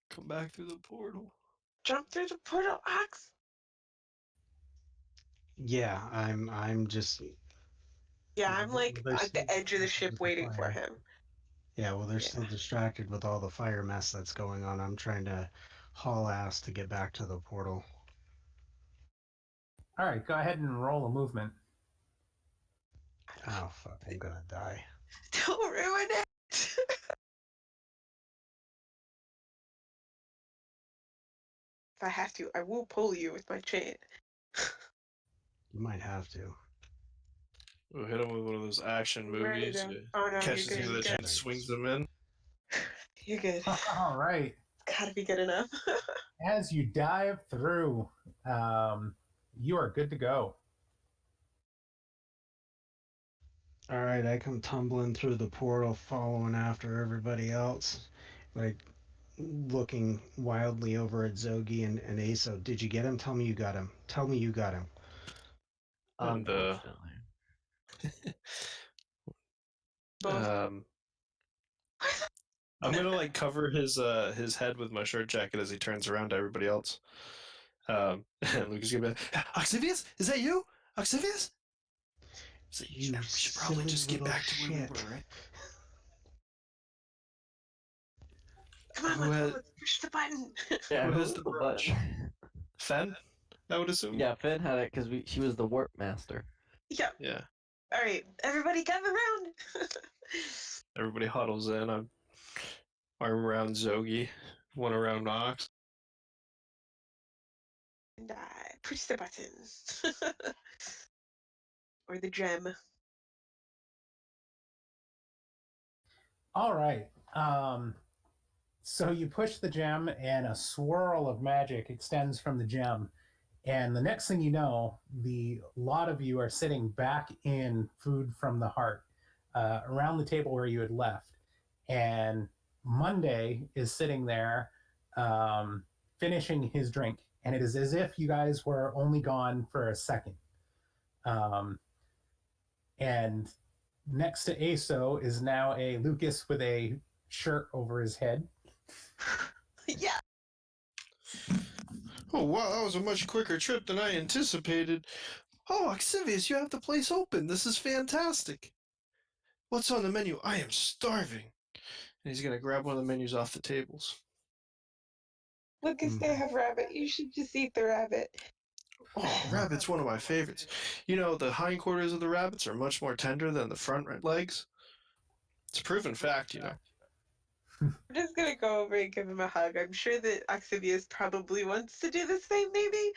Come back through the portal. Jump through the portal, Ox. Yeah, I'm just. Yeah, I'm like They're at still the edge of the distracted ship with waiting for fire. him. Yeah, well, they're Yeah. still distracted with all the fire mess that's going on. I'm trying to haul ass to get back to the portal. All right, go ahead and roll a movement. Oh fuck, I'm gonna die. Don't ruin it. If I have to, I will pull you with my chain. You might have to. We'll hit him with one of those action Ready movies. to- Oh no, you're Catches good. him You're with the good. chain, swings them in. You're good. All right. It's gotta be good enough. As you dive through, you are good to go. All right, I come tumbling through the portal, following after everybody else, like looking wildly over at Zogi and Aso. Did you get him? Tell me you got him. Tell me you got him. And Unfortunately. Both. I'm gonna like cover his head with my shirt jacket as he turns around to everybody else. And Lucas gonna be like, Oxivius, is that you, Oxivius? So You we should probably silly just get little back to where we shit. were, right? Come on, Who has- let's push the button. Yeah, Who who has was the the brush? button? Fen, I would assume. Yeah, Finn had it because she was the warp master. Yep. Yeah. All right, everybody gather around. Everybody huddles in. I'm arm around Zogi, one around Ox. And I push the button. Or the gem. All right. So you push the gem, and a swirl of magic extends from the gem. And the next thing you know, the lot of you are sitting back in Food from the Heart, around the table where you had left. And Monday is sitting there, finishing his drink. And it is as if you guys were only gone for a second. And next to Aso is now a Lucas with a shirt over his head. Yeah. Oh wow, that was a much quicker trip than I anticipated. Oh, Oxivius, you have the place open. This is fantastic. What's on the menu? I am starving. And he's gonna grab one of the menus off the tables. Lucas, they have rabbit. You should just eat the rabbit. Oh, rabbit's one of my favorites. You know, the hindquarters of the rabbits are much more tender than the front legs. It's a proven fact, you know. I'm just gonna go over and give him a hug. I'm sure that Oxivius probably wants to do the same, maybe,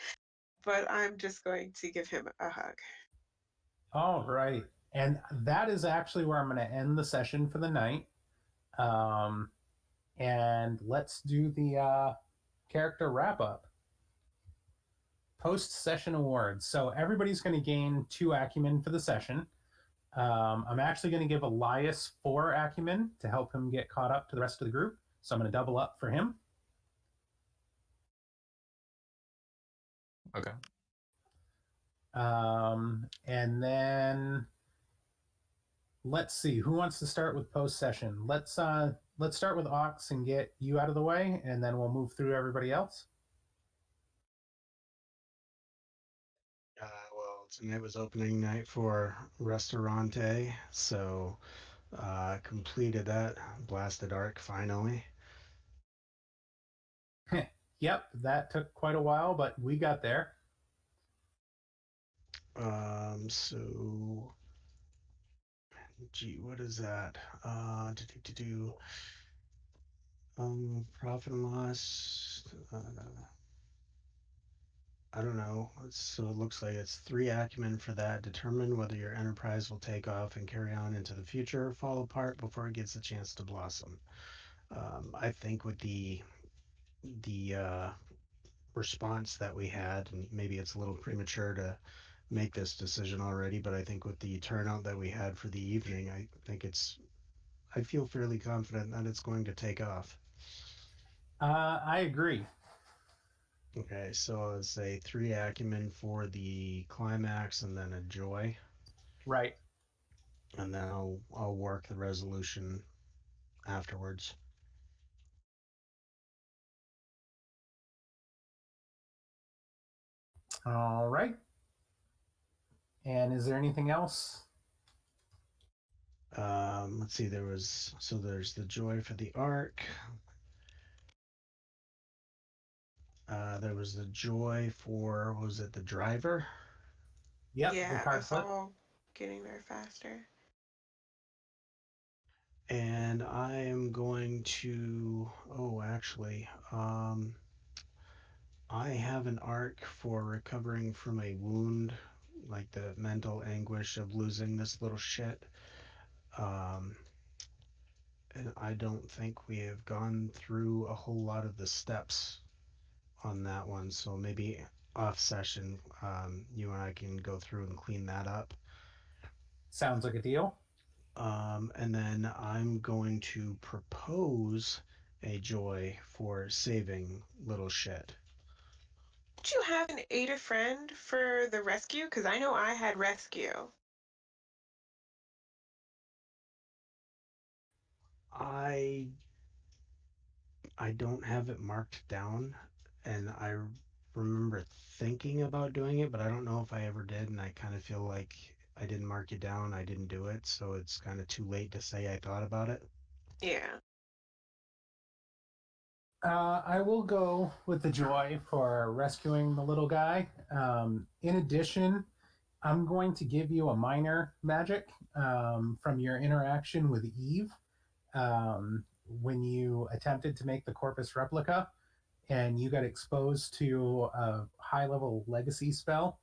but I'm just going to give him a hug. All right. And that is actually where I'm going to end the session for the night. And let's do the character wrap up. Post session awards. So everybody's going to gain 2 acumen for the session. I'm actually going to give Elias 4 acumen to help him get caught up to the rest of the group. So I'm going to double up for him. Okay. And then let's see who wants to start with post session. Let's start with Ox and get you out of the way, and then we'll move through everybody else. Well, tonight was opening night for Restaurante, so completed that blasted arc finally. Yep, that took quite a while, but we got there. So, gee, what is that? Profit and loss. I don't know. So it looks like it's 3 acumen for that. Determine whether your enterprise will take off and carry on into the future or fall apart before it gets a chance to blossom. I think with the response that we had, and maybe it's a little premature to make this decision already, but I think with the turnout that we had for the evening, I feel fairly confident that it's going to take off. I agree. Okay, so I'll say 3 acumen for the climax and then a joy. Right. And then I'll work the resolution afterwards. All right. And is there anything else? Let's see. There's the joy for the arc. There was the joy for, was it the driver? Yep, Yeah, the card us flip. all getting there faster. And I am going to, actually, I have an arc for recovering from a wound, like the mental anguish of losing this little shit. And I don't think we have gone through a whole lot of the steps on that one. So maybe off session, you and I can go through and clean that up. Sounds like a deal. And then I'm going to propose a joy for saving little shit. Did you have an aid a friend for the rescue? Because I know I had rescue. I don't have it marked down, and I remember thinking about doing it, but I don't know if I ever did, and I kind of feel like I didn't mark it down, I didn't do it, so it's kind of too late to say I thought about it. Yeah. I will go with the joy for rescuing the little guy. In addition, I'm going to give you a minor magic from your interaction with Eve when you attempted to make the Corpus replica and you got exposed to a high level legacy spell.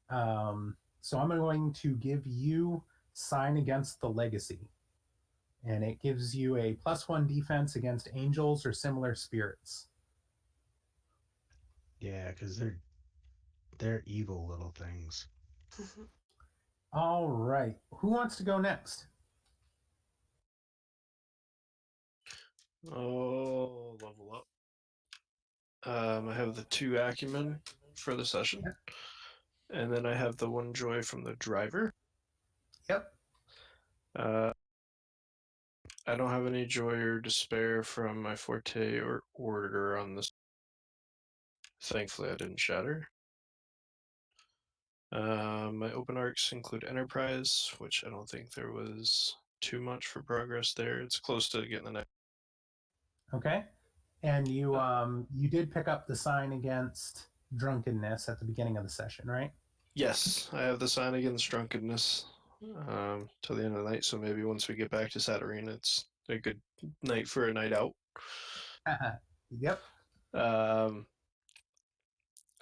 So I'm going to give you Sign Against the Legacy. And it gives you a +1 defense against angels or similar spirits. Yeah, because they're evil little things. All right. Who wants to go next? Oh, level up. I have the 2 acumen for the session. And then I have the 1 joy from the driver. Yep. I don't have any joy or despair from my forte or order on this. Thankfully, I didn't shatter. My open arcs include Enterprise, which I don't think there was too much for progress there. It's close to getting the next. Okay. And you did pick up the Sign Against Drunkenness at the beginning of the session, right? Yes, I have the sign against drunkenness till the end of the night. So maybe once we get back to Saturn, it's a good night for a night out. Yep.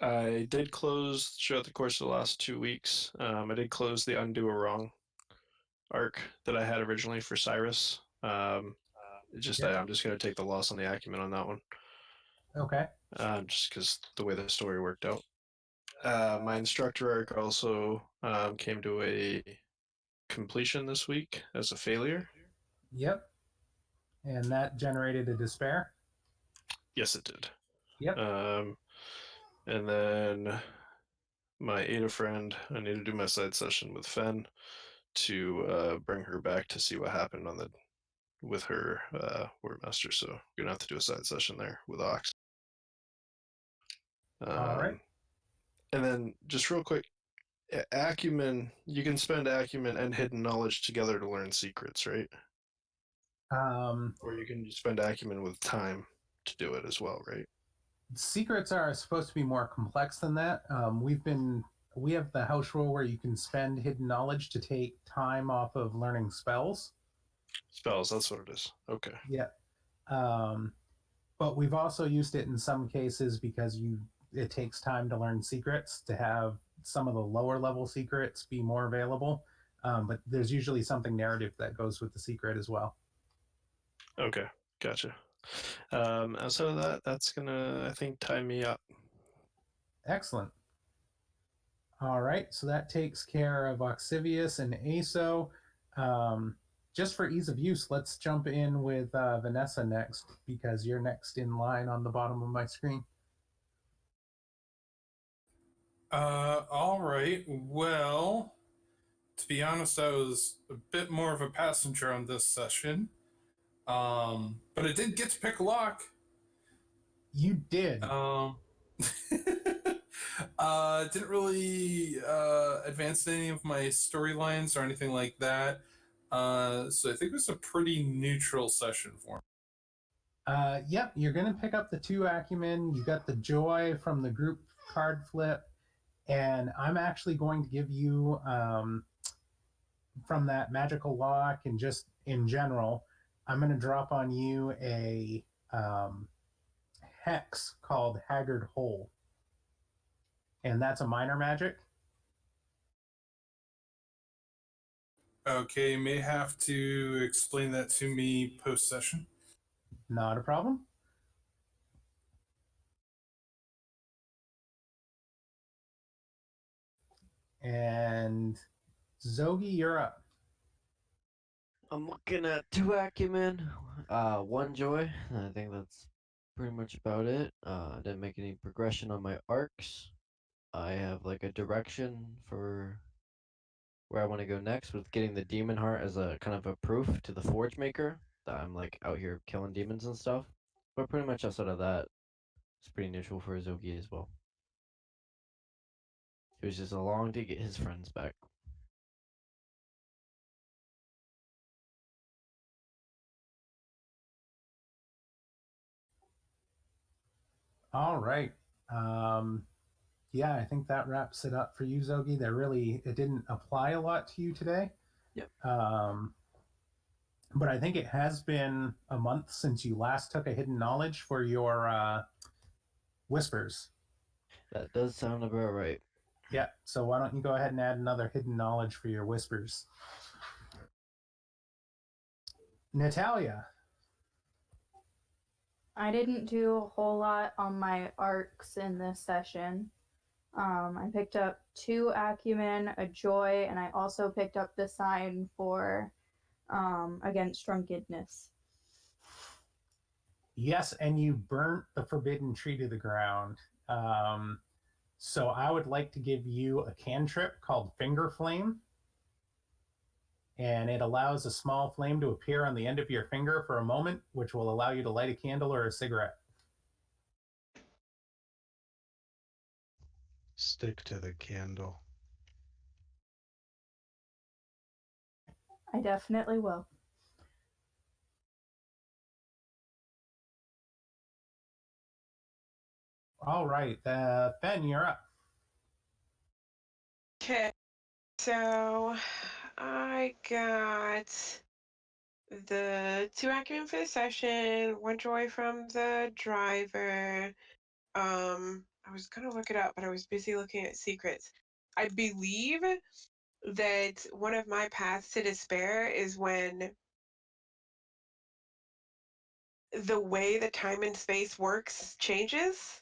I did close throughout the course of the last 2 weeks. I did close the Undo a Wrong arc that I had originally for Cyrus. It's just Yeah. I'm just going to take the loss on the acumen on that one, Okay. just because the way the story worked out. My instructor arc also came to a completion this week as a failure. Yep. And that generated a despair. Yes, it did. Yep. And then my Ada friend, I need to do my side session with Fen to bring her back to see what happened with her Word Master. So we're gonna have to do a side session there with Ox. All right. And then just real quick, acumen. You can spend acumen and hidden knowledge together to learn secrets, right? Or you can spend acumen with time to do it as well, right? Secrets are supposed to be more complex than that. We have the house rule where you can spend hidden knowledge to take time off of learning spells. Spells, that's what it is. Okay. Yeah. But we've also used it in some cases because it takes time to learn secrets to have some of the lower level secrets be more available. But there's usually something narrative that goes with the secret as well. Okay, gotcha. Outside of that, that's gonna, I think, tie me up. Excellent. All right, so that takes care of Oxivius and ASO. Just for ease of use, let's jump in with Vanessa next, because you're next in line on the bottom of my screen. All right. Well, to be honest, I was a bit more of a passenger on this session. But I did get to pick a lock. You did. Didn't really advance any of my storylines or anything like that. So I think it was a pretty neutral session for me. Yep, you're going to pick up the 2 acumen. You got the joy from the group card flip. And I'm actually going to give you, from that magical lock and just in general, I'm going to drop on you a hex called Haggard Hole. And that's a minor magic. Okay, may have to explain that to me post session. Not a problem. And Zogi, you're up. I'm looking at 2 acumen, 1 joy. I think that's pretty much about it. I didn't make any progression on my arcs. I have like a direction for where I want to go next with getting the demon heart as a kind of a proof to the forge maker that I'm like out here killing demons and stuff. But pretty much outside of that, it's pretty neutral for Zogi as well. It was just along to get his friends back. All right. Yeah, I think that wraps it up for you, Zogi. It didn't apply a lot to you today. Yep. But I think it has been a month since you last took a hidden knowledge for your whispers. That does sound about right. Yeah, so why don't you go ahead and add another hidden knowledge for your whispers. Natalia. I didn't do a whole lot on my arcs in this session. I picked up 2 acumen, a joy, and I also picked up the sign for against drunkenness. Yes, and you burnt the forbidden tree to the ground. So I would like to give you a cantrip called Finger Flame. And it allows a small flame to appear on the end of your finger for a moment, which will allow you to light a candle or a cigarette. Stick to the candle. I definitely will. All right, Ben, you're up. Okay, so I got the 2 acumen for the session, 1 joy from the driver. I was gonna look it up, but I was busy looking at secrets. I believe that one of my paths to despair is when the way that time and space works changes.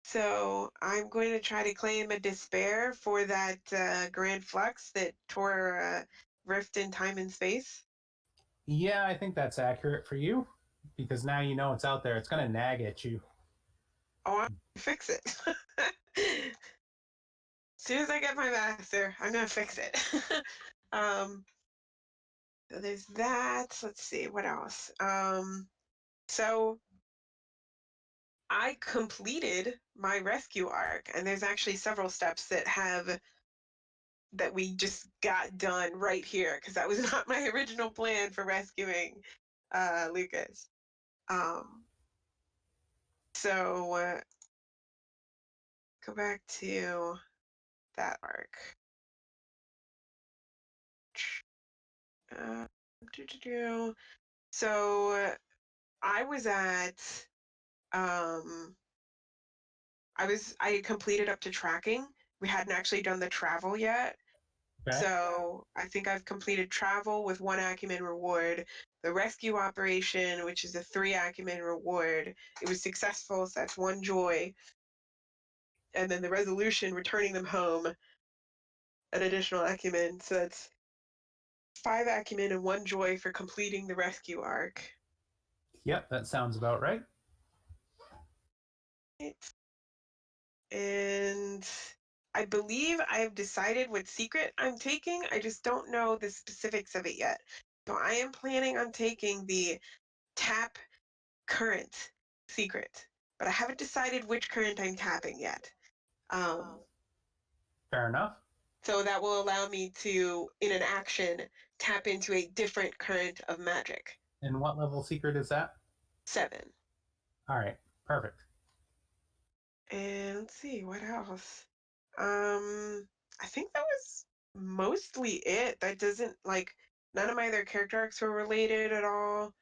So I'm going to try to claim a despair for that grand flux that tore a rift in time and space. Yeah, I think that's accurate for you because now you know it's out there. It's going to nag at you. Oh, I'm gonna fix it. As soon as I get my master, I'm gonna fix it. So there's that. Let's see what else. So I completed my rescue arc, and there's actually several steps that we just got done right here because that was not my original plan for rescuing Lucas. So go back to that arc. Uh, So I was at I had completed up to tracking. We hadn't actually done the travel yet. Okay. So I think I've completed travel with 1 acumen reward. The rescue operation, which is a 3 acumen reward, it was successful, so that's 1 joy. And then the resolution, returning them home, an additional acumen. So that's 5 acumen and 1 joy for completing the rescue arc. Yep, that sounds about right. And I believe I've decided what secret I'm taking. I just don't know the specifics of it yet. So I am planning on taking the tap current secret, but I haven't decided which current I'm tapping yet. Fair enough. So that will allow me to, in an action, tap into a different current of magic. And what level secret is that? 7. All right, perfect. And let's see, what else? I think that was mostly it. That doesn't, like, none of my other character arcs were related at all.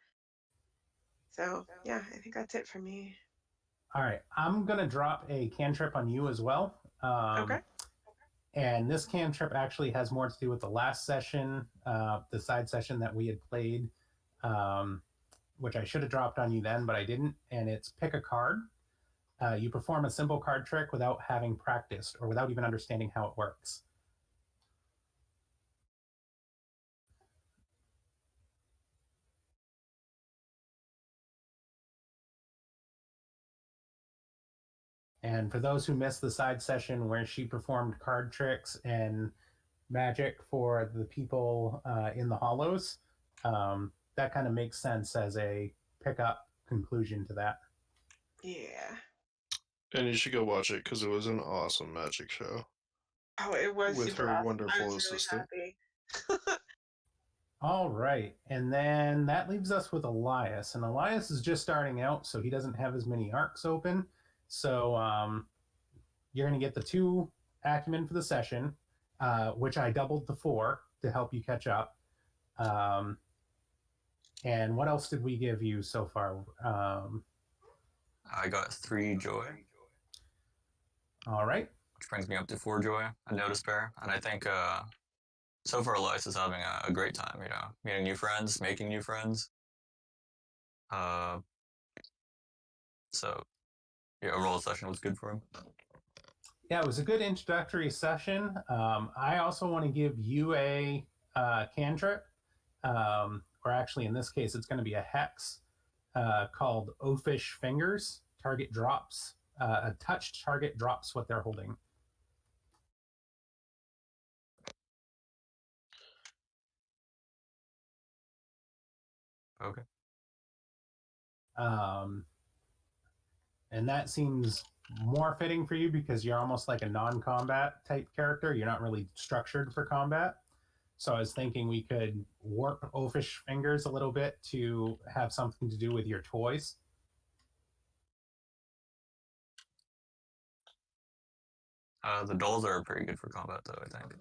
So, yeah, I think that's it for me. All right, I'm going to drop a cantrip on you as well. Okay. And this cantrip actually has more to do with the last session, the side session that we had played, which I should have dropped on you then, but I didn't. And it's pick a card. You perform a simple card trick without having practiced or without even understanding how it works. And for those who missed the side session where she performed card tricks and magic for the people in the hollows, that kind of makes sense as a pickup conclusion to that. Yeah. And you should go watch it because it was an awesome magic show. Oh, it was With super her awesome. I wonderful was assistant. really happy. All right. And then that leaves us with Elias. And Elias is just starting out, so he doesn't have as many arcs open. So you're going to get the 2 acumen for the session, which I doubled to 4 to help you catch up. And what else did we give you so far? I got 3 joy, All right. which brings me up to 4 joy and no despair. And I think so far Elias is having a great time, you know, meeting new friends, making new friends. So yeah, overall session was good for him. Yeah, it was a good introductory session. I also want to give you a cantrip, or actually in this case, it's going to be a hex called Oafish Fingers. Target drops, a touched target drops what they're holding. Okay. And that seems more fitting for you because you're almost like a non-combat type character. You're not really structured for combat. So I was thinking we could warp Oafish Fingers a little bit to have something to do with your toys. The dolls are pretty good for combat, though, I think.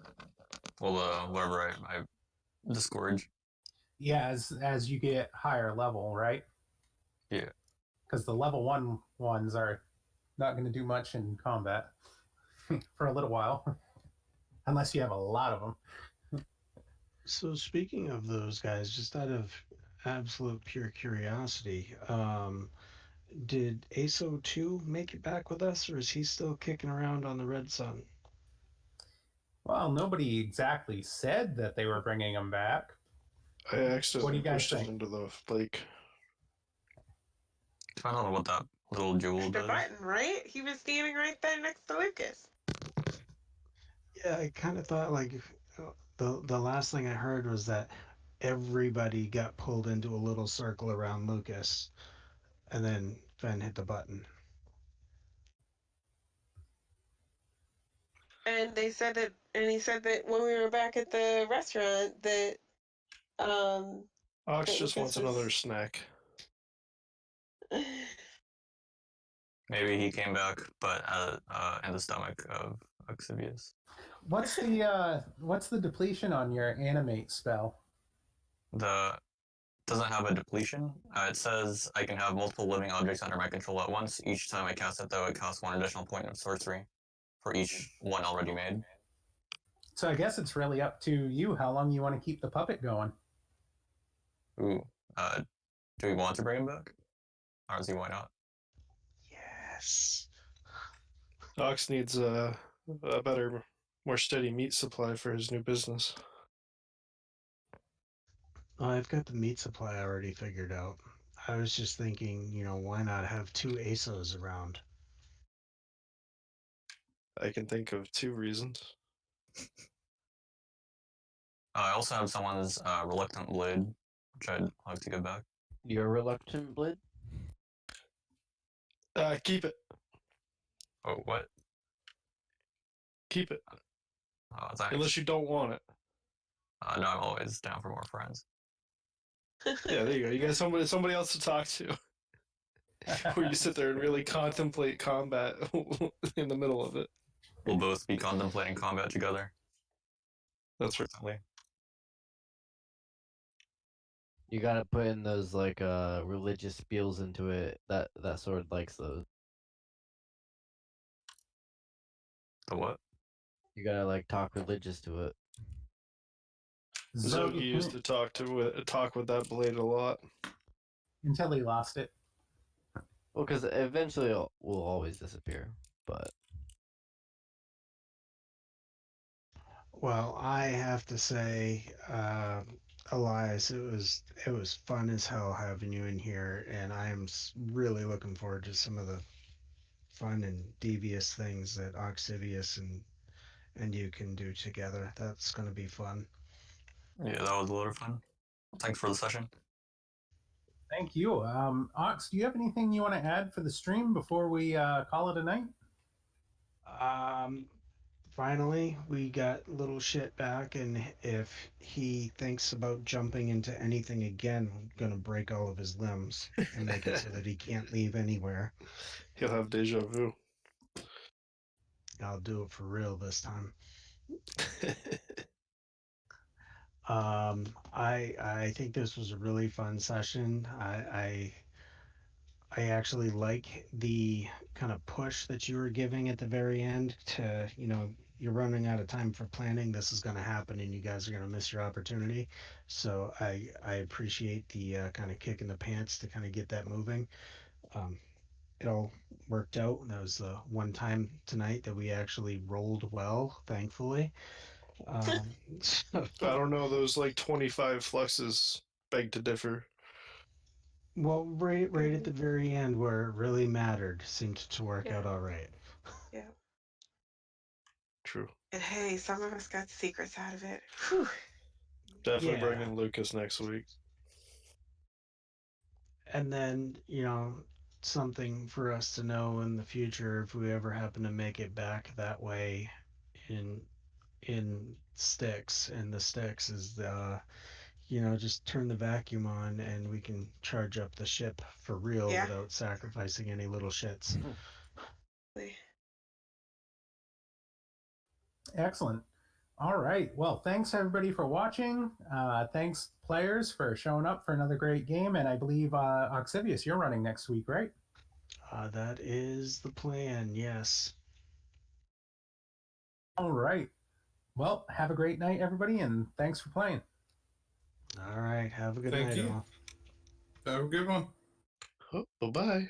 Well, whatever I discourage. Yeah, as you get higher level, right? Yeah. Because the level 1 ones are not going to do much in combat for a little while, unless you have a lot of them. So speaking of those guys, just out of absolute pure curiosity, did ASO 2 make it back with us, or is he still kicking around on the Red Sun? Well, nobody exactly said that they were bringing him back. I What do accidentally you guys pushed it think? into the lake. I don't know what that little jewel The does. button, right? He was standing right there next to Lucas. Yeah, I kind of thought like the last thing I heard was that everybody got pulled into a little circle around Lucas, and then Fen hit the button. And they said that, and he said that when we were back at the restaurant, that Ox that just Lucas wants another was. snack. Maybe he came back, but in the stomach of Oxivius. What's the depletion on your animate spell? The doesn't have a depletion. It says I can have multiple living objects under my control at once. Each time I cast it, though, it costs 1 additional point of sorcery for each one already made. So I guess it's really up to you how long you want to keep the puppet going. Ooh. Do we want to bring him back? Or is he why not? Yes. Ox needs a better, more steady meat supply for his new business. Oh, I've got the meat supply already figured out. I was just thinking, why not have 2 ASOs around? I can think of 2 reasons. I also have someone's reluctant blade, which I'd like to give back. Your reluctant blade? Keep it. Oh, what? Keep it. Thanks. Unless you don't want it. No, I'm always down for more friends. Yeah, there you go. You got somebody else to talk to. Where you sit there and really contemplate combat in the middle of it. We'll both be contemplating combat together. That's right. You gotta put in those like religious spiels into it. That sword likes those. The what? You gotta like talk religious to it. Zogi used to talk with that blade a lot. Until he lost it. Well, because eventually it will always disappear. But Well, I have to say, Elias, it was fun as hell having you in here, and I am really looking forward to some of the fun and devious things that Oxivius and you can do together. That's going to be fun. Yeah, that was a lot of fun. Thanks for the session. Thank you. Ox, do you have anything you want to add for the stream before we call it a night? Finally, we got little shit back, and if he thinks about jumping into anything again, I'm gonna break all of his limbs and make it so that he can't leave anywhere. He'll have deja vu. I'll do it for real this time. I think this was a really fun session. I actually like the kind of push that you were giving at the very end to, you're running out of time for planning. This is going to happen and you guys are going to miss your opportunity. So I appreciate the kind of kick in the pants to kind of get that moving. It all worked out. That was the one time tonight that we actually rolled well, thankfully. So, I don't know, those like 25 fluxes beg to differ. well, right at the very end where it really mattered seemed to work out all right. Yeah. True. And hey, some of us got secrets out of it. Whew. Definitely Yeah. bring in Lucas next week. And then, something for us to know in the future if we ever happen to make it back that way in Styx, and the Styx is the just turn the vacuum on and we can charge up the ship for real Yeah. without sacrificing any little shits. Excellent. All right. Well, thanks everybody for watching. Thanks players for showing up for another great game. And I believe Oxivius, you're running next week, right? That is the plan, yes. All right. Well, have a great night, everybody, and thanks for playing. All right, have a good Thank night, you. all. Have a good one. Oh, bye bye.